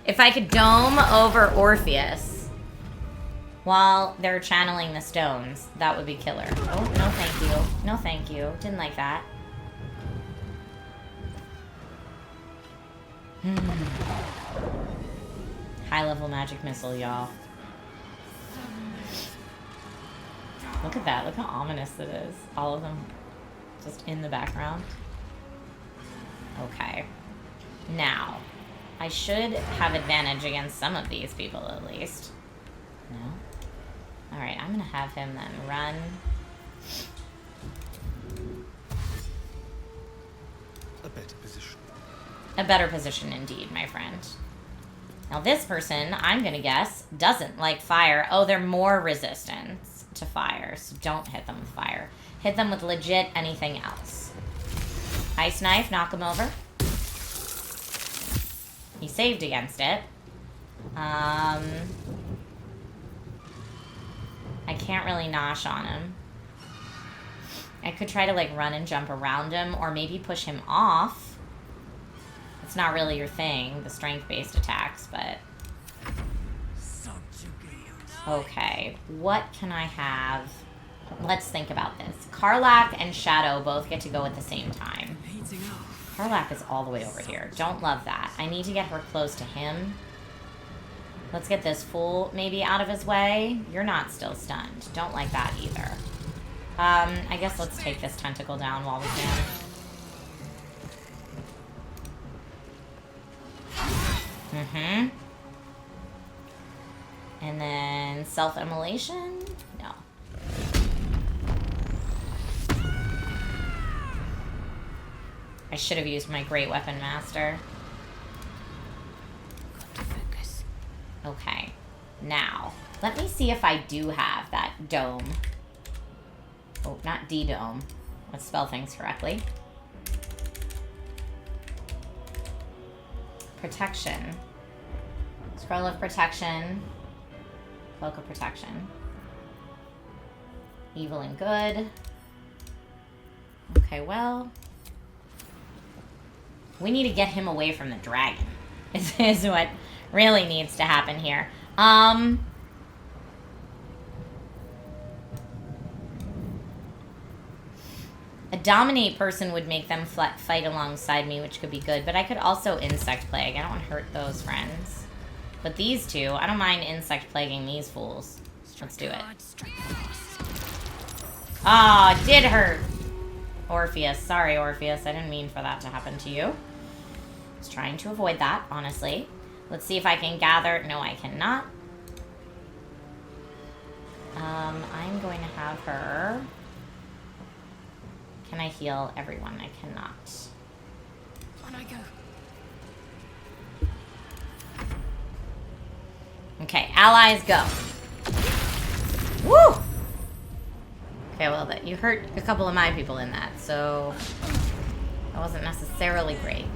If I could Dome over Orpheus while they're channeling the stones, that would be killer. Oh, no thank you. No thank you. Didn't like that. High level magic missile, y'all. Look at that. Look how ominous it is. All of them just in the background. Okay. Now, I should have advantage against some of these people at least. No? Alright, I'm gonna have him then run. A better position. A better position indeed, my friend. Now this person, I'm gonna guess, doesn't like fire. Oh, they're more resistant to fire, so don't hit them with fire. Hit them with legit anything else. Ice Knife, knock him over. He saved against it. I can't really nosh on him. I could try to like run and jump around him, or maybe push him off. It's not really your thing, the strength-based attacks, but... Okay, what can I have? Let's think about this. Karlach and Shadow both get to go at the same time. Karlach is all the way over here. Don't love that. I need to get her close to him. Let's get this fool maybe out of his way. You're not still stunned. Don't like that either. I guess let's take this tentacle down while we can. Mm-hmm. And then self-immolation? No. I should have used my Great Weapon Master. Got to focus. Okay. Now, let me see if I do have that dome. Oh, not D-dome. Let's spell things correctly. Protection. Scroll of Protection. Cloak of Protection. Evil and Good. Okay, well. We need to get him away from the dragon. Is what really needs to happen here. A dominate person would make them fight alongside me, which could be good. But I could also insect plague. I don't want to hurt those friends. But these two, I don't mind insect plaguing these fools. Let's do it. Ah, oh, it did hurt. Orpheus. Sorry, Orpheus. I didn't mean for that to happen to you. I was trying to avoid that, honestly. Let's see if I can gather. No, I cannot. I'm going to have her... Can I heal everyone? I cannot. On I go. Okay, allies go. Woo! Okay, well, you hurt a couple of my people in that, so that wasn't necessarily great.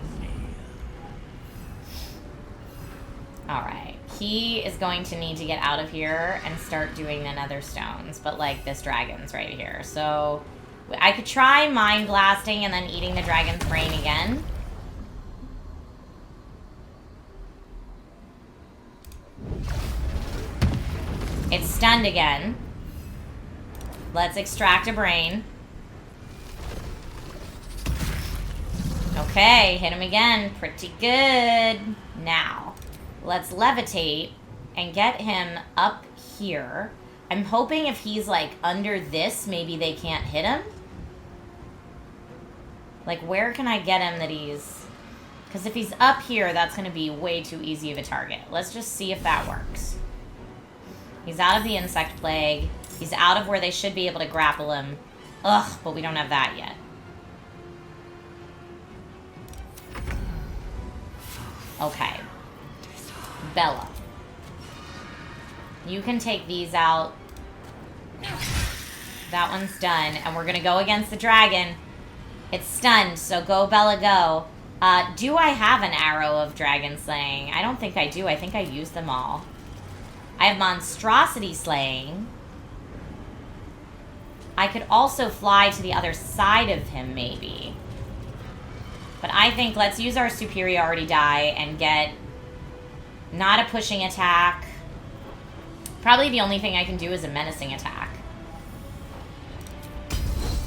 Alright, he is going to need to get out of here and start doing the nether stones, but like this dragon's right here, so I could try mind blasting and then eating the dragon's brain again. It's stunned again. Let's extract a brain. Okay, hit him again. Pretty good. Now, let's levitate and get him up here. I'm hoping if he's like under this, maybe they can't hit him. Like, where can I get him that he's... Because if he's up here, that's going to be way too easy of a target. Let's just see if that works. He's out of the insect plague. He's out of where they should be able to grapple him. Ugh, but we don't have that yet. Okay. Bella. You can take these out. That one's done. And we're going to go against the dragon. It's stunned, so go, Bella, go. Do I have an arrow of dragon slaying? I don't think I do. I think I used them all. I have monstrosity slaying. I could also fly to the other side of him, maybe. But I think let's use our superiority die and get not a pushing attack. Probably the only thing I can do is a menacing attack.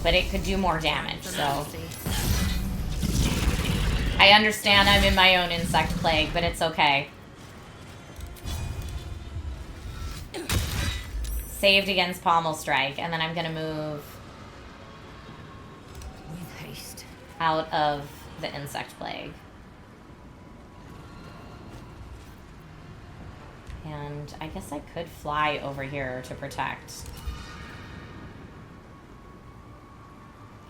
But it could do more damage, so... I understand I'm in my own insect plague, but it's okay. Saved against Pommel Strike, and then I'm gonna move with haste out of the insect plague. And I guess I could fly over here to protect.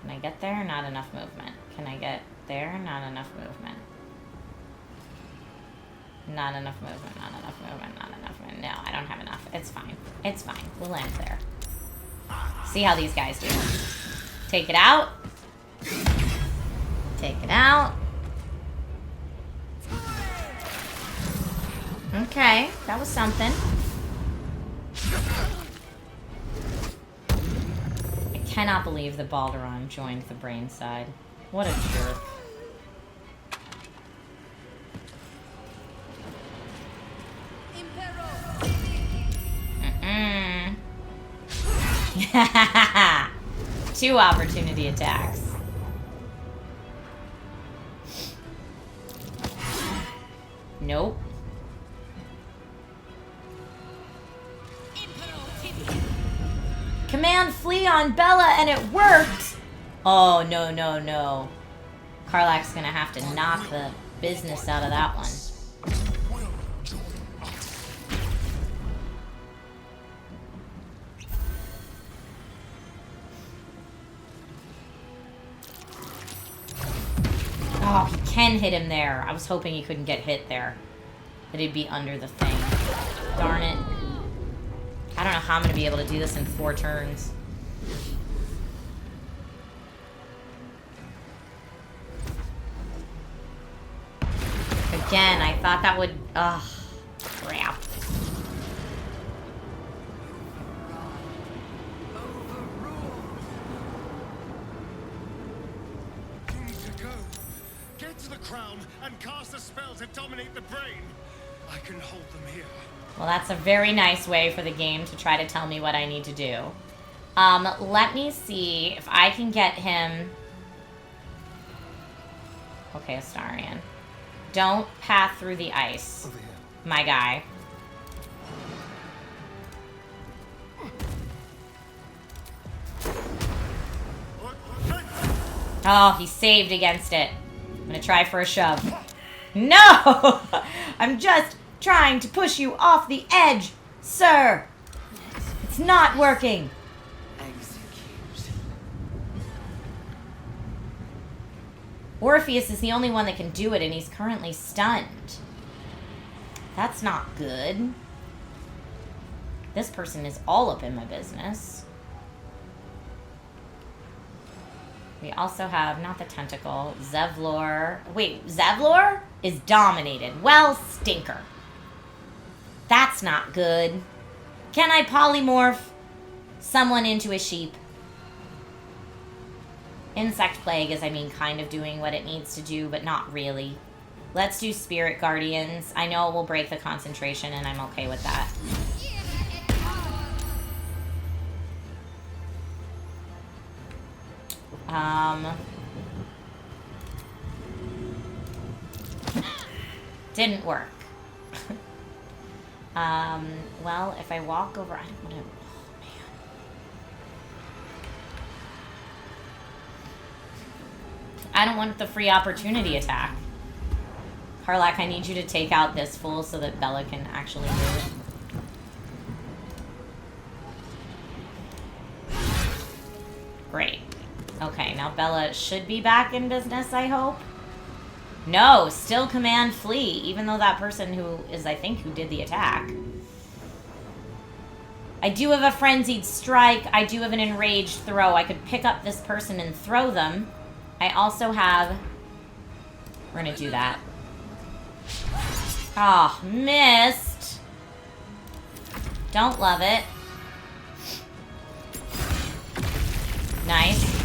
Can I get there? Not enough movement. Can I get there? Not enough movement. Not enough movement, not enough movement, not enough movement. No, I don't have enough. It's fine. It's fine. We'll land there. See how these guys do. Take it out. Take it out. Okay, that was something. I cannot believe that Balduran joined the brain side. What a jerk. Two opportunity attacks. Nope. Command flee on Bella and it worked! Oh, no, no, no. Karlach's gonna have to knock the business out of that one. can hit him there. I was hoping he couldn't get hit there. That he'd be under the thing. Darn it. I don't know how I'm going to be able to do this in 4 turns. Again, I thought that would... Ugh. Crap. Get to the crown and cast a spell to dominate the brain. I can hold them here. Well, that's a very nice way for the game to try to tell me what I need to do. Let me see if I can get him... Okay, Astarion. Don't path through the ice. My guy. Oh, he saved against it. I'm gonna try for a shove. No! I'm just trying to push you off the edge, sir. It's not working. Orpheus is the only one that can do it, and he's currently stunned. That's not good. This person is all up in my business. We also have, not the tentacle, Zevlor. Wait, Zevlor is dominated. Well, stinker. That's not good. Can I polymorph someone into a sheep? Insect Plague is, I mean, kind of doing what it needs to do, but not really. Let's do Spirit Guardians. I know it will break the concentration, and I'm okay with that. Didn't work. Well, if I walk over, I don't want to... Oh, man. I don't want the free opportunity attack. Karlak, I need you to take out this fool so that Bella can actually move. Great. Okay, now Bella should be back in business, I hope. No, still command flee, even though that person who is, I think, who did the attack. I do have a frenzied strike. I do have an enraged throw. I could pick up this person and throw them. I also have... We're gonna do that. Oh, missed. Don't love it. Nice.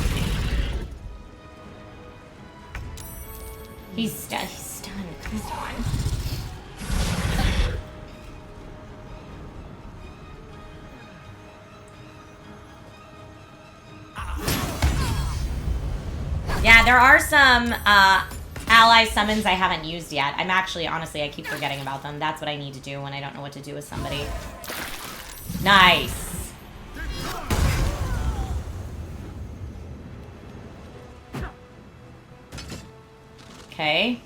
He's stunned. Come on. Yeah, there are some ally summons I haven't used yet. I'm actually, honestly, I keep forgetting about them. That's what I need to do when I don't know what to do with somebody. Nice. Okay.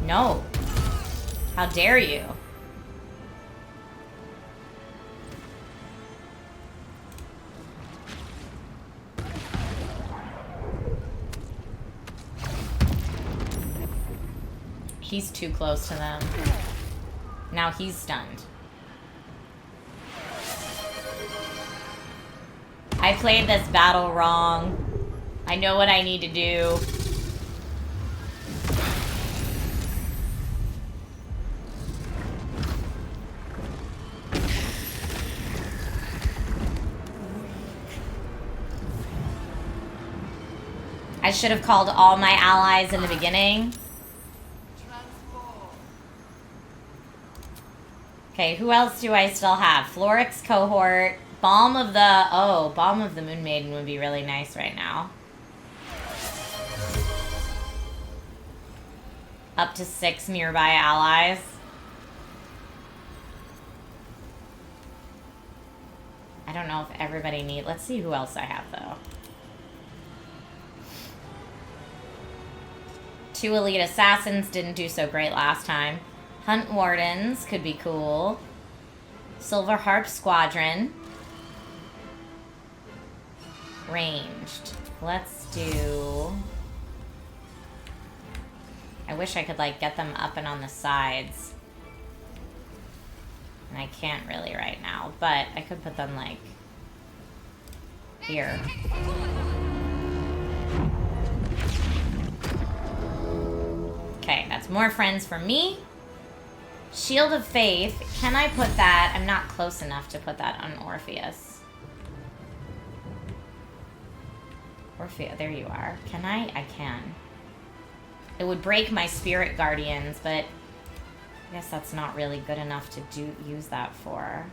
No. How dare you? He's too close to them. Now he's stunned. I played this battle wrong. I know what I need to do. I should have called all my allies in the beginning. Okay, who else do I still have? Florix cohort. Balm of the Moon Maiden would be really nice right now. Up to 6 nearby allies. I don't know if everybody needs... Let's see who else I have, though. 2 elite assassins didn't do so great last time. Hunt Wardens could be cool. Silver Harp Squadron. ranged. Let's do... I wish I could, like, get them up and on the sides. And I can't really right now, but I could put them, like, here. Okay, that's more friends for me. Shield of Faith. Can I put that? I'm not close enough to put that on Orpheus. Orpheus, there you are. Can I? I can. It would break my Spirit Guardians, but I guess that's not really good enough to use that for.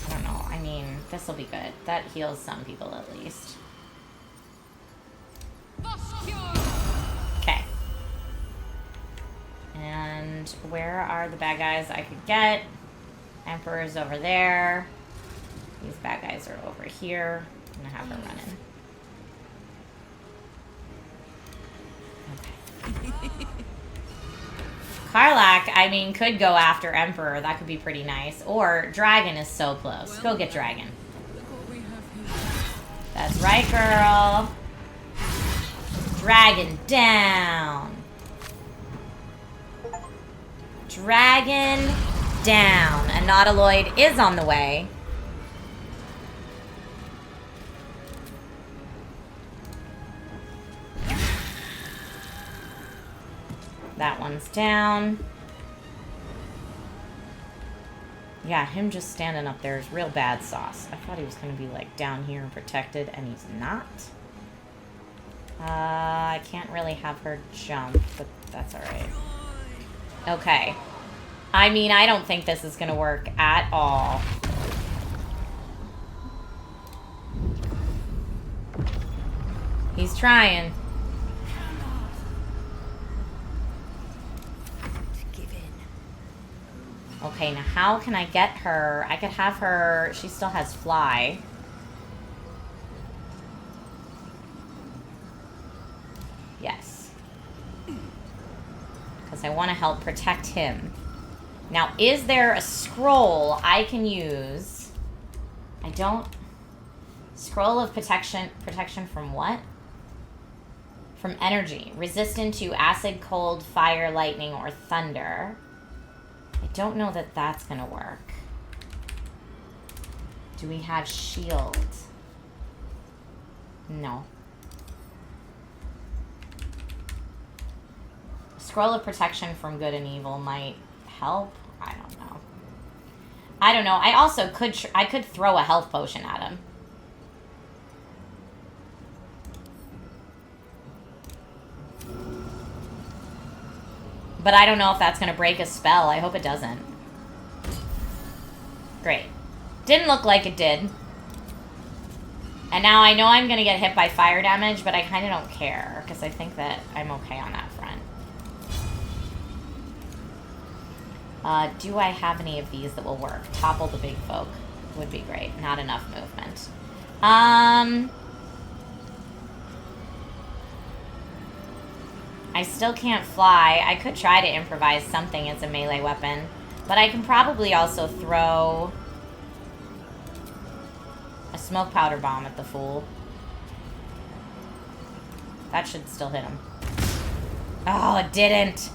I don't know. I mean, this will be good. That heals some people at least. Okay. And where are the bad guys I could get? Emperor's over there. These bad guys are over here. I'm gonna have her run in. Okay. Karlach, I mean, could go after Emperor. That could be pretty nice. Or Dragon is so close. Go get Dragon. That's right, girl. Dragon down. Dragon down. A Nautiloid is on the way. That one's down. Yeah, him just standing up there is real bad sauce. I thought he was going to be, like, down here and protected, and he's not. I can't really have her jump, but that's alright. Okay. I mean, I don't think this is going to work at all. He's trying. Okay, now how can I get her? I could have her... She still has fly. Yes. Because I want to help protect him. Now, is there a scroll I can use? I don't... Scroll of protection. Protection from what? From energy. Resistant to acid, cold, fire, lightning, or thunder. I don't know that that's going to work. Do we have shield? No. Scroll of protection from good and evil might help. I don't know. I don't know. I also could I could throw a health potion at him. But I don't know if that's going to break a spell. I hope it doesn't. Great. Didn't look like it did. And now I know I'm going to get hit by fire damage, but I kind of don't care, because I think that I'm okay on that front. Do I have any of these that will work? Topple the big folk would be great. Not enough movement. I still can't fly. I could try to improvise something as a melee weapon, but I can probably also throw a smoke powder bomb at the fool. That should still hit him. Oh, it didn't.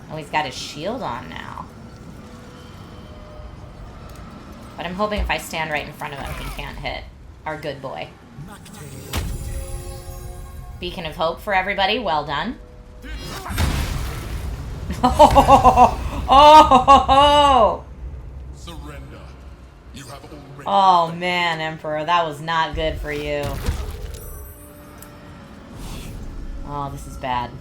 Oh, he's got his shield on now. But I'm hoping if I stand right in front of him, he can't hit our good boy. Beacon of hope for everybody. Well done. Oh! Surrender. You have already. Oh man, Emperor, that was not good for you. Oh, this is bad.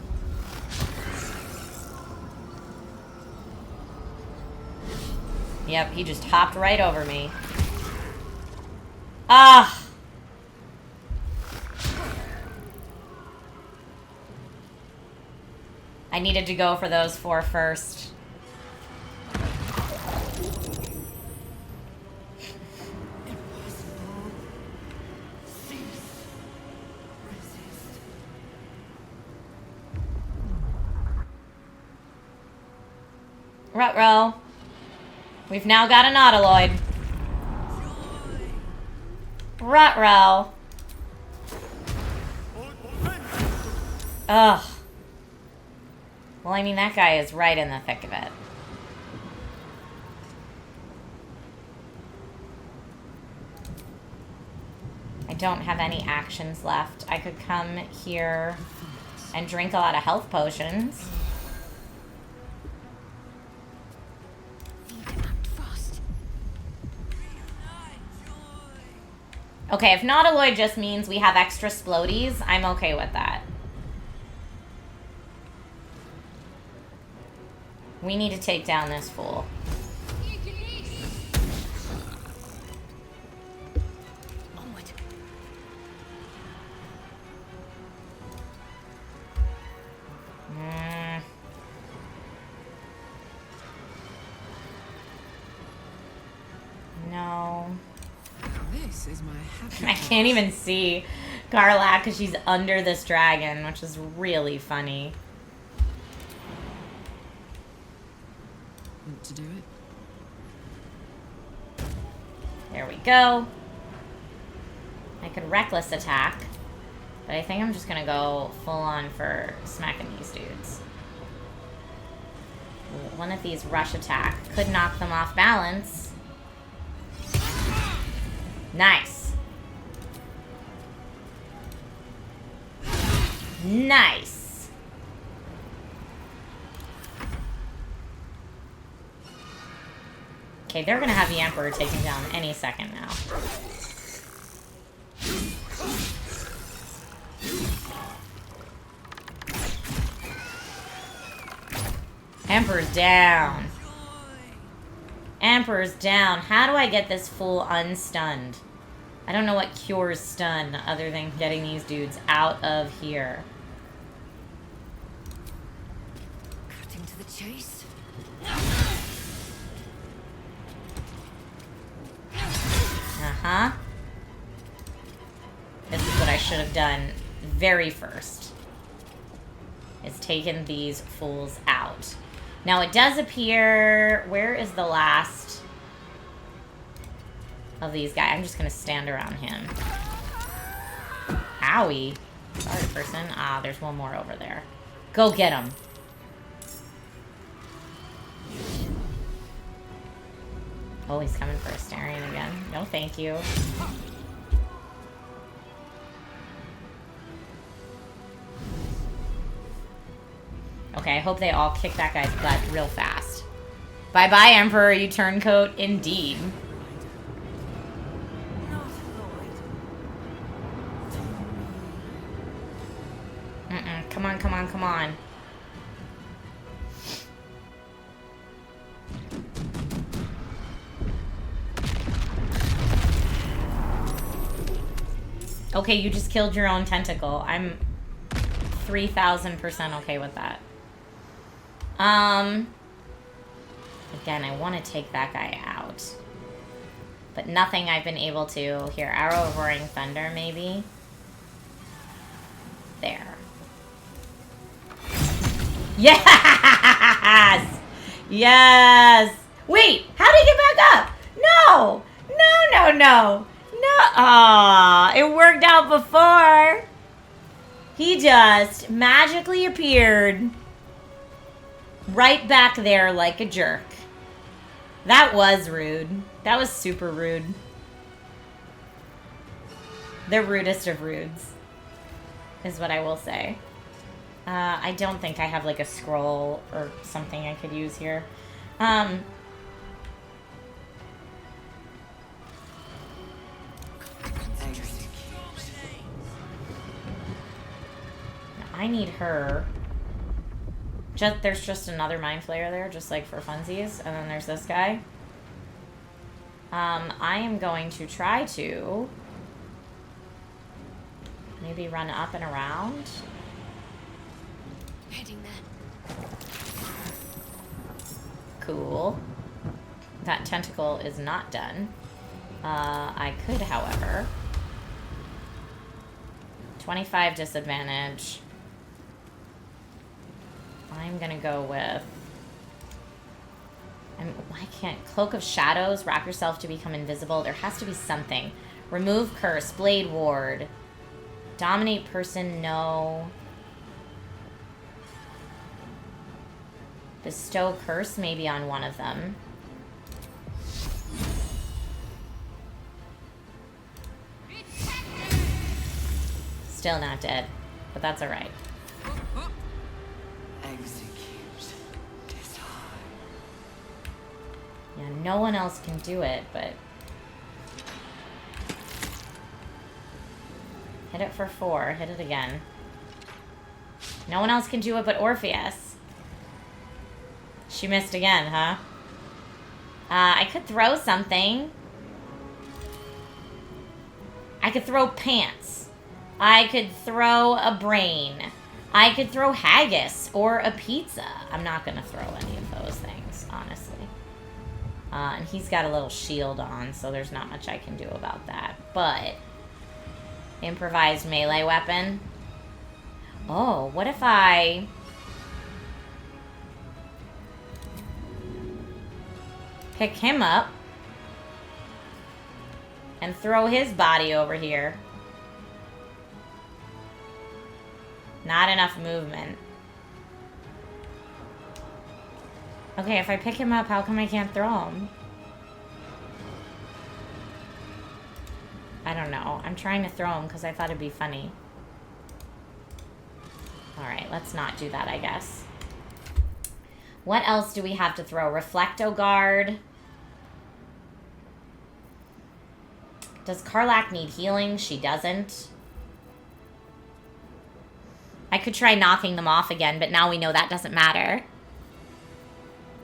Yep, he just hopped right over me. Ah! I needed to go for those 4 first. Ruh-roh. We've now got an Autoloid. Ruh-roh. Ugh. Well, I mean, that guy is right in the thick of it. I don't have any actions left. I could come here and drink a lot of health potions. Okay, if Nautiloid just means we have extra splodies, I'm okay with that. We need to take down this fool. No. This is my happy I can't even see Carla because she's under this dragon, which is really funny. Want to do it? There we go. I could reckless attack, but I think I'm just gonna go full on for smacking these dudes. One of these rush attack could knock them off balance. Nice. Nice. Okay, they're gonna have the Emperor taken down any second now. Emperor's down. Emperor's down. How do I get this fool unstunned? I don't know what cures stun other than getting these dudes out of here. Cutting to the chase. Uh-huh. This is what I should have done very first. Is taken these fools out. Now it does appear... Where is the last of these guys? I'm just going to stand around him. Owie. Sorry, person. Ah, there's one more over there. Go get him. Oh, he's coming for a Astarion again. No, thank you. Okay, I hope they all kick that guy's butt real fast. Bye-bye, Emperor, you turncoat. Indeed. Come on, come on, come on. Okay, you just killed your own tentacle. I'm 3,000% okay with that. Again, I want to take that guy out. But nothing I've been able to. Here, Arrow of Roaring Thunder, maybe. There. Yes! Yes! Wait, how did he get back up? No! No, no, no! No! Aw, it worked out before. He just magically appeared right back there like a jerk. That was rude. That was super rude. The rudest of rudes is what I will say. I don't think I have like a scroll or something I could use here. I need her. There's just another Mind Flayer there, just like for funsies. And then there's this guy. I am going to try to maybe run up and around. Heading there. Cool. That tentacle is not done. I could, however. 25 disadvantage. I'm gonna go with... Why can't Cloak of Shadows? Wrap yourself to become invisible. There has to be something. Remove curse. Blade ward. Dominate person. No. Bestow curse maybe on one of them. Still not dead, but that's alright. Yeah, no one else can do it, but... Hit it for 4. Hit it again. No one else can do it but Orpheus. She missed again, huh? I could throw something. I could throw pants. I could throw a brain. I could throw haggis or a pizza. I'm not going to throw any of those things, honestly. And he's got a little shield on, so there's not much I can do about that. But, improvised melee weapon. Oh, what if I... pick him up and throw his body over here? Not enough movement. Okay, if I pick him up, how come I can't throw him? I don't know. I'm trying to throw him because I thought it'd be funny. Alright, let's not do that, I guess. What else do we have to throw? Reflecto Guard. Does Karlach need healing? She doesn't. I could try knocking them off again, but now we know that doesn't matter.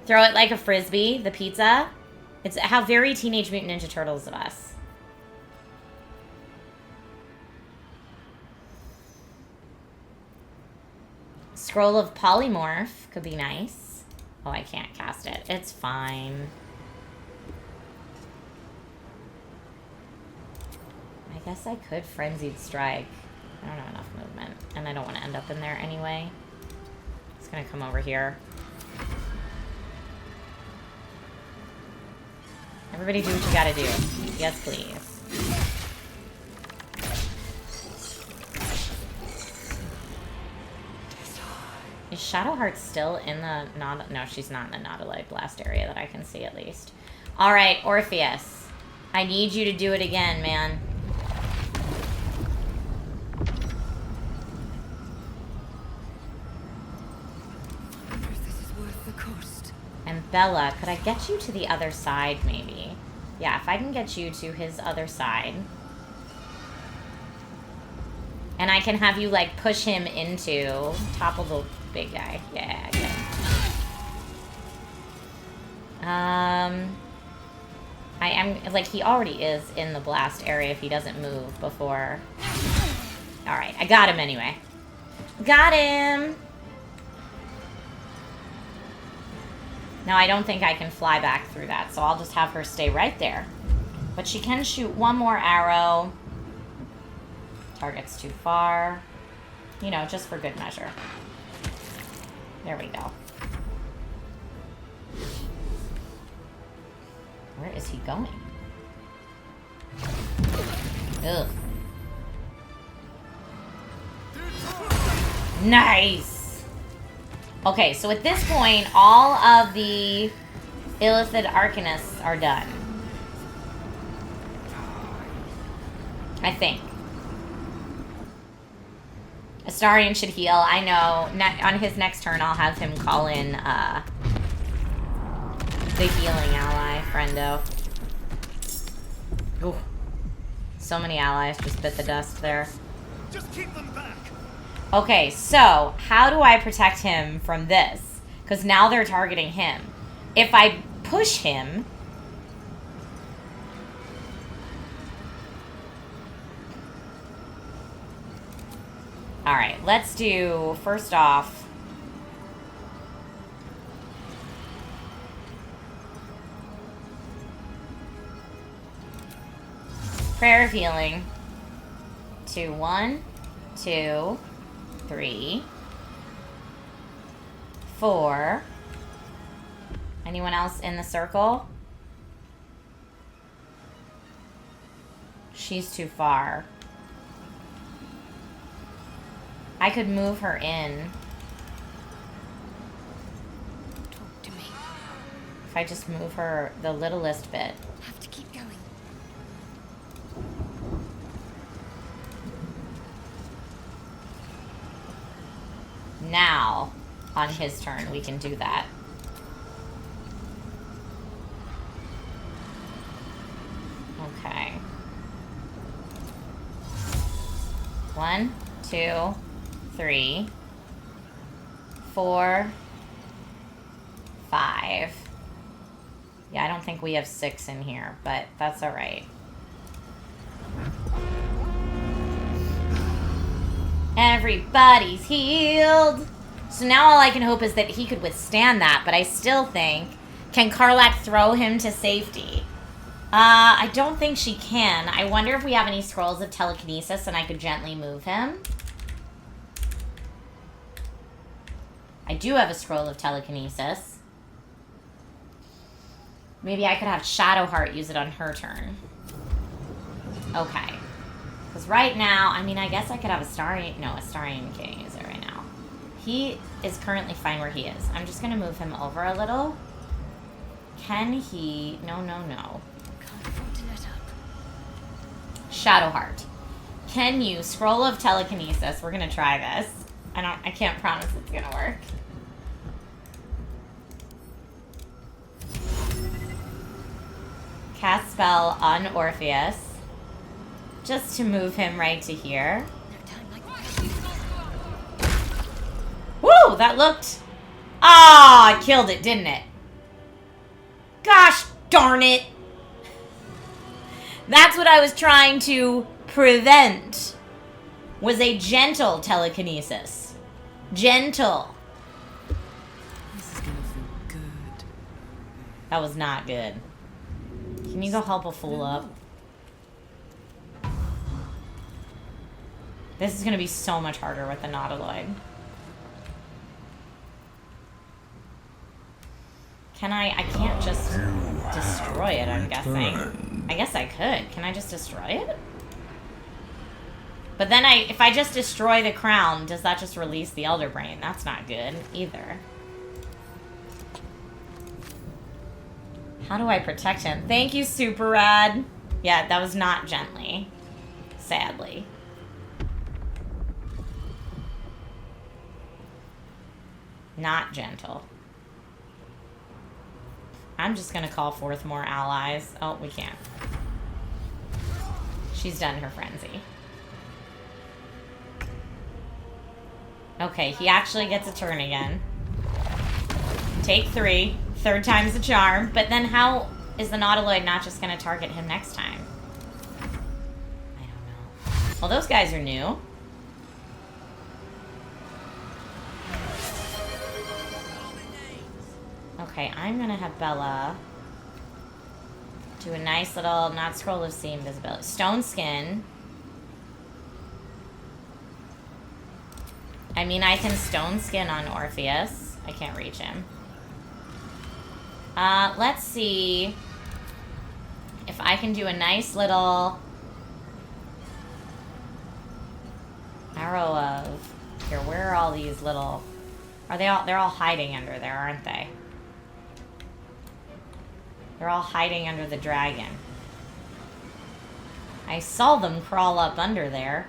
Throw it like a frisbee, the pizza. It's how very Teenage Mutant Ninja Turtles of us. Scroll of Polymorph could be nice. Oh, I can't cast it. It's fine. I guess I could Frenzied Strike. I don't have enough movement, and I don't want to end up in there anyway. It's gonna come over here. Everybody do what you gotta do. Yes, please. Is Shadowheart still in the... No, she's not in the Nautiloid Blast area that I can see, at least. Alright, Orpheus. I need you to do it again, man. And Bella, could I get you to the other side, maybe? Yeah, if I can get you to his other side. And I can have you, like, push him into... Topple the big guy. Yeah, okay. I am... Like, he already is in the blast area if he doesn't move before... Alright, I got him anyway. Got him! Now, I don't think I can fly back through that, so I'll just have her stay right there. But she can shoot one more arrow. Target's too far. You know, just for good measure. There we go. Where is he going? Ugh. Nice! Okay, so at this point, all of the Illithid Arcanists are done. I think. Astarion should heal. I know. On his next turn, I'll have him call in the healing ally, friendo. Ooh. So many allies just bit the dust there. Just keep them back. Okay, so how do I protect him from this? Because now they're targeting him. If I push him... Alright, let's do, first off... Prayer of Healing. 2, 1, 2... 3, 4, Anyone else in the circle? She's too far. I could move her in. Talk to me. If I just move her the littlest bit. Have to keep going. Now, on his turn, we can do that. Okay. 1, 2, 3, 4, 5. Yeah, I don't think we have 6 in here, but that's all right. Everybody's healed. So now all I can hope is that he could withstand that, but I still think, can Karlach throw him to safety? I don't think she can. I wonder if we have any scrolls of telekinesis and I could gently move him. I do have a scroll of telekinesis. Maybe I could have Shadowheart use it on her turn. Okay. Because right now, I mean, I guess I could have Astarion King use it right now. He is currently fine where he is. I'm just going to move him over a little. Can he... No. Can't afford to let up. Shadowheart. Can you scroll of telekinesis? We're going to try this. I can't promise it's going to work. Cast spell on Orpheus. Just to move him right to here. Woo! That looked... Ah, killed it, didn't it? Gosh darn it. That's what I was trying to prevent. Was a gentle telekinesis. Gentle. This is gonna feel good. That was not good. Can you go help a fool up? This is gonna be so much harder with the Nautiloid. Can I can't just destroy it, I'm guessing. I guess I could. Can I just destroy it? But then if I just destroy the crown, does that just release the Elder Brain? That's not good either. How do I protect him? Thank you, Super Rad. Yeah, that was not gently. Sadly. Not gentle. I'm just gonna call forth more allies. Oh, we can't. She's done her frenzy. Okay, he actually gets a turn again. Take 3. 3rd time's the charm. But then how is the Nautiloid not just gonna target him next time? I don't know. Well, those guys are new. Okay, I'm gonna have Bella do a nice little, not scroll of sea invisibility, stone skin. I mean, I can stone skin on Orpheus. I can't reach him. Let's see if I can do a nice little arrow of, here, where are all these little, they're all hiding under there, aren't they? They're all hiding under the dragon. I saw them crawl up under there.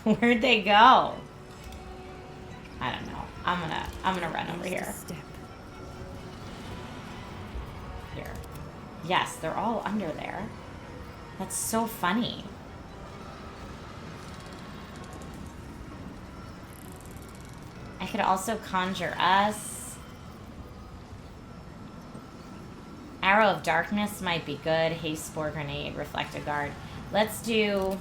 Where'd they go? I don't know. I'm gonna run over here. Here. Yes, they're all under there. That's so funny. I could also conjure us. Arrow of Darkness might be good. Haste Spore Grenade, Reflected Guard. Let's do...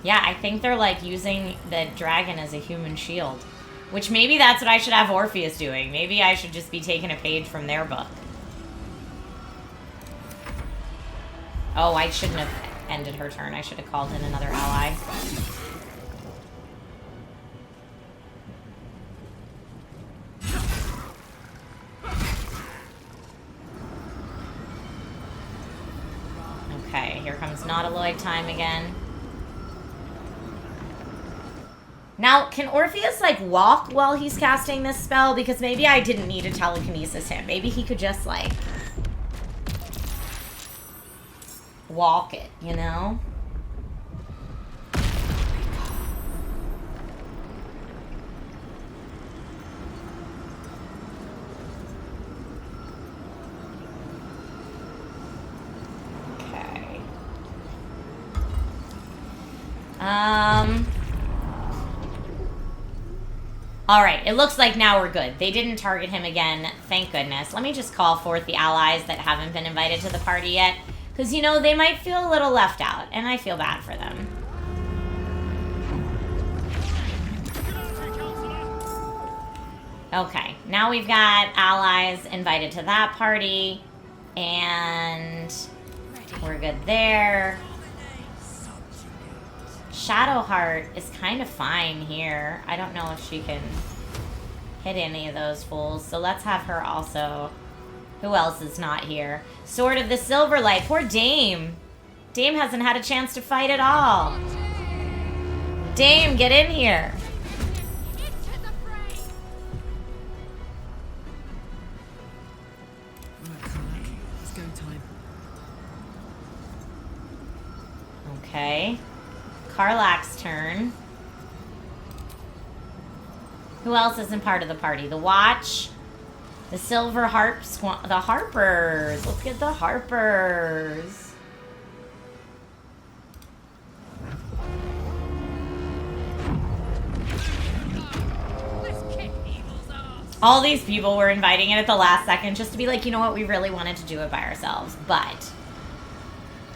Yeah, I think they're like using the dragon as a human shield. Which maybe that's what I should have Orpheus doing. Maybe I should just be taking a page from their book. Oh, I shouldn't have ended her turn. I should have called in another ally. here comes Nautiloid time again. Now, can Orpheus, like, walk while he's casting this spell? Because maybe I didn't need to telekinesis him. Maybe he could just, like, walk it, you know? Okay. Alright, it looks like now we're good. They didn't target him again, thank goodness. Let me just call forth the allies that haven't been invited to the party yet. Because, you know, they might feel a little left out, and I feel bad for them. Okay, now we've got allies invited to that party, and we're good there. Shadowheart is kind of fine here. I don't know if she can hit any of those fools, so let's have her also. Who else is not here? Sword of the Silverlight. Poor Dame. Dame hasn't had a chance to fight at all. Dame, get in here. It's go time. Okay. Karlach's turn. Who else isn't part of the party? The Watch. The Silver Harp Squad. The Harpers. Let's get the Harpers. All these people were inviting it at the last second just to be like, you know what, we really wanted to do it by ourselves, but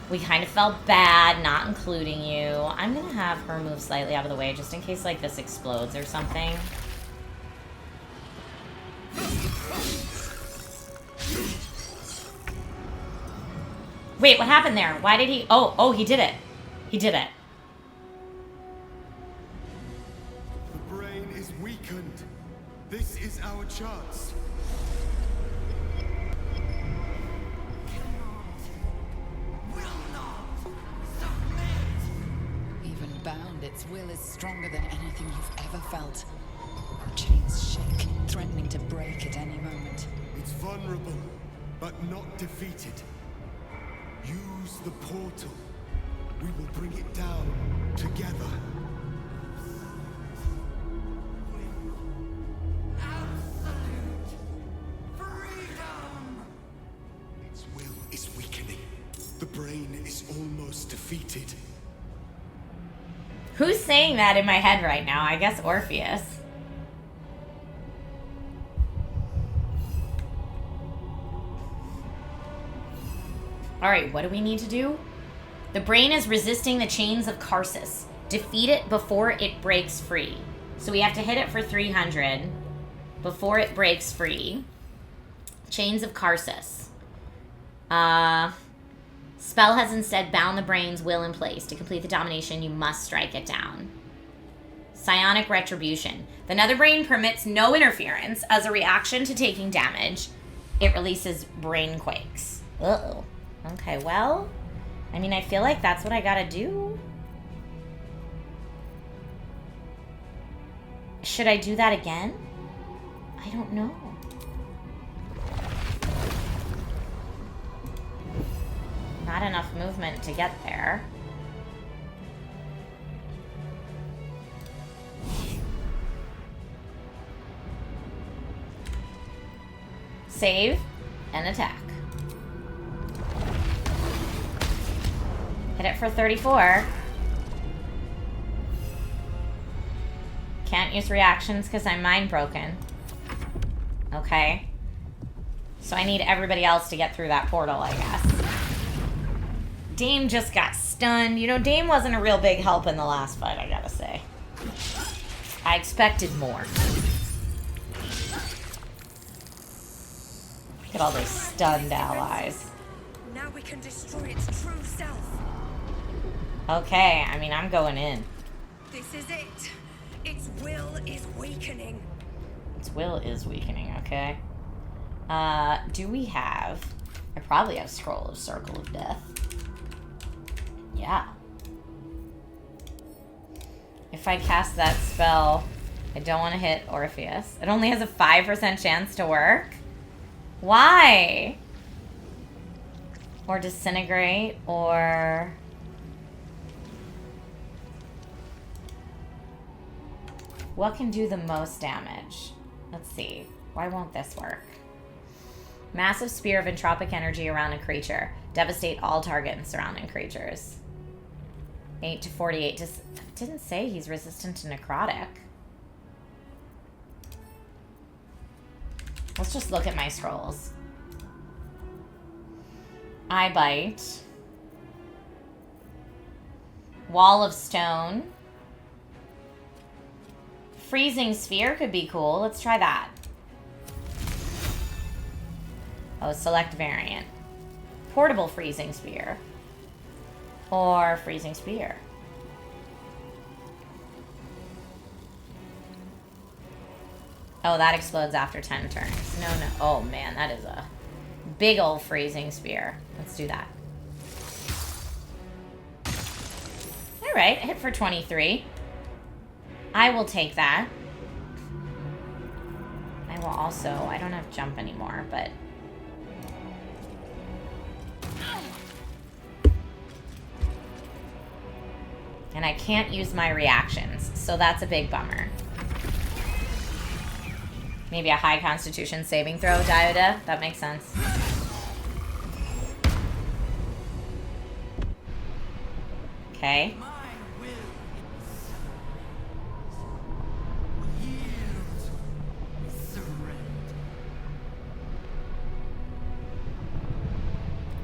we kind of felt bad not including you. I'm gonna have her move slightly out of the way just in case like this explodes or something. Wait, what happened there? Why did he... Oh, he did it. He did it. The brain is weakened. This is our chance. Even bound, its will is stronger than anything you've ever felt. Our chains shake, threatening to break at any moment. It's vulnerable, but not defeated. Use the portal. We will bring it down together. Absolute freedom! Its will is weakening. The brain is almost defeated. Who's saying that in my head right now? I guess Orpheus. Alright, what do we need to do? The brain is resisting the chains of Karsus. Defeat it before it breaks free. So we have to hit it for 300 before it breaks free. Chains of Karsus. Spell has instead bound the brain's will in place. To complete the domination, you must strike it down. Psionic Retribution. The nether brain permits no interference. As a reaction to taking damage, it releases brain quakes. Uh-oh. Okay, well, I mean, I feel like that's what I gotta do. Should I do that again? I don't know. Not enough movement to get there. Save and attack. Hit it for 34. Can't use reactions because I'm mind broken. Okay. So I need everybody else to get through that portal, I guess. Dame just got stunned. You know, Dame wasn't a real big help in the last fight, I gotta say. I expected more. Look at all those stunned allies. Now we can destroy its true self. Okay, I mean, I'm going in. This is it. Its will is weakening. Its will is weakening, okay. Do we have... I probably have Scroll of Circle of Death. Yeah. If I cast that spell, I don't want to hit Orpheus. It only has a 5% chance to work. Why? Or disintegrate, or... What can do the most damage? Let's see. Why won't this work? Massive spear of entropic energy around a creature. Devastate all target and surrounding creatures. 8 to 48. Just didn't say he's resistant to necrotic. Let's just look at my scrolls. Eye bite. Wall of stone. Freezing sphere could be cool. Let's try that. Oh, select variant. Portable freezing spear. Or freezing spear. Oh, that explodes after 10 turns. No, no. Oh, man, that is a big old freezing spear. Let's do that. All right, hit for 23. I will take that. I will also... I don't have jump anymore, but... And I can't use my reactions, so that's a big bummer. Maybe a high constitution saving throw, Dioda? That makes sense. Okay.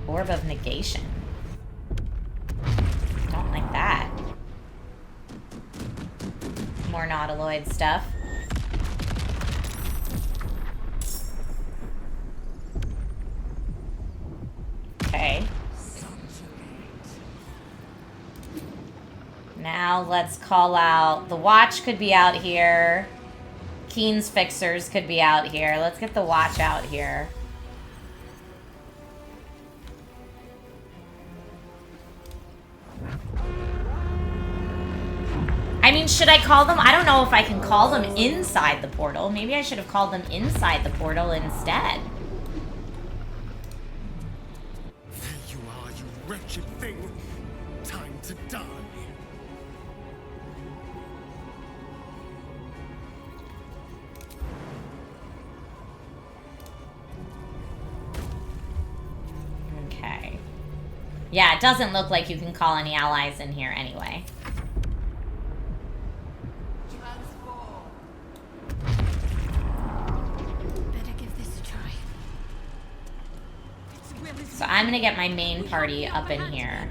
Orb of negation. Don't like that. More nautiloid stuff. Okay. Now let's call out... The Watch could be out here. Keen's Fixers could be out here. Let's get the Watch out here. I mean, should I call them? I don't know if I can call them inside the portal. Maybe I should have called them inside the portal instead. There you are, you wretched thing. Time to die. Okay. Yeah, it doesn't look like you can call any allies in here anyway. So I'm gonna get my main party up in here.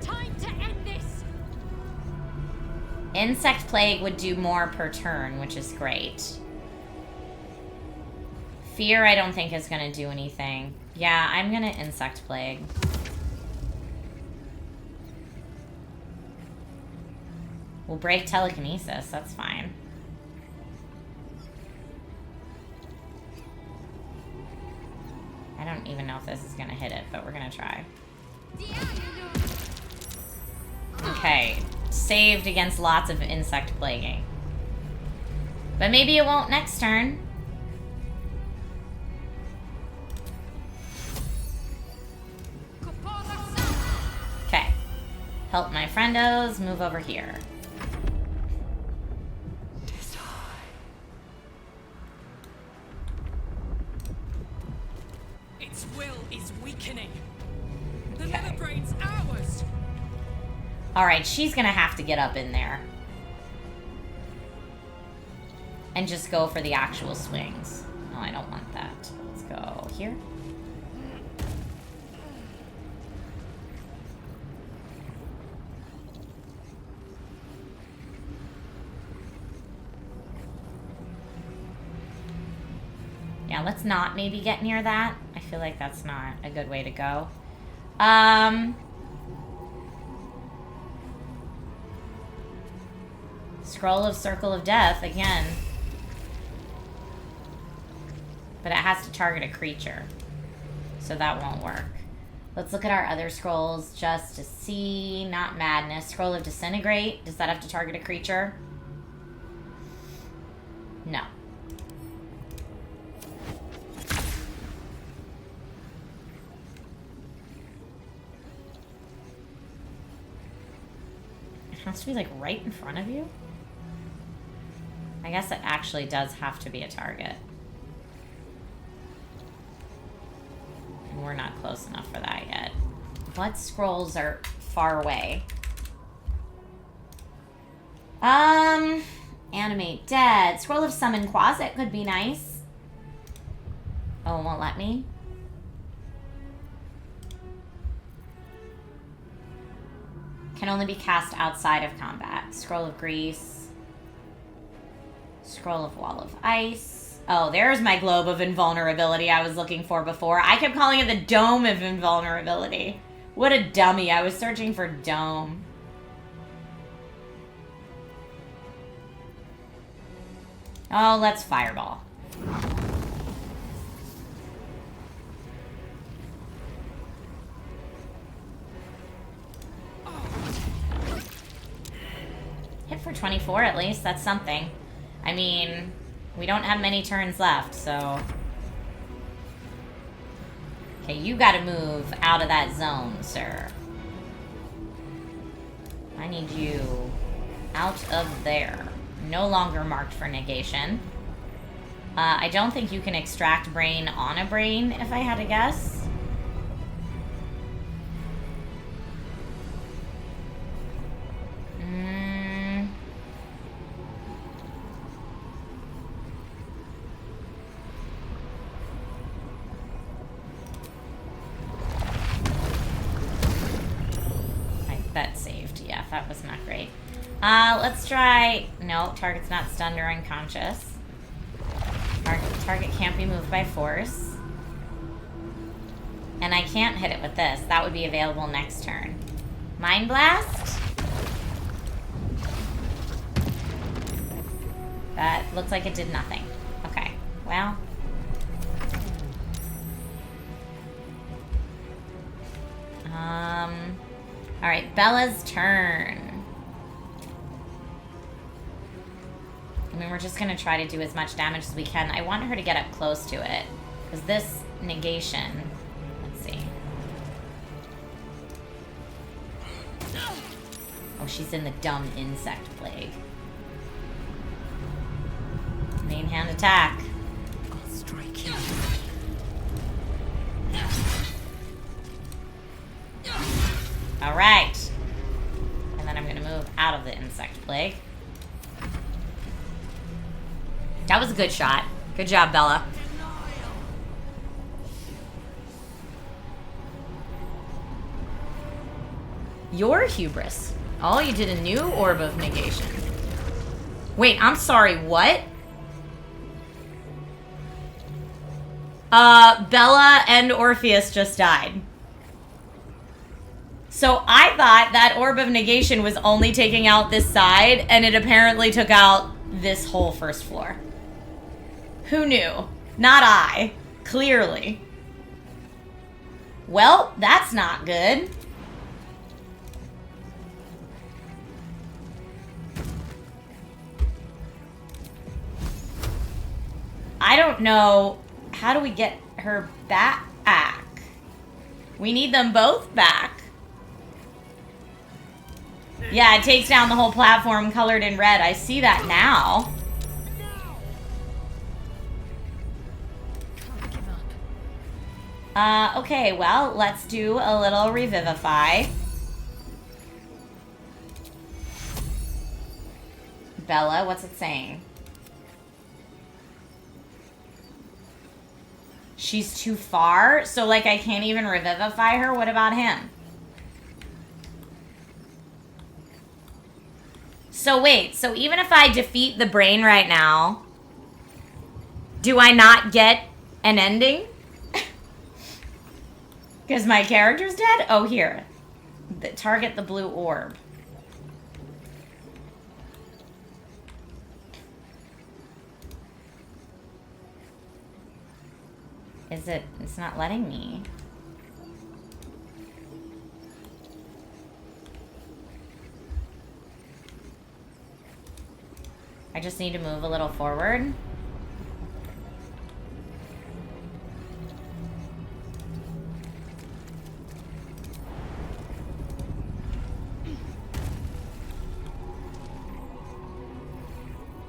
Insect Plague would do more per turn, which is great. Fear I don't think is gonna do anything. Yeah, I'm gonna Insect Plague. We'll break telekinesis, that's fine. I don't even know if this is gonna hit it, but we're gonna try. Okay, saved against lots of insect plaguing. But maybe it won't next turn. Okay. Help my friendos move over here. Its will is weakening. The nether brain's ours. Alright, she's gonna have to get up in there. And just go for the actual swings. No, I don't want that. Let's go here. Yeah, let's not maybe get near that. I feel like that's not a good way to go. Scroll of Circle of Death, again. But it has to target a creature. So that won't work. Let's look at our other scrolls just to see. Not madness. Scroll of disintegrate. Does that have to target a creature? No. It has to be like right in front of you? I guess it actually does have to be a target. And we're not close enough for that yet. What scrolls are far away? Animate dead. Scroll of summon Quasit could be nice. Oh, it won't let me? Can only be cast outside of combat. Scroll of Grease. Scroll of Wall of Ice. Oh, there's my Globe of Invulnerability I was looking for before. I kept calling it the Dome of Invulnerability. What a dummy. I was searching for Dome. Oh, let's Fireball. Hit for 24 at least. That's something. I mean, we don't have many turns left, so... Okay, you gotta move out of that zone, sir. I need you out of there. No longer marked for negation. I don't think you can extract brain on a brain, if I had to guess. That saved. Yeah, that was not great. Let's try... No, target's not stunned or unconscious. Target can't be moved by force. And I can't hit it with this. That would be available next turn. Mind Blast? That looks like it did nothing. Okay, well... Alright, Bella's turn. I mean, we're just going to try to do as much damage as we can. I want her to get up close to it. Because this negation... Let's see. Oh, she's in the dumb insect plague. Main hand attack. I'll strike you. Alright. And then I'm going to move out of the insect plague. That was a good shot. Good job, Bella. Your hubris. Oh, you did a new Orb of Negation. Wait, I'm sorry, what? Bella and Orpheus just died. So I thought that Orb of Negation was only taking out this side, and it apparently took out this whole first floor. Who knew? Not I. Clearly. Well, that's not good. I don't know. How do we get her back? We need them both back. Yeah, it takes down the whole platform colored in red. I see that now. Okay, well, let's do a little Revivify. Bella, what's it saying? She's too far? So, like, I can't even Revivify her? What about him? So, wait. So, even if I defeat the brain right now, do I not get an ending? Because my character's dead? Oh, here. Target the blue orb. Is it? It's not letting me. I just need to move a little forward.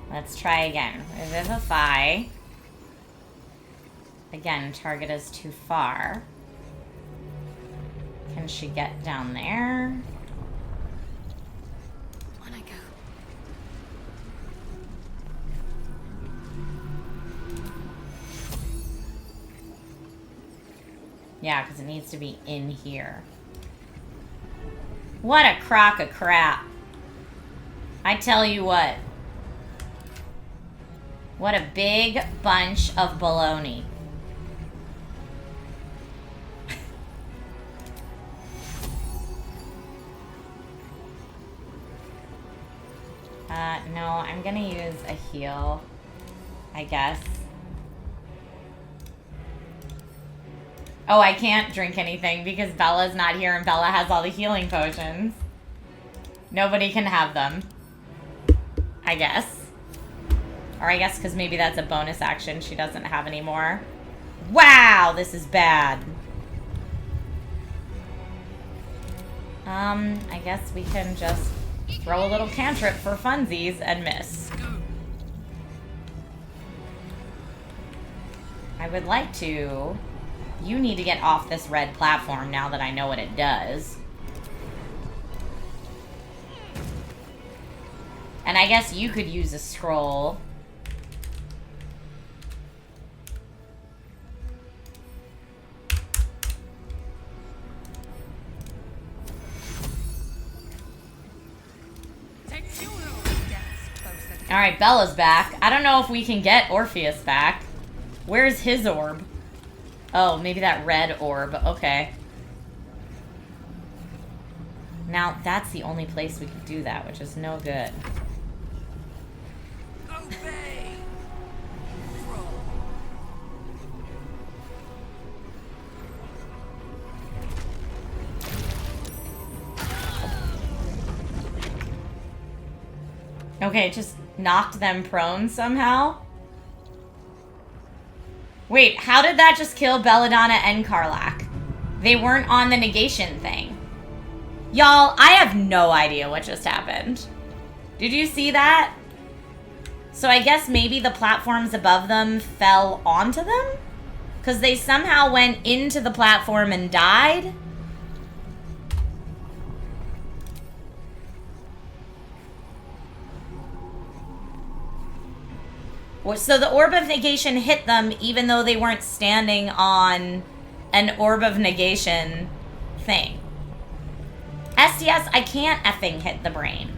Let's try again. Revivify. Again, target is too far. Can she get down there? On I go. Yeah, because it needs to be in here. What a crock of crap. I tell you what. What a big bunch of baloney. No, I'm gonna use a heal, I guess. Oh, I can't drink anything because Bella's not here and Bella has all the healing potions. Nobody can have them, I guess. Or I guess because maybe that's a bonus action she doesn't have anymore. Wow, this is bad. I guess we can just throw a little cantrip for funsies and miss. I would like to... You need to get off this red platform now that I know what it does. And I guess you could use a scroll. Alright, Bella's back. I don't know if we can get Orpheus back. Where's his orb? Oh, maybe that red orb. Okay. Now, that's the only place we could do that, which is no good. Okay, just knocked them prone somehow. Wait, how did that just kill Belladonna and Karlach? They weren't on the negation thing. Y'all, I have no idea what just happened. Did you see that? So I guess maybe the platforms above them fell onto them? Because they somehow went into the platform and died? So the Orb of Negation hit them even though they weren't standing on an Orb of Negation thing. SDS, I can't effing hit the brain.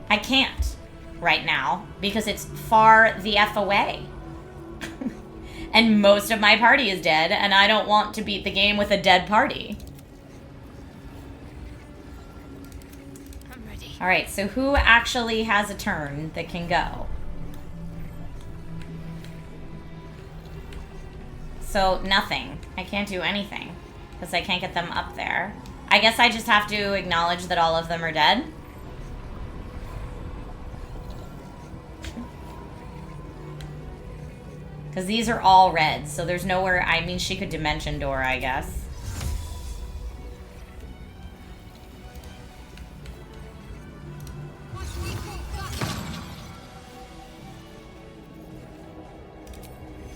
I can't right now because it's far the F away. And most of my party is dead and I don't want to beat the game with a dead party. Alright, so who actually has a turn that can go? So, nothing. I can't do anything. Because I can't get them up there. I guess I just have to acknowledge that all of them are dead. Because these are all red, so there's nowhere... I mean, she could Dimension Door, I guess.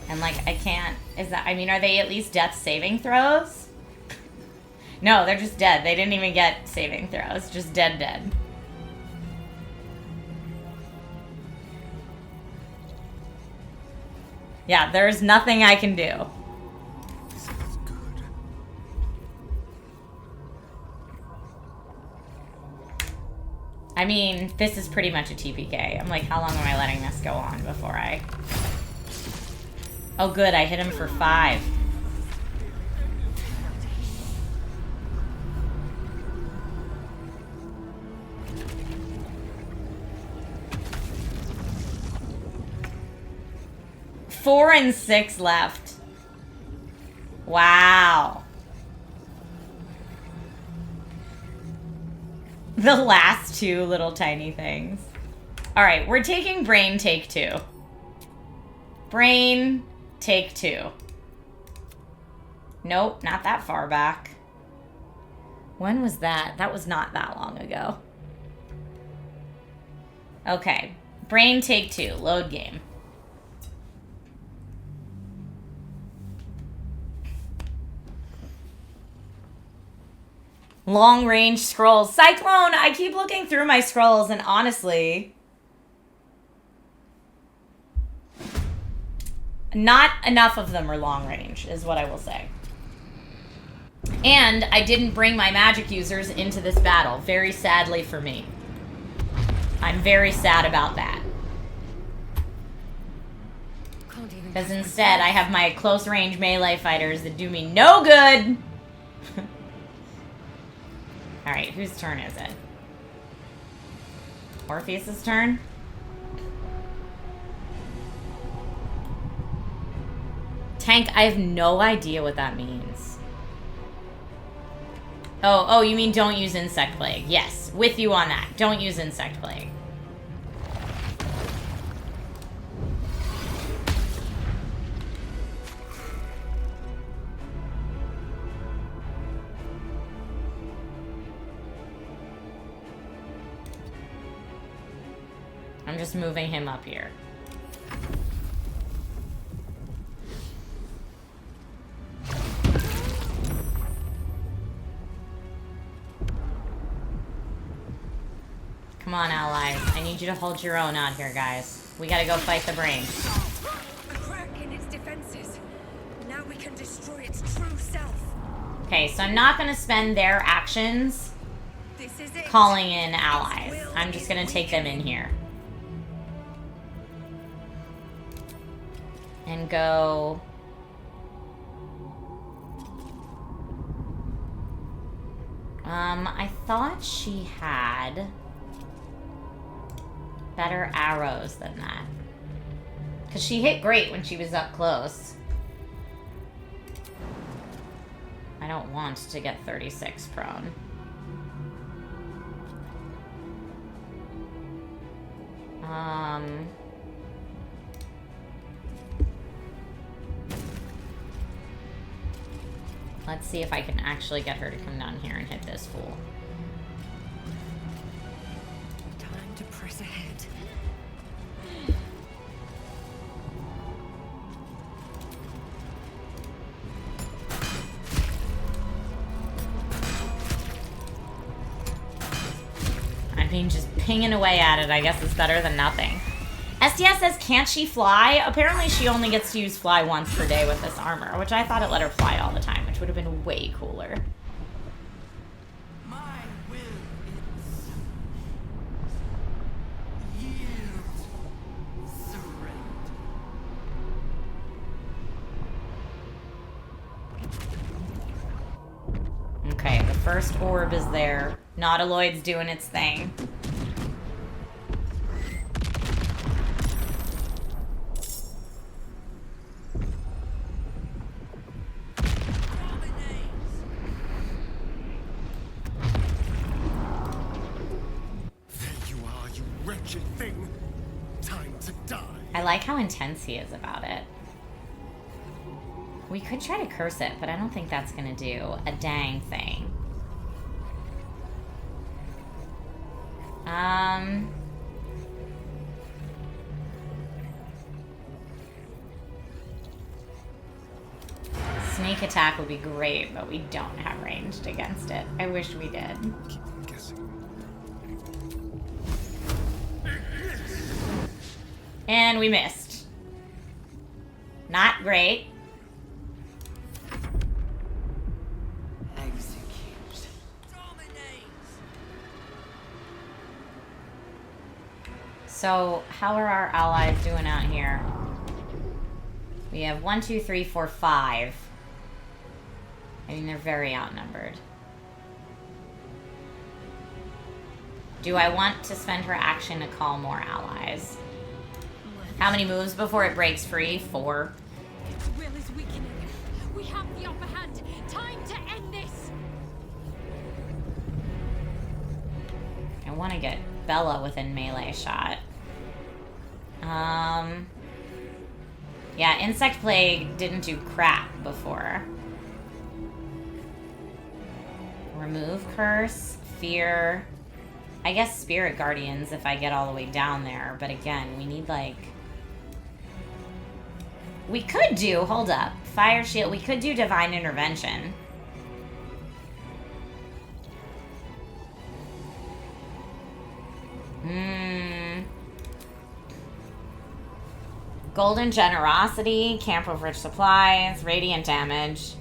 And, like, I can't... Is that... I mean, are they at least death saving throws? No, they're just dead. They didn't even get saving throws. Just dead. Yeah, there's nothing I can do. Sounds good. I mean, this is pretty much a TPK. I'm like, how long am I letting this go on before I... Oh, good. I hit him for 5. Four and 6 left. Wow. The last two little tiny things. All right, we're taking brain take 2. Brain take 2. Nope, not that far back. When was that? That was not that long ago. Okay, brain take 2. Load game. Long range scrolls. Cyclone! I keep looking through my scrolls and honestly, not enough of them are long range, is what I will say. And I didn't bring my magic users into this battle, very sadly for me. I'm very sad about that. Because instead I have my close range melee fighters that do me no good. Alright, whose turn is it? Orpheus's turn? Tank, I have no idea what that means. Oh, you mean don't use Insect Plague. Yes, with you on that. Don't use Insect Plague. I'm just moving him up here. Come on, allies. I need you to hold your own out here, guys. We gotta go fight the brain. A crack in its defenses. Now we can destroy its true self. Okay, so I'm not gonna spend their actions This is it. calling in allies. I'm just gonna take them in here. And go... I thought she had better arrows than that. Because she hit great when she was up close. I don't want to get 36 prone. Let's see if I can actually get her to come down here and hit this fool. Time to press ahead. I mean, just pinging away at it, I guess is better than nothing. SDS says, can't she fly? Apparently she only gets to use fly once per day with this armor, which I thought it let her fly all the time, which would have been way cooler. My will is yield, surrender. Okay, the first orb is there. Nautiloid's doing its thing. Thing. Time to die. I like how intense he is about it. We could try to curse it, but I don't think that's gonna do a dang thing. Sneak attack would be great, but we don't have ranged against it. I wish we did. Keep guessing. And we missed. Not great. Execute. So, how are our allies doing out here? We have 1, 2, 3, 4, 5. I mean, they're very outnumbered. Do I want to spend her action to call more allies? How many moves before it breaks free? 4. Its will is weakening. We have the upper hand. Time to end this. I want to get Bella within melee shot. Yeah, Insect Plague didn't do crap before. Remove Curse, Fear. I guess Spirit Guardians if I get all the way down there. But again, we need like... We could do, hold up, Fire Shield. We could do Divine Intervention. Golden Generosity, Camp of Rich Supplies, Radiant Damage.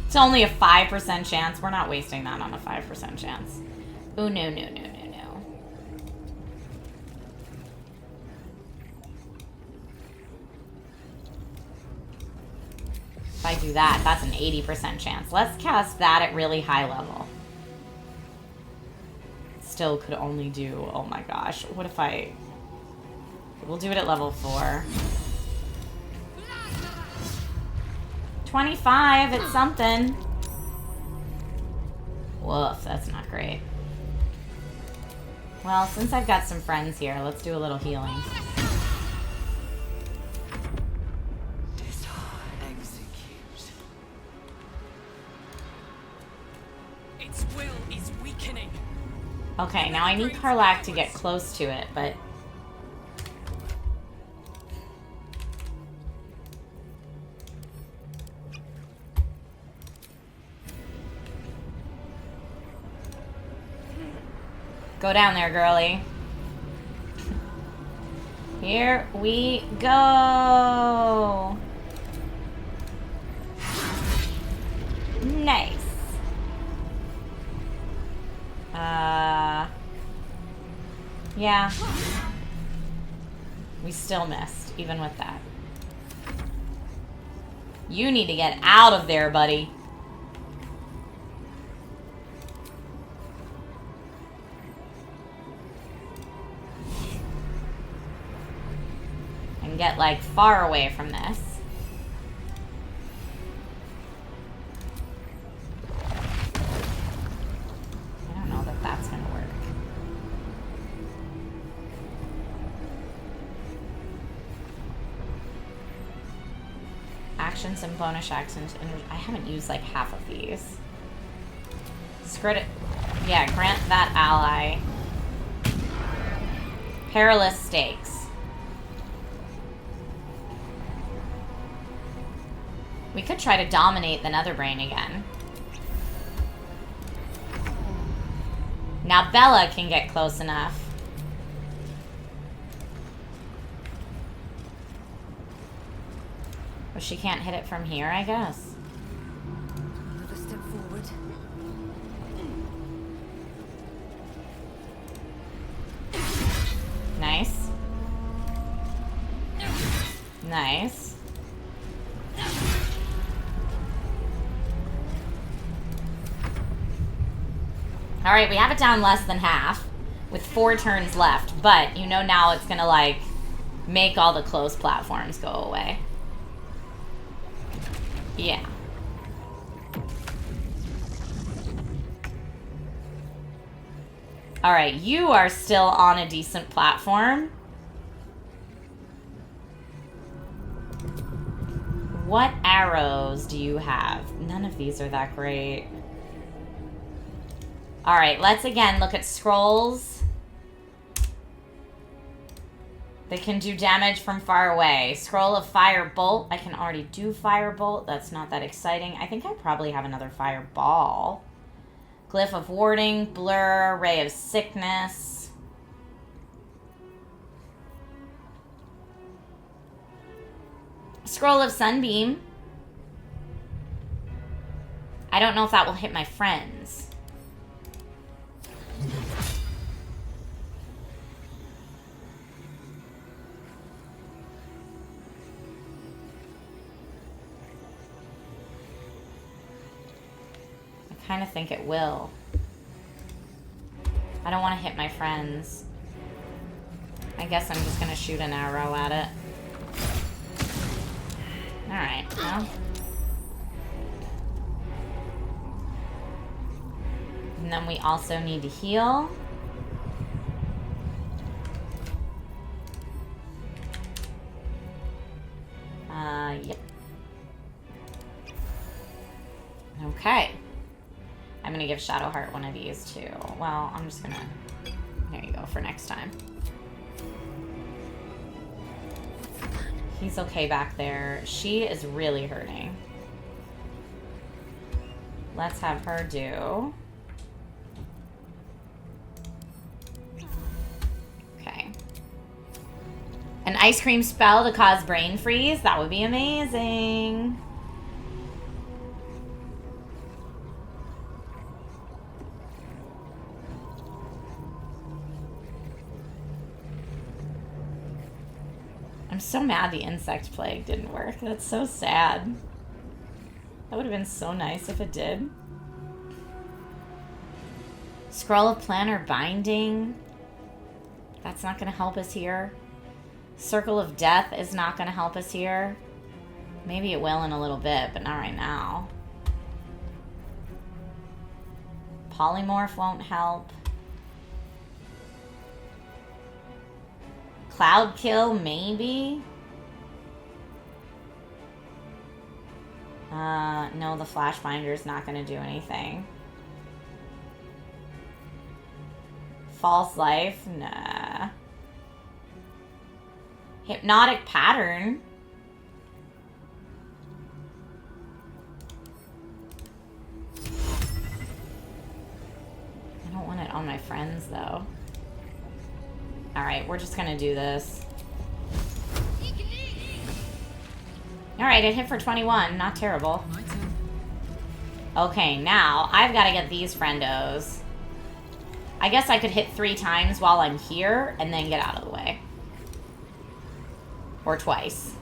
It's only a 5% chance. We're not wasting that on a 5% chance. Oh, no, no, no, no, no. If I do that, that's an 80% chance. Let's cast that at really high level. Still could only do... Oh my gosh. What if I... We'll do it at level 4. 25, it's something. Woof, that's not great. Well, since I've got some friends here, let's do a little healing. Execute. Its will is weakening. Okay, now I need Karlach to get close to it, but... Go down there, girly. Here we go. Nice. Yeah. We still missed, even with that. You need to get out of there, buddy. And get, like, far away from this. I don't know that that's gonna work. Actions and bonus actions. I haven't used, like, half of these. Scrit. Yeah, grant that ally. Perilous Stakes. We could try to dominate the Netherbrain again. Now Bella can get close enough. But she can't hit it from here, I guess. Another step forward. Nice. Nice. Alright, we have it down less than half with 4 turns left, but you know now it's gonna, like, make all the close platforms go away. Yeah. Alright, you are still on a decent platform. What arrows do you have? None of these are that great. Alright, let's again look at scrolls. They can do damage from far away. Scroll of Fire Bolt. I can already do Fire Bolt. That's not that exciting. I think I probably have another Fireball. Glyph of Warding. Blur. Ray of Sickness. Scroll of Sunbeam. I don't know if that will hit my friends. I kind of think it will. I don't want to hit my friends. I guess I'm just going to shoot an arrow at it. Alright, well. And then we also need to heal. Yep. Okay. I'm gonna give Shadowheart one of these too. Well, I'm just gonna... There you go, for next time. He's okay back there. She is really hurting. Let's have her do... Okay. An ice cream spell to cause brain freeze? That would be amazing. I'm so mad the insect plague didn't work. That's so sad. That would have been so nice if it did. Scroll of Planner Binding. That's not going to help us here. Circle of Death is not going to help us here. Maybe it will in a little bit, but not right now. Polymorph won't help. Cloud Kill, maybe? No, the Flash Binder is not going to do anything. False Life? Nah. Hypnotic Pattern? I don't want it on my friends, though. Alright, we're just gonna do this. Alright, it hit for 21. Not terrible. Okay, now I've got to get these friendos. I guess I could hit 3 times while I'm here and then get out of the way. Or twice.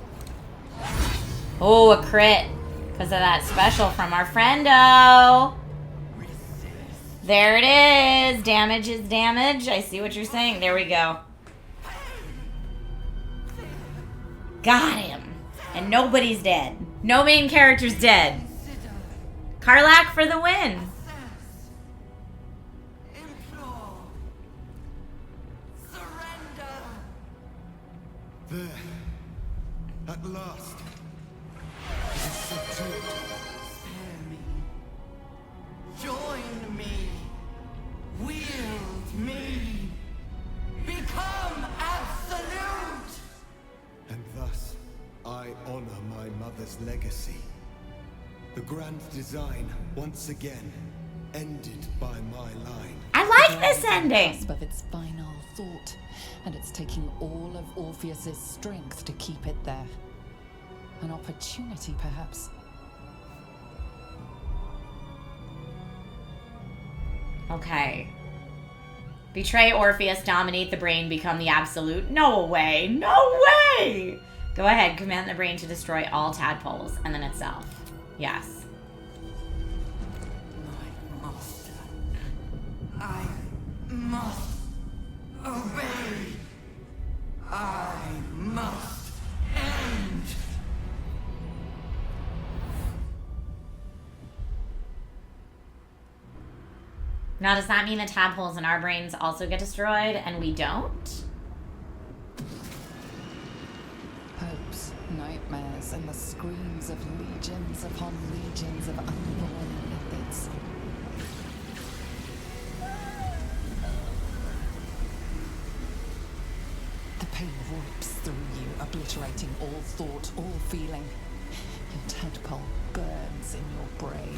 Oh, a crit. Because of that special from our friendo. There it is. Damage is damage. I see what you're saying. There we go. Got him. And nobody's dead. No main character's dead. Karlach for the win. There. At last. It is subdued. Spare me. Join me. Wield me. Become absolute. And thus, I honor my mother's legacy. The grand design, once again, ended by my line. I like this ending. Cusp of its final thought, and it's taking all of Orpheus's strength to keep it there. An opportunity, perhaps. Okay. Betray Orpheus, dominate the brain, become the absolute. No way. No way. Go ahead, command the brain to destroy all tadpoles and then itself. Yes. My master. I must obey. I must end. Now, does that mean the tadpoles in our brains also get destroyed and we don't? Hopes, nightmares, and the screams of legions upon legions of unborn methods. The pain rips through you, obliterating all thought, all feeling. Your tadpole burns in your brain.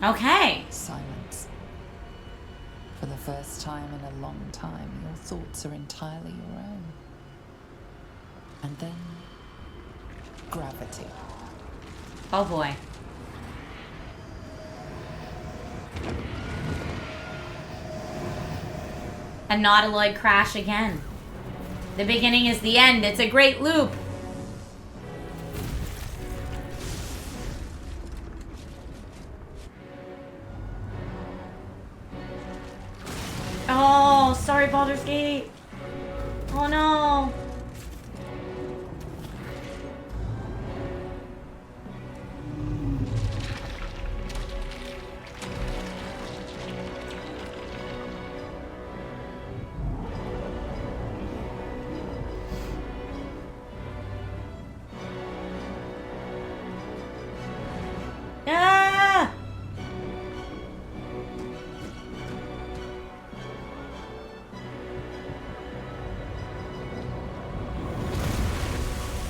Okay. Silence. For the first time in a long time, your thoughts are entirely your own. And then, gravity. Oh boy. A nautiloid crash again. The beginning is the end. It's a great loop. destroy Baldur's Gate. Oh no. Ah!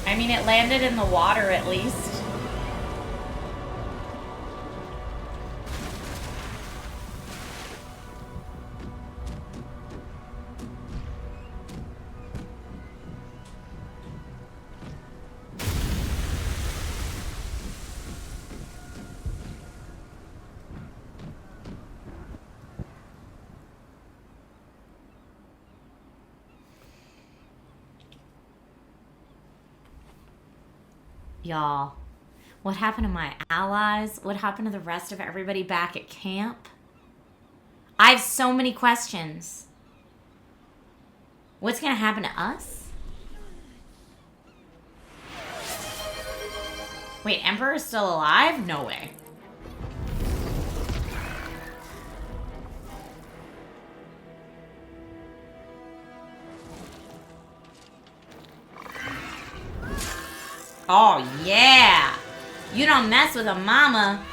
I mean, it landed in the water at least. Y'all, what happened to my allies? What happened to the rest of everybody back at camp? I have so many questions. What's gonna happen to us? Wait, Emperor's still alive? No way. Oh, yeah. You don't mess with a mama.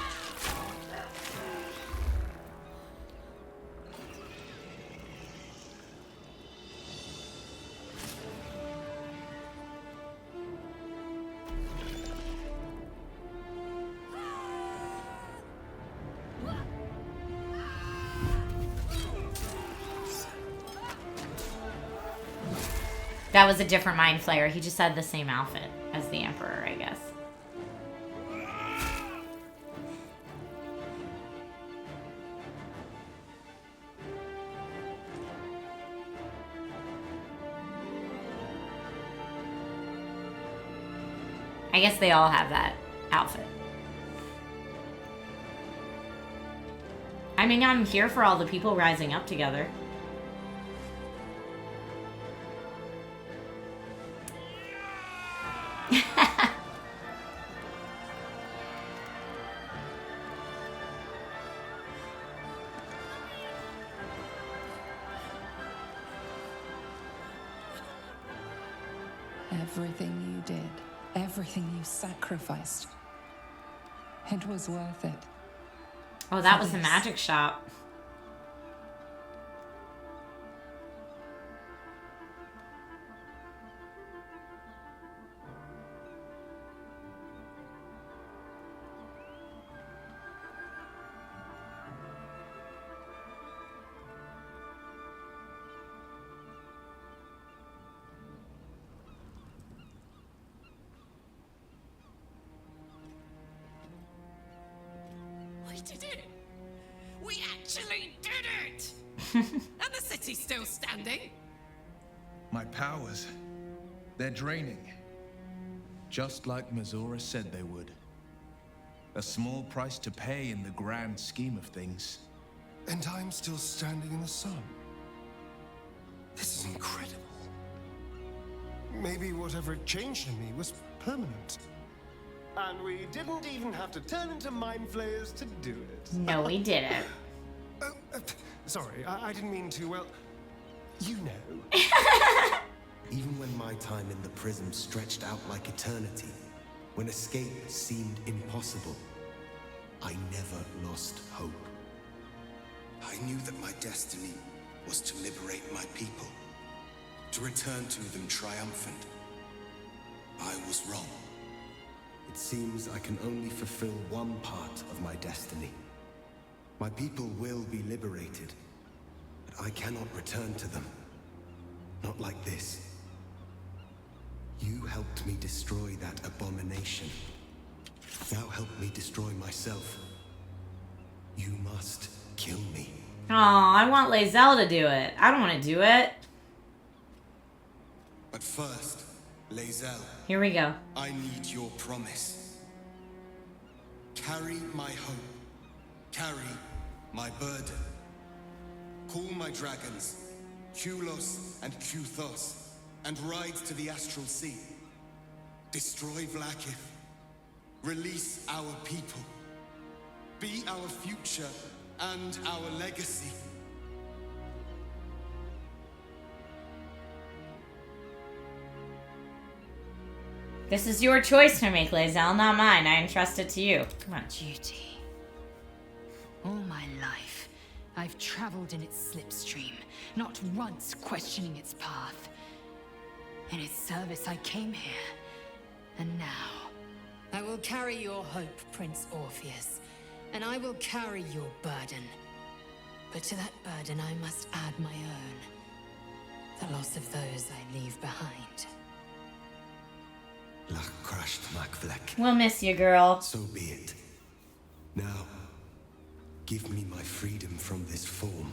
That was a different Mind Flayer. He just had the same outfit as the Emperor, I guess. I guess they all have that outfit. I mean, I'm here for all the people rising up together. Everything you did, everything you sacrificed, it was worth it. Oh, that was the magic shop. We did it! We actually did it! And the city's still standing. My powers, they're draining. Just like Mazora said they would. A small price to pay in the grand scheme of things. And I'm still standing in the sun. This is incredible. Maybe whatever changed in me was permanent. And we didn't even have to turn into mind flayers to do it. No, we didn't. Sorry, I didn't mean to, well, you know. Even when my time in the prison stretched out like eternity, when escape seemed impossible, I never lost hope. I knew that my destiny was to liberate my people, to return to them triumphant. I was wrong. It seems I can only fulfill one part of my destiny. My people will be liberated, but I cannot return to them. Not like this. You helped me destroy that abomination. Now help me destroy myself. You must kill me. Aw, I want Lae'zel to do it. I don't want to do it. But first, Lae'zel. Here we go. I need your promise. Carry my hope. Carry my burden. Call my dragons Kulos and Kuthos, and ride to the Astral Sea. Destroy Vlaakith. Release our people. Be our future and our legacy. This is your choice to make, Lae'zel, not mine. I entrust it to you. Come on. Duty. All my life, I've traveled in its slipstream, not once questioning its path. In its service, I came here. And now, I will carry your hope, Prince Orpheus, and I will carry your burden. But to that burden, I must add my own. The loss of those I leave behind. We'll miss you, girl. So be it. Now, give me my freedom from this form.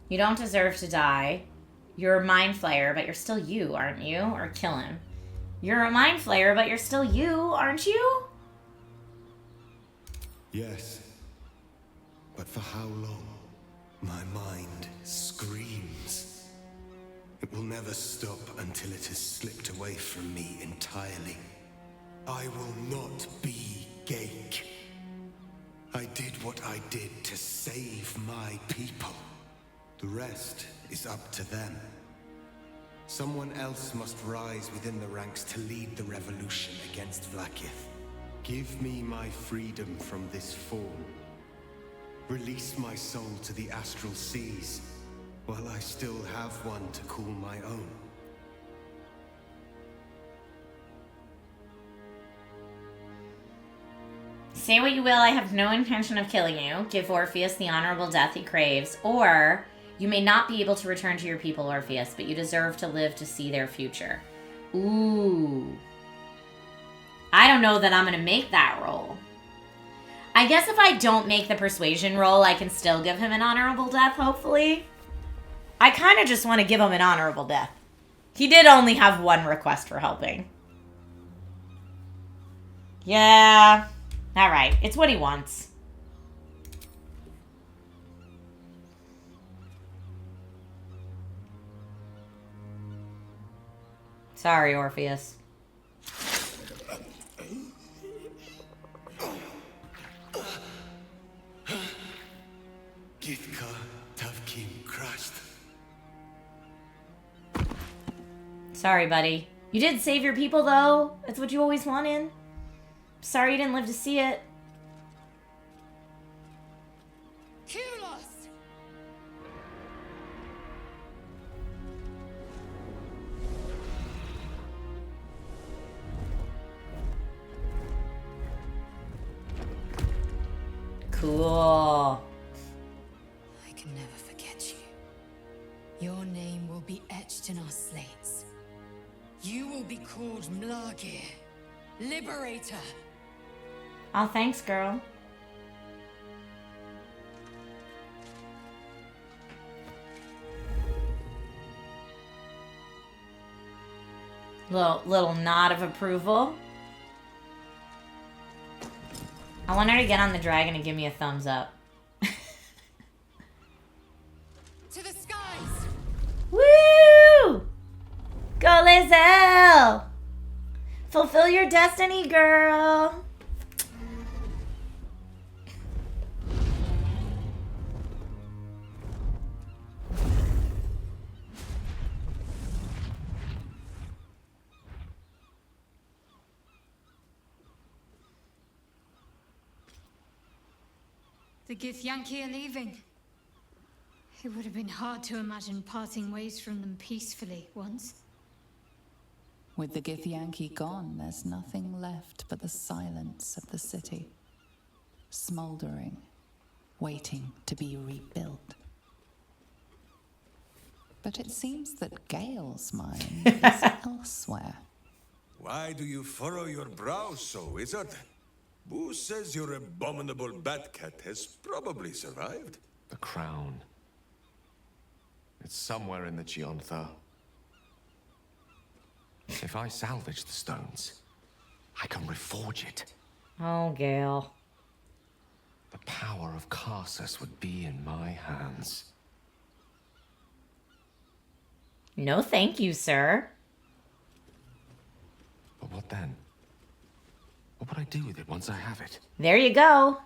You don't deserve to die. You're a mind flayer, but you're still you, aren't you? Or kill him. You're a mind flayer, but you're still you, aren't you? Yes. But for how long? My mind screams. It will never stop until it has slipped away from me entirely. I will not be Gake. I did what I did to save my people. The rest is up to them. Someone else must rise within the ranks to lead the revolution against Vlaakith. Give me my freedom from this form. Release my soul to the astral seas, while I still have one to call my own. Say what you will, I have no intention of killing you. Give Orpheus the honorable death he craves. Or, you may not be able to return to your people, Orpheus, but you deserve to live to see their future. Ooh. I don't know that I'm going to make that roll. I guess if I don't make the persuasion roll, I can still give him an honorable death, hopefully. I kind of just want to give him an honorable death. He did only have one request for helping. Yeah. Alright, it's what he wants. Sorry, Orpheus. Githka Tavkim crushed. Sorry, buddy. You did save your people, though. It's what you always wanted. Sorry you didn't live to see it. Kulos! Cool. I can never forget you. Your name will be etched in our slates. You will be called Mlagir, Liberator. Oh, thanks, girl. Little nod of approval. I want her to get on the dragon and give me a thumbs up. To the skies! Woo! Go, Lae'zel! Fulfill your destiny, girl! The Githyanki are leaving. It would have been hard to imagine parting ways from them peacefully once. With the Githyanki gone, there's nothing left but the silence of the city. Smoldering, waiting to be rebuilt. But it seems that Gale's mind is elsewhere. Why do you furrow your brow so, wizard? Who says your abominable bat cat has probably survived? The crown. It's somewhere in the Giontha. If I salvage the stones, I can reforge it. Oh, Gale. the power of Karsus would be in my hands. No thank you, sir. But what then? What would I do with it once I have it? There you go.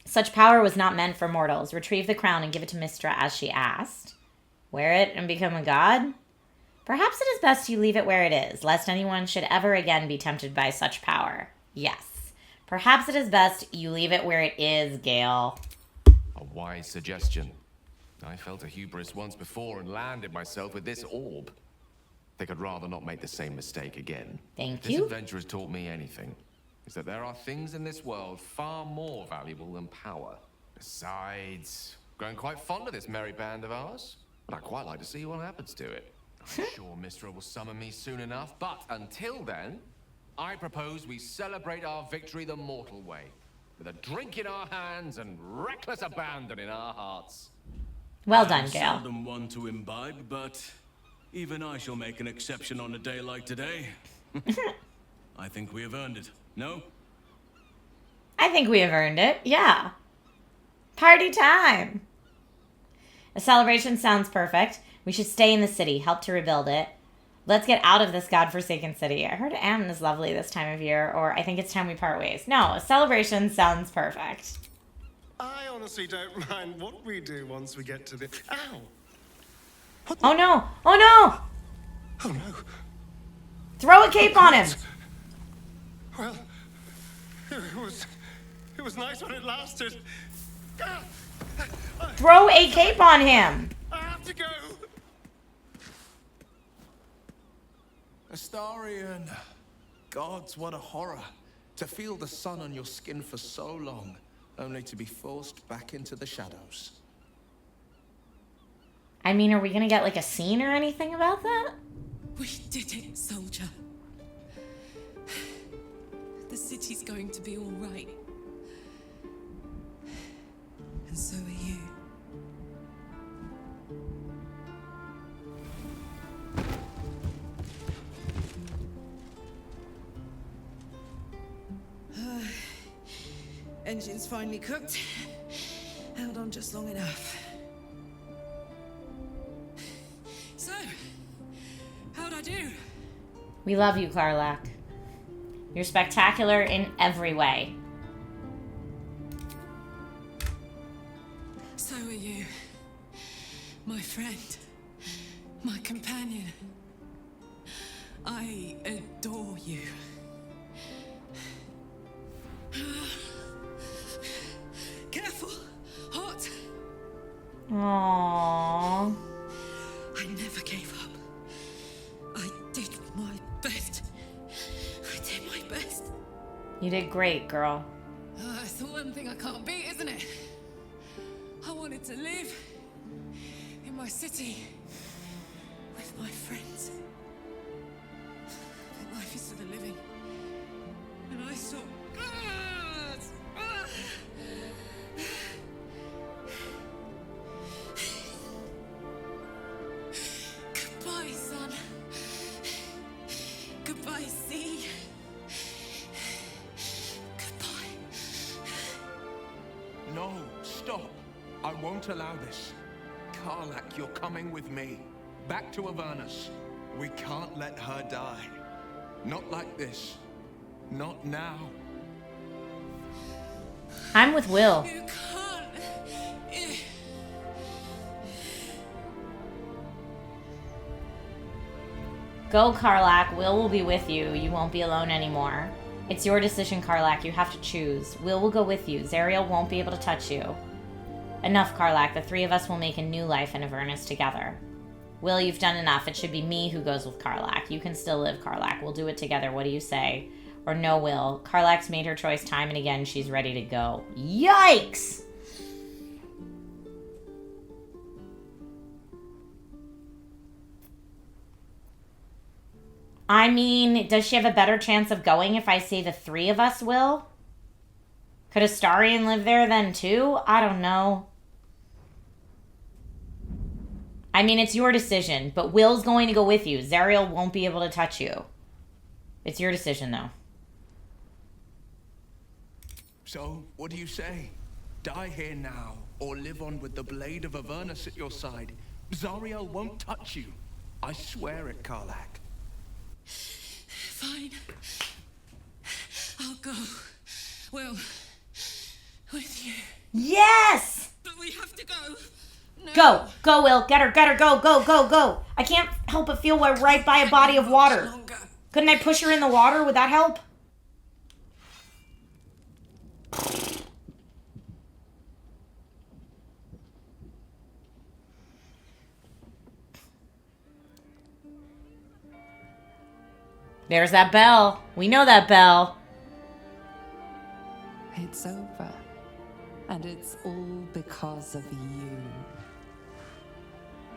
Such power was not meant for mortals. Retrieve the crown and give it to Mystra as she asked. Wear it and become a god? Perhaps it is best you leave it where it is, lest anyone should ever again be tempted by such power. Yes. Perhaps it is best you leave it where it is, Gale. A wise suggestion. I felt a hubris once before and landed myself with this orb. Think I'd rather not make the same mistake again. Thank you. This adventure has taught me anything, is that there are things in this world far more valuable than power. Besides, growing quite fond of this merry band of ours, but I'd quite like to see what happens to it. I'm sure Mystra will summon me soon enough, but until then, I propose we celebrate our victory the mortal way, with a drink in our hands and reckless abandon in our hearts. Well done, I'm Gale. seldom one to imbibe, but even I shall make an exception on a day like today. I think we have earned it, no? I think we have earned it, yeah. Party time! A celebration sounds perfect. We should stay in the city, help to rebuild it. Let's get out of this godforsaken city. I heard Anne is lovely this time of year, or I think it's time we part ways. No, a celebration sounds perfect. I honestly don't mind what we do once we get to the... Ow! Oh no! Oh no! Oh no! Throw a cape on him! Well, it was nice when it lasted. Throw a cape on him! I have to go! Astarion. Gods, what a horror. To feel the sun on your skin for so long, only to be forced back into the shadows. I mean, are we gonna get like a scene or anything about that? We did it, soldier. The city's going to be all right. And so are you. Engine's finally cooked. Held on just long enough. So, how'd I do? We love you, Karlach. You're spectacular in every way. So are you. My friend. My companion. I adore you. Careful! Hot! Aww. I never gave up. I did my best. I did my best. You did great, girl. It's the one thing I can't beat, isn't it? I wanted to live in my city with my friends. But life is for the living. And I saw... Goodbye, son. Goodbye, sea. Goodbye. No, stop. I won't allow this. Karlach, you're coming with me. Back to Avernus. We can't let her die. Not like this. Not now. I'm with Will. You can't. Go, Karlach. Will be with you. You won't be alone anymore. It's your decision, Karlach. You have to choose. Will go with you. Zariel won't be able to touch you. Enough, Karlach. The three of us will make a new life in Avernus together. Will, you've done enough. It should be me who goes with Karlach. You can still live, Karlach. We'll do it together. What do you say? Or no, Will. Karlach's made her choice time and again. She's ready to go. Yikes! I mean, does she have a better chance of going if I say the three of us will? Could Astarion live there then too? I don't know. I mean, it's your decision, but Will's going to go with you. Zariel won't be able to touch you. It's your decision, though. So, what do you say? Die here now, or live on with the blade of Avernus at your side. Zariel won't touch you. I swear it, Karlach. Fine. I'll go. Well, with you. Yes! But we have to go. No. Go. Go, Will. Get her. Go, go. I can't help but feel we're right by a body of water. Couldn't I push her in the water? Would that help? There's that bell. We know that bell. It's over. And it's all because of you.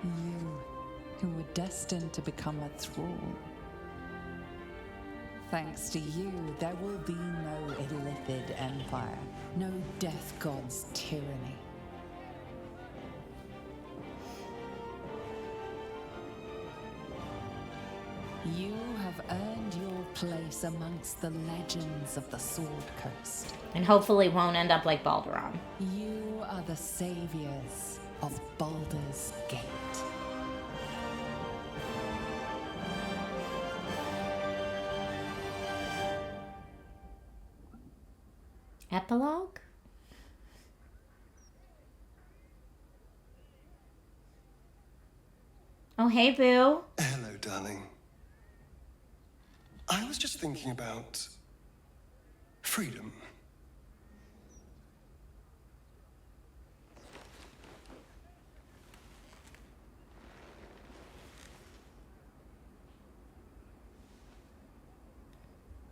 You, who were destined to become a thrall. Thanks to you, there will be no Illithid Empire, no Death God's tyranny. You have earned your place amongst the legends of the Sword Coast. And hopefully won't end up like Balduran. You are the saviors of Baldur's Gate. Epilogue? Oh, hey, Boo. Hello, darling. I was just thinking about freedom.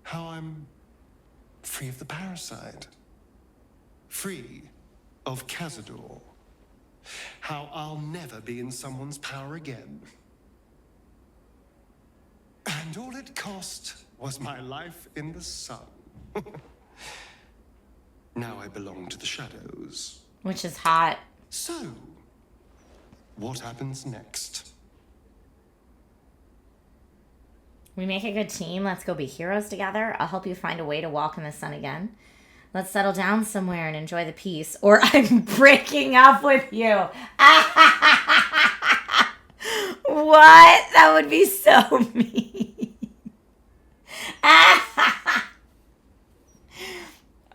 How I'm free of the parasite. Free of Cazador. How I'll never be in someone's power again. And all it cost was my life in the sun. Now I belong to the shadows. Which is hot. So, what happens next? We make a good team. Let's go be heroes together. I'll help you find a way to walk in the sun again. Let's settle down somewhere and enjoy the peace. Or I'm breaking up with you. What? That would be so mean.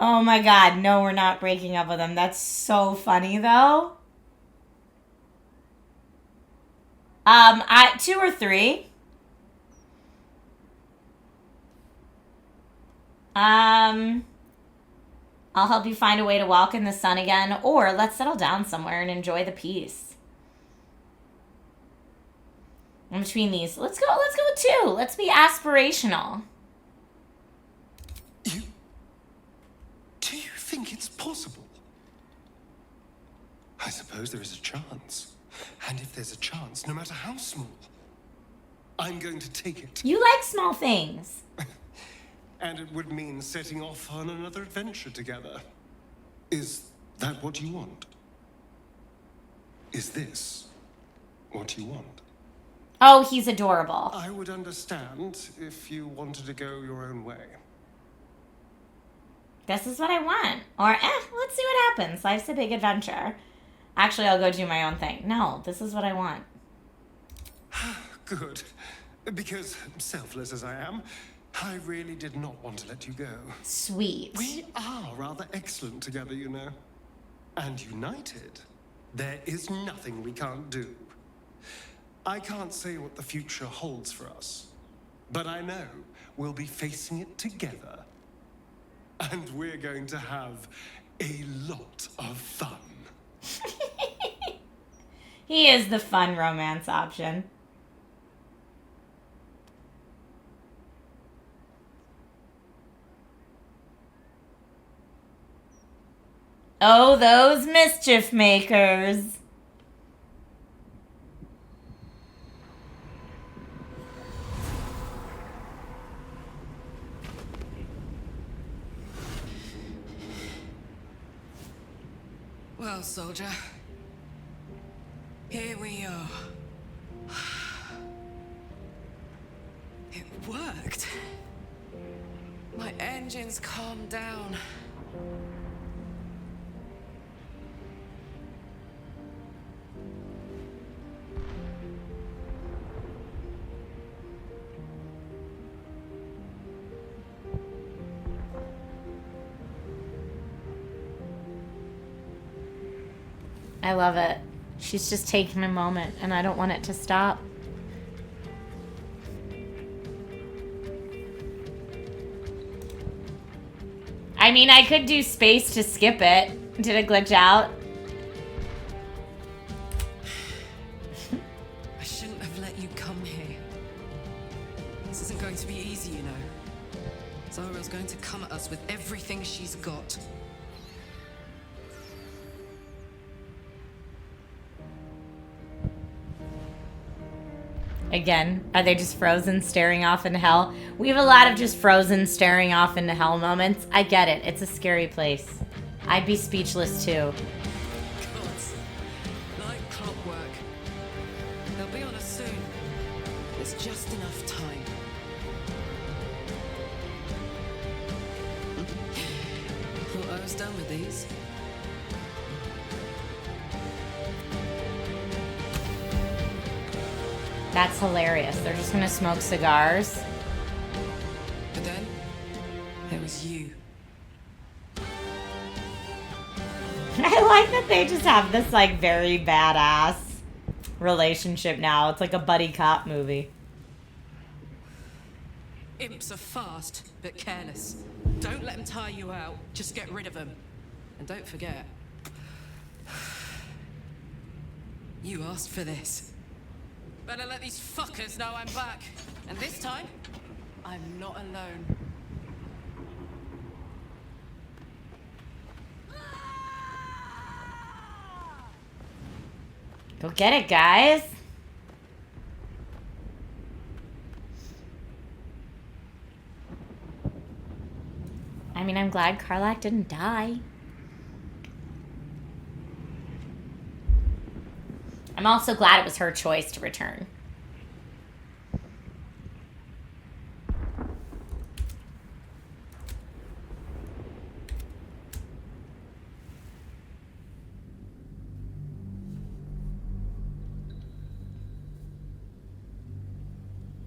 Oh my god. No, we're not breaking up with him. That's so funny though. 2 or 3. I'll help you find a way to walk in the sun again, or let's settle down somewhere and enjoy the peace. In between these, let's go with 2. Let's be aspirational. Do you think it's possible? I suppose there is a chance. And if there's a chance, no matter how small, I'm going to take it. You like small things. And it would mean setting off on another adventure together. Is that what you want? Is this what you want? Oh, he's adorable. I would understand if you wanted to go your own way. This is what I want. Or, let's see what happens. Life's a big adventure. Actually, I'll go do my own thing. No, this is what I want. Good. Because, selfless as I am, I really did not want to let you go. Sweet. We are rather excellent together, you know. And united, there is nothing we can't do. I can't say what the future holds for us, but I know we'll be facing it together. And we're going to have a lot of fun. He is the fun romance option. Oh, those mischief makers. Well, soldier, here we are. It worked. My engines calmed down. I love it. She's just taking a moment, and I don't want it to stop. I mean, I could do space to skip it. Did it glitch out? I shouldn't have let you come here. This isn't going to be easy, you know. Zara's going to come at us with everything she's got. Again, are they just frozen staring off into hell? We have a lot of just frozen staring off into hell moments. I get it. It's a scary place. I'd be speechless too. Gods, like clockwork. They'll be on us soon. There's just enough time. Thought I was done with these. That's hilarious. They're just gonna smoke cigars. But then, there was you. I like that they just have this like very badass relationship now. It's like a buddy cop movie. Imps are fast, but careless. Don't let them tire you out. Just get rid of them. And don't forget, you asked for this. Better let these fuckers know I'm back. And this time, I'm not alone. Go get it, guys. I mean, I'm glad Karlach didn't die. I'm also glad it was her choice to return.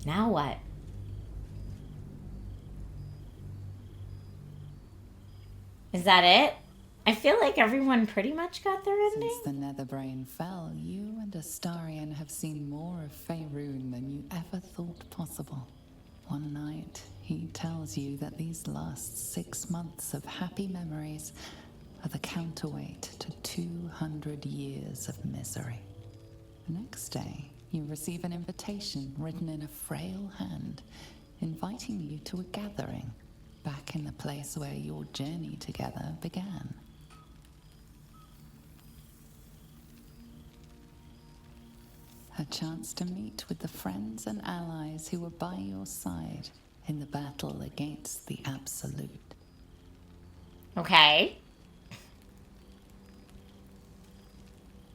Now what? Is that it? I feel like everyone pretty much got their ending. Since the Netherbrain fell, you and Astarion have seen more of Faerun than you ever thought possible. One night, he tells you that these last 6 months of happy memories are the counterweight to 200 years of misery. The next day, you receive an invitation written in a frail hand, inviting you to a gathering back in the place where your journey together began. A chance to meet with the friends and allies who were by your side in the battle against the Absolute. Okay.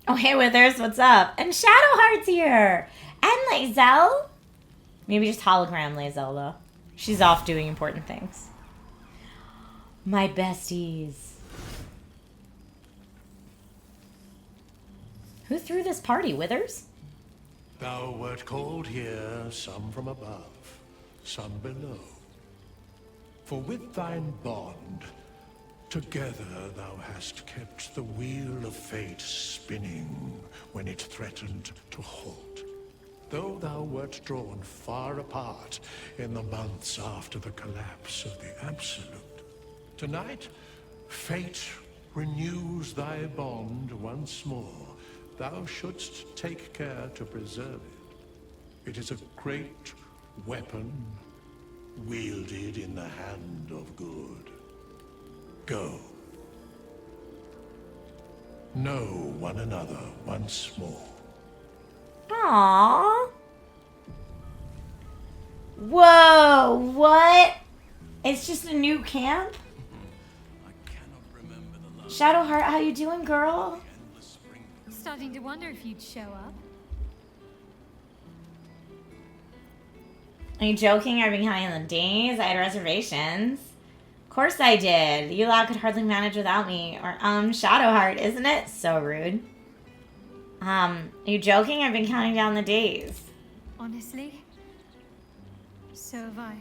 Oh, hey, Withers, what's up? And Shadowheart's here! And Lae'zel! Maybe just hologram Lae'zel, though. She's off doing important things. My besties. Who threw this party, Withers? Thou wert called here, some from above, some below. For with thine bond, together thou hast kept the wheel of fate spinning when it threatened to halt. Though thou wert drawn far apart in the months after the collapse of the Absolute, tonight, fate renews thy bond once more. Thou shouldst take care to preserve it. It is a great weapon wielded in the hand of good. Go. Know one another once more. Aww. Whoa, what? It's just a new camp? Shadowheart, how you doing, girl? Starting to wonder if you'd show up. Are you joking? I've been counting on the days. I had reservations. Of course I did. You lot could hardly manage without me. Or, Shadowheart, isn't it? So rude. Are you joking? I've been counting down the days. Honestly? So have I.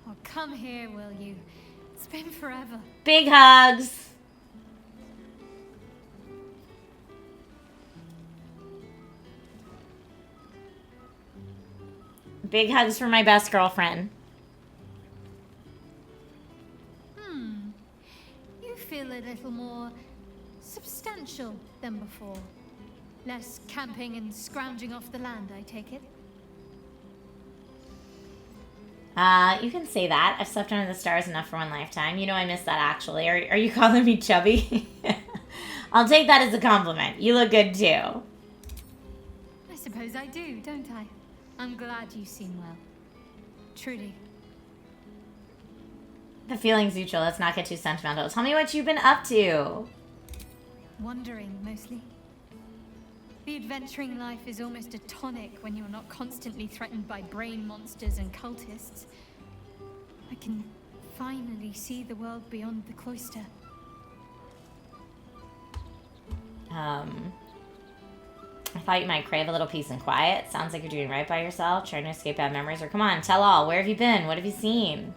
Oh, come here, will you? It's been forever. Big hugs. Big hugs for my best girlfriend. You feel a little more substantial than before. Less camping and scrounging off the land, I take it? You can say that. I've slept under the stars enough for one lifetime. You know I miss that, actually. Are you calling me chubby? I'll take that as a compliment. You look good, too. I suppose I do, don't I? I'm glad you seem well. Truly. The feeling's mutual. Let's not get too sentimental. Tell me what you've been up to. Wandering, mostly. The adventuring life is almost a tonic when you're not constantly threatened by brain monsters and cultists. I can finally see the world beyond the cloister. I thought you might crave a little peace and quiet. Sounds like you're doing right by yourself, trying to escape bad memories. Or come on, tell all. Where have you been? What have you seen?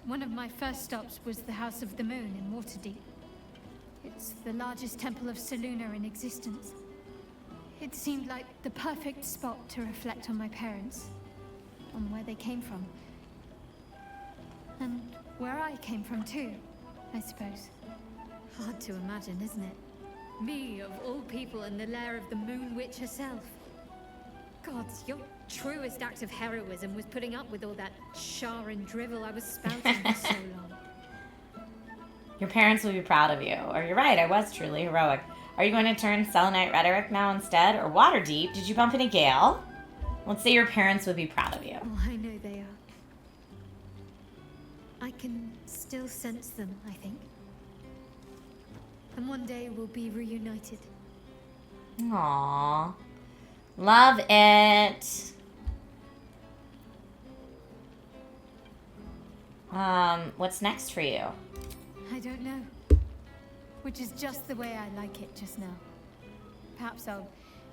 One of my first stops was the House of the Moon in Waterdeep. It's the largest temple of Selûne in existence. It seemed like the perfect spot to reflect on my parents, on where they came from. And where I came from too, I suppose. Hard to imagine, isn't it? Me, of all people, in the lair of the Moon Witch herself. Gods, your truest act of heroism was putting up with all that char and drivel I was spouting for so long. Your parents will be proud of you. Or you're right, I was truly heroic. Are you going to turn Selenite rhetoric now instead? Or Waterdeep? Did you bump into Gale? Let's say your parents would be proud of you. Oh, I know they are. I can still sense them, I think. And one day we'll be reunited. Aww. Love it. What's next for you? I don't know. Which is just the way I like it just now. Perhaps I'll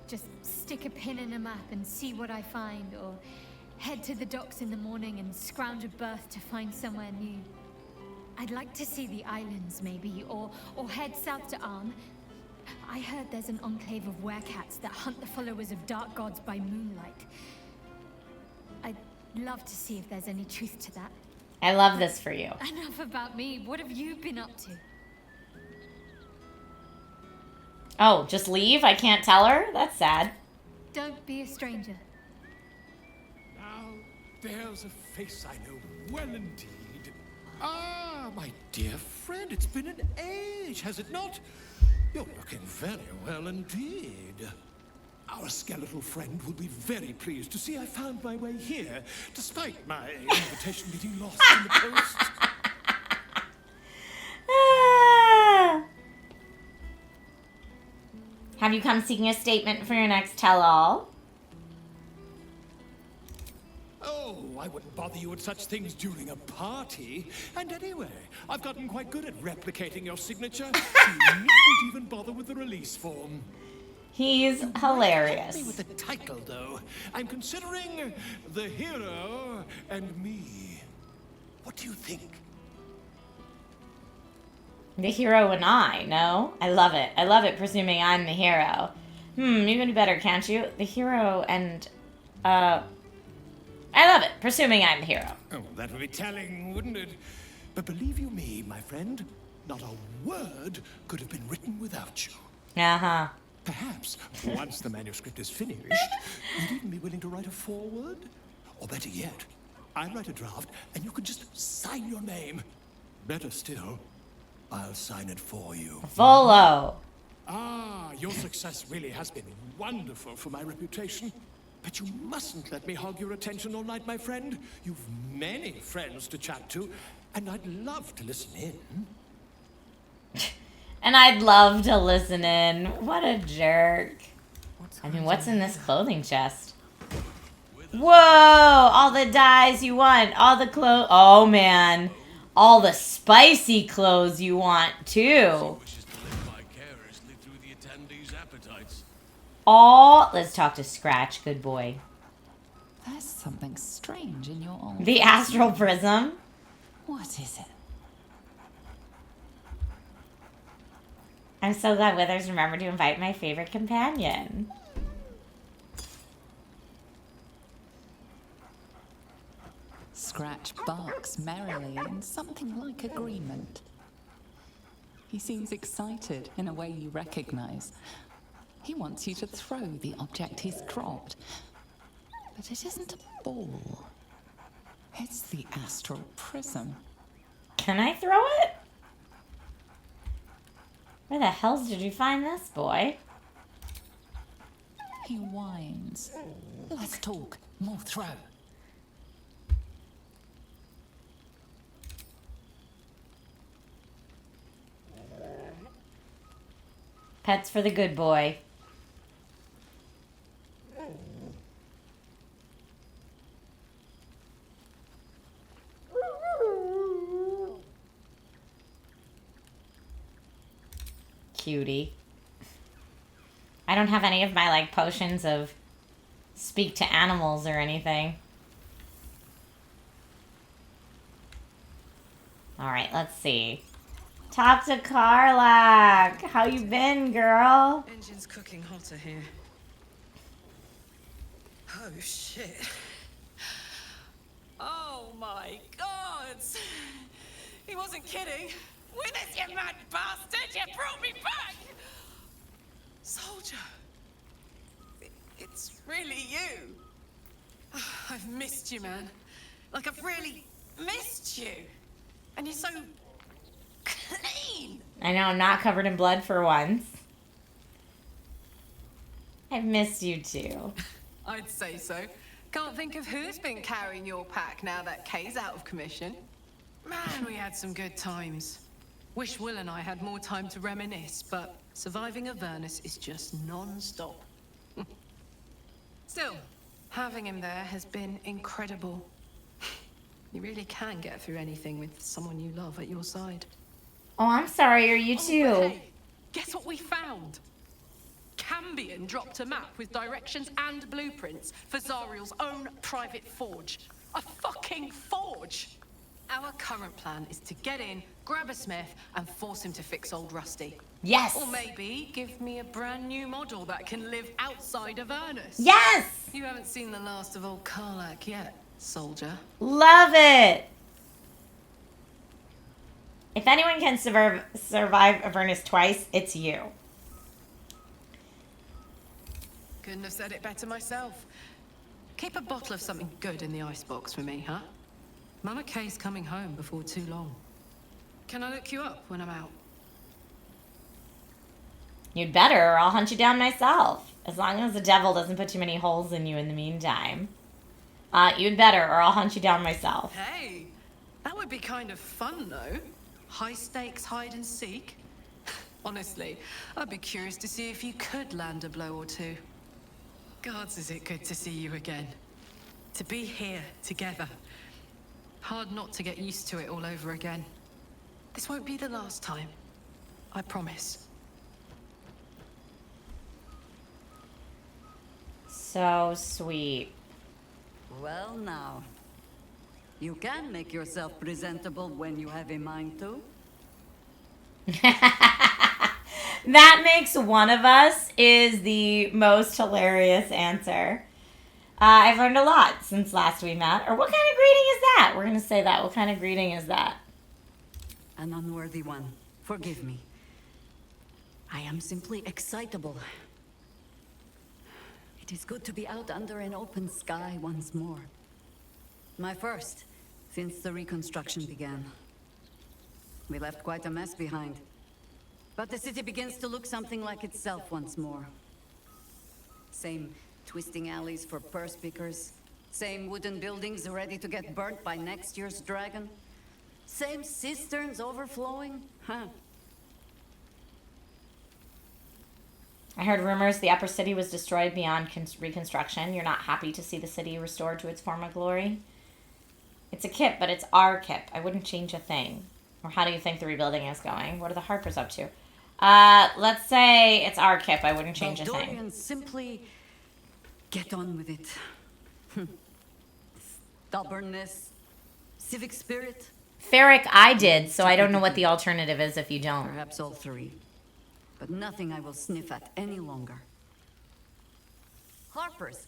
just stick a pin in a map and see what I find, or head to the docks in the morning and scrounge a berth to find somewhere new. I'd like to see the islands, maybe, or head south to Arm. I heard there's an enclave of werecats that hunt the followers of dark gods by moonlight. I'd love to see if there's any truth to that. I love this for you. Enough about me. What have you been up to? Oh, just leave? I can't tell her? That's sad. Don't be a stranger. Now, there's a face I know well indeed. Ah, my dear friend, it's been an age, has it not? You're looking very well indeed. Our skeletal friend will be very pleased to see I found my way here, despite my invitation getting lost in the post. Have you come seeking a statement for your next tell-all? Oh, I wouldn't bother you with such things during a party. And anyway, I've gotten quite good at replicating your signature, so you needn't even bother with the release form. He's hilarious. Help me with the title, though. I'm considering The Hero and Me. What do you think? The hero and I, no? I love it. I love it, presuming I'm the hero. You can do better, can't you? The hero and, I love it, presuming I'm the hero. Oh, that would be telling, wouldn't it? But believe you me, my friend, not a word could have been written without you. Uh-huh. Perhaps, once the manuscript is finished, you'd even be willing to write a foreword? Or better yet, I'll write a draft and you can just sign your name. Better still, I'll sign it for you. Volo. Ah, your success really has been wonderful for my reputation. But you mustn't let me hog your attention all night, my friend. You've many friends to chat to, and I'd love to listen in. And I'd love to listen in. What a jerk. I mean, what's in this clothing chest? Whoa! All the dyes you want. All the clothes. Oh, man. All the spicy clothes you want, too. Oh, let's talk to Scratch. Good boy. There's something strange in your old The astral prism. What is it? I'm so glad Withers remembered to invite my favorite companion. Scratch barks merrily in something like agreement. He seems excited in a way you recognize. He wants you to throw the object he's dropped. But it isn't a ball. It's the astral prism. Can I throw it? Where the hell did you find this boy? He whines. Let's talk. More throw. Pets for the good boy. Cutie. I don't have any of my like potions of speak to animals or anything. All right, let's see. Talk to Karlak. How you been, girl? Engine's cooking hotter here. Oh shit. Oh my god. He wasn't kidding. Witness, you mad bastard! You brought me back! Soldier. It's really you. I've missed you, man. Like, I've really missed you. And you're so clean. I know, I'm not covered in blood for once. I've missed you too. I'd say so. Can't think of who's been carrying your pack now that Kay's out of commission. Man, we had some good times. Wish Will and I had more time to reminisce, but surviving Avernus is just non-stop. Still, having him there has been incredible. You really can get through anything with someone you love at your side. Oh, I'm sorry, are you too? But hey, guess what we found? Cambion dropped a map with directions and blueprints for Zariel's own private forge. A fucking forge! Our current plan is to get in, grab a smith, and force him to fix old Rusty. Yes! Or maybe give me a brand new model that can live outside of Avernus. Yes! You haven't seen the last of old Karlak yet, soldier. Love it! If anyone can survive Avernus twice, it's you. Couldn't have said it better myself. Keep a bottle of something good in the icebox for me, huh? Mama Kay's coming home before too long. Can I look you up when I'm out? You'd better, or I'll hunt you down myself. As long as the devil doesn't put too many holes in you in the meantime. You'd better, or I'll hunt you down myself. Hey, that would be kind of fun, though. High stakes hide and seek. Honestly, I'd be curious to see if you could land a blow or two. Gods, is it good to see you again. To be here together. Hard not to get used to it all over again. This won't be the last time. I promise. So sweet. Well now, you can make yourself presentable when you have a mind to. That makes one of us is the most hilarious answer. I've learned a lot since last we met. Or what kind of greeting is that? We're going to say that. What kind of greeting is that? An unworthy one. Forgive me. I am simply excitable. It is good to be out under an open sky once more. My first, since the reconstruction began. We left quite a mess behind. But the city begins to look something like itself once more. Same twisting alleys for purse pickers. Same wooden buildings ready to get burnt by next year's dragon. Same cisterns overflowing. Huh. I heard rumors the upper city was destroyed beyond reconstruction. You're not happy to see the city restored to its former glory? It's a kip, but it's our kip. I wouldn't change a thing. Or how do you think the rebuilding is going? What are the Harpers up to? Let's say it's our kip. I wouldn't change a thing. Baldurians simply get on with it. Stubbornness, civic spirit. Ferric, I did, so I don't know what the alternative is if you don't. Perhaps all three. But nothing I will sniff at any longer. Harpers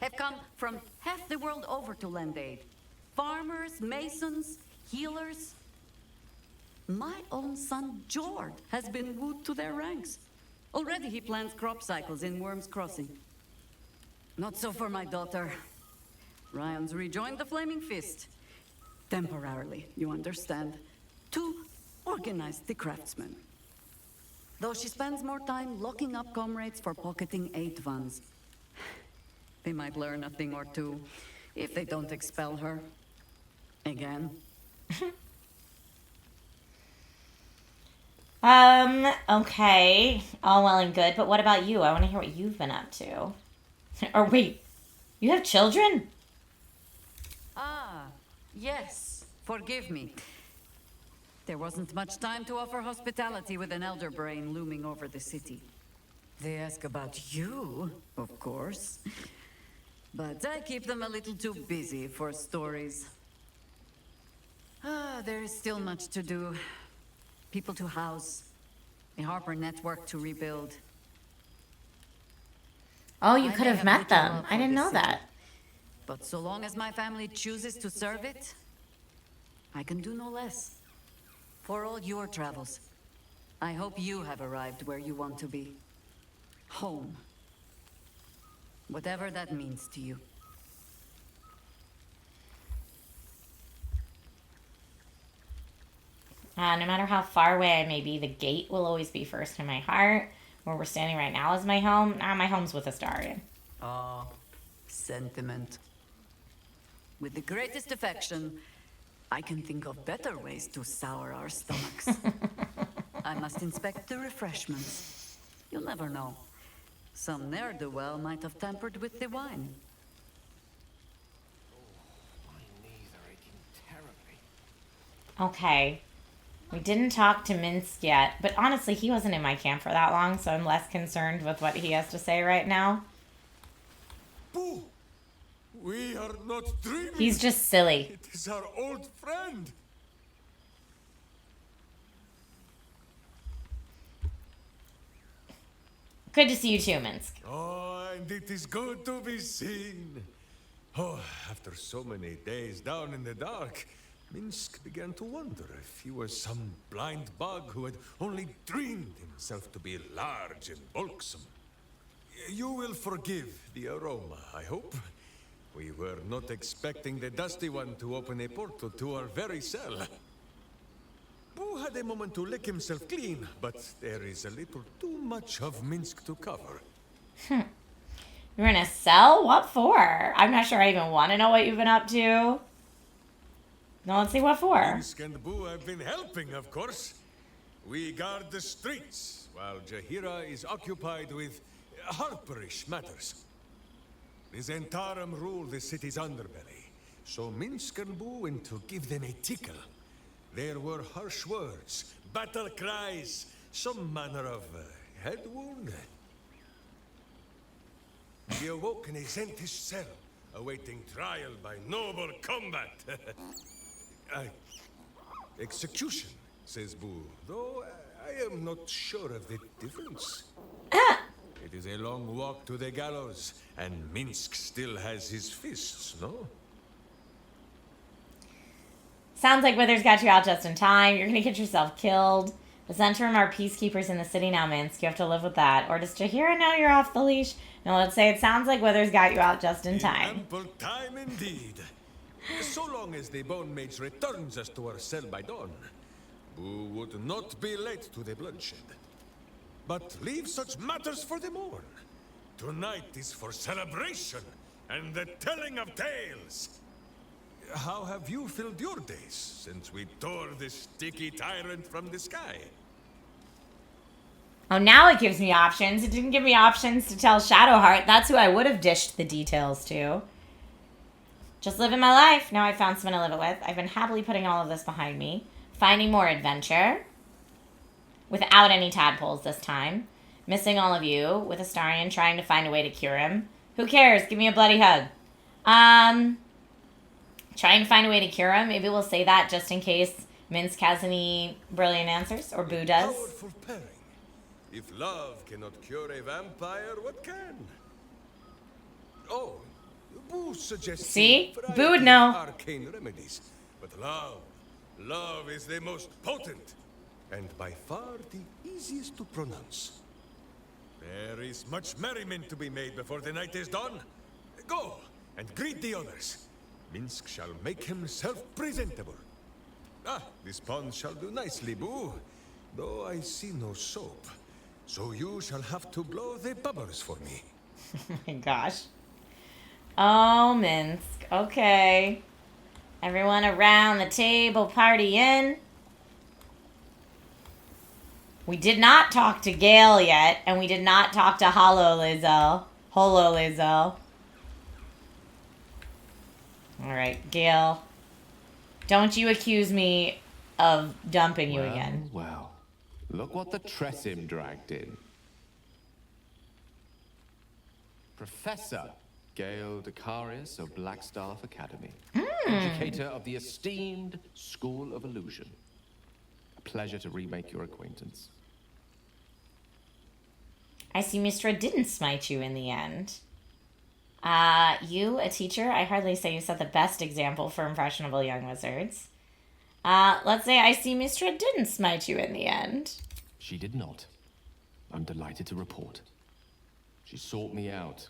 have come from half the world over to lend aid. farmers, masons, healers. My own son, Jord, has been wooed to their ranks. Already he plans crop cycles in Worm's Crossing. Not so for my daughter. Ryan's rejoined the Flaming Fist. Temporarily, you understand. To organize the craftsmen. Though she spends more time locking up comrades for pocketing aid funds. They might learn a thing or two if they don't expel her. Again. Okay. All well and good, but what about you? I want to hear what you've been up to. Or wait, you have children? Ah, yes. Forgive me. There wasn't much time to offer hospitality with an elder brain looming over the city. They ask about you, of course. But I keep them a little too busy for stories. There is still much to do. People to house. A Harper network to rebuild. Oh, you could have met them. I didn't know that. But so long as my family chooses to serve it, I can do no less. For all your travels, I hope you have arrived where you want to be. Home. Whatever that means to you. No matter how far away I may be, the gate will always be first in my heart. Where we're standing right now is my home. My home's with Astarion. Ah, sentiment. With the greatest affection, I can think of better ways to sour our stomachs. I must inspect the refreshments. You'll never know. Some ne'er-do-well might have tampered with the wine. Okay. We didn't talk to Minsk yet, but honestly, he wasn't in my camp for that long, so I'm less concerned with what he has to say right now. Boo! We are not dreaming. He's just silly. It is our old friend. Good to see you too, Minsk. Oh, and it is good to be seen. Oh, after so many days down in the dark, Minsk began to wonder if he was some blind bug who had only dreamed himself to be large and bulksome. You will forgive the aroma, I hope. We were not expecting the Dusty One to open a portal to our very cell. Boo had a moment to lick himself clean, but there is a little too much of Minsk to cover. You're in a cell? What for? I'm not sure I even want to know what you've been up to. No, let's see what for. Minsk and Boo have been helping, of course. We guard the streets, while Jaheira is occupied with Harperish matters. The Zentarum rule the city's underbelly, so Minsk and Boo went to give them a tickle. There were harsh words, battle cries, some manner of head wound. He awoke in a Zentish cell, awaiting trial by noble combat. Execution, says Boo, though I am not sure of the difference. It is a long walk to the gallows, and Minsk still has his fists, no? Sounds like Withers got you out just in time. You're gonna get yourself killed. The Zentarum are peacekeepers in the city now, Minsk. You have to live with that. Or does Jaheira know you're off the leash? No, let's say it sounds like Withers got you out just in time. Ample time indeed. So long as the Bone Mage returns us to our cell by dawn, Boo would not be late to the bloodshed. But leave such matters for the morn. Tonight is for celebration and the telling of tales. How have you filled your days since we tore this sticky tyrant from the sky? Oh, now it gives me options. It didn't give me options to tell Shadowheart. That's who I would have dished the details to. Just living my life. Now I found someone to live it with. I've been happily putting all of this behind me. Finding more adventure. Without any tadpoles this time. Missing all of you. With Astarion trying to find a way to cure him. Who cares? Give me a bloody hug. Trying to find a way to cure him. Maybe we'll say that just in case Minsk has any brilliant answers. Or Boo does. Powerful pairing. If love cannot cure a vampire, what can? Oh, Boo suggests See? variety Boo would of know. arcane remedies, but love is the most potent, and by far the easiest to pronounce. There is much merriment to be made before the night is done. Go and greet the others. Minsk shall make himself presentable. Ah, this pond shall do nicely, Boo. Though I see no soap, so you shall have to blow the bubbles for me. Oh my gosh. Oh, Minsk. Okay. Everyone around the table partying. We did not talk to Gale yet, and we did not talk to Holo Lizzo. Alright, Gale. Don't you accuse me of dumping you again. Well, look what the Tressim dragged in. Professor Gale Decarius of Blackstaff Academy. Educator of the esteemed School of Illusion. A pleasure to remake your acquaintance. I see Mistra didn't smite you in the end. You, a teacher, I hardly say you set the best example for impressionable young wizards. Let's say I see Mistra didn't smite you in the end. She did not. I'm delighted to report. She sought me out.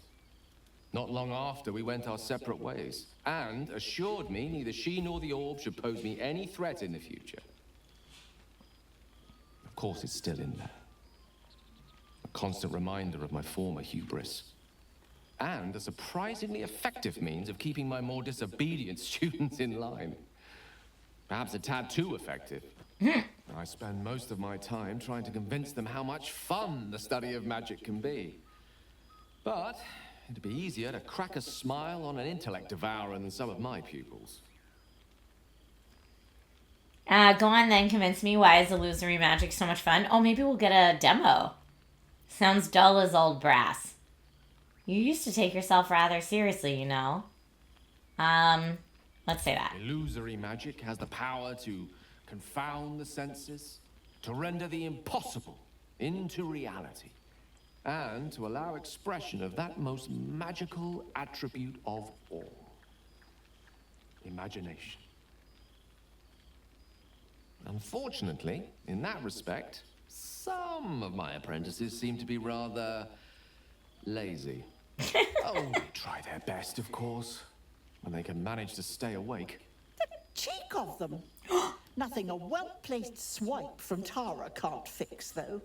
Not long after, we went our separate ways, and assured me neither she nor the orb should pose me any threat in the future. Of course, it's still in there. A constant reminder of my former hubris. And a surprisingly effective means of keeping my more disobedient students in line. Perhaps a tad too effective. I spend most of my time trying to convince them how much fun the study of magic can be. But it'd be easier to crack a smile on an intellect devourer than some of my pupils. Go on then, convince me. Why is illusory magic so much fun? Oh, maybe we'll get a demo. Sounds dull as old brass. You used to take yourself rather seriously, you know. Let's say that. Illusory magic has the power to confound the senses, to render the impossible into reality, and to allow expression of that most magical attribute of all. Imagination. Unfortunately, in that respect, some of my apprentices seem to be rather lazy. Oh, they try their best, of course, when they can manage to stay awake. Cheek of them. Nothing a well-placed swipe from Tara can't fix, though.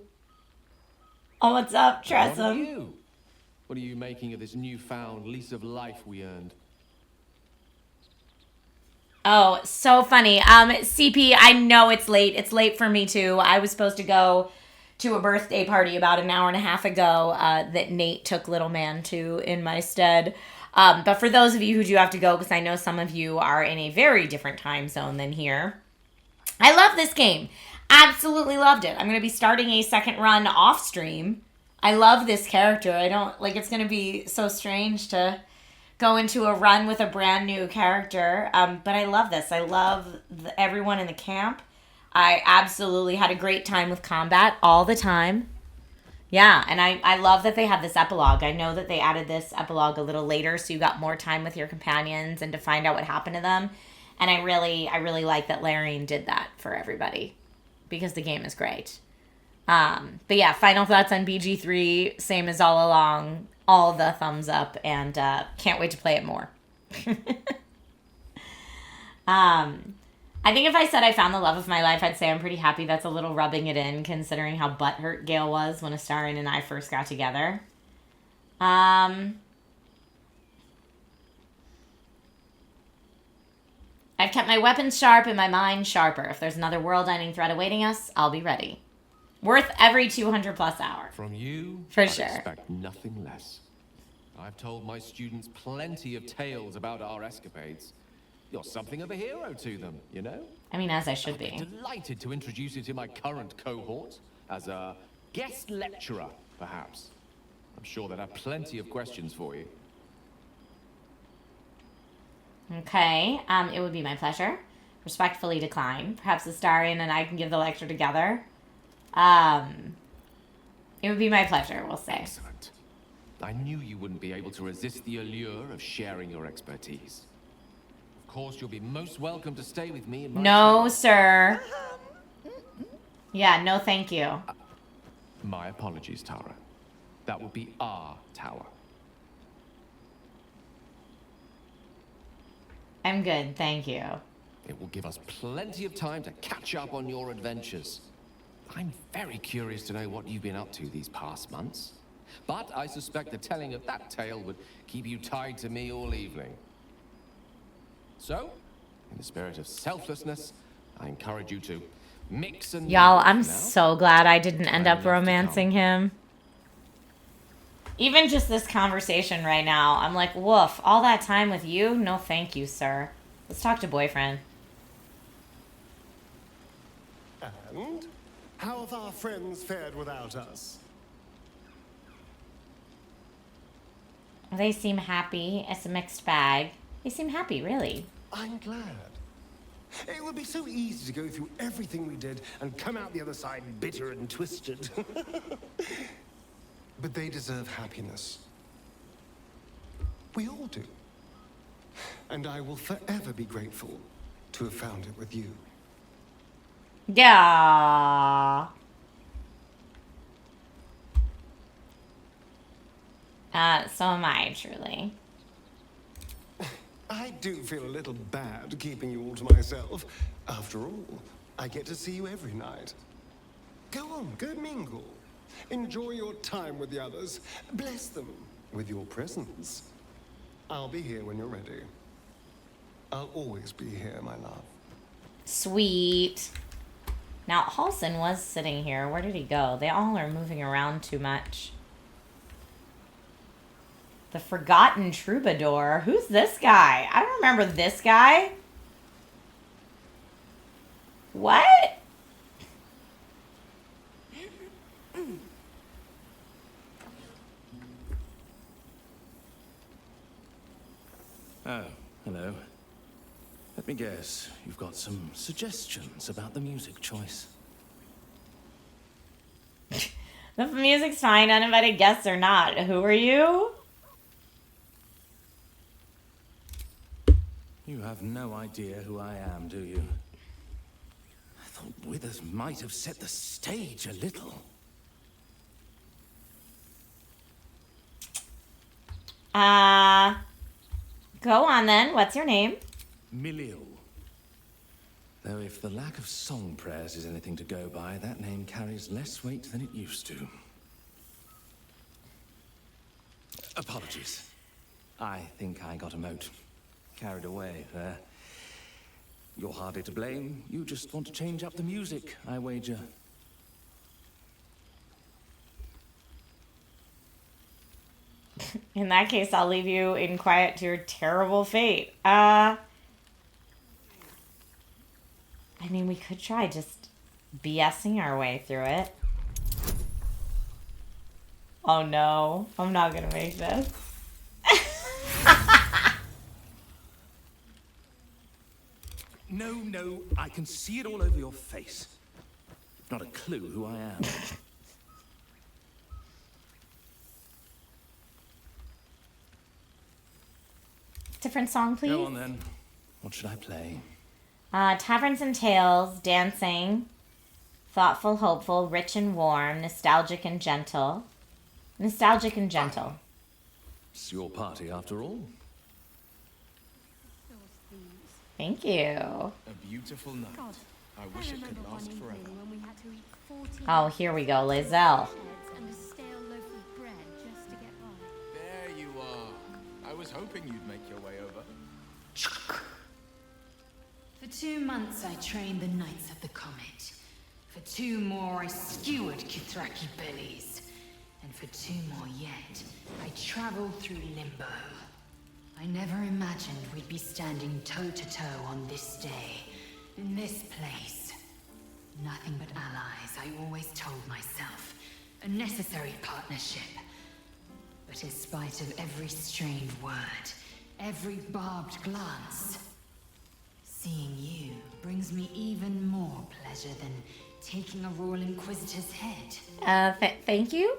Oh, what's up, What are Tressum? you? What are you making of this newfound lease of life we earned? Oh, so funny. CP, I know it's late. It's late for me too. I was supposed to go to a birthday party about an hour and a half ago that Nate took little man to in my stead. But for those of you who do have to go, because I know some of you are in a very different time zone than here, I love this game. Absolutely loved it. I'm going to be starting a second run off stream. I love this character. I don't, like, it's going to be so strange to go into a run with a brand new character. But I love this. I love everyone in the camp. I absolutely had a great time with combat all the time. Yeah, and I love that they have this epilogue. I know that they added this epilogue a little later, so you got more time with your companions and to find out what happened to them. And I really like that Larian did that for everybody, because the game is great. But yeah, final thoughts on BG3, same as all along, all the thumbs up, and can't wait to play it more. I think if I said I found the love of my life, I'd say I'm pretty happy. That's a little rubbing it in, considering how butthurt Gale was when Astarion and I first got together. I've kept my weapons sharp and my mind sharper. If there's another world-ending threat awaiting us, I'll be ready. Worth every 200 plus hour. From you, For I'd sure. expect nothing less. I've told my students plenty of tales about our escapades. You're something of a hero to them, you know? I mean, as I should be. Delighted to introduce you to my current cohort as a guest lecturer, perhaps. I'm sure they'd have plenty of questions for you. Okay, it would be my pleasure. Respectfully decline. Perhaps Astarion and I can give the lecture together. It would be my pleasure, we'll say. Excellent. I knew you wouldn't be able to resist the allure of sharing your expertise. Of course, you'll be most welcome to stay with me in my No, tower. sir. Yeah, no thank you. My apologies, Tara. That will be our tower. I'm good, thank you. It will give us plenty of time to catch up on your adventures. I'm very curious to know what you've been up to these past months. But I suspect the telling of that tale would keep you tied to me all evening. So, in the spirit of selflessness, I encourage you to mix and Y'all, I'm now. so glad I didn't end up romancing him. Even just this conversation right now, I'm like, woof, all that time with you? No thank you, sir. Let's talk to boyfriend. And how have our friends fared without us? They seem happy. It's a mixed bag. They seem happy, really. I'm glad. It would be so easy to go through everything we did and come out the other side bitter and twisted. But they deserve happiness. We all do. And I will forever be grateful to have found it with you. Yeah. So am I, truly. I do feel a little bad keeping you all to myself. After all, I get to see you every night. Go on, go mingle. Enjoy your time with the others. Bless them with your presence. I'll be here when you're ready. I'll always be here, my love. Sweet. Now, Halsin was sitting here. Where did he go? They all are moving around too much. The Forgotten Troubadour. Who's this guy? I don't remember this guy. What? Oh, hello. Let me guess, you've got some suggestions about the music choice. The music's fine, uninvited guests or not. Who are you? You have no idea who I am, do you? I thought Withers might have set the stage a little. Go on then. What's your name? Miliel. Though if the lack of song prayers is anything to go by, that name carries less weight than it used to. Apologies. I think I got a mote. Carried away there. You're hardly to blame. You just want to change up the music, I wager. In that case, I'll leave you in quiet to your terrible fate. I mean, we could try just BSing our way through it. Oh no, I'm not gonna make this. No, I can see it all over your face. Not a clue who I am. Different song, please. Go on then. What should I play? Taverns and Tales, dancing, thoughtful, hopeful, rich and warm, nostalgic and gentle. Nostalgic and gentle. It's your party after all. Thank you. A beautiful night. God, I wish it could last forever. when we had to eat 14 Oh, here we go, Lizelle. and a stale loaf of bread just to get by. There you are. I was hoping you'd make your way over. For 2 months I trained the Knights of the Comet. For 2 more I skewered Kithraki bellies. And for 2 more yet, I traveled through Limbo. I never imagined we'd be standing toe-to-toe on this day, in this place. Nothing but allies, I always told myself. A necessary partnership. But in spite of every strained word, every barbed glance, seeing you brings me even more pleasure than taking a Royal Inquisitor's head. Thank you?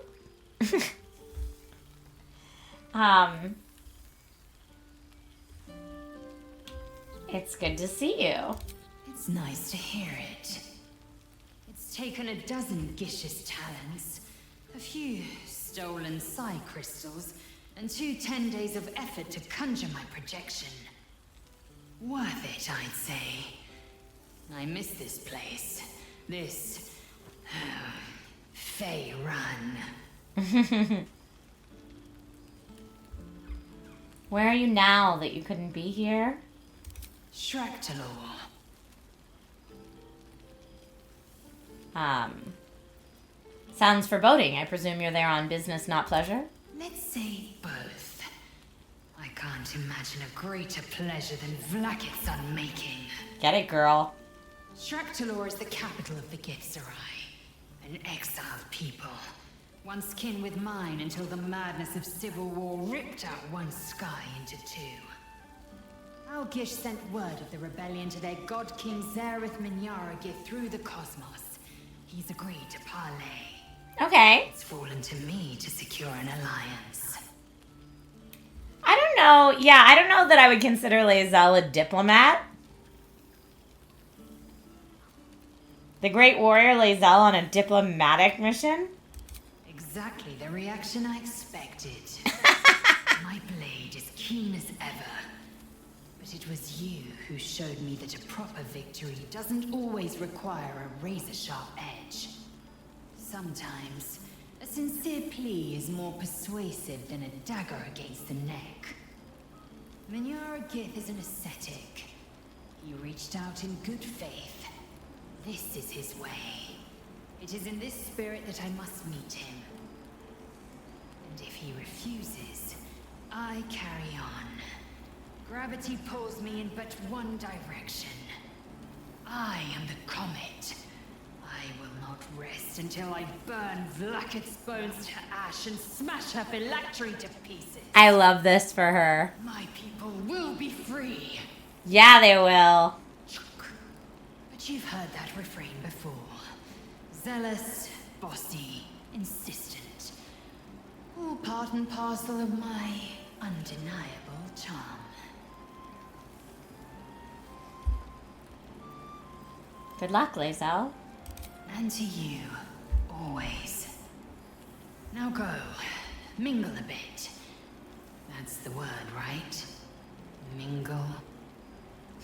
It's good to see you. It's nice to hear it. It's taken a dozen Gish's talents, a few stolen psi crystals, and 2 10 days of effort to conjure my projection. Worth it, I'd say. I miss this place. This... Fey Run. Where are you now that you couldn't be here? Shractalor. Sounds foreboding. I presume you're there on business, not pleasure? Let's say both. I can't imagine a greater pleasure than Vlaakith's unmaking. Get it, girl. Shractalor is the capital of the Githzerai, an exiled people, once kin with mine until the madness of civil war ripped out one sky into 2. Our Gish sent word of the rebellion to their god king Zareth Minyaragith through the cosmos. He's agreed to parley. Okay. It's fallen to me to secure an alliance. I don't know. Yeah, I don't know that I would consider Lae'zel a diplomat. The Great Warrior Lae'zel on a diplomatic mission? Exactly the reaction I expected. My blade is keen as ever. But it was you who showed me that a proper victory doesn't always require a razor-sharp edge. Sometimes, a sincere plea is more persuasive than a dagger against the neck. Minyaragith is an ascetic. He reached out in good faith. This is his way. It is in this spirit that I must meet him. And if he refuses, I carry on. Gravity pulls me in but one direction. I am the comet. I will not rest until I burn Vlaakith's bones to ash and smash her phylactery to pieces. I love this for her. My people will be free. Yeah, they will. But you've heard that refrain before. Zealous, bossy, insistent. All part and parcel of my undeniable charm. Good luck, Lae'zel. And to you, always. Now go, mingle a bit. That's the word, right? Mingle.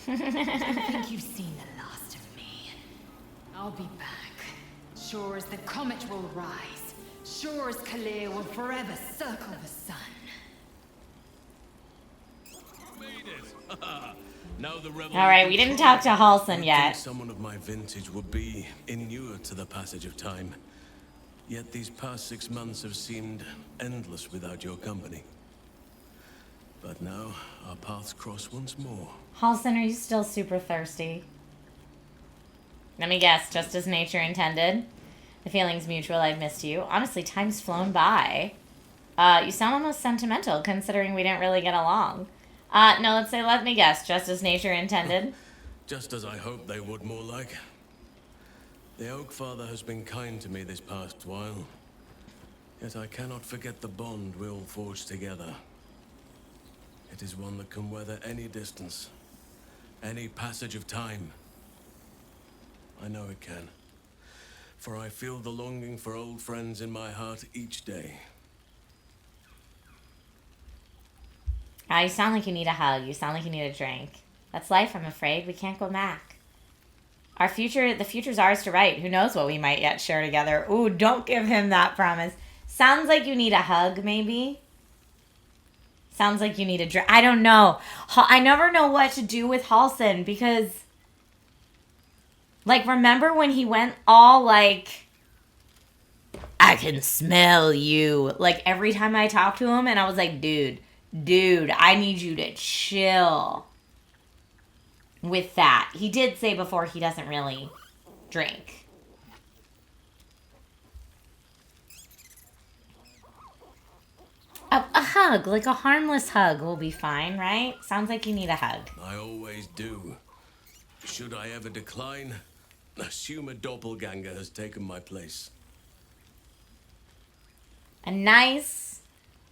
I don't think you've seen the last of me. I'll be back. Sure as the comet will rise. Sure as Kalir will forever circle the sun. Made it. Now the All right, we didn't talk to Halsin yet. Someone of my vintage would be inured to the passage of time. Yet these past 6 months have seemed endless without your company. But now our paths cross once more. Halsin, are you still super thirsty? Let me guess, just as nature intended. The feeling's mutual, I've missed you. Honestly, time's flown by. You sound almost sentimental, considering we didn't really get along. No, let's say, let me guess, just as nature intended. Just as I hoped they would, more like. The Oak Father has been kind to me this past while. Yet I cannot forget the bond we all forged together. It is one that can weather any distance, any passage of time. I know it can, for I feel the longing for old friends in my heart each day. You sound like you need a hug. You sound like you need a drink. That's life, I'm afraid. We can't go back. The future's ours to write. Who knows what we might yet share together. Ooh, don't give him that promise. Sounds like you need a hug, maybe? Sounds like you need a drink. I don't know. I never know what to do with Halsin because... Like, remember when he went all, like... I can smell you. Like, every time I talked to him, and I was like, dude, I need you to chill with that. He did say before he doesn't really drink. A hug, like a harmless hug will be fine, right? Sounds like you need a hug. I always do. Should I ever decline, assume a doppelganger has taken my place. A nice,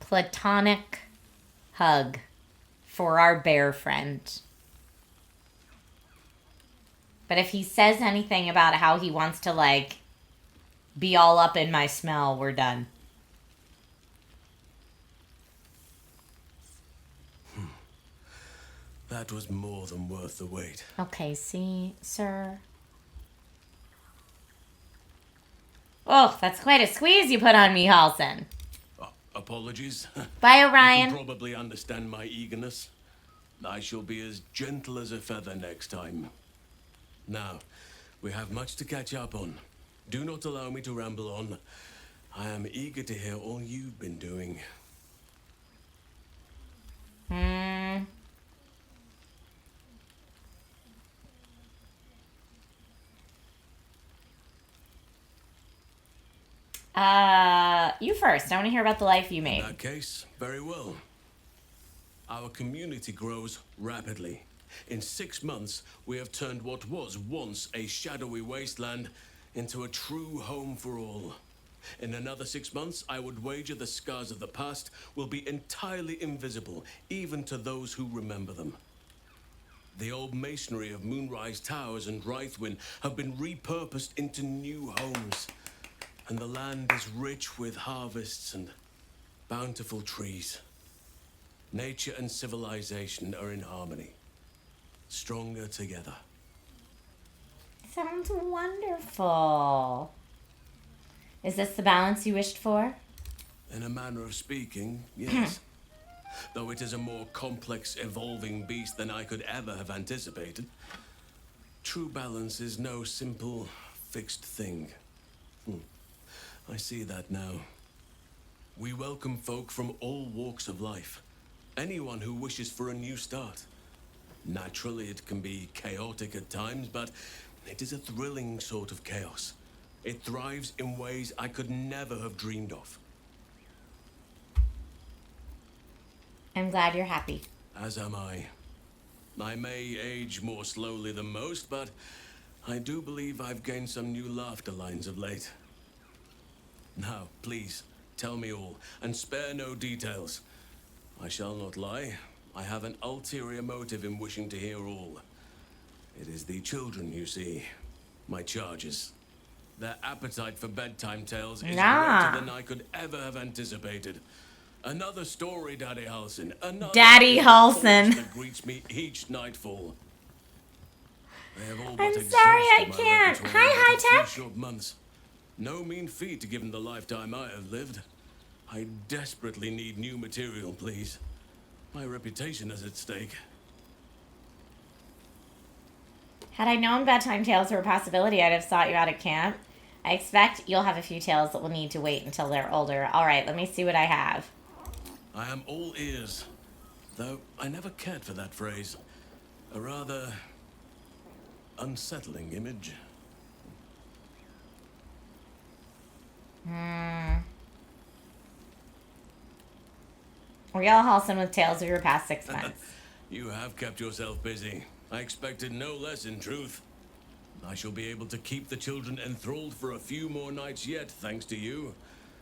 platonic hug for our bear friend. But if he says anything about how he wants to, like, be all up in my smell, we're done. That was more than worth the wait. Okay, see, sir. Oh, that's quite a squeeze you put on me, Halson. Apologies. Bye, Orion. You can probably understand my eagerness. I shall be as gentle as a feather next time. Now, we have much to catch up on. Do not allow me to ramble on. I am eager to hear all you've been doing. You first. I want to hear about the life you made. In that case, very well. Our community grows rapidly. In 6 months, we have turned what was once a shadowy wasteland into a true home for all. In another 6 months, I would wager the scars of the past will be entirely invisible, even to those who remember them. The old masonry of Moonrise Towers and Wraithwin have been repurposed into new homes, and the land is rich with harvests and bountiful trees. Nature and civilization are in harmony, stronger together. Sounds wonderful. Is this the balance you wished for? In a manner of speaking, yes. Though it is a more complex, evolving beast than I could ever have anticipated. True balance is no simple, fixed thing. I see that now. We welcome folk from all walks of life. Anyone who wishes for a new start. Naturally, it can be chaotic at times, but it is a thrilling sort of chaos. It thrives in ways I could never have dreamed of. I'm glad you're happy. As am I. I may age more slowly than most, but I do believe I've gained some new laughter lines of late. Now, please, tell me all, and spare no details. I shall not lie. I have an ulterior motive in wishing to hear all. It is the children, you see. My charges. Their appetite for bedtime tales is greater than I could ever have anticipated. Another story, Daddy Halson. Another Daddy Halson. That greets me each nightfall. They have all I'm but sorry, I exhausted my can't. repertoire Hi, in but a few High Tech. short months. No mean feat given the lifetime I have lived. I desperately need new material, please. My reputation is at stake. Had I known bedtime tales were a possibility, I'd have sought you out at camp. I expect you'll have a few tales that will need to wait until they're older. All right, let me see what I have. I am all ears. Though I never cared for that phrase. A rather unsettling image. Real Halson with tales of your past 6 months. You have kept yourself busy. I expected no less, in truth. I shall be able to keep the children enthralled for a few more nights yet, thanks to you.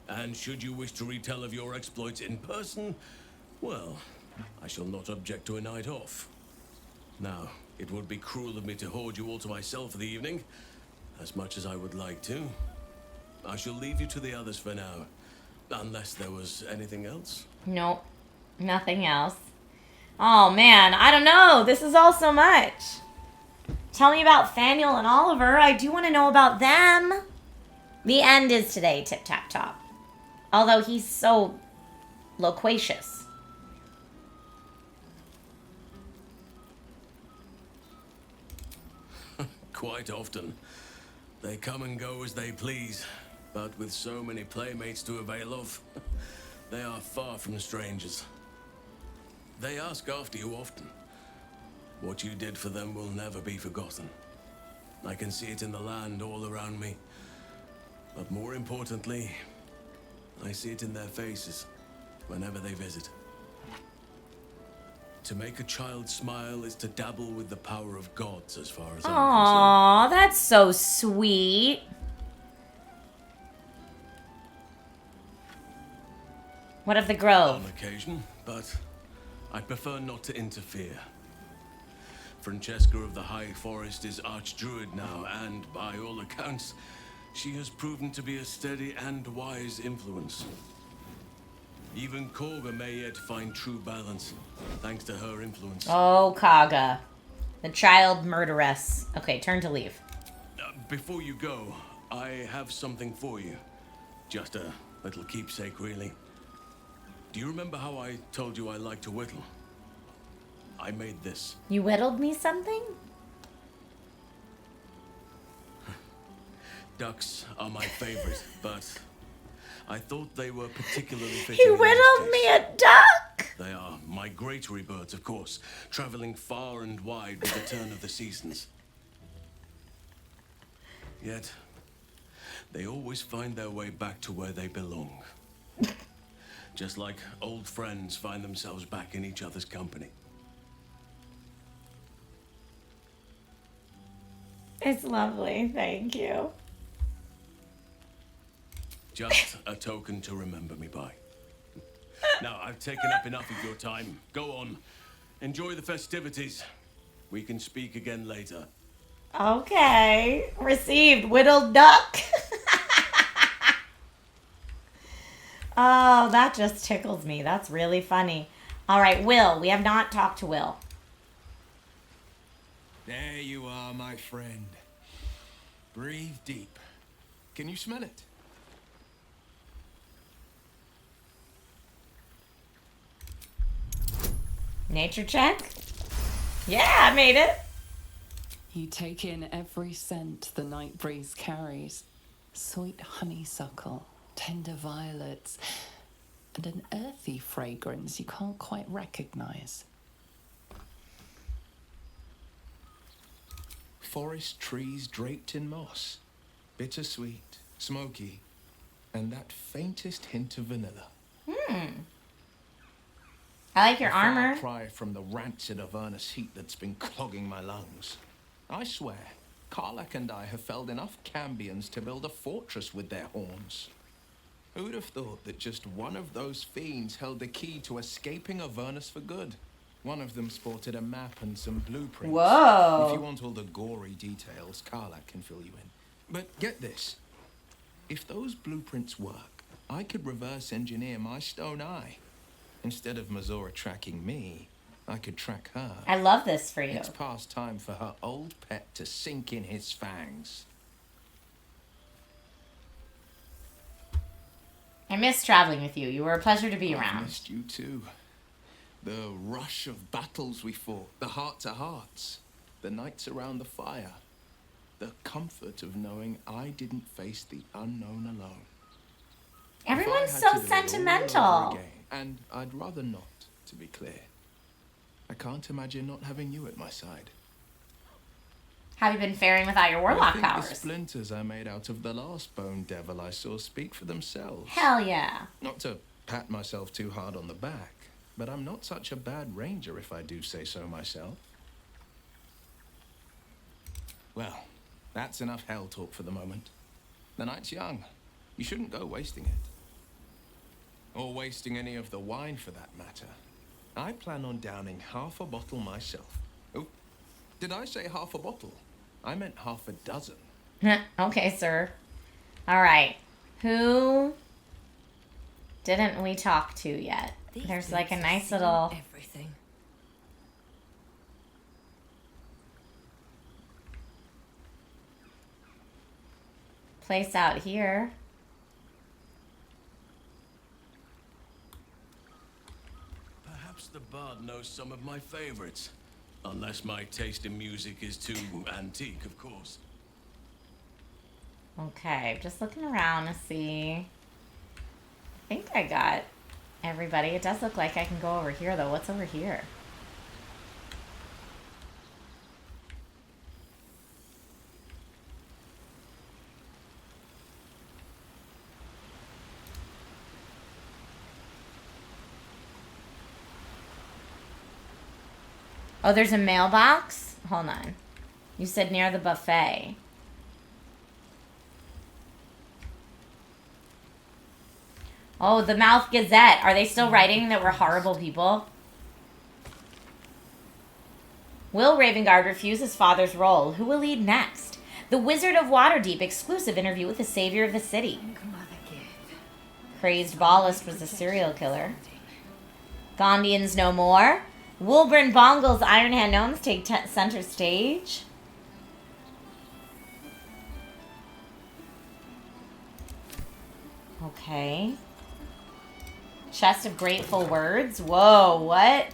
And should you wish to retell of your exploits in person, well, I shall not object to a night off. Now, it would be cruel of me to hoard you all to myself for the evening, as much as I would like to. I shall leave you to the others for now, unless there was anything else. Nope, nothing else. Oh man, I don't know. This is all so much. Tell me about Thaniel and Oliver. I do want to know about them. The end is today, Tip Tap Top. Although he's so loquacious. Quite often. They come and go as they please, but with so many playmates to avail of, they are far from strangers. They ask after you often. What you did for them will never be forgotten. I can see it in the land all around me. But more importantly, I see it in their faces whenever they visit. To make a child smile is to dabble with the power of gods, as far as I'm concerned. Aww, that's so sweet. What of the Grove? On occasion, but I prefer not to interfere. Francesca of the High Forest is Archdruid now, and by all accounts, she has proven to be a steady and wise influence. Even Korga may yet find true balance, thanks to her influence. Oh, Kaga. The child murderess. Okay, turn to leave. Before you go, I have something for you. Just a little keepsake, really. Do you remember how I told you I like to whittle? I made this. You whittled me something? Ducks are my favorite, but I thought they were particularly fitting. He whittled me a duck! They are migratory birds, of course, traveling far and wide with the turn of the seasons. Yet, they always find their way back to where they belong. Just like old friends find themselves back in each other's company. It's lovely, thank you. Just a token to remember me by. Now, I've taken up enough of your time. Go on. Enjoy the festivities. We can speak again later. Okay. Received. Whittled duck. Oh, that just tickles me. That's really funny. All right, Will. We have not talked to Will. There you are, my friend. Breathe deep. Can you smell it? Nature check? Yeah, I made it. You take in every scent the night breeze carries. Sweet honeysuckle, tender violets, and an earthy fragrance you can't quite recognize. Forest trees draped in moss. Bittersweet, smoky, and that faintest hint of vanilla. I like your A far armor. cry from the rancid Avernus heat that's been clogging my lungs. I swear, Karlach and I have felled enough Cambions to build a fortress with their horns. Who'd have thought that just one of those fiends held the key to escaping Avernus for good? One of them sported a map and some blueprints. Whoa. If you want all the gory details, Karlach can fill you in. But get this. If those blueprints work, I could reverse engineer my stone eye. Instead of Mazora tracking me, I could track her. I love this for you. It's past time for her old pet to sink in his fangs. I miss traveling with you. You were a pleasure to be I around. missed you too. The rush of battles we fought, the heart-to-hearts, the nights around the fire, the comfort of knowing I didn't face the unknown alone. Everyone's If I had so to do it all over sentimental. again, and I'd rather not, to be clear. I can't imagine not having you at my side. Have you been faring without your warlock I think powers? the splinters I made out of the last bone devil I saw speak for themselves. Hell yeah. Not to pat myself too hard on the back, but I'm not such a bad ranger if I do say so myself. Well, that's enough hell talk for the moment. The night's young. You shouldn't go wasting it. Or wasting any of the wine for that matter. I plan on downing half a bottle myself. Oh, did I say half a bottle? I meant half a dozen. Okay, sir. All right. Who didn't we talk to yet? There's like a nice little... Everything. place out here. Perhaps the bard knows some of my favorites. Unless my taste in music is too antique, of course. Okay, just looking around to see. I think I got everybody. It does look like I can go over here, though. What's over here? Oh, there's a mailbox? Hold on. You said near the buffet. Oh, the Mouth Gazette. Are they still writing that we're horrible people? Will Ravengard refuse his father's role? Who will lead next? The Wizard of Waterdeep exclusive interview with the savior of the city. Crazed Ballast was a serial killer. Gondians no more. Wilburn Bongle's Iron Hand Gnomes take center stage. Okay. Chest of Grateful Words. Whoa, what?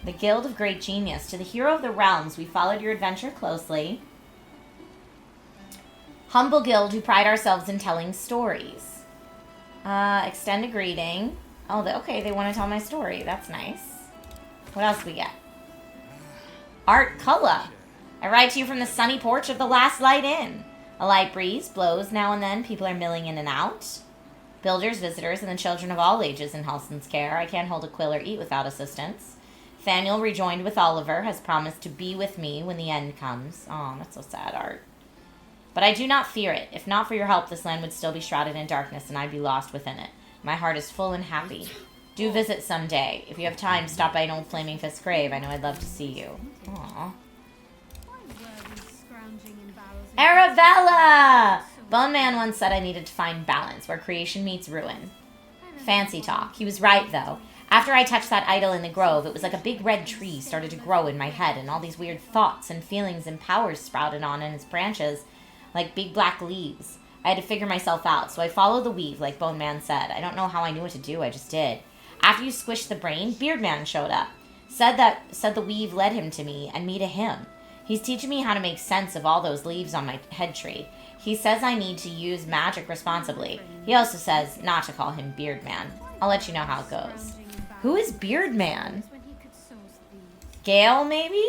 The Guild of Great Genius. To the hero of the realms, we followed your adventure closely. Humble guild who pride ourselves in telling stories. Extend a greeting. Oh, okay, they want to tell my story. That's nice. What else do we get? Art Culla. I write to you from the sunny porch of the Last Light Inn. A light breeze blows now and then. People are milling in and out. Builders, visitors, and the children of all ages in Halson's care. I can't hold a quill or eat without assistance. Thaniel, rejoined with Oliver, has promised to be with me when the end comes. Oh, that's so sad, Art. But I do not fear it. If not for your help, this land would still be shrouded in darkness, and I'd be lost within it. My heart is full and happy. Do visit someday. If you have time, stop by an old Flaming Fist grave. I know I'd love to see you. Aww. Arabella! Bone Man once said I needed to find balance, where creation meets ruin. Fancy talk. He was right, though. After I touched that idol in the grove, it was like a big red tree started to grow in my head, and all these weird thoughts and feelings and powers sprouted on in its branches like big black leaves. I had to figure myself out, so I followed the weave, like Bone Man said. I don't know how I knew what to do, I just did. After you squished the brain, Beard Man showed up. Said the weave led him to me, and me to him. He's teaching me how to make sense of all those leaves on my head tree. He says I need to use magic responsibly. He also says not to call him Beard Man. I'll let you know how it goes. Who is Beard Man? Gale, maybe?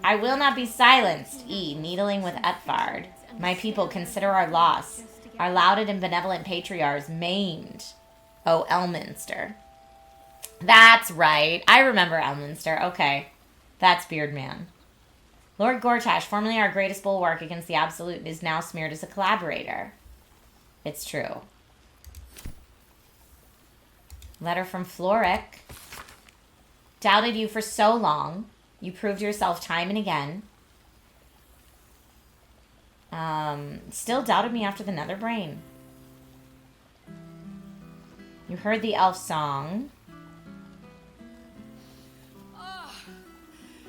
I will not be silenced. Needling with Etfard. My people, consider our loss. Our lauded and benevolent patriarchs maimed. Oh, Elminster. That's right. I remember Elminster. Okay. That's Beard Man. Lord Gortash, formerly our greatest bulwark against the Absolute, is now smeared as a collaborator. It's true. Letter from Floric. Doubted you for so long. You proved yourself time and again. Still doubted me after the Nether Brain. You heard the elf song.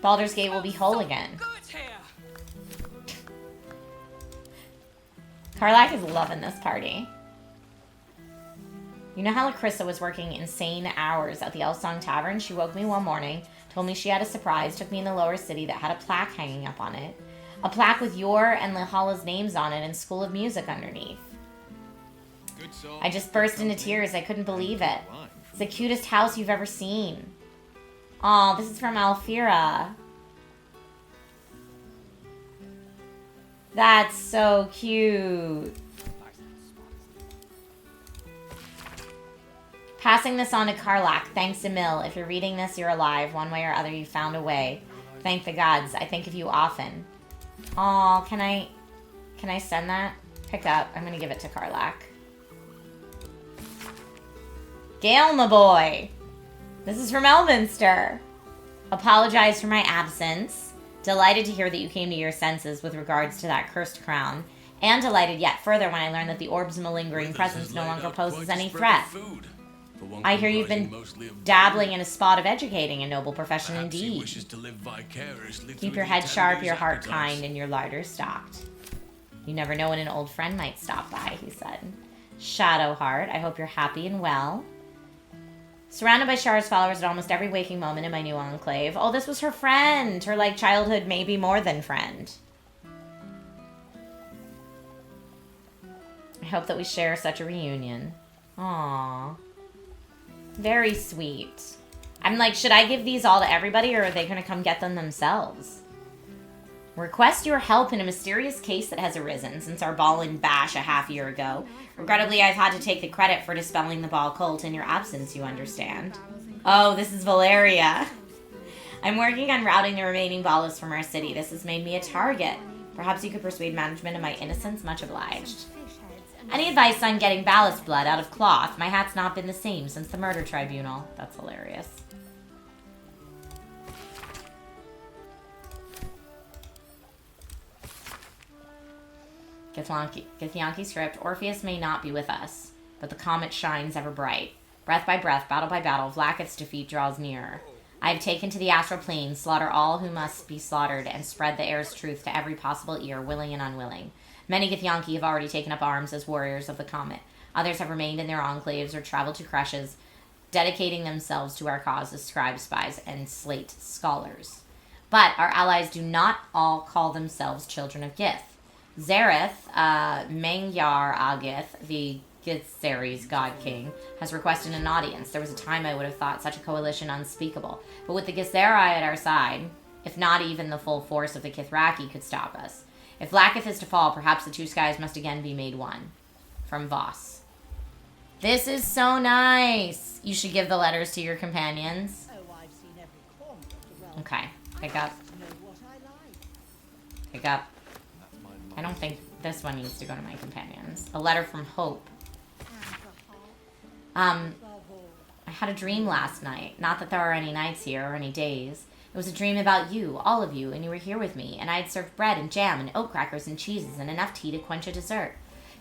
Baldur's Gate will be whole again. Karlak is loving this party. You know how Lacrissa was working insane hours at the Elsong Tavern? She woke me one morning, told me she had a surprise, took me in the lower city that had a plaque hanging up on it. A plaque with your and Lehala's names on it and School of Music underneath. I just burst into tears. I couldn't believe it. It's the cutest house you've ever seen. Aw, this is from Alfira. That's so cute. Passing this on to Karlak. Thanks, Emil. If you're reading this, you're alive. One way or other, you found a way. Thank the gods. I think of you often. Aw, can I send that? Pick up. I'm gonna give it to Karlak. Gale, my boy. This is from Elminster. Apologize for my absence. Delighted to hear that you came to your senses with regards to that cursed crown. And delighted yet further when I learned that the orb's malingering presence no longer poses any threat. I hear you've been dabbling in a spot of educating, a noble profession indeed. Keep your head sharp, your heart kind, and your larder stocked. You never know when an old friend might stop by, he said. Shadowheart, I hope you're happy and well. Surrounded by Shara's followers at almost every waking moment in my new enclave. Oh, this was her friend. Her, like, childhood, maybe more than friend. I hope that we share such a reunion. Aww. Very sweet. I'm like, should I give these all to everybody, or are they going to come get them themselves? Request your help in a mysterious case that has arisen since our ball and bash a half-year ago. Regrettably, I've had to take the credit for dispelling the ball cult in your absence, you understand. Oh, this is Valeria. I'm working on routing the remaining ballas from our city. This has made me a target. Perhaps you could persuade management of my innocence. Much obliged. Any advice on getting ballast blood out of cloth? My hat's not been the same since the murder tribunal. That's hilarious. Githyanki script. Orpheus may not be with us, but the comet shines ever bright. Breath by breath, battle by battle, Vlaakith's defeat draws nearer. I have taken to the astral plane, slaughter all who must be slaughtered, and spread the air's truth to every possible ear, willing and unwilling. Many Githyanki have already taken up arms as warriors of the comet. Others have remained in their enclaves or traveled to creches, dedicating themselves to our cause as scribe spies and slate scholars. But our allies do not all call themselves children of Gith. Zareth, Mengyar Agith, the Githzeres god king, has requested an audience. There was a time I would have thought such a coalition unspeakable. But with the Githzerai at our side, if not even the full force of the Kithraki could stop us. If Vlaakith is to fall, perhaps the two skies must again be made one. From Voss. This is so nice. You should give the letters to your companions. Oh, I've seen every corner of the realm. Okay, pick up. Pick up. I don't think this one needs to go to my companions. A letter from Hope. I had a dream last night. Not that there are any nights here or any days. It was a dream about you, all of you, and you were here with me, and I had served bread and jam and oat crackers and cheeses and enough tea to quench a dessert.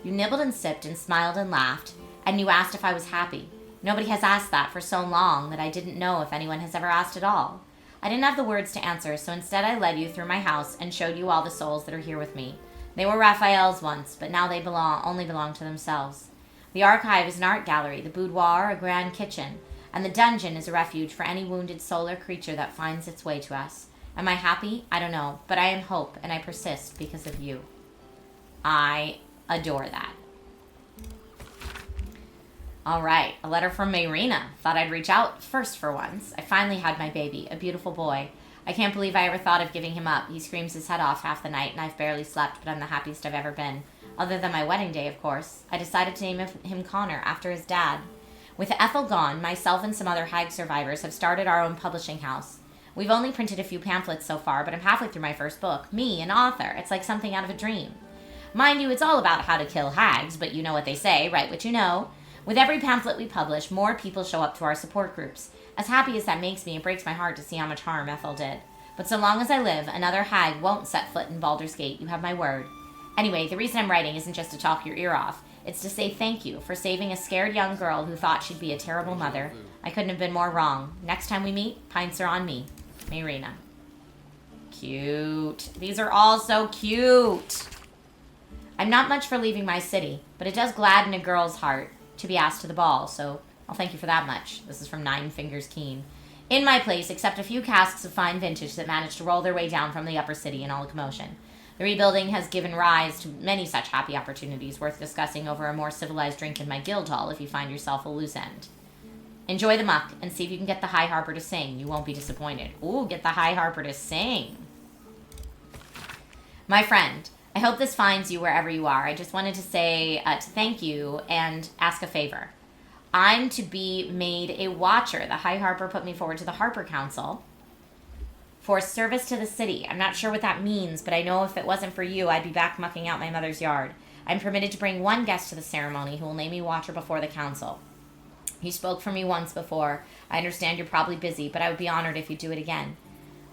You nibbled and sipped and smiled and laughed, and you asked if I was happy. Nobody has asked that for so long that I didn't know if anyone has ever asked at all. I didn't have the words to answer, so instead I led you through my house and showed you all the souls that are here with me. They were Raphael's once, but now they only belong to themselves. The archive is an art gallery, the boudoir a grand kitchen, and the dungeon is a refuge for any wounded soul or creature that finds its way to us. Am I happy? I don't know, but I am Hope, and I persist because of you. I adore that. All right, a letter from Mayrina. Thought I'd reach out first for once. I finally had my baby, a beautiful boy. I can't believe I ever thought of giving him up. He screams his head off half the night, and I've barely slept, but I'm the happiest I've ever been. Other than my wedding day, of course. I decided to name him Connor, after his dad. With Ethel gone, myself and some other Hag survivors have started our own publishing house. We've only printed a few pamphlets so far, but I'm halfway through my first book. Me, an author. It's like something out of a dream. Mind you, it's all about how to kill hags, but you know what they say, write what you know. With every pamphlet we publish, more people show up to our support groups. As happy as that makes me, it breaks my heart to see how much harm Ethel did. But so long as I live, another hag won't set foot in Baldur's Gate. You have my word. Anyway, the reason I'm writing isn't just to talk your ear off. It's to say thank you for saving a scared young girl who thought she'd be a terrible mother. I couldn't have been more wrong. Next time we meet, pints are on me. Mayrina. Cute. These are all so cute. I'm not much for leaving my city, but it does gladden a girl's heart to be asked to the ball, so I'll thank you for that much. This is from Nine Fingers Keen. In my place, except a few casks of fine vintage that managed to roll their way down from the upper city in all the commotion. The rebuilding has given rise to many such happy opportunities worth discussing over a more civilized drink in my guild hall if you find yourself a loose end. Enjoy the muck and see if you can get the High Harper to sing. You won't be disappointed. Ooh, get the High Harper to sing. My friend, I hope this finds you wherever you are. I just wanted to say to thank you and ask a favor. I'm to be made a watcher. The High Harper put me forward to the Harper Council for service to the city. I'm not sure what that means, but I know if it wasn't for you, I'd be back mucking out my mother's yard. I'm permitted to bring one guest to the ceremony who will name me watcher before the council. You spoke for me once before. I understand you're probably busy, but I would be honored if you do it again.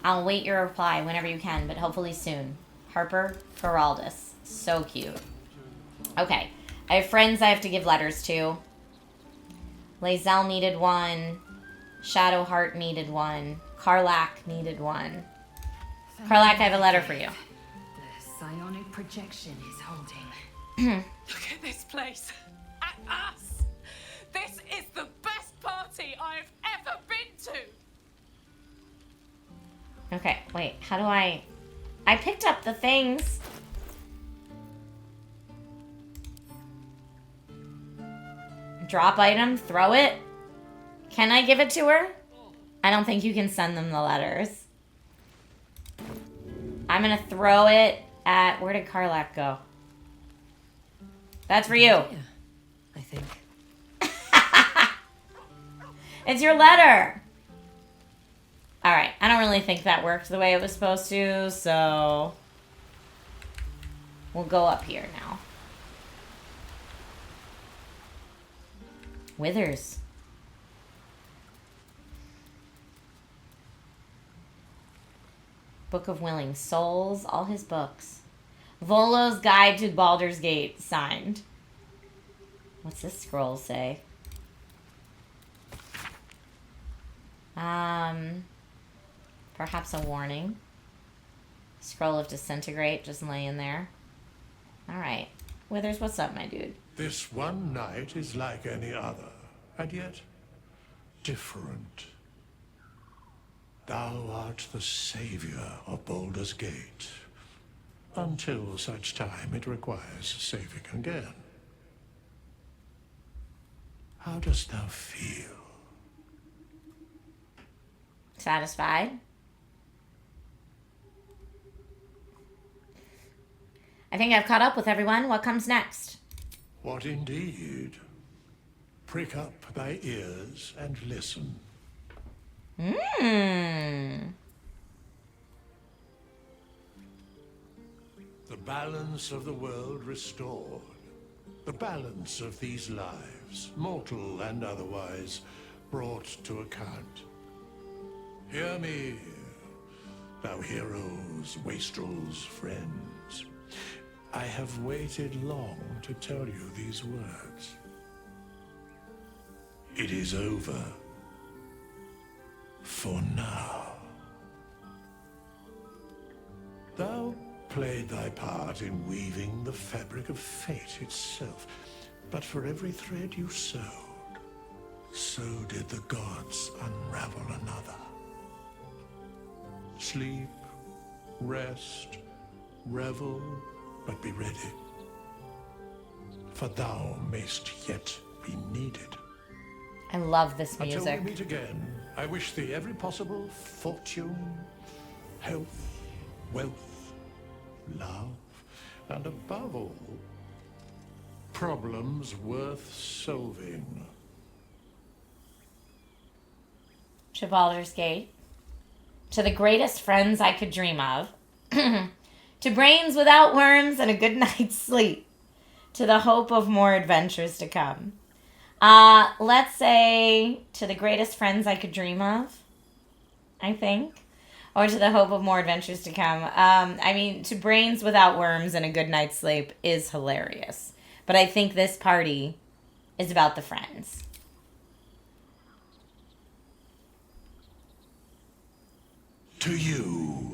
I'll wait your reply whenever you can, but hopefully soon. Harper Geraldus. So cute. Okay. I have friends I have to give letters to. Lae'zel needed one. Shadowheart needed one. Karlak needed one. Karlak, I have a letter for you. The psionic projection is holding. Look at this place. At us. This is the best party I've ever been to. Okay, wait. How do I picked up the things. Drop item, throw it. Can I give it to her? I don't think you can send them the letters. I'm gonna throw it at... Where did Karlak go? That's for you. Yeah, I think. It's your letter. Alright, I don't really think that worked the way it was supposed to, so... We'll go up here now. Withers. Book of Willing Souls, all his books. Volo's Guide to Baldur's Gate, signed. What's this scroll say? Perhaps a warning. Scroll of Disintegrate just laying there. Alright. Withers, what's up, my dude? This one night is like any other, and yet different. Thou art the savior of Baldur's Gate, until such time it requires saving again. How dost thou feel? Satisfied? I think I've caught up with everyone. What comes next? What indeed? Prick up thy ears and listen. The balance of the world restored. The balance of these lives, mortal and otherwise, brought to account. Hear me, thou heroes, wastrels, friends. I have waited long to tell you these words. It is over. For now. Thou played thy part in weaving the fabric of fate itself, but for every thread you sewed, so did the gods unravel another. Sleep, rest, revel, but be ready, for thou mayst yet be needed. I love this music. Until we meet again, I wish thee every possible fortune, health, wealth, love, and above all, problems worth solving. To Baldur's Gate. To the greatest friends I could dream of. To brains without worms and a good night's sleep. To the hope of more adventures to come. Let's say to the greatest friends I could dream of, I think. Or to the hope of more adventures to come. I mean, to brains without worms and a good night's sleep is hilarious. But I think this party is about the friends. To you.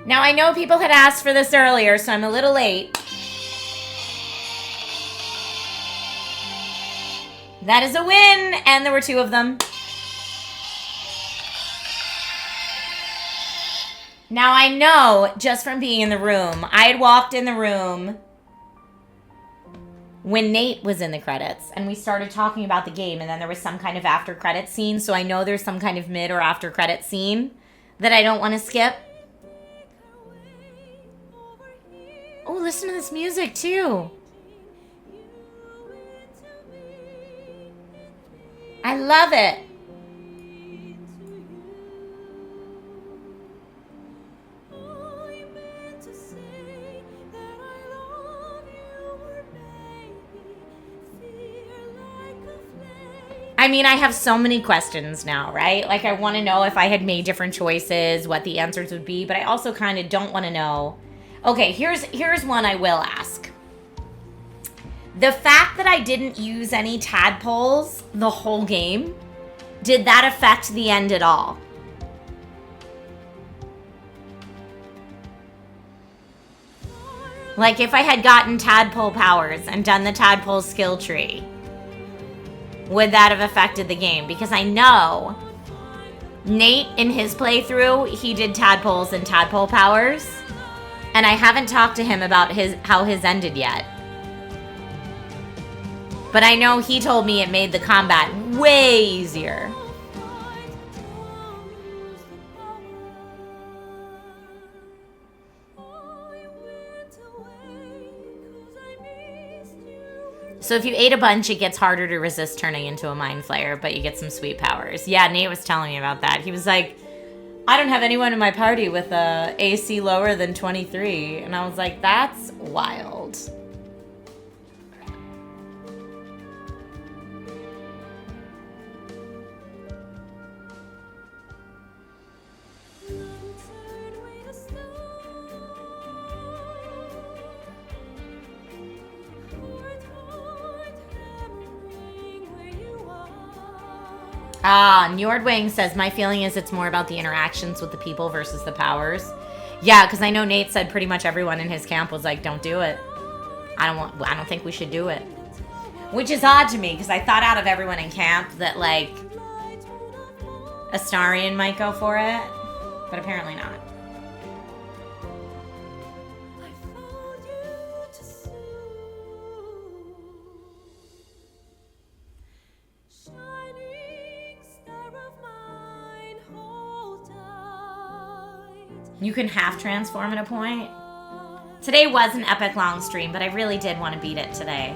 Now, I know people had asked for this earlier, so I'm a little late. That is a win, and there were 2 of them. Now, I know, just from being in the room, I had walked in the room when Nate was in the credits, and we started talking about the game, and then there was some kind of after-credit scene, so I know there's some kind of mid- or after-credit scene that I don't want to skip. Oh, listen to this music, too. I love it. I mean, I have so many questions now, right? Like, I want to know if I had made different choices, what the answers would be, but I also kind of don't want to know. Okay, here's one I will ask. The fact that I didn't use any tadpoles the whole game, did that affect the end at all? Like, if I had gotten tadpole powers and done the tadpole skill tree, would that have affected the game? Because I know Nate, in his playthrough, he did tadpoles and tadpole powers. And I haven't talked to him about how his ended yet. But I know he told me it made the combat way easier. So if you ate a bunch, it gets harder to resist turning into a mind flayer, but you get some sweet powers. Yeah, Nate was telling me about that. He was like, I don't have anyone in my party with a AC lower than 23. And I was like, that's wild. Njordwing says, my feeling is it's more about the interactions with the people versus the powers. Yeah, because I know Nate said pretty much everyone in his camp was like, don't do it. I don't think we should do it. Which is odd to me, because I thought out of everyone in camp that, like, Astarion might go for it, but apparently not. You can half transform at a point. Today was an epic long stream, but I really did want to beat it today.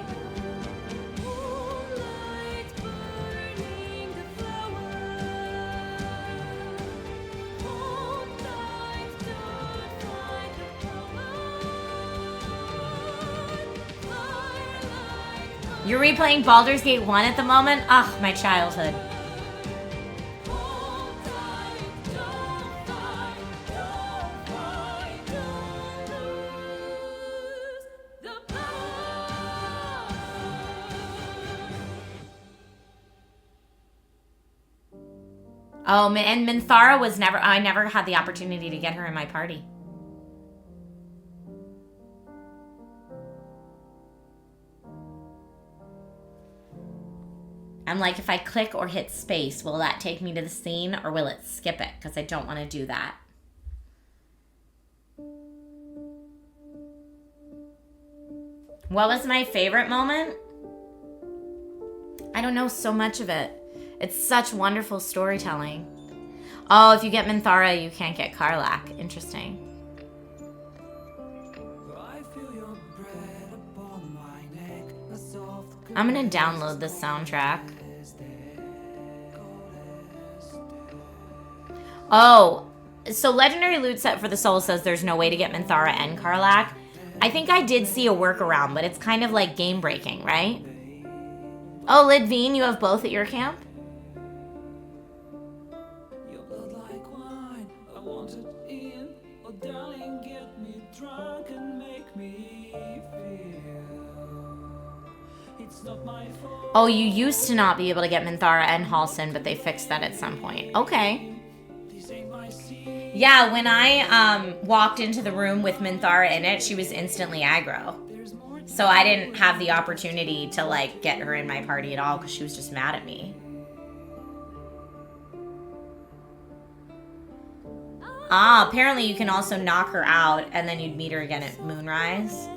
You're replaying Baldur's Gate 1 at the moment? Ugh, my childhood. Oh, and Minthara was never, I never had the opportunity to get her in my party. I'm like, if I click or hit space, will that take me to the scene or will it skip it? Because I don't want to do that. What was my favorite moment? I don't know so much of it. It's such wonderful storytelling. Oh, if you get Minthara, you can't get Karlach. Interesting. I'm gonna download this soundtrack. Oh, so Legendary Loot Set for the Soul says there's no way to get Minthara and Karlach. I think I did see a workaround, but it's kind of like game breaking, right? Oh, Lidveen, you have both at your camp? Oh, you used to not be able to get Minthara and Halsin, but they fixed that at some point. Okay. Yeah, when I walked into the room with Minthara in it, she was instantly aggro. So I didn't have the opportunity to, like, get her in my party at all because she was just mad at me. Ah, apparently you can also knock her out and then you'd meet her again at Moonrise.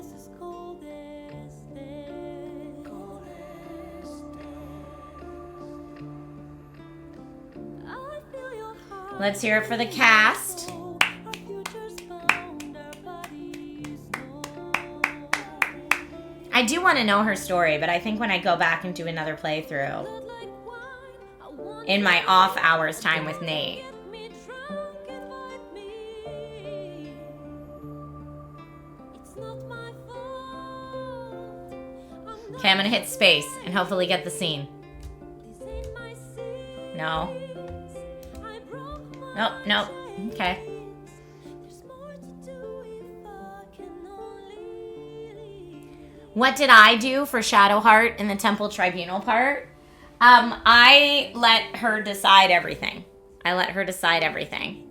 Let's hear it for the cast. I do want to know her story, but I think when I go back and do another playthrough in my off hours time with Nate. Okay, I'm gonna hit space and hopefully get the scene. No. Nope, nope. Okay. What did I do for Shadowheart in the Temple Tribunal part? I let her decide everything. I let her decide everything.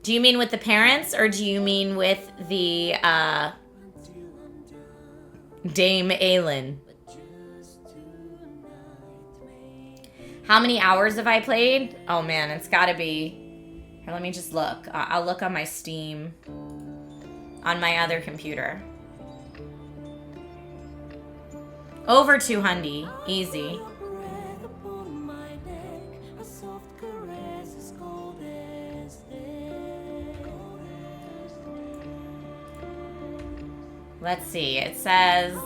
Do you mean with the parents or do you mean with the Dame Aelin? How many hours have I played? Oh man, it's gotta be... Here, let me just look. I'll look on my Steam. On my other computer. Over 200. Easy. Let's see. It says...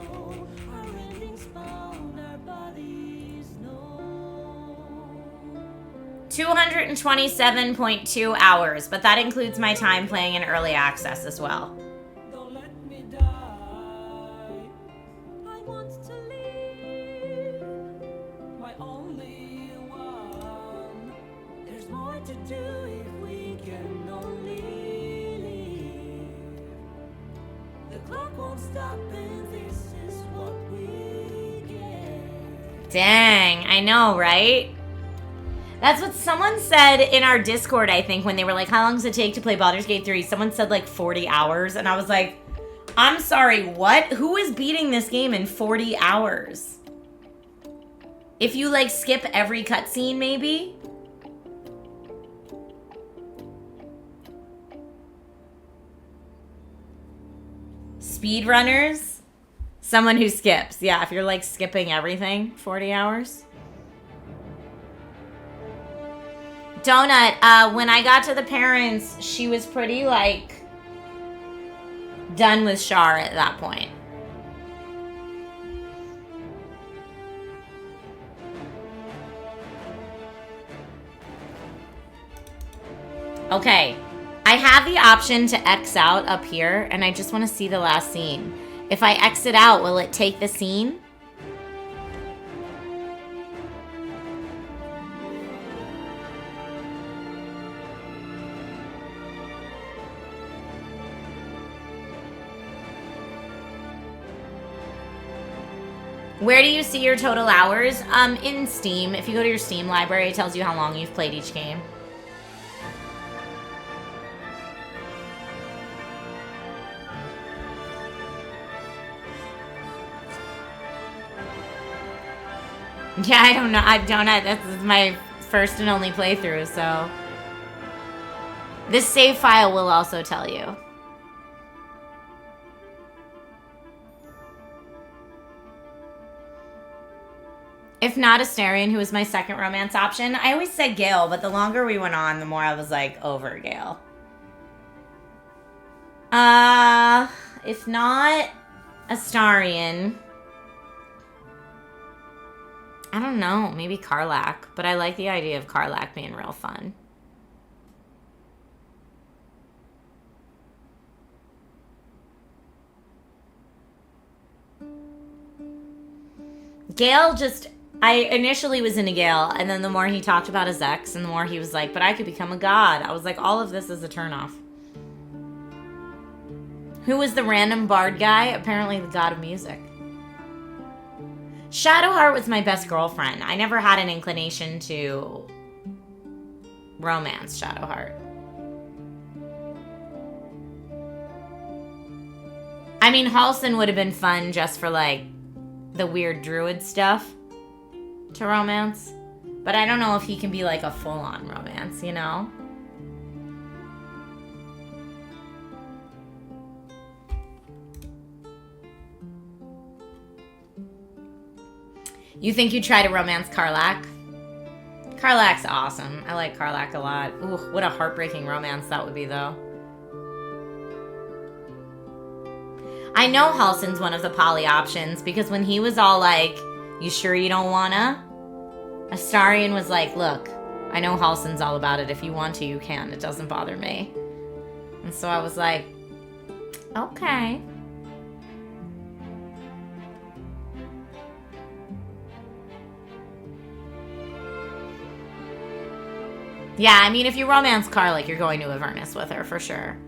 know. Our endings bound, our bodies know. 227.2 hours, but that includes my time playing in early access as well. Don't let me die. I want to leave. My only one. There's more to do if we can only leave. The clock won't stop, and this is what we get. Dang, I know, right? That's what someone said in our Discord, I think, when they were like, how long does it take to play Baldur's Gate 3? Someone said like 40 hours, and I was like, I'm sorry, what? Who is beating this game in 40 hours? If you like skip every cutscene, maybe? Speedrunners? Someone who skips. Yeah, if you're like skipping everything, 40 hours. Donut, when I got to the parents, she was pretty, like, done with Shar at that point. Okay, I have the option to X out up here, and I just want to see the last scene. If I exit out, will it take the scene? Where do you see your total hours? In Steam. If you go to your Steam library, it tells you how long you've played each game. Yeah, I don't know. This is my first and only playthrough, so. This save file will also tell you. If not Astarion, who was my second romance option, I always said Gale, but the longer we went on, the more I was like, over Gale. If not Astarion, I don't know, maybe Karlach, but I like the idea of Karlach being real fun. Gale just... I initially was into Gale, and then the more he talked about his ex, and the more he was like, but I could become a god. I was like, all of this is a turnoff. Who was the random bard guy? Apparently the god of music. Shadowheart was my best girlfriend. I never had an inclination to romance Shadowheart. I mean, Halsin would have been fun just for, like, the weird druid stuff to romance, but I don't know if he can be like a full-on romance, you know? You think you'd try to romance Karlach? Karlach's awesome. I like Karlach a lot. Ooh, what a heartbreaking romance that would be, though. I know Halsin's one of the poly options, because when he was all like, you sure you don't wanna? Astarion was like, look, I know Halsin's all about it. If you want to, you can. It doesn't bother me. And so I was like, okay. Yeah, I mean, if you romance Karlach, you're going to Avernus with her, for sure.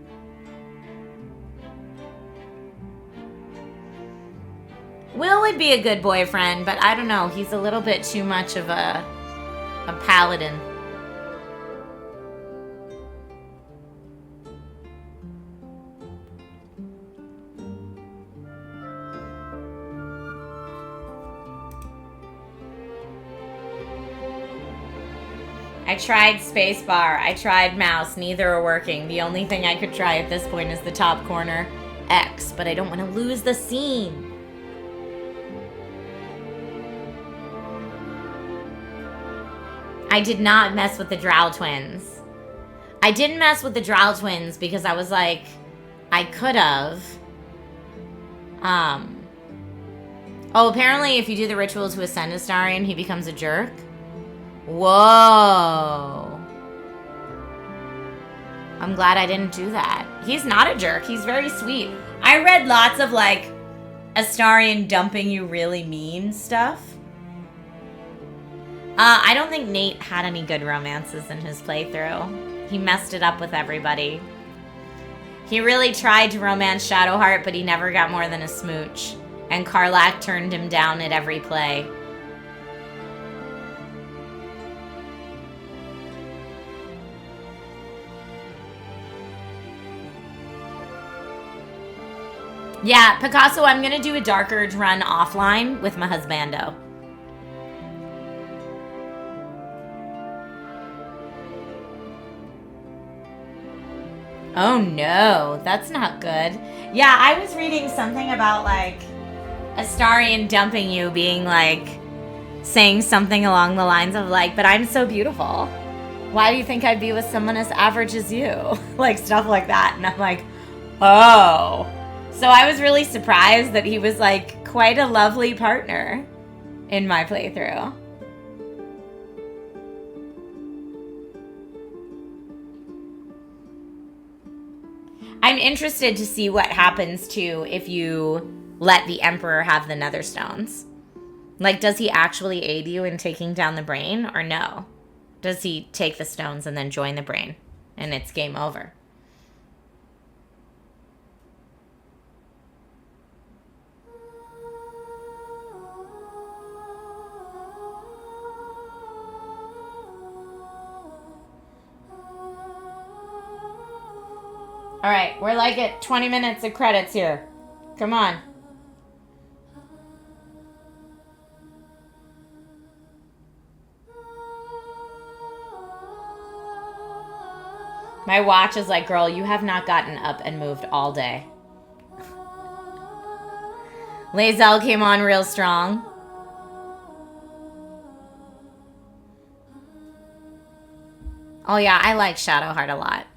Will would be a good boyfriend, but I don't know. He's a little bit too much of a paladin. I tried spacebar. I tried mouse. Neither are working. The only thing I could try at this point is the top corner X, but I don't want to lose the scene. I did not mess with the Drow twins. I didn't mess with the Drow twins because I was like, I could have. Oh, apparently if you do the ritual to ascend Astarion, he becomes a jerk. Whoa. I'm glad I didn't do that. He's not a jerk. He's very sweet. I read lots of, like, Astarion dumping you really mean stuff. I don't think Nate had any good romances in his playthrough. He messed it up with everybody. He really tried to romance Shadowheart, but he never got more than a smooch. And Karlach turned him down at every play. Yeah, Picasso, I'm gonna do a Dark Urge run offline with my husbando. Oh no, that's not good. Yeah, I was reading something about, like, Astarion dumping you being, like, saying something along the lines of, like, but I'm so beautiful. Why do you think I'd be with someone as average as you? Like, stuff like that. And I'm like, oh. So I was really surprised that he was, like, quite a lovely partner in my playthrough. I'm interested to see what happens to if you let the Emperor have the Netherstones. Like, does he actually aid you in taking down the brain, or no? Does he take the stones and then join the brain, and it's game over? All right, we're like at 20 minutes of credits here. Come on. My watch is like, girl, you have not gotten up and moved all day. Lae'zel came on real strong. Oh yeah, I like Shadowheart a lot.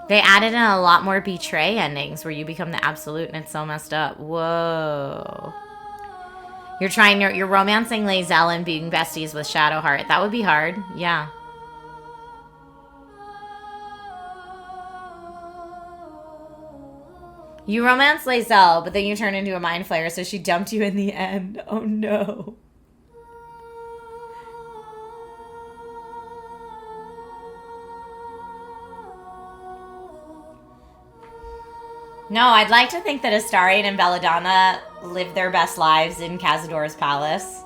They added in a lot more betray endings where you become the absolute and it's so messed up. Whoa. You're romancing Lae'zel and being besties with Shadowheart. That would be hard. Yeah. You romance Lae'zel, but then you turn into a mind flayer, so she dumped you in the end. Oh no. No, I'd like to think that Astarion and Belladonna lived their best lives in Cazador's palace.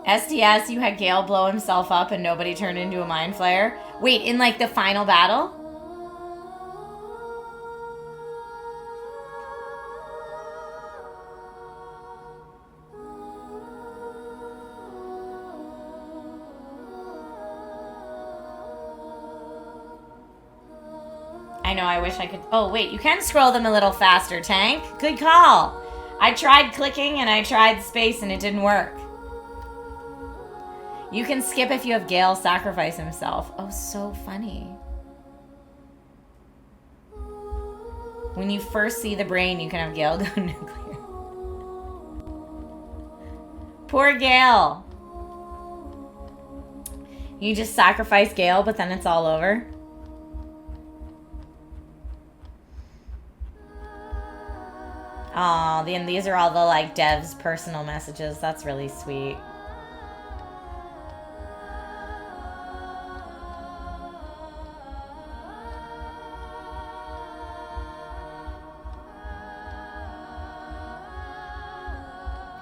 SDS, you had Gale blow himself up and nobody turned into a mind flayer. Wait, in like the final battle? I know, I wish I could. Oh, wait, you can scroll them a little faster, Tank. Good call. I tried clicking and I tried space and it didn't work. You can skip if you have Gale sacrifice himself. Oh, so funny. When you first see the brain, you can have Gale go nuclear. Poor Gale. You just sacrifice Gale, but then it's all over. Aw, then these are all the, like, devs' personal messages. That's really sweet.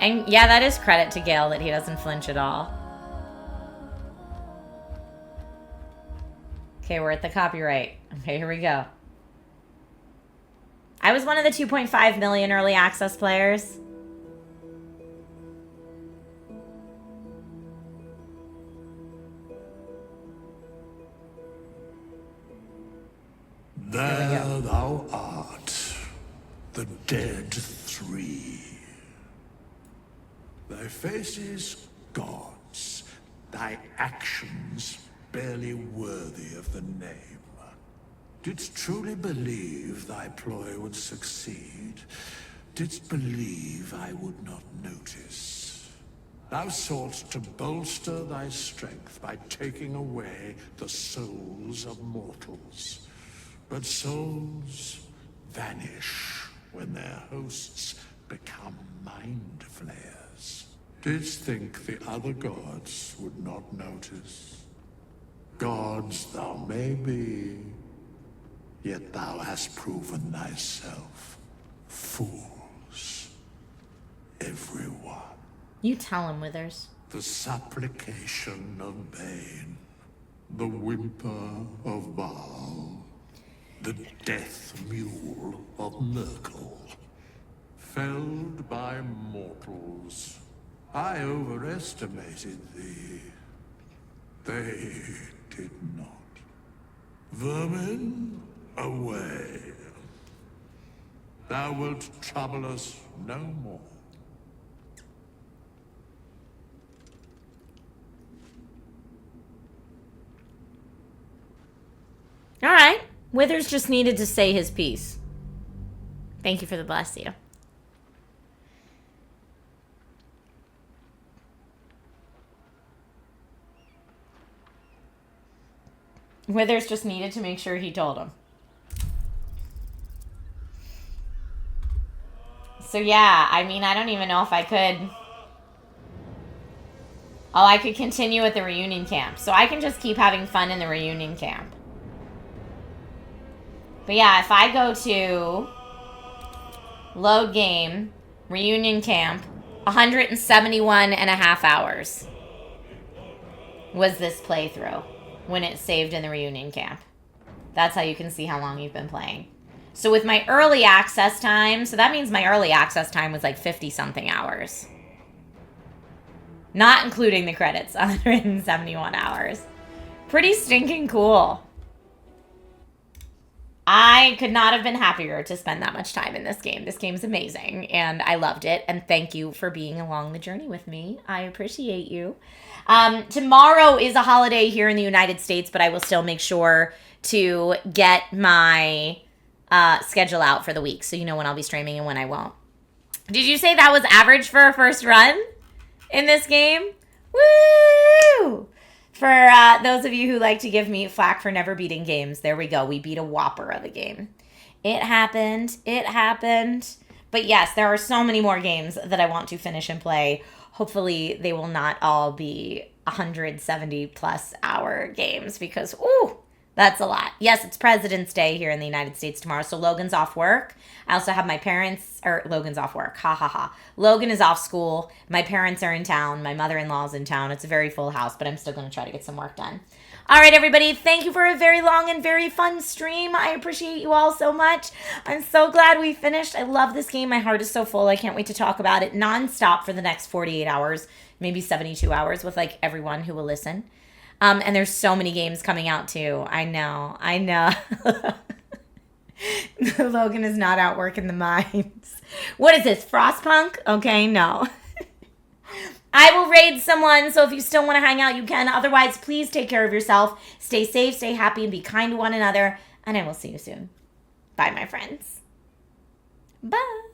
And yeah, that is credit to Gale that he doesn't flinch at all. Okay, we're at the copyright. Okay, here we go. I was one of the 2.5 million early access players. There thou art. the dead three. Thy faces gods, thy actions barely worthy of the name. Didst truly believe thy ploy would succeed? Didst believe I would not notice? Thou soughtst to bolster thy strength by taking away the souls of mortals. But souls vanish when their hosts become mind flayers. Didst think the other gods would not notice? Gods thou may be, yet thou hast proven thyself fools, everyone. You tell him, Withers. The supplication of Bane, the whimper of Baal, the death mule of Merkel. Felled by mortals, I overestimated thee. They did not. Vermin, away. Thou wilt trouble us no more. All right. Withers just needed to say his piece. Thank you for the bless you. Withers just needed to make sure he told him. So yeah, I mean, I don't even know if I could... Oh, I could continue at the reunion camp. So I can just keep having fun in the reunion camp. But yeah, if I go to load game, reunion camp, 171 and a half hours was this playthrough when it saved in the reunion camp. That's how you can see how long you've been playing. So with my early access time, so that means my early access time was like 50-something hours. Not including the credits, 171 hours. Pretty stinking cool. I could not have been happier to spend that much time in this game. This game's amazing, and I loved it. And thank you for being along the journey with me. I appreciate you. Tomorrow is a holiday here in the United States, but I will still make sure to get my schedule out for the week, so you know when I'll be streaming and when I won't. Did you say that was average for a first run in this game? Woo! For those of you who like to give me flack for never beating games, there we go. We beat a whopper of a game. It happened. It happened. But yes, there are so many more games that I want to finish and play. Hopefully, they will not all be 170-plus hour games because, ooh, that's a lot. Yes, it's President's Day here in the United States tomorrow, so Logan's off work. I also have my parents, or Logan's off work, ha ha ha. Logan is off school. My parents are in town. My mother-in-law's in town. It's a very full house, but I'm still going to try to get some work done. All right, everybody, thank you for a very long and very fun stream. I appreciate you all so much. I'm so glad we finished. I love this game. My heart is so full. I can't wait to talk about it nonstop for the next 48 hours, maybe 72 hours with like everyone who will listen. And there's so many games coming out too. I know. Logan is not out working the mines. What is this, Frostpunk? Okay, no. I will raid someone, so if you still want to hang out, you can. Otherwise, please take care of yourself. Stay safe, stay happy, and be kind to one another. And I will see you soon. Bye, my friends. Bye.